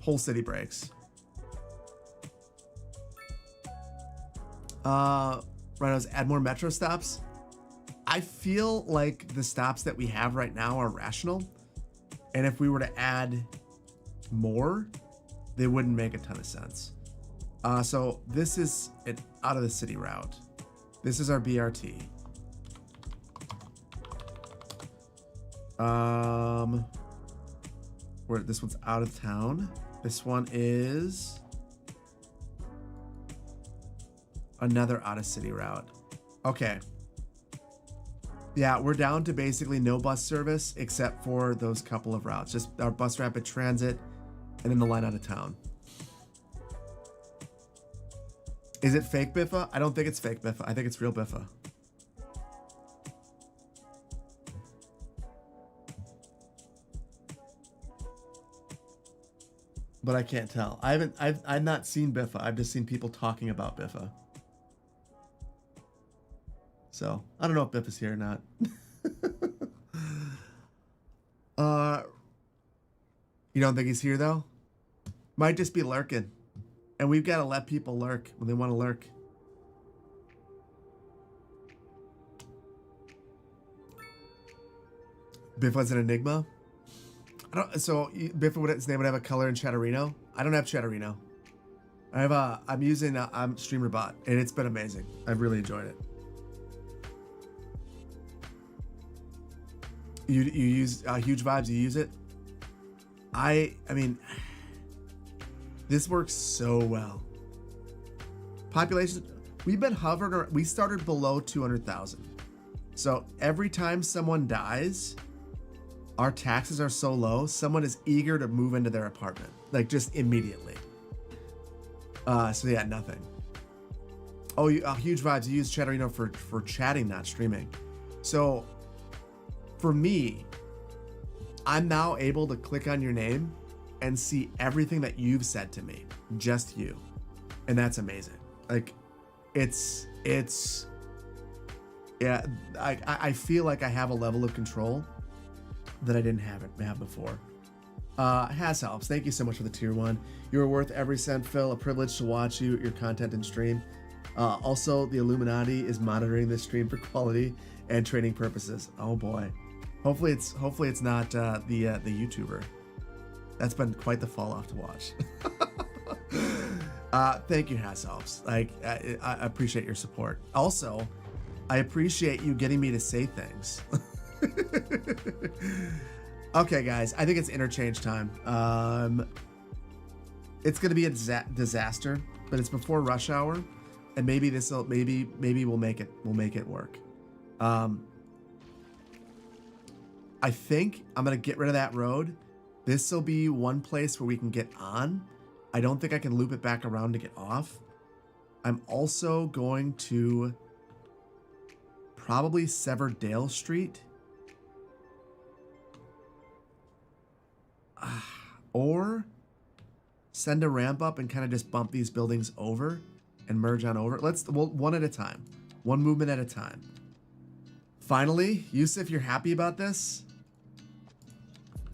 whole city breaks. Rhinos, add more metro stops. I feel like the stops that we have right now are rational, and if we were to add more, they wouldn't make a ton of sense. So this is an out of the city route. This is our BRT. Where this one's out of town. This one is another out of city route. Okay. Yeah, we're down to basically no bus service except for those couple of routes. Just our bus rapid transit and then the line out of town. Is it fake Biffa? I don't think it's fake Biffa. I think it's real Biffa. But I can't tell. I've not seen Biffa. I've just seen people talking about Biffa. So I don't know if Biffa's here or not. You don't think he's here though? Might just be lurking. And we've got to let people lurk when they want to lurk. Biffa's an enigma. So Biffa would, his name would have a color in Chatterino. I don't have Chatterino. I have I'm using StreamerBot, and it's been amazing. I've really enjoyed it. You use Huge Vibes. You use it. I mean, this works so well. Population. We've been hovering, or we started below 200,000. So every time someone dies, our taxes are so low, someone is eager to move into their apartment, like just immediately. So yeah, nothing. Oh, Huge Vibes, you use Chatterino for chatting, not streaming. So for me, I'm now able to click on your name and see everything that you've said to me, just you. And that's amazing. Like, it's yeah, I feel like I have a level of control that I didn't have before. Has helps. Thank you so much for the tier 1. You are worth every cent, Phil. A privilege to watch your content and stream. Also, the Illuminati is monitoring this stream for quality and training purposes. Oh boy. Hopefully it's not the YouTuber. That's been quite the fall off to watch. Thank you, Has helps. Like I appreciate your support. Also, I appreciate you getting me to say things. Okay, guys, I think it's interchange time. It's gonna be a disaster, but it's before rush hour, and maybe maybe we'll make it work. I think I'm going to get rid of that road. This will be one place where we can get on. I don't think I can loop it back around to get off. I'm also going to probably sever Dale Street. Or send a ramp up and kind of just bump these buildings over and merge on over. Well, one at a time. One movement at a time. Finally, Yusuf, you're happy about this?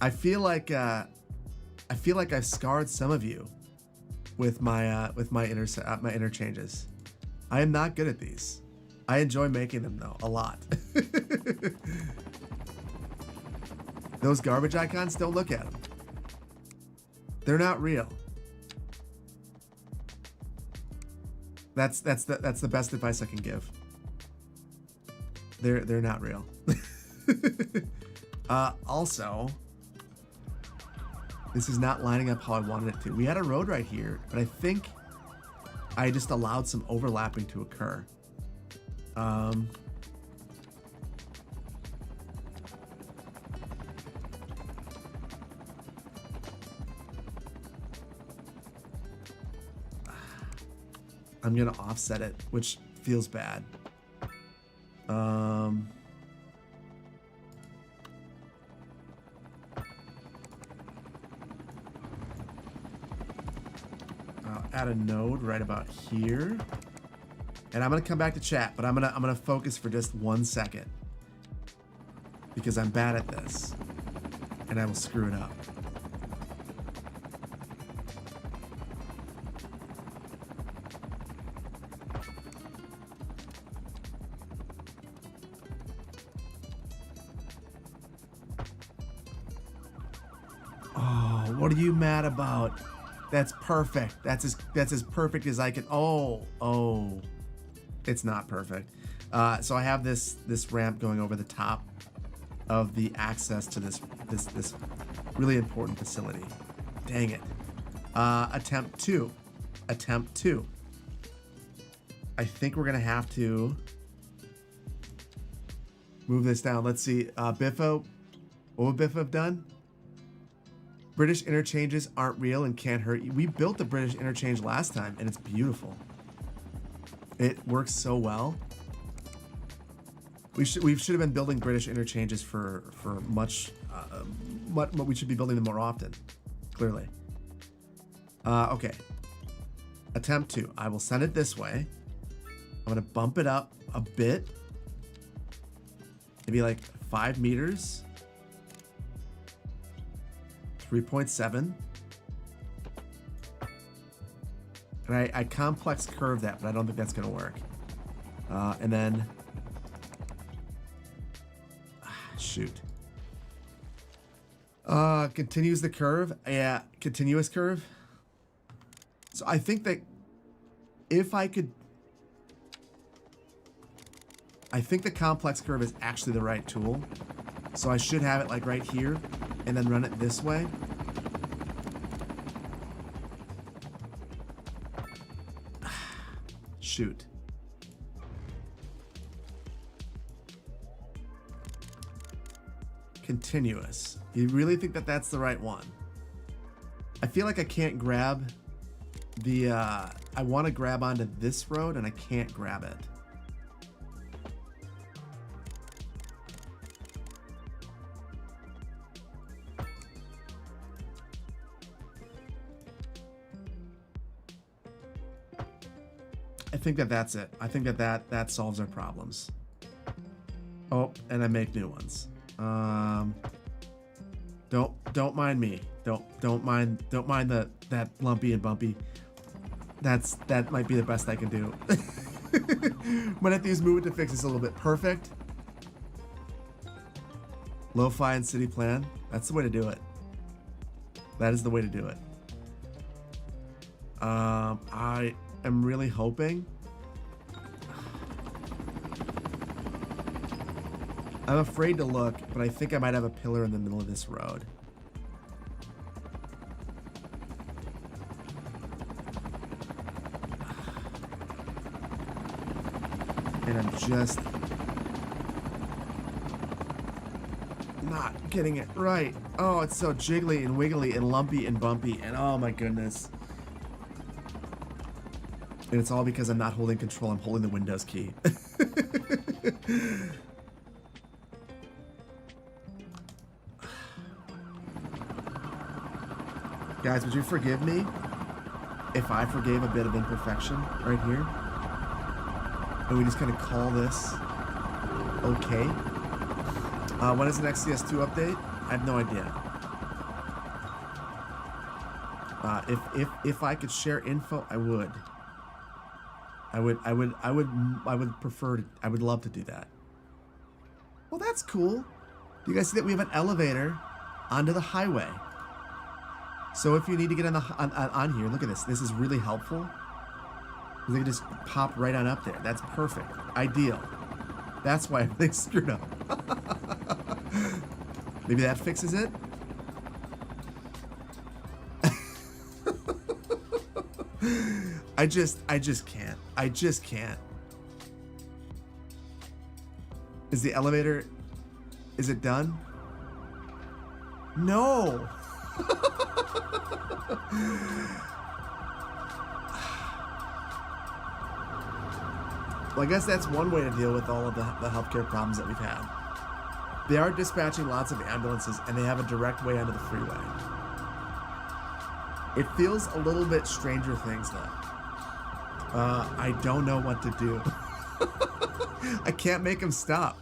I feel like I've scarred some of you with my interchanges. I am not good at these. I enjoy making them though a lot. Those garbage icons, don't look at them. They're not real. That's the best advice I can give. They're not real. Also, this is not lining up how I wanted it to. We had a road right here, but I think I just allowed some overlapping to occur. I'm gonna offset it, which feels bad. I'll add a node right about here, and I'm gonna come back to chat, but I'm gonna focus for just 1 second because I'm bad at this, and I will screw it up. What are you mad about? That's perfect. That's as perfect as I can. Oh, it's not perfect. So I have this ramp going over the top of the access to this really important facility. Dang it. Attempt two. I think we're gonna have to move this down. Let's see. Biffo. What would Biffo have done? British interchanges aren't real and can't hurt you. We built the British interchange last time, and it's beautiful. It works so well. We should have been building British interchanges for much. We should be building them more often. Clearly. Okay. Attempt 2. I will send it this way. I'm gonna bump it up a bit. Maybe like 5 meters. 3.7. And I complex curve that, but I don't think that's going to work. And then... shoot. Continues the curve. Yeah, continuous curve. So I think that if I could... I think the complex curve is actually the right tool. So I should have it like right here and then run it this way. Shoot. Continuous. You really think that that's the right one? I feel like I can't grab the, I want to grab onto this road and I can't grab it. I think that that's it. I think that solves our problems. Oh, and I make new ones. Don't mind me. Don't mind that lumpy and bumpy. That might be the best I can do. Might have to use Move It to fix this a little bit. Perfect. Lo-fi and city plan. That's the way to do it. That is the way to do it. I am really hoping. I'm afraid to look, but I think I might have a pillar in the middle of this road. And I'm just not getting it right. Oh, it's so jiggly and wiggly and lumpy and bumpy, and oh my goodness. And it's all because I'm not holding control, I'm holding the Windows key. Guys, would you forgive me if I forgave a bit of imperfection right here? And we just kind of call this okay? When is the next CS2 update? I have no idea. If I could share info, I would. I would prefer to, I would love to do that. Well, that's cool. Do you guys see that we have an elevator onto the highway? So if you need to get on here, look at this. This is really helpful. They can just pop right on up there. That's perfect. Ideal. That's why everything's screwed up. Maybe that fixes it? I just can't. I just can't. Is the elevator, is it done? No. Well, I guess that's one way to deal with all of the healthcare problems that we've had. They are dispatching lots of ambulances, and they have a direct way onto the freeway. It feels a little bit Stranger Things, though. I don't know what to do. I can't make them stop.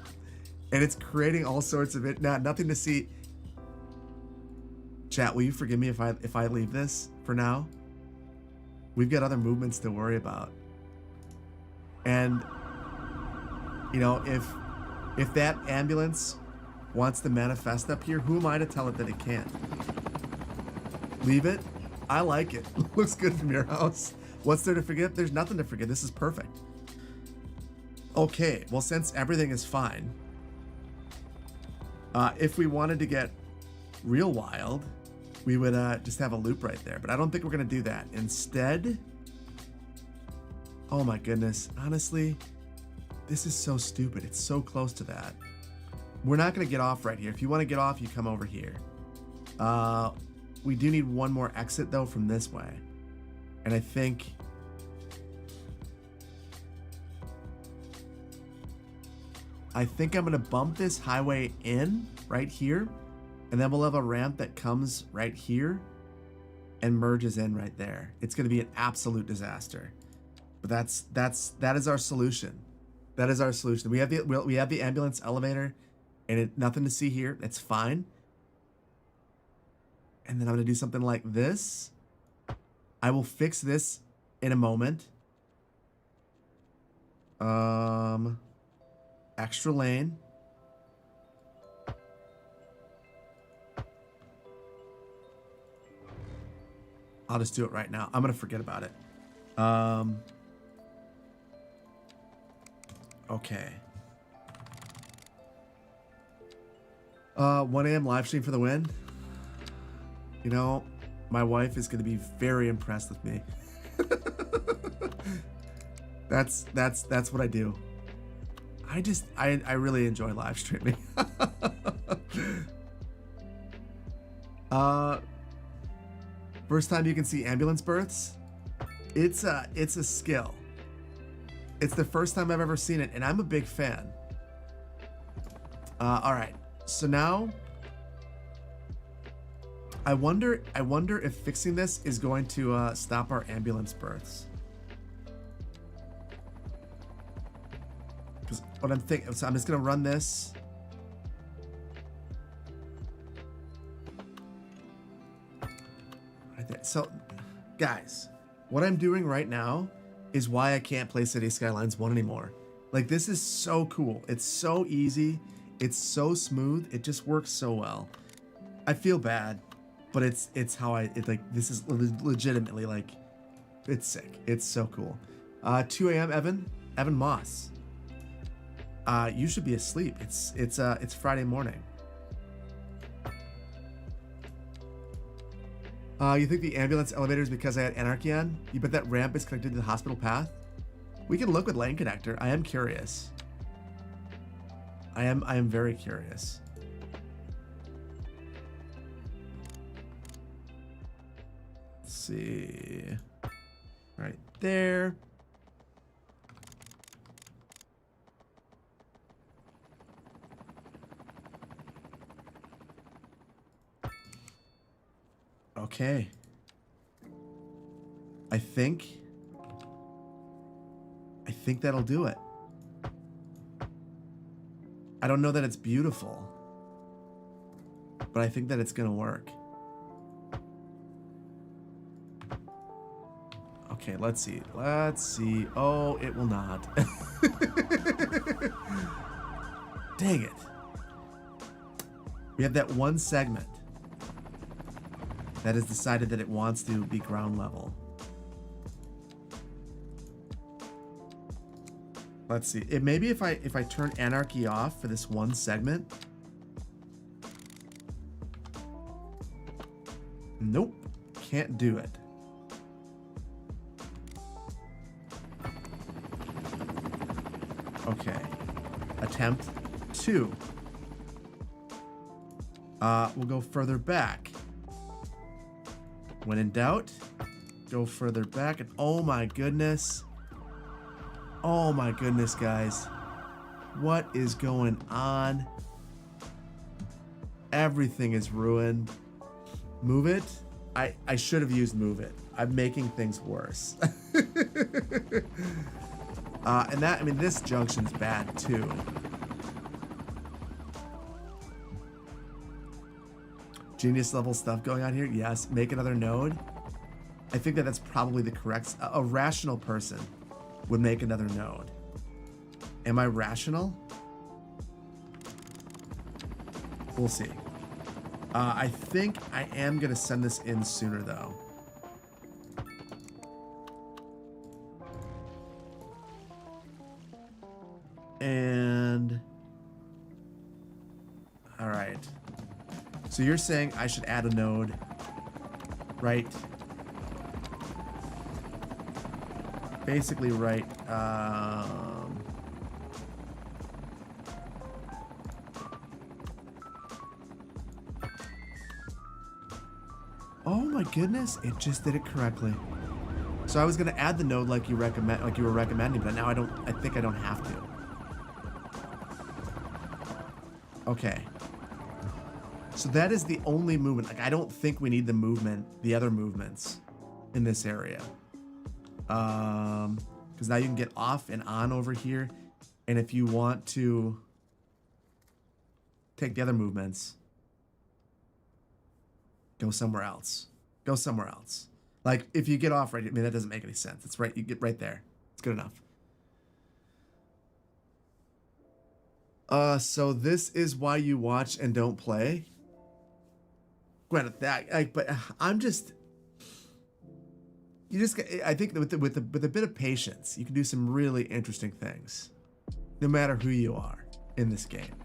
And it's creating all sorts of it. Nothing to see. Chat, will you forgive me if I leave this for now? We've got other movements to worry about. And, you know, if that ambulance wants to manifest up here, who am I to tell it that it can't? Leave it? I like it. Looks good from your house. What's there to forget? There's nothing to forget. This is perfect. Okay, well, since everything is fine, if we wanted to get real wild, we would just have a loop right there. But I don't think we're going to do that. Instead, oh my goodness, honestly, this is so stupid. It's so close to that. We're not going to get off right here. If you want to get off, you come over here. We do need one more exit, though, from this way. And I think I'm going to bump this highway in right here. And then we'll have a ramp that comes right here and merges in right there. It's going to be an absolute disaster. But that is our solution. That is our solution. We have the ambulance elevator, and nothing to see here. It's fine. And then I'm going to do something like this. I will fix this in a moment. Extra lane. I'll just do it right now. I'm going to forget about it. Okay. 1 a.m. live stream for the win. You know, my wife is going to be very impressed with me. That's what I do. I really enjoy live streaming. First time you can see ambulance births. It's a skill. It's the first time I've ever seen it, and I'm a big fan. All right, so now I wonder if fixing this is going to stop our ambulance births. Because what I'm thinking, so I'm just gonna run this. Right there. So, guys, what I'm doing right now is why I can't play City Skylines 1 anymore. Like, this is so cool. It's so easy. It's so smooth. It just works so well. I feel bad, but it's how this is legitimately, like, it's sick. It's so cool. 2 a.m. Evan Moss. You should be asleep. It's Friday morning. You think the ambulance elevator is because I had Anarchy on? You bet that ramp is connected to the hospital path? We can look with Lane Connector. I am curious. I am very curious. Let's see. Right there. Okay. I think that'll do it. I don't know that it's beautiful, but I think that it's gonna work. Okay, let's see. Let's see. Oh, it will not. Dang it. We have that one segment that has decided that it wants to be ground level. Let's see. It maybe if I turn anarchy off for this one segment. Nope. Can't do it. Okay. Attempt 2. We'll go further back. When in doubt, go further back. And oh my goodness. Oh my goodness, guys. What is going on? Everything is ruined. Move it? I should have used move it. I'm making things worse. And that, I mean, this junction's bad too. Genius level stuff going on here. Yes, make another node. I think that that's probably the correct, a rational person would make another node. Am I rational? We'll see. I think I am gonna send this in sooner though. And all right. So you're saying I should add a node, right? Basically, right. Oh my goodness! It just did it correctly. So I was gonna add the node like you were recommending, but now I don't. I think I don't have to. Okay. So that is the only movement. Like, I don't think we need the movement, the other movements in this area. Because now you can get off and on over here. And if you want to take the other movements, go somewhere else. Go somewhere else. Like, if you get off right, I mean, that doesn't make any sense. It's right, you get right there. It's good enough. So this is why you watch and don't play. Granted that, but I'm just, I think with a bit of patience, you can do some really interesting things, no matter who you are in this game.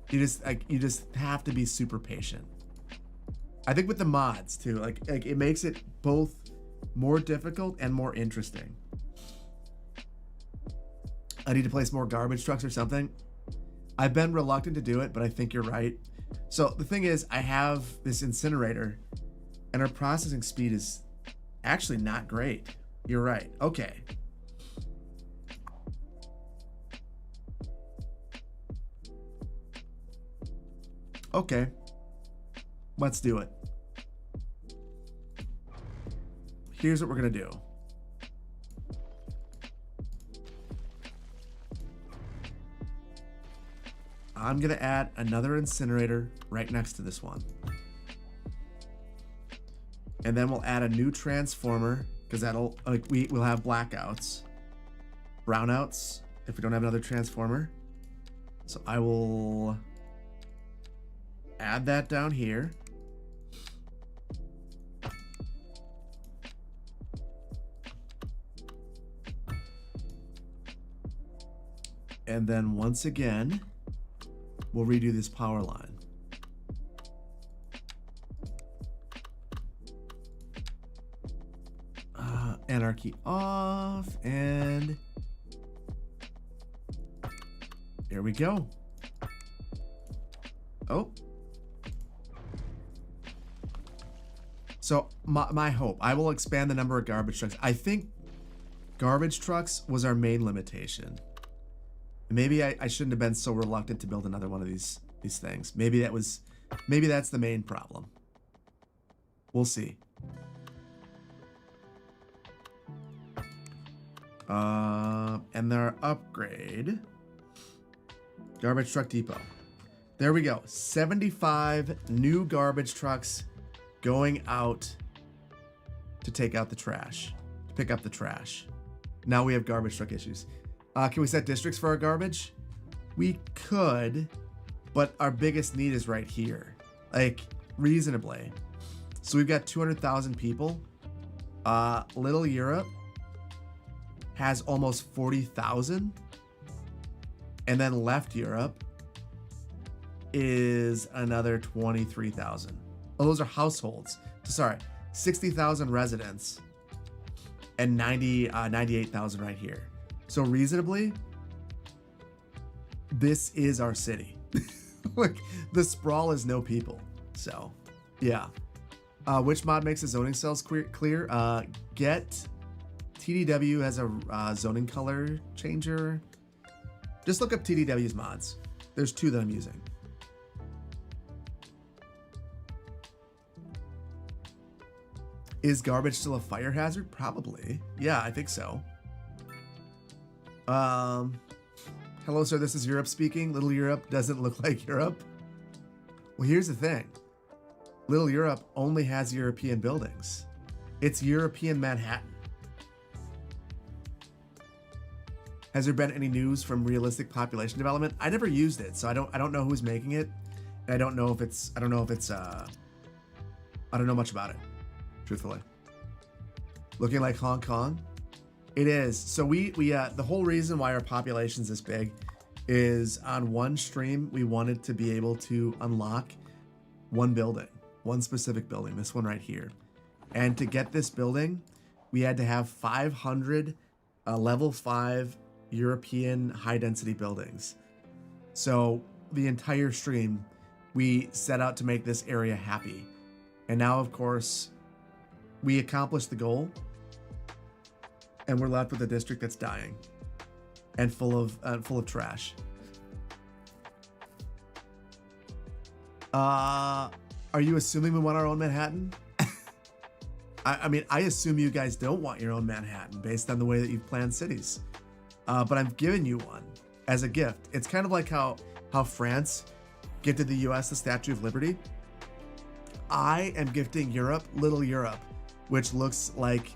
You just have to be super patient. I think with the mods too, like it makes it both more difficult and more interesting. I need to place more garbage trucks or something. I've been reluctant to do it, but I think you're right. So the thing is, I have this incinerator and our processing speed is actually not great. You're right. Okay. Okay. Let's do it. Here's what we're going to do. I'm going to add another incinerator right next to this one. And then we'll add a new transformer because that'll, like, we'll have blackouts, brownouts if we don't have another transformer. So I will add that down here. And then once again, we'll redo this power line. Anarchy off, and here we go. Oh. So my hope, I will expand the number of garbage trucks. I think garbage trucks was our main limitation. Maybe I shouldn't have been so reluctant to build another one of these things. Maybe that's the main problem. We'll see. And their upgrade. Garbage truck depot. There we go. 75 new garbage trucks going out to take out the trash, to pick up the trash. Now we have garbage truck issues. Can we set districts for our garbage? We could, but our biggest need is right here, like reasonably. So we've got 200,000 people. Little Europe has almost 40,000. And then left Europe is another 23,000. Oh, those are households. Sorry, 60,000 residents and 98,000 right here. So reasonably, this is our city. Like, the sprawl is no people. So, yeah. Which mod makes the zoning cells clear? Get TDW has a zoning color changer. Just look up TDW's mods. There's 2 that I'm using. Is garbage still a fire hazard? Probably. Yeah, I think so. Hello, sir. This is Europe speaking. Little Europe doesn't look like Europe. Well, here's the thing. Little Europe only has European buildings. It's European Manhattan. Has there been any news from realistic population development? I never used it, so I don't know who's making it. And I don't know if it's I don't know much about it, truthfully. Looking like Hong Kong? It is. So we the whole reason why our population's this big is on one stream we wanted to be able to unlock one building, one specific building, this one right here. And to get this building, we had to have 500 level 5 European high density buildings. So the entire stream, we set out to make this area happy. And now, of course, we accomplished the goal, and we're left with a district that's dying and full of trash. Are you assuming we want our own Manhattan? I mean, I assume you guys don't want your own Manhattan based on the way that you've planned cities. But I'm giving you one as a gift. It's kind of like how France gifted the US the Statue of Liberty. I am gifting Europe, Little Europe, which looks like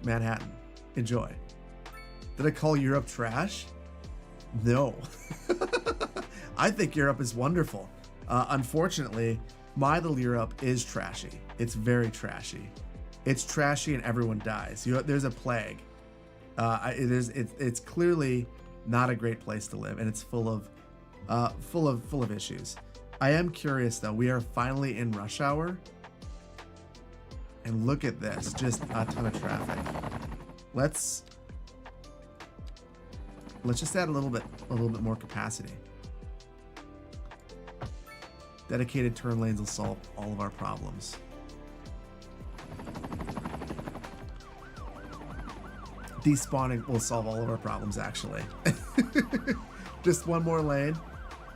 Manhattan. Enjoy. Did I call Europe trash? No. I think Europe is wonderful. Unfortunately, my Little Europe is trashy. It's very trashy. It's trashy and everyone dies. There's a plague. It's clearly not a great place to live, and it's full of issues. I am curious though. We are finally in rush hour, and look at this, just a ton of traffic. Let's just add a little bit more capacity. Dedicated turn lanes will solve all of our problems. Despawning will solve all of our problems, actually. Just one more lane.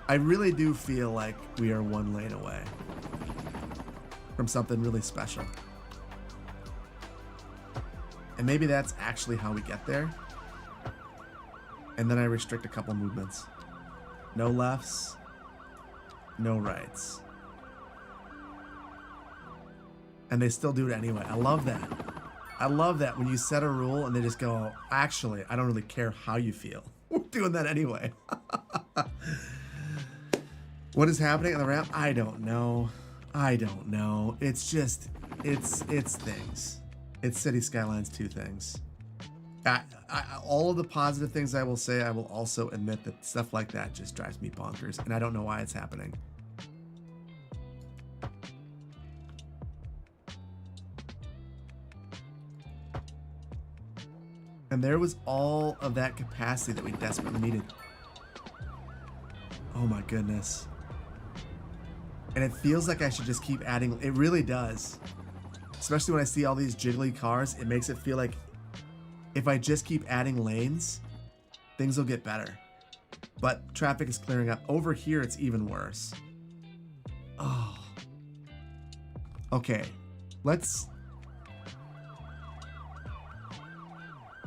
I really do feel like we are one lane away from something really special. And maybe that's actually how we get there. And then I restrict a couple movements. No lefts, no rights. And they still do it anyway. I love that. I love that when you set a rule and they just go, actually, I don't really care how you feel. We're doing that anyway. What is happening on the ramp? I don't know. It's just, it's things. It's City Skylines 2 things. All of the positive things I will say, I will also admit that stuff like that just drives me bonkers, and I don't know why it's happening. And there was all of that capacity that we desperately needed. Oh my goodness. And it feels like I should just keep adding. It really does. Especially when I see all these jiggly cars, it makes it feel like if I just keep adding lanes, things will get better. But traffic is clearing up. Over here, it's even worse. Oh. Okay. Let's...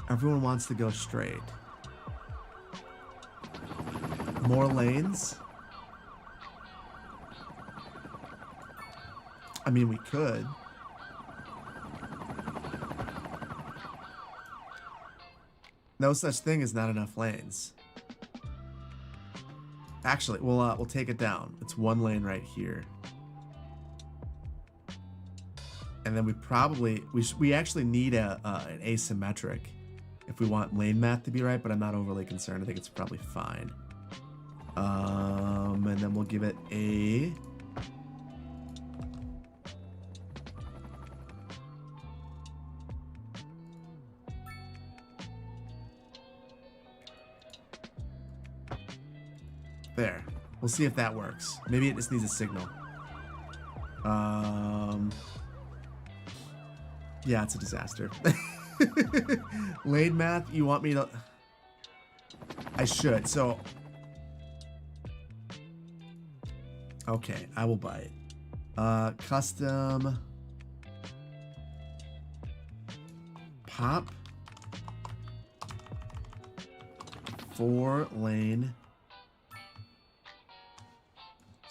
Everyone wants to go straight. More lanes? I mean, we could. No such thing as not enough lanes. Actually, we'll take it down. It's one lane right here. And then we probably we actually need an asymmetric if we want lane math to be right, but I'm not overly concerned. I think it's probably fine. And then we'll give it a there. We'll see if that works. Maybe it just needs a signal. Yeah, it's a disaster. Lane math, you want me to... I should, so... Okay, I will buy it. Custom... Pop... 4 lane...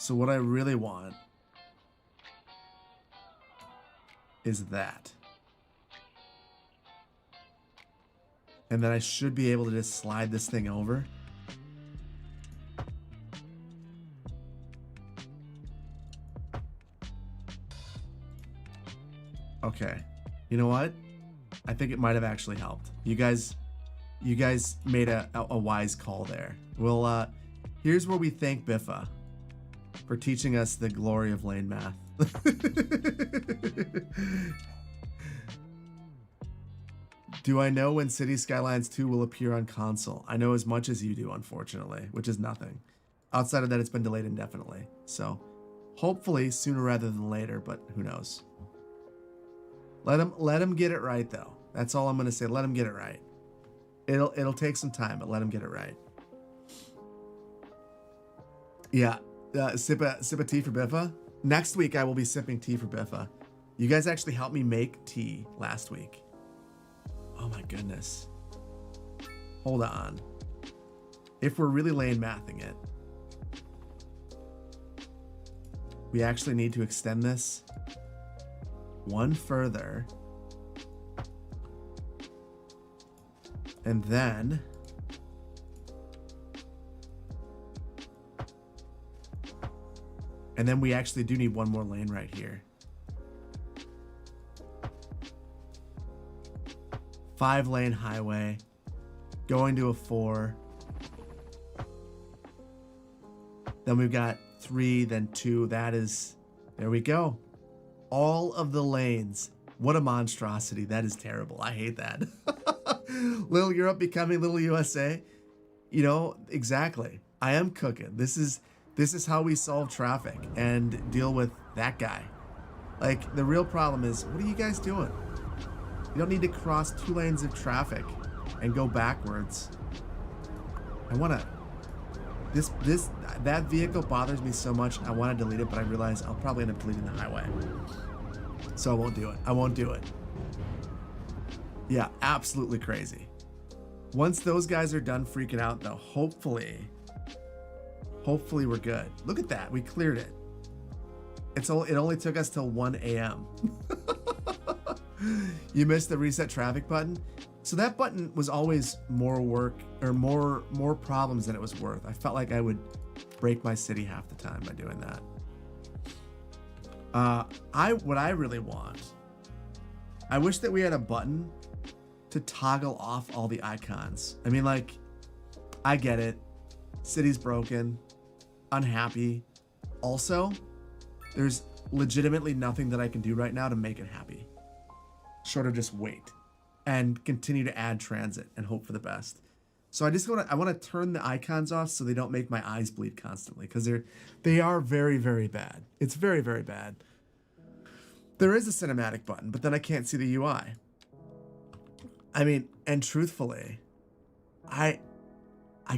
So what I really want is that. And then I should be able to just slide this thing over. Okay. You know what? I think it might have actually helped. You guys made a wise call there. Well, here's where we thank Biffa for teaching us the glory of lane math. Do I know when City Skylines 2 will appear on console? I know as much as you do, unfortunately, which is nothing. Outside of that, it's been delayed indefinitely. So hopefully sooner rather than later, but who knows? Let him get it right, though. That's all I'm going to say. Let him get it right. It'll take some time, but let him get it right. Yeah. Sip a tea for Biffa. Next week, I will be sipping tea for Biffa. You guys actually helped me make tea last week. Oh my goodness. Hold on. If we're really lane mathing it, we actually need to extend this one further. And then we actually do need one more lane right here. 5-lane highway, going to a 4. Then we've got 3, then 2. That is, there we go. All of the lanes. What a monstrosity. That is terrible. I hate that. Little Europe becoming little USA. You know, exactly. I am cooking. This is how we solve traffic and deal with that guy. Like, the real problem is, what are you guys doing? You don't need to cross 2 lanes of traffic and go backwards. I want to... That vehicle bothers me so much. I want to delete it, but I realize I'll probably end up deleting the highway. So I won't do it. I won't do it. Yeah, absolutely crazy. Once those guys are done freaking out, though, hopefully we're good. Look at that. We cleared it. It only took us till 1 a.m. You missed the reset traffic button. So that button was always more work or more problems than it was worth. I felt like I would break my city half the time by doing that. What I really want, I wish that we had a button to toggle off all the icons. I mean, like, I get it. City's broken, unhappy. Also, there's legitimately nothing that I can do right now to make it happy. Short of just wait and continue to add transit and hope for the best. So I want to turn the icons off so they don't make my eyes bleed constantly, because they are very, very bad. It's very, very bad. There is a cinematic button, but then I can't see the UI. I mean, and truthfully, I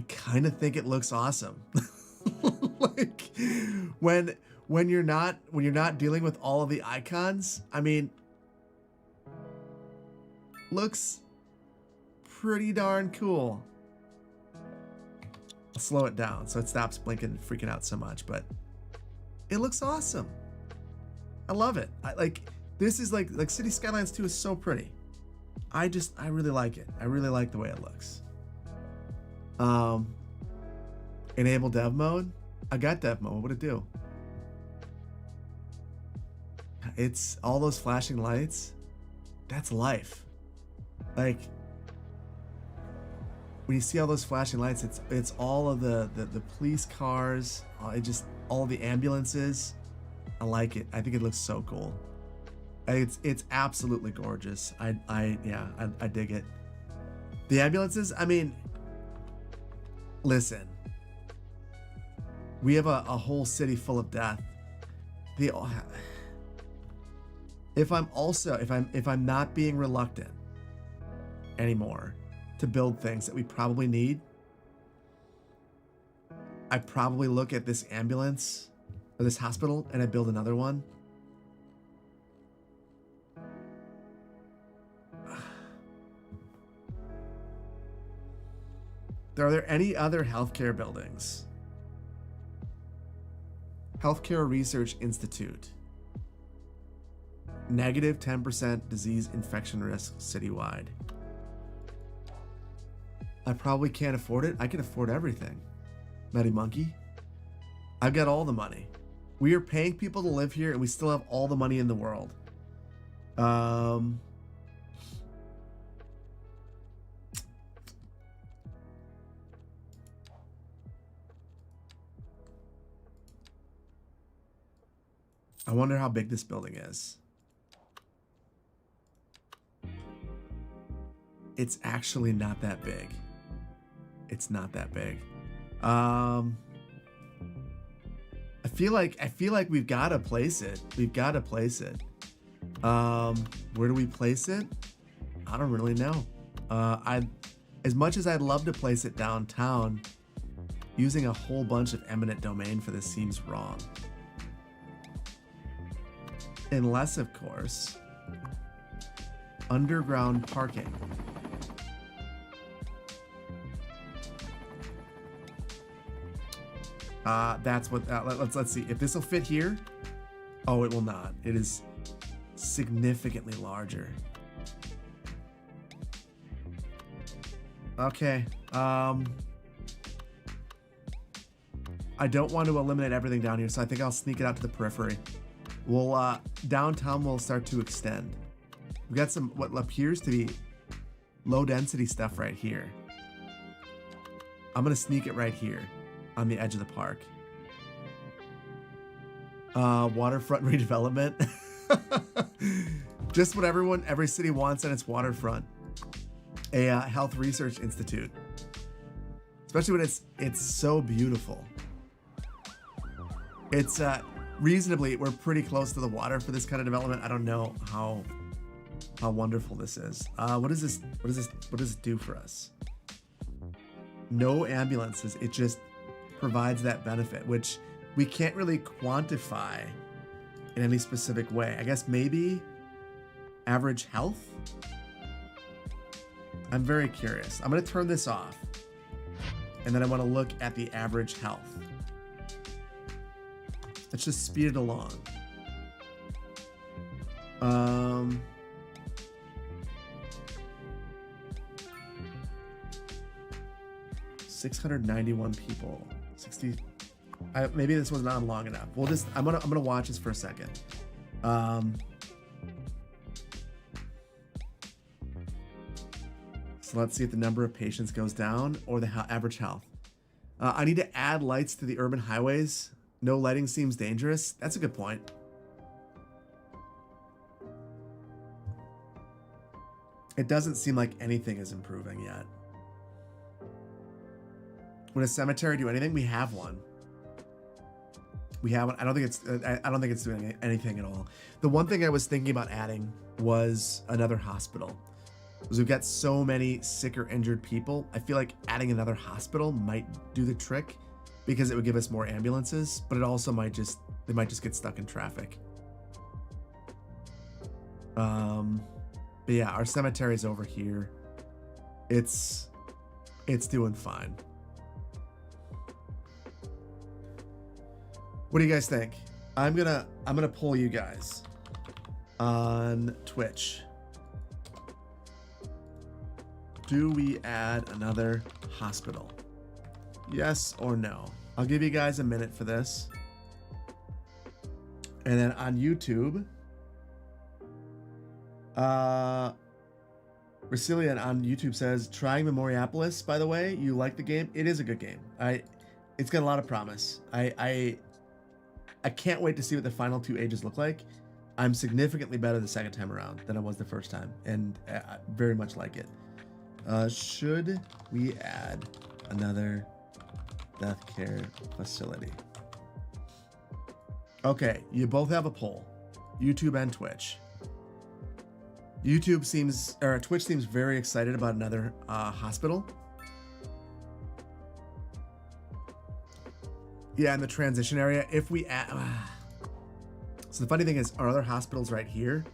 kind of think it looks awesome. Like when you're not dealing with all of the icons, I mean, looks pretty darn cool. I'll slow it down so it stops blinking and freaking out so much, but it looks awesome. I love it. This is like City Skylines 2 is so pretty. I really like it. I really like the way it looks. Enable dev mode. I got dev mode. What would it do? It's all those flashing lights. That's life. Like when you see all those flashing lights, it's all of the police cars. All the ambulances. I like it. I think it looks so cool. It's absolutely gorgeous. I dig it. The ambulances, I mean, listen. We have a whole city full of death. If I'm not being reluctant anymore to build things that we probably need, I probably look at this ambulance or this hospital and I build another one. Are there any other healthcare buildings? Healthcare Research Institute. Negative 10% disease infection risk citywide. I probably can't afford it. I can afford everything. Matty Monkey. I've got all the money. We are paying people to live here and we still have all the money in the world. I wonder how big this building is. It's actually not that big. It's not that big. I feel like we've got to place it. We've got to place it. Where do we place it? I don't really know. As much as I'd love to place it downtown, using a whole bunch of eminent domain for this seems wrong. Unless, of course, underground parking. That's what. Let's see if this will fit here. Oh, it will not. It is significantly larger. Okay. I don't want to eliminate everything down here, so I think I'll sneak it out to the periphery. We'll downtown will start to extend. We've got some what appears to be low density stuff right here. I'm gonna sneak it right here on the edge of the park. Waterfront redevelopment. Just what every city wants on its waterfront. A health research institute. Especially when it's so beautiful. It's reasonably, we're pretty close to the water for this kind of development. I don't know how wonderful this is. What does it do for us? No ambulances. It just provides that benefit, which we can't really quantify in any specific way. I guess maybe average health? I'm very curious. I'm going to turn this off. And then I want to look at the average health. Let's just speed it along. 691 people. 60. Maybe this wasn't on long enough. We'll just. I'm gonna watch this for a second. So let's see if the number of patients goes down or the average health. I need to add lights to the urban highways. No lighting seems dangerous. That's a good point. It doesn't seem like anything is improving yet. Would a cemetery do anything? We have one. We haven't. I don't think it's. I don't think it's doing anything at all. The one thing I was thinking about adding was another hospital, because we've got so many sick or injured people. I feel like adding another hospital might do the trick, because it would give us more ambulances. But it also might just. They might just get stuck in traffic. But yeah, our cemetery's over here. It's doing fine. What do you guys think? I'm gonna poll you guys on Twitch. Do we add another hospital? Yes or no? I'll give you guys a minute for this. And then on YouTube, Brasilian on YouTube says, trying Memoriapolis, by the way, you like the game? It is a good game. It's got a lot of promise. I can't wait to see what the final 2 ages look like. I'm significantly better the second time around than I was the first time, and I very much like it. Should we add another death care facility? Okay, you both have a poll, YouTube and Twitch. Twitch seems very excited about another hospital. Yeah, in the transition area, if we add... So the funny thing is, our other hospital's right here.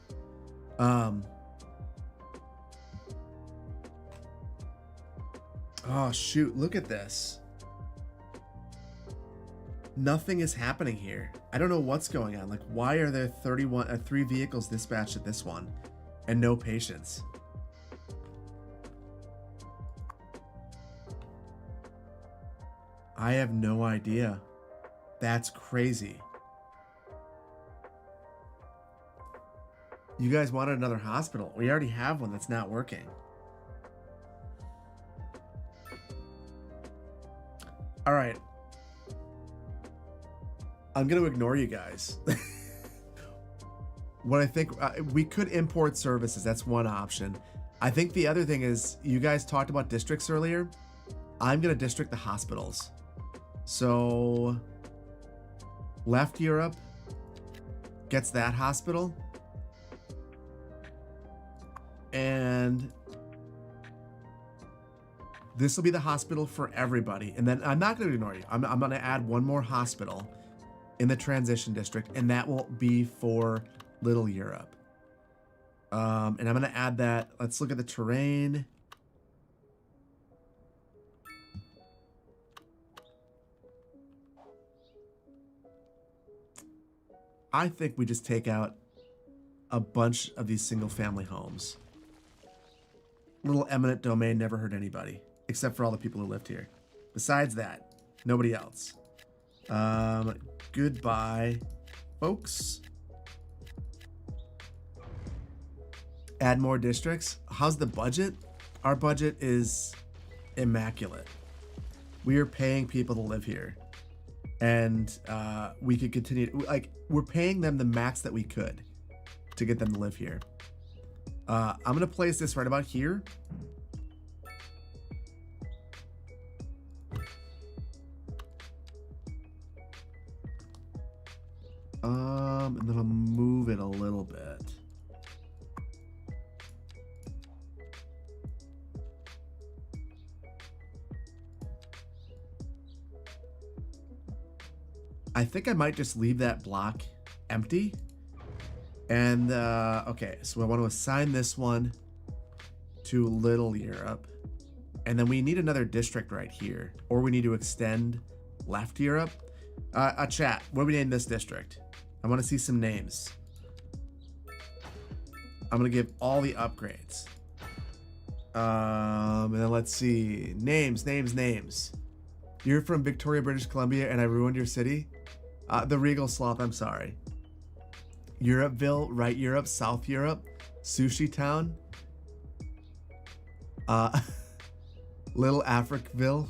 Oh, shoot, look at this. Nothing is happening here. I don't know what's going on. Like, why are there 3 vehicles dispatched at this one and no patients? I have no idea. That's crazy. You guys wanted another hospital. We already have one that's not working. All right. I'm going to ignore you guys. What I think, we could import services. That's one option. I think the other thing is, you guys talked about districts earlier. I'm going to district the hospitals. So left Europe gets that hospital. And this will be the hospital for everybody. And then I'm not going to ignore you. I'm going to add one more hospital in the transition district, and that will be for Little Europe. And I'm going to add that. Let's look at the terrain. I think we just take out a bunch of these single family homes. Little eminent domain never hurt anybody, except for all the people who lived here. Besides that, nobody else. Goodbye, folks. Add more districts. How's the budget? Our budget is immaculate. We are paying people to live here. And we could continue, like, we're paying them the max that we could to get them to live here. I'm going to place this right about here. And then I'll move it a little bit. I think I might just leave that block empty. And, okay, so I want to assign this one to Little Europe. And then we need another district right here. Or we need to extend left Europe. Chat, what do we name this district? I want to see some names. I'm going to give all the upgrades. And then let's see. Names. You're from Victoria, British Columbia, and I ruined your city? The Regal Sloth, I'm sorry. Europeville, Right Europe, South Europe, Sushi Town, Little Africville,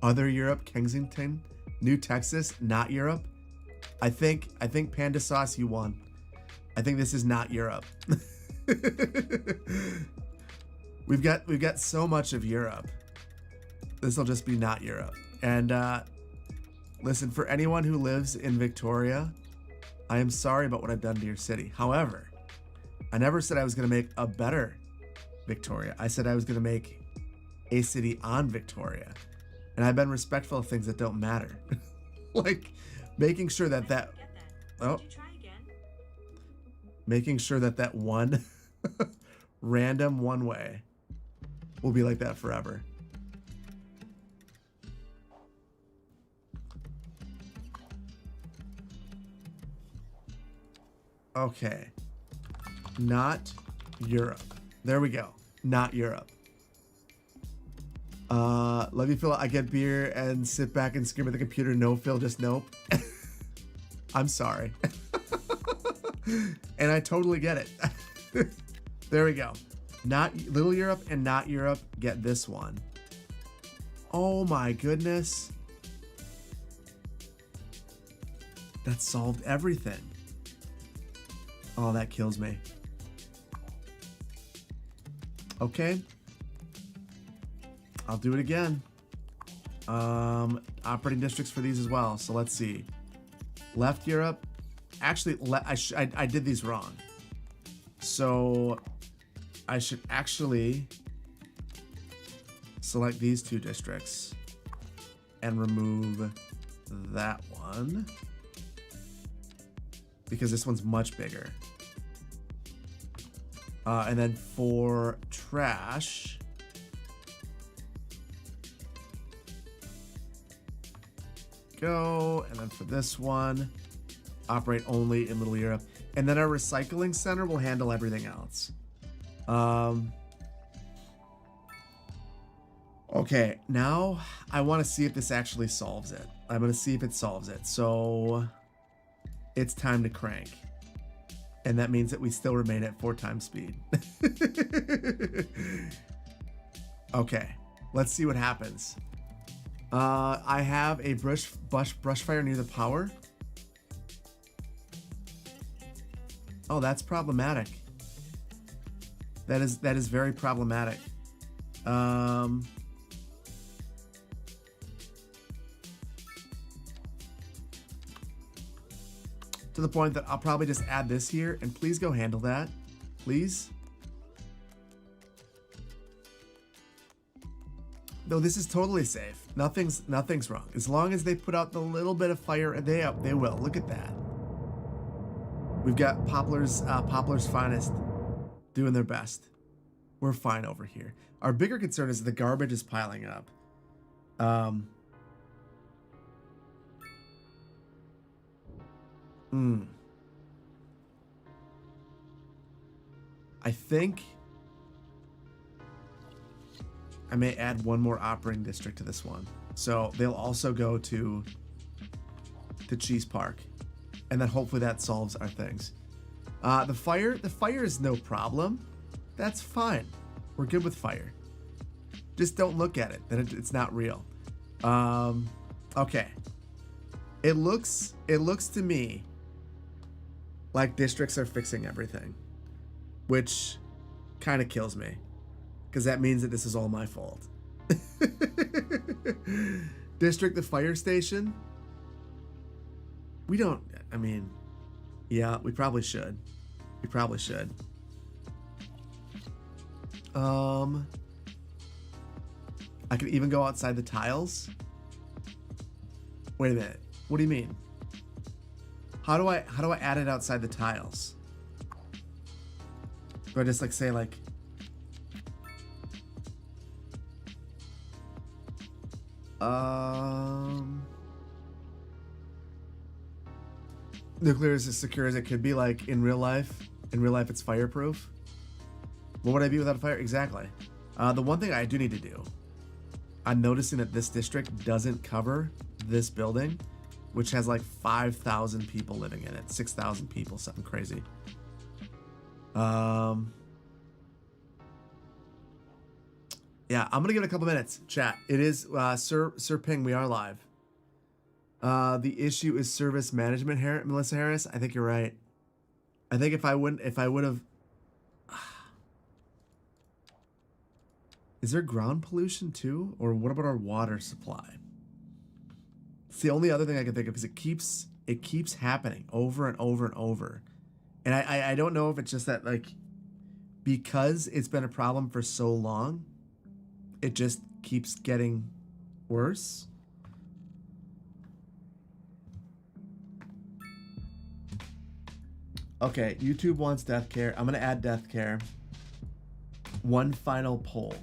Other Europe, Kensington, New Texas, Not Europe. I think Panda Sauce, you won. I think this is not Europe. We've got so much of Europe. This will just be not Europe. And Listen, for anyone who lives in Victoria, I am sorry about what I've done to your city. However, I never said I was going to make a better Victoria. I said I was going to make a city on Victoria. And I've been respectful of things that don't matter. Like making sure that oh, making sure that one random one way will be like that forever. Okay. Not Europe. There we go. Not Europe. Love you, Phil. I get beer and sit back and scream at the computer. No, Phil, just nope. I'm sorry. And I totally get it. There we go. Not Little Europe and Not Europe get this one. Oh my goodness. That solved everything. Oh, that kills me. Okay. I'll do it again. Operating districts for these as well. So let's see. Left Europe. Actually, I did these wrong. So I should actually select these two districts and remove that one, because this one's much bigger. And then for trash, go. And then for this one, operate only in Little Europe. And then our recycling center will handle everything else. Okay, now I want to see if this actually solves it. I'm going to see if it solves it. So it's time to crank. And that means that we still remain at 4 times speed. Okay, let's see what happens. I have a brush fire near the power. Oh, that's problematic. That is very problematic. To the point that I'll probably just add this here, and please go handle that, please. No, this is totally safe. Nothing's wrong. As long as they put out the little bit of fire, they will. Look at that. We've got Poplar's finest doing their best. We're fine over here. Our bigger concern is the garbage is piling up. I think I may add one more operating district to this one. So they'll also go to Cheese Park. And then hopefully that solves our things. The fire is no problem. That's fine. We're good with fire. Just don't look at it. Then it's not real. Okay. It looks to me like districts are fixing everything, which kind of kills me, because that means that this is all my fault. District the fire station. We don't, I mean, yeah, we probably should. We probably should. I could even go outside the tiles. Wait a minute. What do you mean? How do I add it outside the tiles? Do I just like say like nuclear is as secure as it could be, like in real life? In real life it's fireproof? What would I be without a fire? Exactly. The one thing I do need to do, I'm noticing that this district doesn't cover this building, which has like 5,000 people living in it, 6,000 people, something crazy. Yeah, I'm gonna give it a couple minutes. Chat. It is Sir Ping. We are live. The issue is service management, Melissa Harris. I think you're right. I think if I would have. Is there ground pollution too, or what about our water supply? It's the only other thing I can think of because it keeps happening over and over and over. And I don't know if it's just that, like, because it's been a problem for so long, it just keeps getting worse. Okay, YouTube wants death care. I'm going to add death care. One final poll.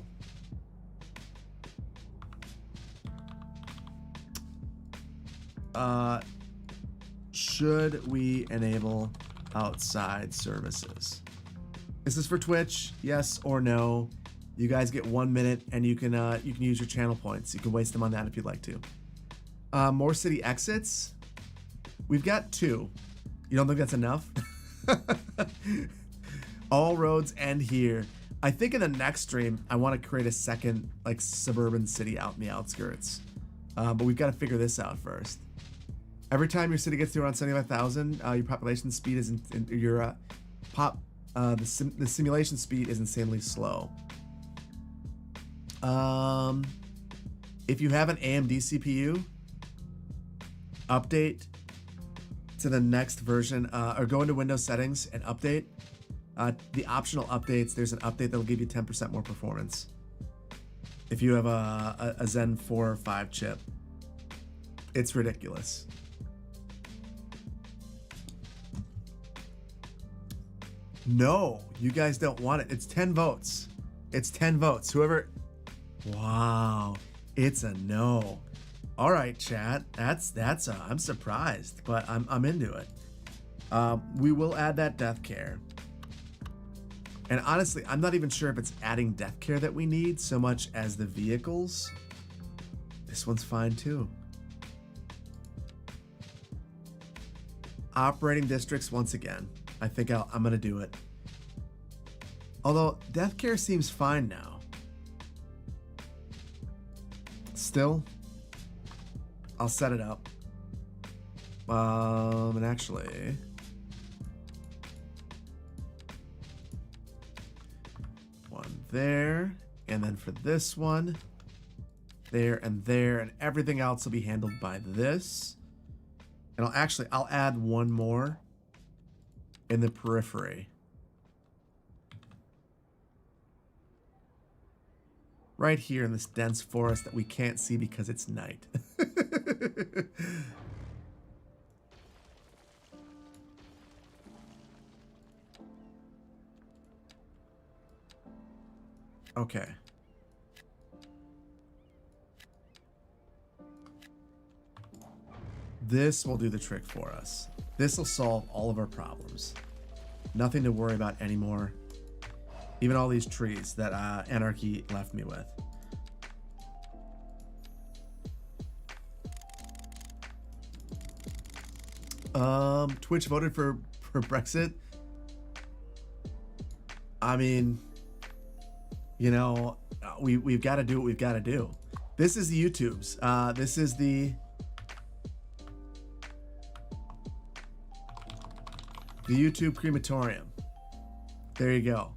Should we enable outside services? This is for Twitch, yes or no. You guys get 1 minute, and you can use your channel points. You can waste them on that if you'd like to. More city exits. We've got 2. You don't think that's enough? All roads end here. I think in the next stream, I want to create a second, like, suburban city out in the outskirts. But we've got to figure this out first. Every time your city gets to around 75,000, your population speed is the simulation speed is insanely slow. If you have an AMD CPU, update to the next version, or go into Windows settings and update. The optional updates, there's an update that'll give you 10% more performance. If you have a Zen 4 or 5 chip, it's ridiculous. No, you guys don't want it. It's 10 votes. It's 10 votes. Whoever. Wow, it's a no. All right, chat. I'm surprised, but I'm into it. We will add that death care. And honestly, I'm not even sure if it's adding death care that we need so much as the vehicles. This one's fine too. Operating districts once again. I think I'm gonna do it. Although death care seems fine now. Still, I'll set it up. And actually, one there, and then for this one, there, and everything else will be handled by this. And I'll add one more in the periphery. Right here in this dense forest that we can't see because it's night. Okay. This will do the trick for us. This will solve all of our problems. Nothing to worry about anymore. Even all these trees that Anarchy left me with. Twitch voted for Brexit. I mean, you know, we've got to do what we've got to do. This is the YouTube's. This is the YouTube crematorium. There you go.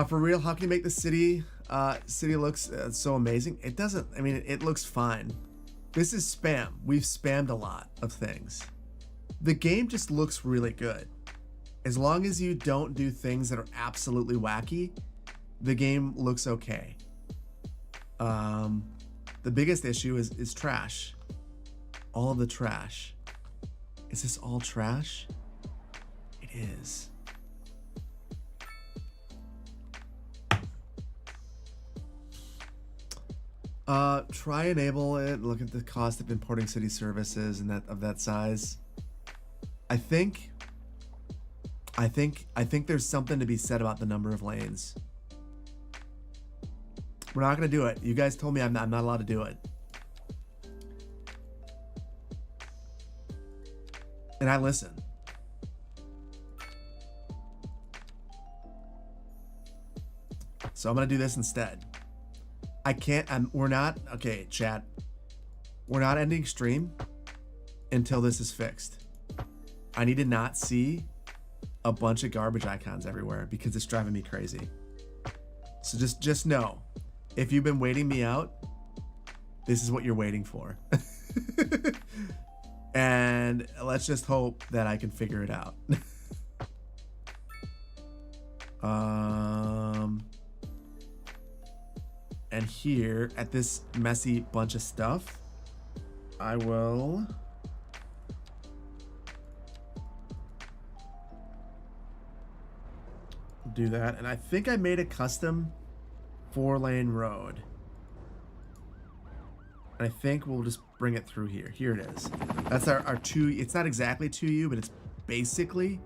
For real, how can you make the city looks so amazing? It doesn't. I mean, it looks fine. This is spam. We've spammed a lot of things. The game just looks really good. As long as you don't do things that are absolutely wacky, the game looks okay. The biggest issue is trash. All of the trash. Is this all trash? It is. Try enable it. Look at the cost of importing city services and that size. I think there's something to be said about the number of lanes. We're not gonna do it. You guys told me I'm not allowed to do it. And I listen. So I'm gonna do this instead. I can't, we're not, okay, chat. We're not ending stream until this is fixed. I need to not see a bunch of garbage icons everywhere because it's driving me crazy. So just know, if you've been waiting me out, this is what you're waiting for. And let's just hope that I can figure it out. And here at this messy bunch of stuff, I will do that. And I think I made a custom 4-lane road. And I think we'll just bring it through here. Here it is. That's our 2. It's not exactly 2U, but it's basically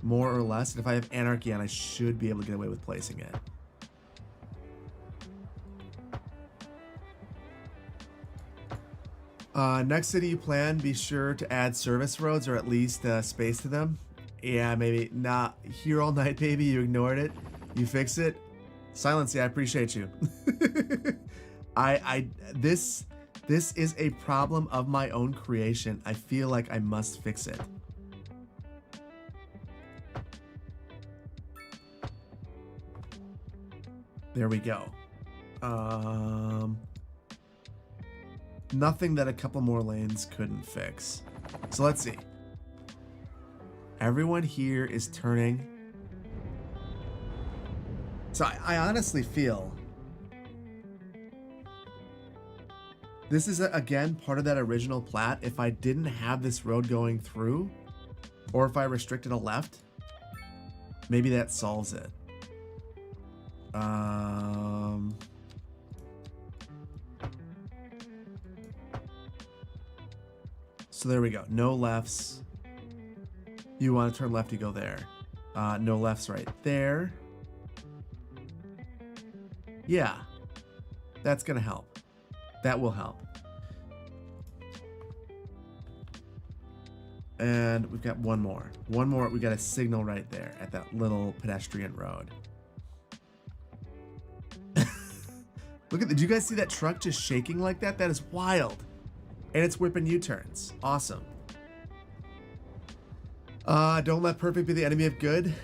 more or less. And if I have anarchy on, I should be able to get away with placing it. Next city you plan, be sure to add service roads or at least space to them. Yeah, maybe not here all night, baby. You ignored it. You fix it. Silence, yeah, I appreciate you. This is a problem of my own creation. I feel like I must fix it. There we go. Nothing that a couple more lanes couldn't fix. So let's see. Everyone here is turning. So I honestly feel this is, again, part of that original plat. If I didn't have this road going through, or if I restricted a left, maybe that solves it. So there we go. No lefts. You want to turn left, you go there. No lefts right there. Yeah. That's going to help. That will help. And we've got one more. One more. We got a signal right there at that little pedestrian road. Look at that. Did you guys see that truck just shaking like that? That is wild. And it's whipping U-turns. Awesome. Don't let perfect be the enemy of good.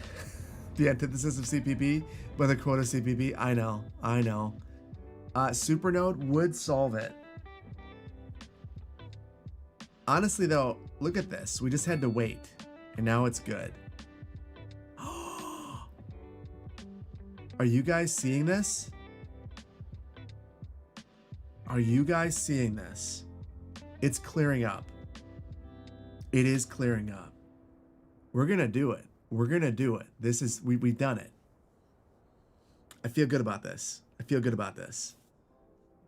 The antithesis of CPP, but the quote of CPP. I know. Supernode would solve it. Honestly, though, look at this. We just had to wait, and now it's good. Are you guys seeing this? Are you guys seeing this? It's clearing up. It is clearing up. We're gonna do it. We're gonna do it. This is we've done it. I feel good about this.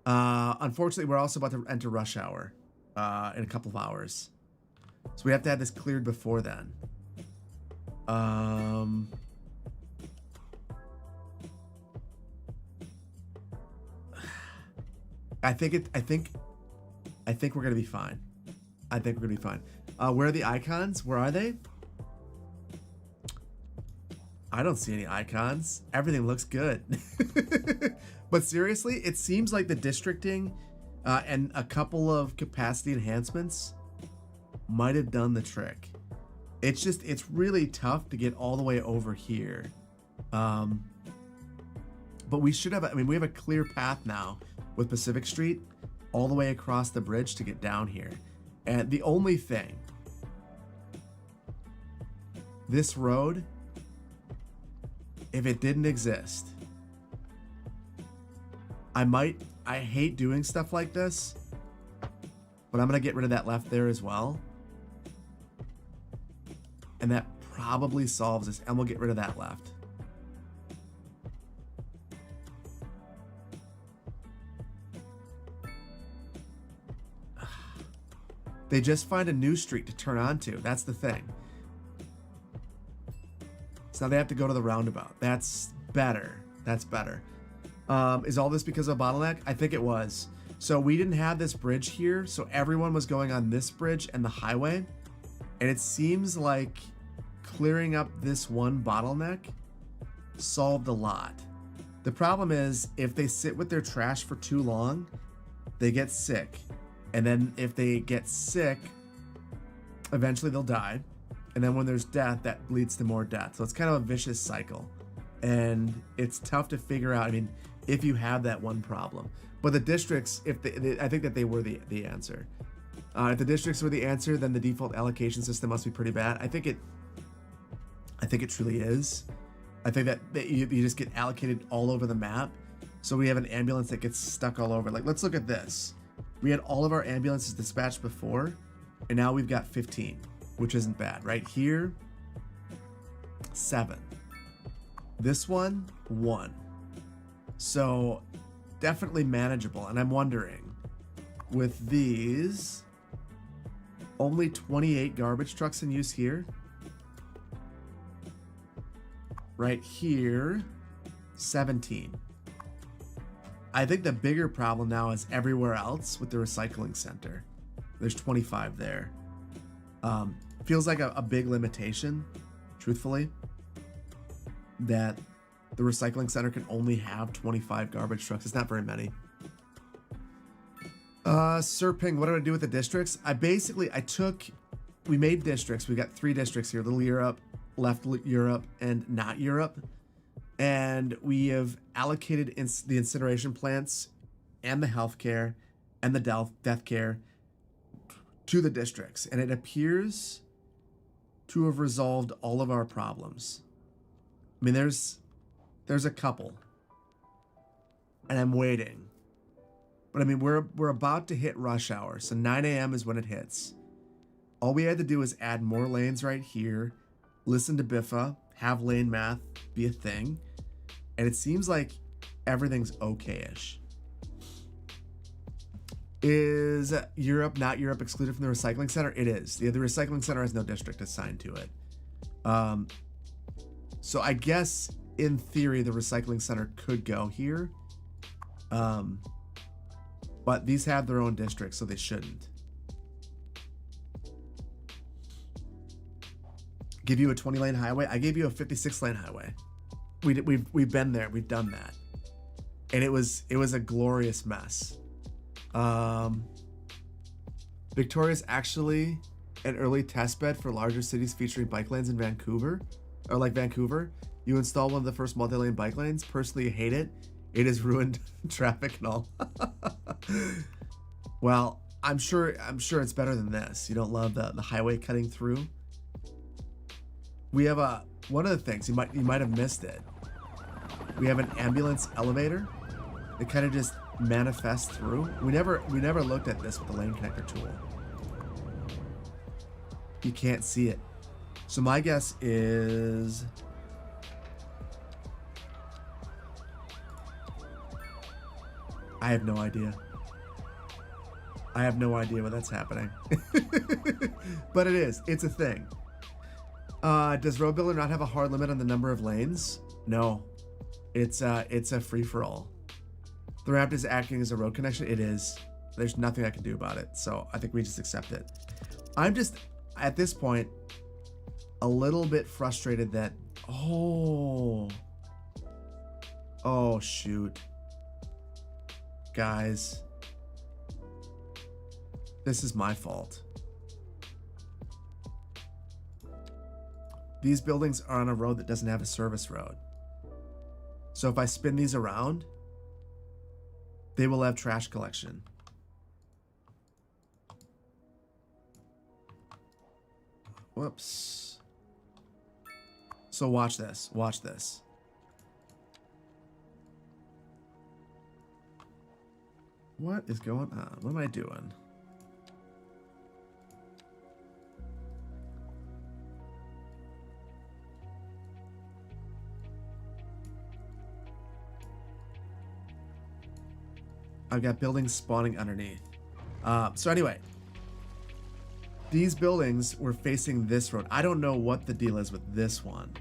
Unfortunately, we're also about to enter rush hour in a couple of hours, so we have to have this cleared before then. I think we're gonna be fine. Where are the icons? Where are they? I don't see any icons. Everything looks good. But seriously, it seems like the districting and a couple of capacity enhancements might have done the trick. It's really tough to get all the way over here. But we should have, we have a clear path now with Pacific Street all the way across the bridge to get down here. And the only thing, this road, if it didn't exist, I hate doing stuff like this, but I'm going to get rid of that left there as well. And that probably solves this, and we'll get rid of that left. They just find a new street to turn onto. That's the thing. So now they have to go to the roundabout. That's better. Is all this because of a bottleneck? I think it was. So we didn't have this bridge here, so everyone was going on this bridge and the highway. And it seems like clearing up this one bottleneck solved a lot. The problem is, if they sit with their trash for too long, they get sick. And then if they get sick, eventually they'll die. And then when there's death, that leads to more death. So it's kind of a vicious cycle. And it's tough to figure out, if you have that one problem. But the districts, I think that they were the answer. If the districts were the answer, then the default allocation system must be pretty bad. I think it truly is. I think that you just get allocated all over the map. So we have an ambulance that gets stuck all over. Like, let's look at this. We had all of our ambulances dispatched before, and now we've got 15, which isn't bad. Right here, 7. This one, 1. So definitely manageable. And I'm wondering, with these, only 28 garbage trucks in use here. Right here, 17. I think the bigger problem now is everywhere else with the recycling center. There's 25 there. Feels like a big limitation, truthfully, that the recycling center can only have 25 garbage trucks. It's not very many. Serping, what do I do with the districts? We made districts. We got 3 districts here: Little Europe, Left Europe, and Not Europe. And we have allocated the incineration plants and the healthcare and the death care to the districts. And it appears to have resolved all of our problems. I mean, there's a couple. And I'm waiting. But I mean, we're about to hit rush hour. So 9 a.m. is when it hits. All we had to do is add more lanes right here, listen to Biffa, have lane math be a thing, and it seems like everything's okay-ish. Is Europe, Not Europe excluded from the recycling center? It is. The recycling center has no district assigned to it. So I guess in theory the recycling center could go here. But these have their own districts, so they shouldn't. Give you a 20-lane highway? I gave you a 56-lane highway. We've been there. We've done that. And it was a glorious mess. Victoria's actually an early test bed for larger cities featuring bike lanes in Vancouver. Or like Vancouver. You install one of the first multi-lane bike lanes. Personally, I hate it. It has ruined traffic and all. Well, I'm sure it's better than this. You don't love the highway cutting through. We have one of the things you might have missed it. We have an ambulance elevator that kind of just manifests through. We never looked at this with the lane connector tool. You can't see it. So my guess is I have no idea. I have no idea why that's happening. But it is. It's a thing. Does Roadbuilder not have a hard limit on the number of lanes? No. It's a free-for-all. The ramp is acting as a road connection. It is. There's nothing I can do about it. So I think we just accept it. I'm just, at this point, a little bit frustrated that... Oh, shoot. Guys. This is my fault. These buildings are on a road that doesn't have a service road. So if I spin these around, they will have trash collection. Whoops. So watch this. Watch this. What is going on? What am I doing? I've got buildings spawning underneath. So anyway, these buildings were facing this road. I don't know what the deal is with this one.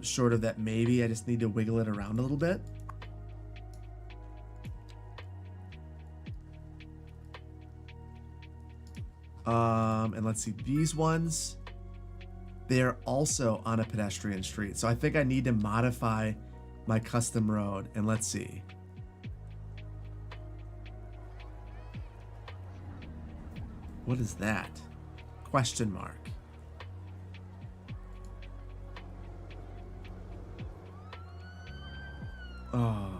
Short of that, maybe I just need to wiggle it around a little bit. And let's see, these ones, they're also on a pedestrian street. So I think I need to modify my custom road. And let's see. What is that? Question mark. Oh,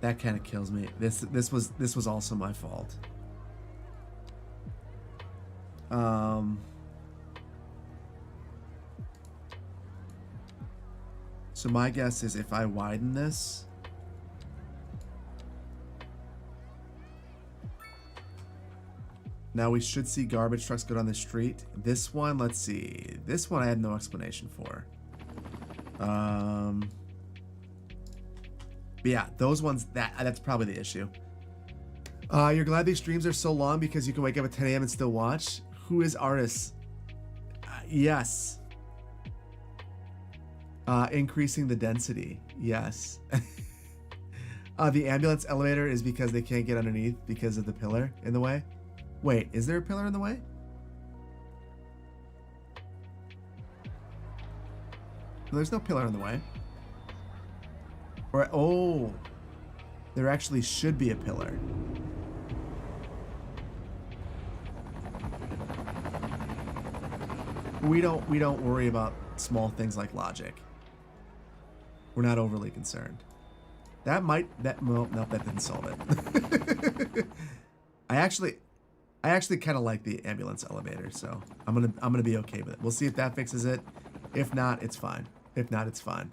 that kind of kills me. This was also my fault. So my guess is if I widen this, now we should see garbage trucks go down the street. This one, let's see. This one I had no explanation for. But yeah, those ones, that's probably the issue. You're glad these streams are so long because you can wake up at 10 a.m. and still watch? Who is artist? Yes. Increasing the density. Yes. The ambulance elevator is because they can't get underneath because of the pillar in the way. Wait, is there a pillar in the way? There's no pillar in the way. Or, oh, there actually should be a pillar. We don't worry about small things like logic. We're not overly concerned. Well, no, that didn't solve it. I actually kind of like the ambulance elevator, so I'm gonna be okay with it. We'll see if that fixes it. If not, it's fine. If not, it's fine.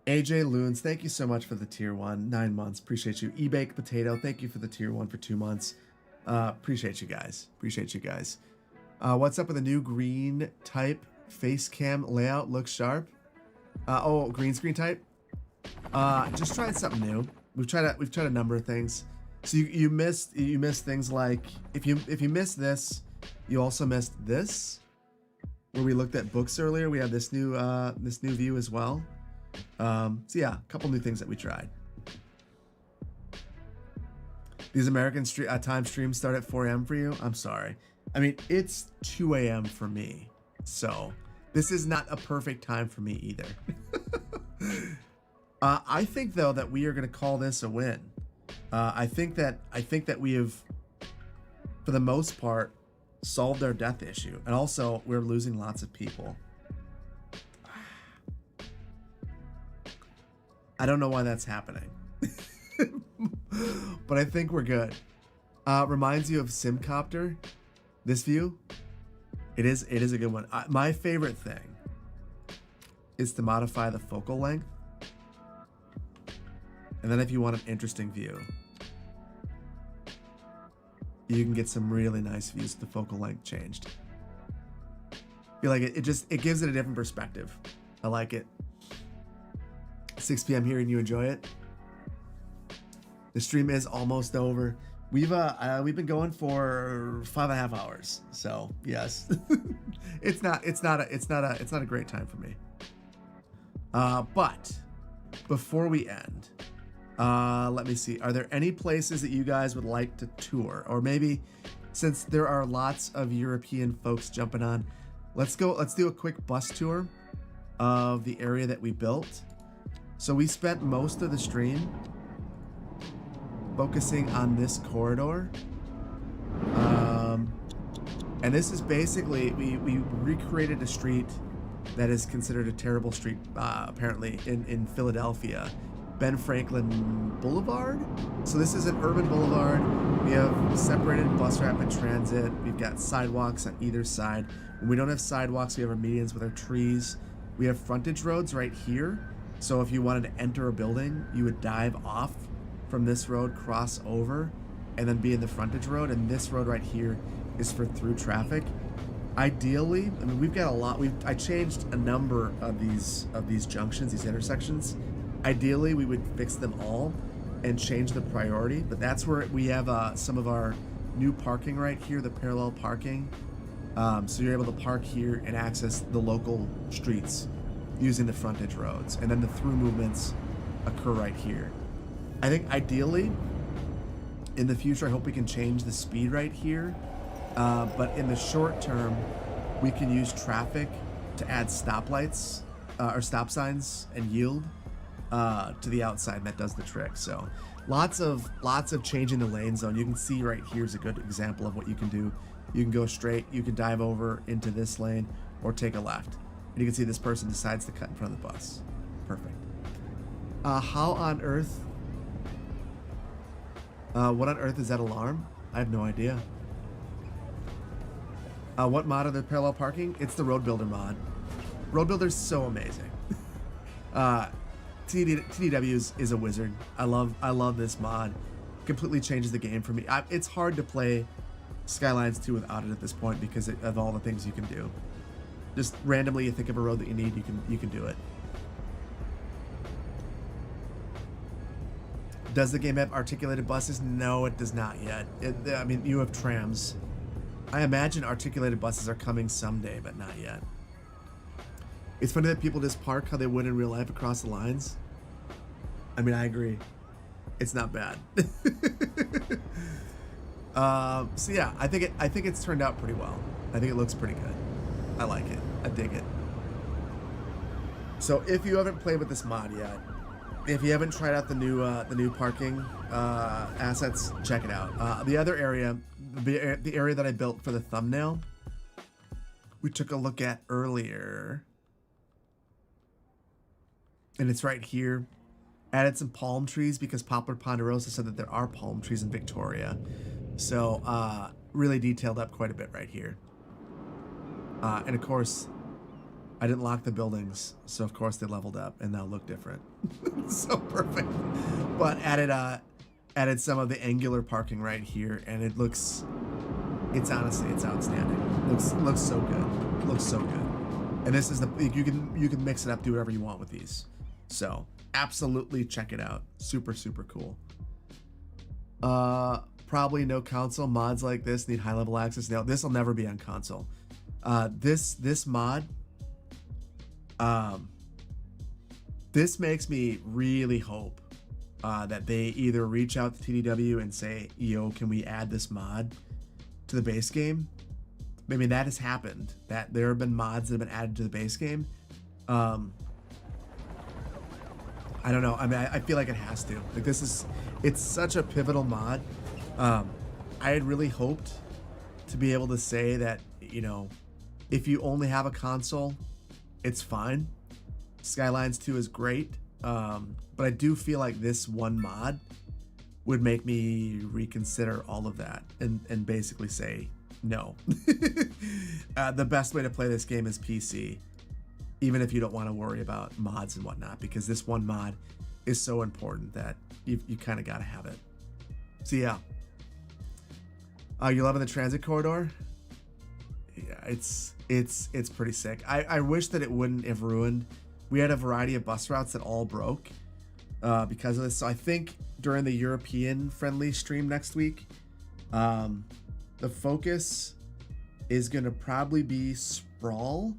AJ Loons, thank you so much for the tier 1, 9 months. Appreciate you. eBake Potato, thank you for the tier 1 for 2 months. Appreciate you guys. Appreciate you guys. What's up with the new green type face cam layout? Looks sharp. Oh, green screen type. Just trying something new. We've tried a number of things. So you missed things like if you missed this, you also missed this, where we looked at books earlier. We have this new view as well. So yeah, a couple new things that we tried. These American time streams start at 4 a.m. for you. I'm sorry. I mean, it's 2 a.m. for me, so this is not a perfect time for me either. I think though that we are going to call this a win. I think that we have, for the most part, solved our death issue, and also we're losing lots of people. I don't know why that's happening, but I think we're good. Reminds you of Simcopter. This view, it is a good one. My favorite thing is to modify the focal length. And then if you want an interesting view, you can get some really nice views with the focal length changed. I feel like it gives it a different perspective. I like it. 6 p.m. here and you enjoy it. The stream is almost over. We've been going for 5.5 hours. So yes, it's not a great time for me. But before we end, let me see. Are there any places that you guys would like to tour? Or maybe, since there are lots of European folks jumping on, let's do a quick bus tour of the area that we built. So we spent most of the stream focusing on this corridor. And this is basically, we recreated a street that is considered a terrible street, apparently, in Philadelphia. Ben Franklin Boulevard. So this is an urban boulevard. We have separated bus rapid transit. We've got sidewalks on either side. When we don't have sidewalks, we have our medians with our trees. We have frontage roads right here. So if you wanted to enter a building, you would dive off from this road, cross over, and then be in the frontage road. And this road right here is for through traffic. Ideally, I mean, we've got a lot. I changed a number of these junctions, these intersections. Ideally, we would fix them all and change the priority, but that's where we have some of our new parking right here, the parallel parking. So you're able to park here and access the local streets using the frontage roads, and then the through movements occur right here. I think ideally, in the future, I hope we can change the speed right here, but in the short term, we can use traffic to add stoplights or stop signs and yield to the outside, and that does the trick. So lots of changing the lane zone. You can see right here is a good example of what you can do. You can go straight, you can dive over into this lane, or take a left. And you can see this person decides to cut in front of the bus. Perfect. How on earth What on earth is that alarm? I have no idea. What mod are the parallel parking? It's the Roadbuilder mod. Roadbuilder's so amazing. TDW is a wizard. I love this mod. Completely changes the game for me. It's hard to play Skylines 2 without it at this point because of all the things you can do. Just randomly, you think of a road that you need, you can do it. Does the game have articulated buses? No, it does not yet. I mean, you have trams. I imagine articulated buses are coming someday, but not yet. It's funny that people just park how they would in real life across the lines. I mean, I agree. It's not bad. So yeah, I think it's turned out pretty well. I think it looks pretty good. I like it. I dig it. So if you haven't played with this mod yet, if you haven't tried out the new parking assets, check it out. The other area, the area that I built for the thumbnail, we took a look at earlier, and it's right here. Added some palm trees because Poplar Ponderosa said that there are palm trees in Victoria. So really detailed up quite a bit right here. And of course, I didn't lock the buildings, so of course they leveled up and now look different. So perfect. But added some of the angular parking right here, and it's honestly, it's outstanding. Looks so good. Looks so good. And this is you can mix it up, do whatever you want with these. So absolutely check it out. Super cool. Probably no console. Mods like this need high level access. No, this will never be on console. This mod, this makes me really hope that they either reach out to TDW and say, yo, can we add this mod to the base game? I mean, that has happened. That there have been mods that have been added to the base game. I don't know. I mean, I feel like it has to. Like it's such a pivotal mod. I had really hoped to be able to say that, you know, if you only have a console, it's fine. Skylines 2 is great. But I do feel like this one mod would make me reconsider all of that and basically say no. The best way to play this game is PC, even if you don't want to worry about mods and whatnot, because this one mod is so important that you kind of got to have it. So yeah. You loving the transit corridor? Yeah, it's pretty sick. I wish that it wouldn't have ruined. We had a variety of bus routes that all broke because of this. So I think during the European friendly stream next week, the focus is going to probably be sprawl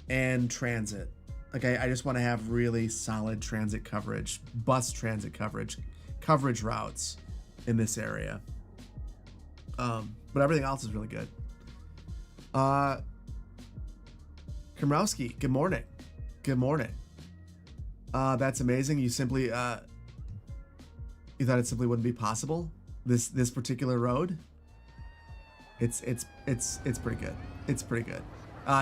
and transit. Like I just want to have really solid transit coverage, bus transit coverage routes in this area. But everything else is really good. Komrowski, good morning. Good morning. That's amazing. You simply, you thought it simply wouldn't be possible. This particular road. It's pretty good. It's pretty good.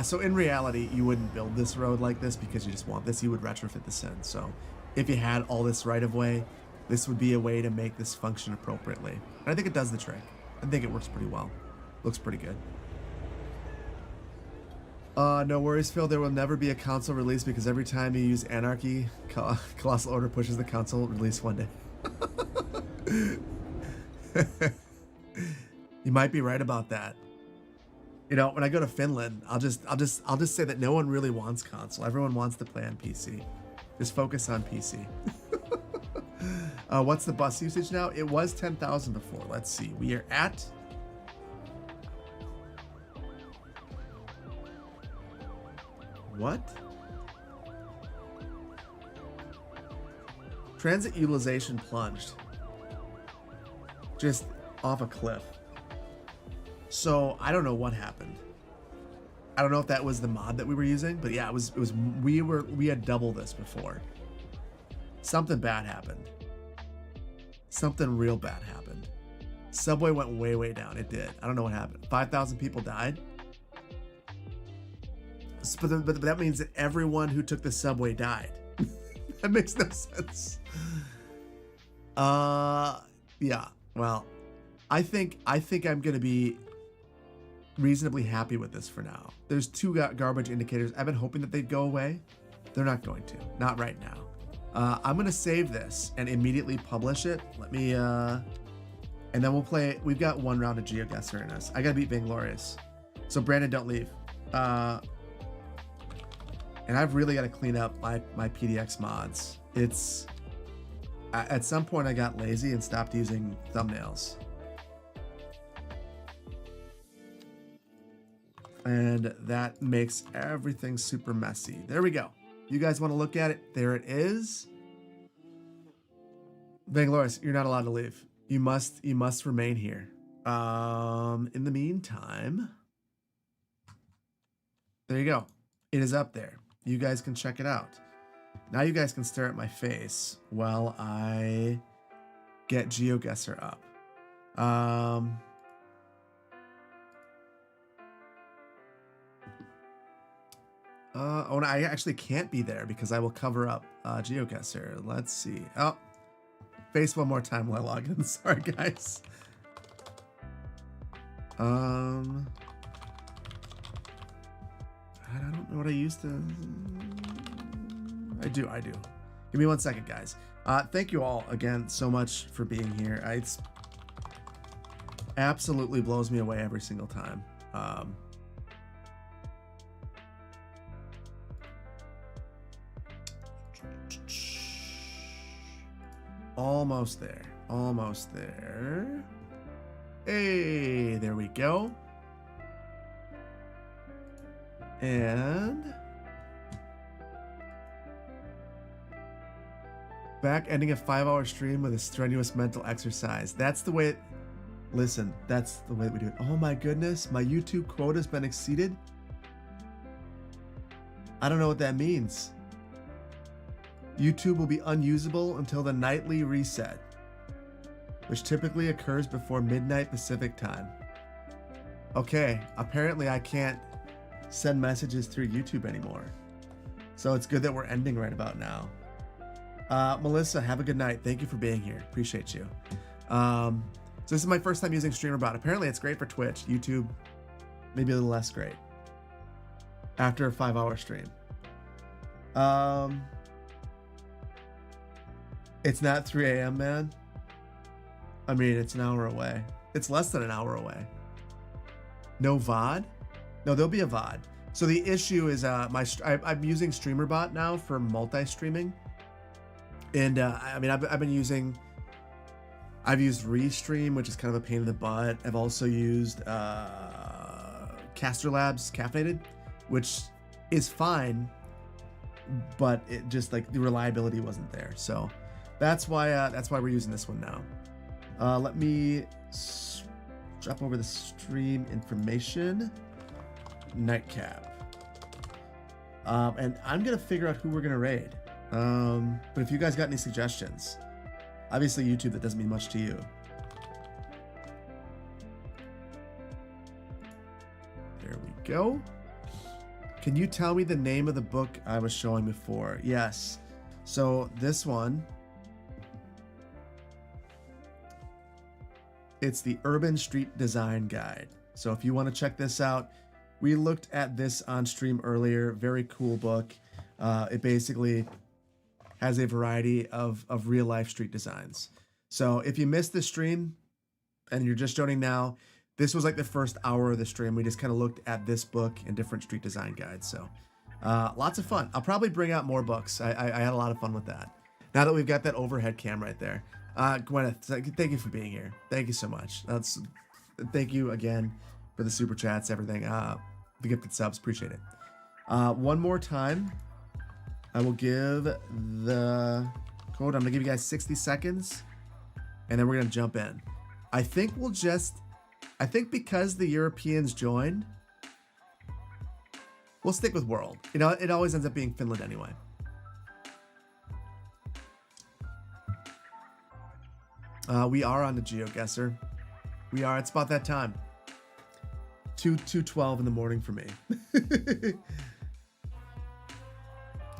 So in reality, you wouldn't build this road like this because you just want this. You would retrofit this in. So if you had all this right of way, this would be a way to make this function appropriately. And I think it does the trick. I think it works pretty well. Looks pretty good. No worries, Phil. There will never be a console release because every time you use Anarchy, Colossal Order pushes the console release one day. You might be right about that. You know, when I go to Finland, I'll just say that no one really wants console. Everyone wants to play on PC. Just focus on PC. What's the bus usage now? It was 10,000 before. Let's see. We are at... What? Transit utilization plunged. Just off a cliff. So I don't know what happened. I don't know if that was the mod that we were using, but yeah, we had double this before. Something bad happened. Something real bad happened. Subway went way down. It did. I don't know what happened. 5,000 people died. But that means that everyone who took the subway died. That makes no sense. Yeah. Well, I think I'm gonna be reasonably happy with this for now. There's two garbage indicators. I've been hoping that they'd go away. They're not going to. Not right now. I'm gonna save this and immediately publish it. Let me and then we'll play. We've got one round of GeoGuessr in us. I gotta beat Vainglorious. So Brandon, don't leave. And I've really got to clean up my PDX mods. It's at some point I got lazy and stopped using thumbnails. And that makes everything super messy. There we go. You guys want to look at it? There it is. Vainglorious, you're not allowed to leave. You must remain here. In the meantime, there you go. It is up there. You guys can check it out. Now you guys can stare at my face while I get GeoGuessr up. Oh, and I actually can't be there because I will cover up GeoGuessr. Let's see. Oh, face one more time while I log in. Sorry, guys. I don't know what I used to. I do. Give me 1 second, guys. Thank you all again so much for being here. It's absolutely blows me away every single time. Almost there. Almost there. Hey, there we go. And back ending a 5-hour stream with a strenuous mental exercise. That's the way. Listen, that's the way we do it. Oh my goodness, my YouTube quota has been exceeded. I don't know what that means. YouTube will be unusable until the nightly reset, which typically occurs before midnight Pacific time. Okay, apparently I can't send messages through YouTube anymore. So it's good that we're ending right about now. Melissa, have a good night. Thank you for being here. Appreciate you. So this is my first time using StreamerBot. Apparently it's great for Twitch. YouTube, maybe a little less great after a 5-hour stream. It's not 3 a.m., man. I mean, it's an hour away. It's less than an hour away. No VOD? No, there'll be a VOD. So the issue is I'm using StreamerBot now for multi-streaming. And I mean, I've used Restream, which is kind of a pain in the butt. I've also used Caster Labs Caffeinated, which is fine, but it just like the reliability wasn't there. So that's why we're using this one now. Let me drop over the stream information. Nightcap. And I'm gonna figure out who we're gonna raid. But if you guys got any suggestions, obviously YouTube, that doesn't mean much to you. There we go. Can you tell me the name of the book I was showing before? Yes. So this one, it's the Urban Street Design Guide. So if you want to check this out, we looked at this on stream earlier. Very cool book. It basically has a variety of real life street designs. So if you missed the stream and you're just joining now, this was like the first hour of the stream. We just kind of looked at this book and different street design guides. So lots of fun. I'll probably bring out more books. I had a lot of fun with that. Now that we've got that overhead cam right there. Gwyneth, thank you for being here. Thank you so much. Thank you again for the super chats, everything. The gifted subs, appreciate it. One more time, I will give the code. I'm gonna give you guys 60 seconds, and then we're gonna jump in. I think because the Europeans joined, we'll stick with world. You know, it always ends up being Finland anyway. We are on the GeoGuessr. We are. It's about that time. 2:12 in the morning for me.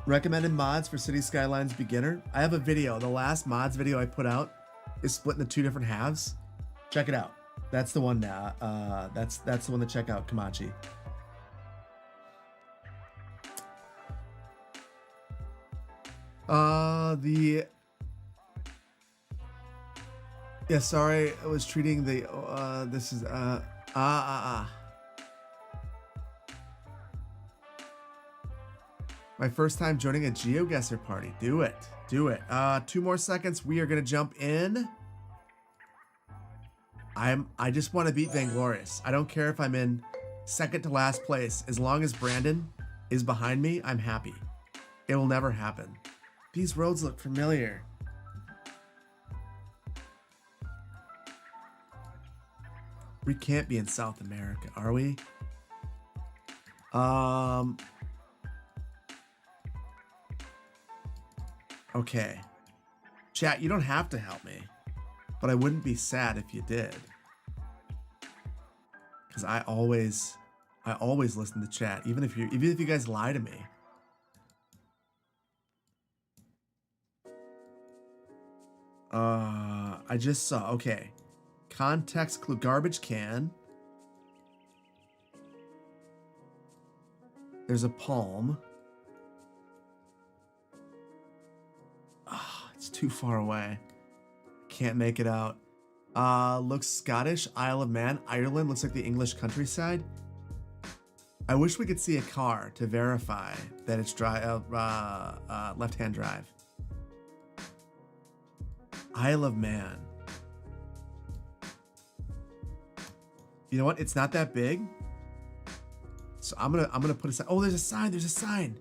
Recommended mods for City Skylines beginner. I have a video. The last mods video I put out is split into two different halves. Check it out. That's the one now. That's the one to check out, Kamachi. Yeah, sorry, I was treating the this is my first time joining a GeoGuessr party. Do it. Do it. 2 more seconds. We are gonna jump in. I just want to beat Vainglorious. I don't care if I'm in second to last place. As long as Brandon is behind me, I'm happy. It will never happen. These roads look familiar. We can't be in South America, are we? Okay. Chat, you don't have to help me, but I wouldn't be sad if you did. Because I always listen to chat, even if you guys lie to me. I just saw, okay. Context clue, garbage can. There's a palm. Oh, it's too far away. Can't make it out. Looks Scottish, Isle of Man, Ireland, looks like the English countryside. I wish we could see a car to verify that it's left-hand drive. Isle of Man. You know what? It's not that big. So I'm gonna put a sign. Oh, there's a sign. There's a sign.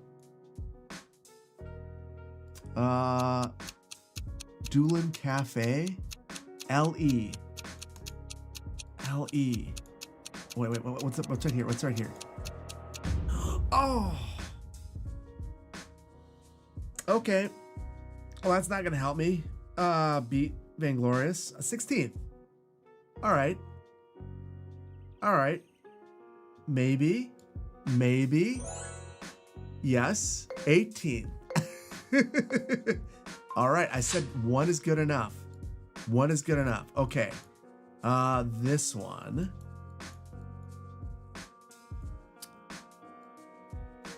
Doolin Cafe. L-E. L-E. Wait. What's up? What's right here? What's right here? Oh. Okay. Well, that's not gonna help me. Beat Vainglorious. 16th. All right. All right. Maybe. Yes. 18th. All right. I said 1 is good enough. 1 is good enough. Okay. This one.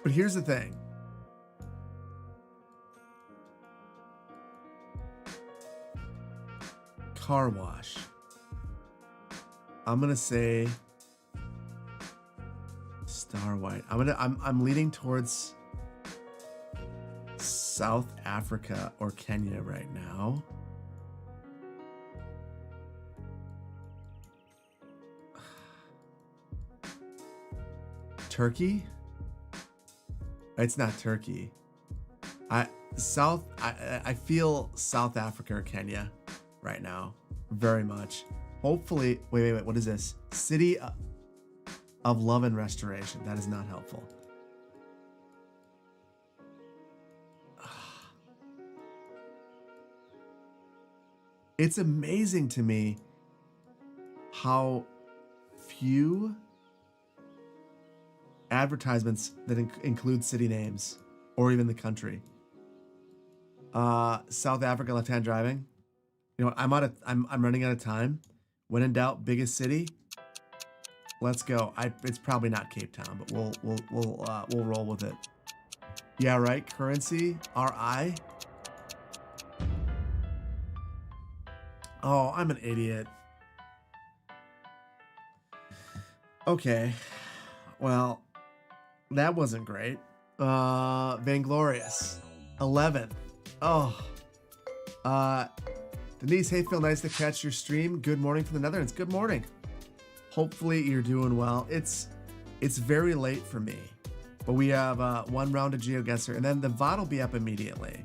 But here's the thing. Car wash. I'm gonna say Star White. I'm leaning towards South Africa or Kenya right now. Turkey? It's not Turkey. I feel South Africa or Kenya right now. Very much. Hopefully, wait, what is this? City of Love and Restoration. That is not helpful. It's amazing to me how few advertisements that include city names or even the country. South Africa left-hand driving. You know, I'm running out of time. When in doubt, biggest city. Let's go. It's probably not Cape Town, but we'll roll with it. Yeah, right. Currency, RI. Oh, I'm an idiot. Okay. Well, that wasn't great. Vainglorious. 11th. Oh. Denise, hey Phil, nice to catch your stream. Good morning from the Netherlands. Good morning. Hopefully you're doing well. It's very late for me, but we have 1 round of GeoGuessr, and then the VOD will be up immediately.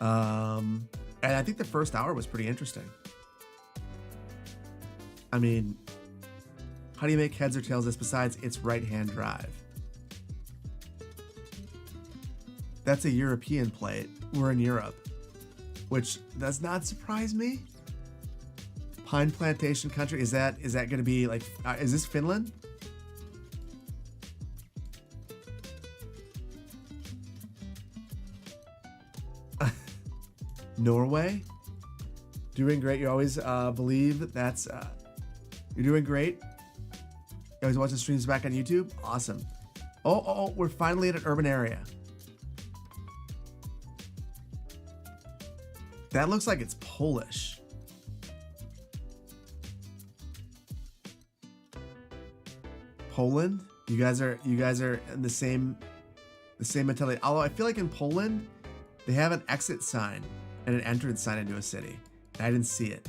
And I think the first hour was pretty interesting. I mean, how do you make heads or tails this besides it's right-hand drive? That's a European plate. We're in Europe, which does not surprise me. Pine plantation country. Is that going to be like, is this Finland? Norway? Doing great. You always believe that's you're doing great. You always watch the streams back on YouTube. Awesome. Oh, we're finally in an urban area. That looks like it's Polish. Poland? You guys are in the same mentality. Although I feel like in Poland, they have an exit sign and an entrance sign into a city. I didn't see it.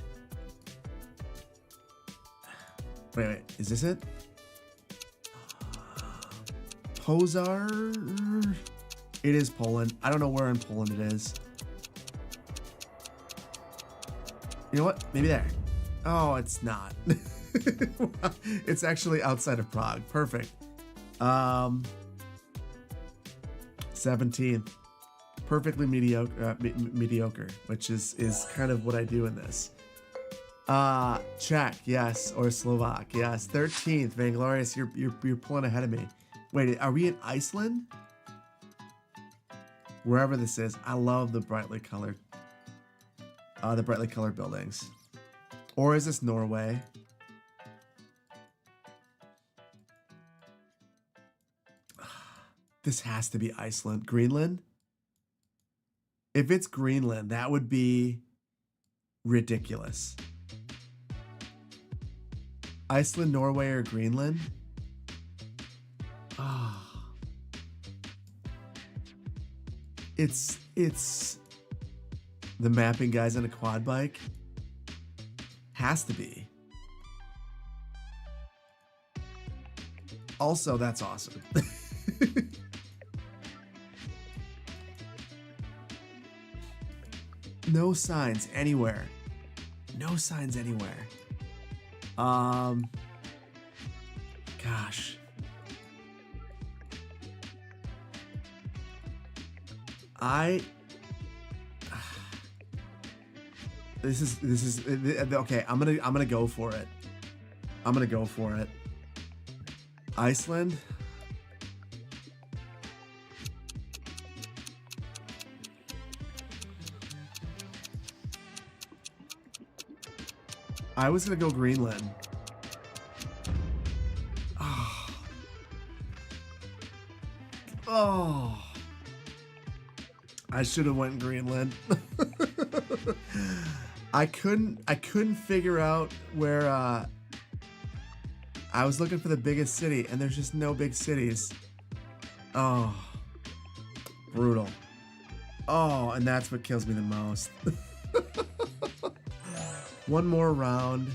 Wait, is this it? Pozar? It is Poland. I don't know where in Poland it is. You know what? Maybe there. Oh, it's not. It's actually outside of Prague. Perfect. 17th. Perfectly mediocre, which is kind of what I do in this. Czech, yes, or Slovak, yes. 13th, Vainglorious, you're pulling ahead of me. Wait, are we in Iceland? Wherever this is, I love the brightly colored buildings. Or is this Norway? This has to be Iceland. Greenland? If it's Greenland, that would be ridiculous. Iceland, Norway, or Greenland? Ah. It's the mapping guys on a quad bike. Has to be. Also, that's awesome. No signs anywhere. No signs anywhere. Gosh. This is okay. I'm gonna go for it. I'm gonna go for it. Iceland. I was gonna go Greenland. Oh. I should have went Greenland. I couldn't figure out where I was looking for the biggest city and there's just no big cities. Oh. Brutal. Oh, and that's what kills me the most. One more round.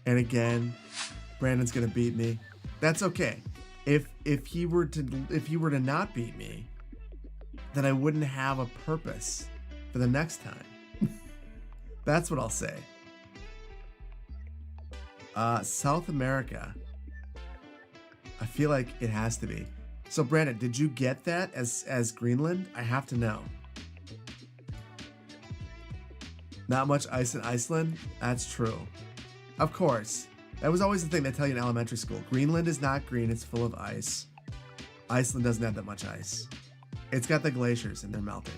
And again, Brandon's gonna beat me. That's okay. If he were to not beat me, then I wouldn't have a purpose for the next time. That's what I'll say. South America. I feel like it has to be. So Brandon, did you get that as Greenland? I have to know. Not much ice in Iceland? That's true. Of course. That was always the thing they tell you in elementary school. Greenland is not green, it's full of ice. Iceland doesn't have that much ice. It's got the glaciers and they're melting.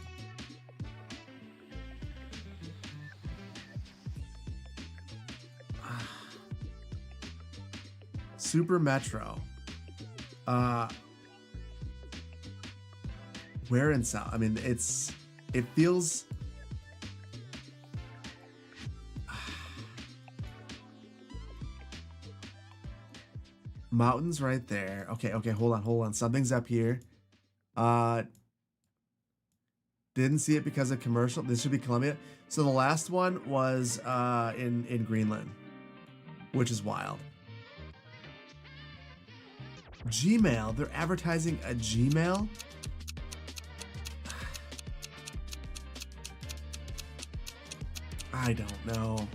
Super Metro. Where in South? I mean, it feels... Mountains right there. Okay, hold on. Something's up here. Didn't see it because of commercial. This should be Colombia. So the last one was in Greenland, which is wild. Gmail. They're advertising a Gmail. I don't know.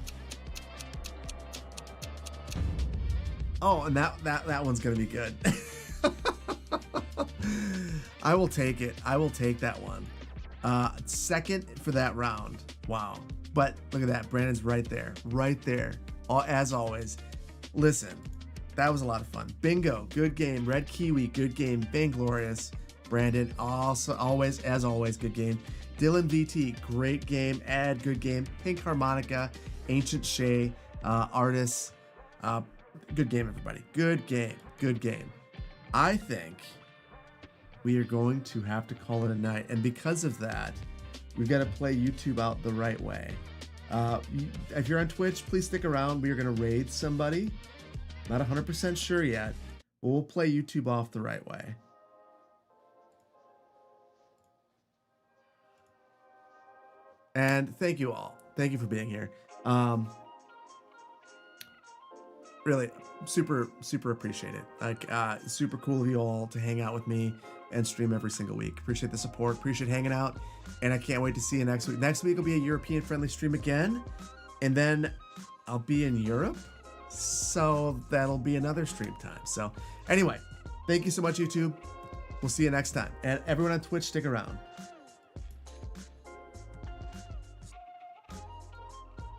Oh, and that one's gonna be good. I will take it. I will take that one. Second for that round. Wow. But look at that. Brandon's right there. Right there. As always. Listen, that was a lot of fun. Bingo. Good game. Red Kiwi. Good game. Vainglorious. Brandon, also always, as always, good game. Dylan VT, great game. Ed, good game. Pink Harmonica, Ancient Shay, Artists, good game, everybody. Good game. Good game. I think we are going to have to call it a night. And because of that, we've got to play YouTube out the right way. If you're on Twitch, please stick around. We are going to raid somebody. Not 100% sure yet, but we'll play YouTube off the right way. And thank you all. Thank you for being here. Really, super appreciate it. Like, super cool of you all to hang out with me and stream every single week. Appreciate the support. Appreciate hanging out. And I can't wait to see you next week. Next week will be a European-friendly stream again. And then I'll be in Europe. So that'll be another stream time. So anyway, thank you so much, YouTube. We'll see you next time. And everyone on Twitch, stick around.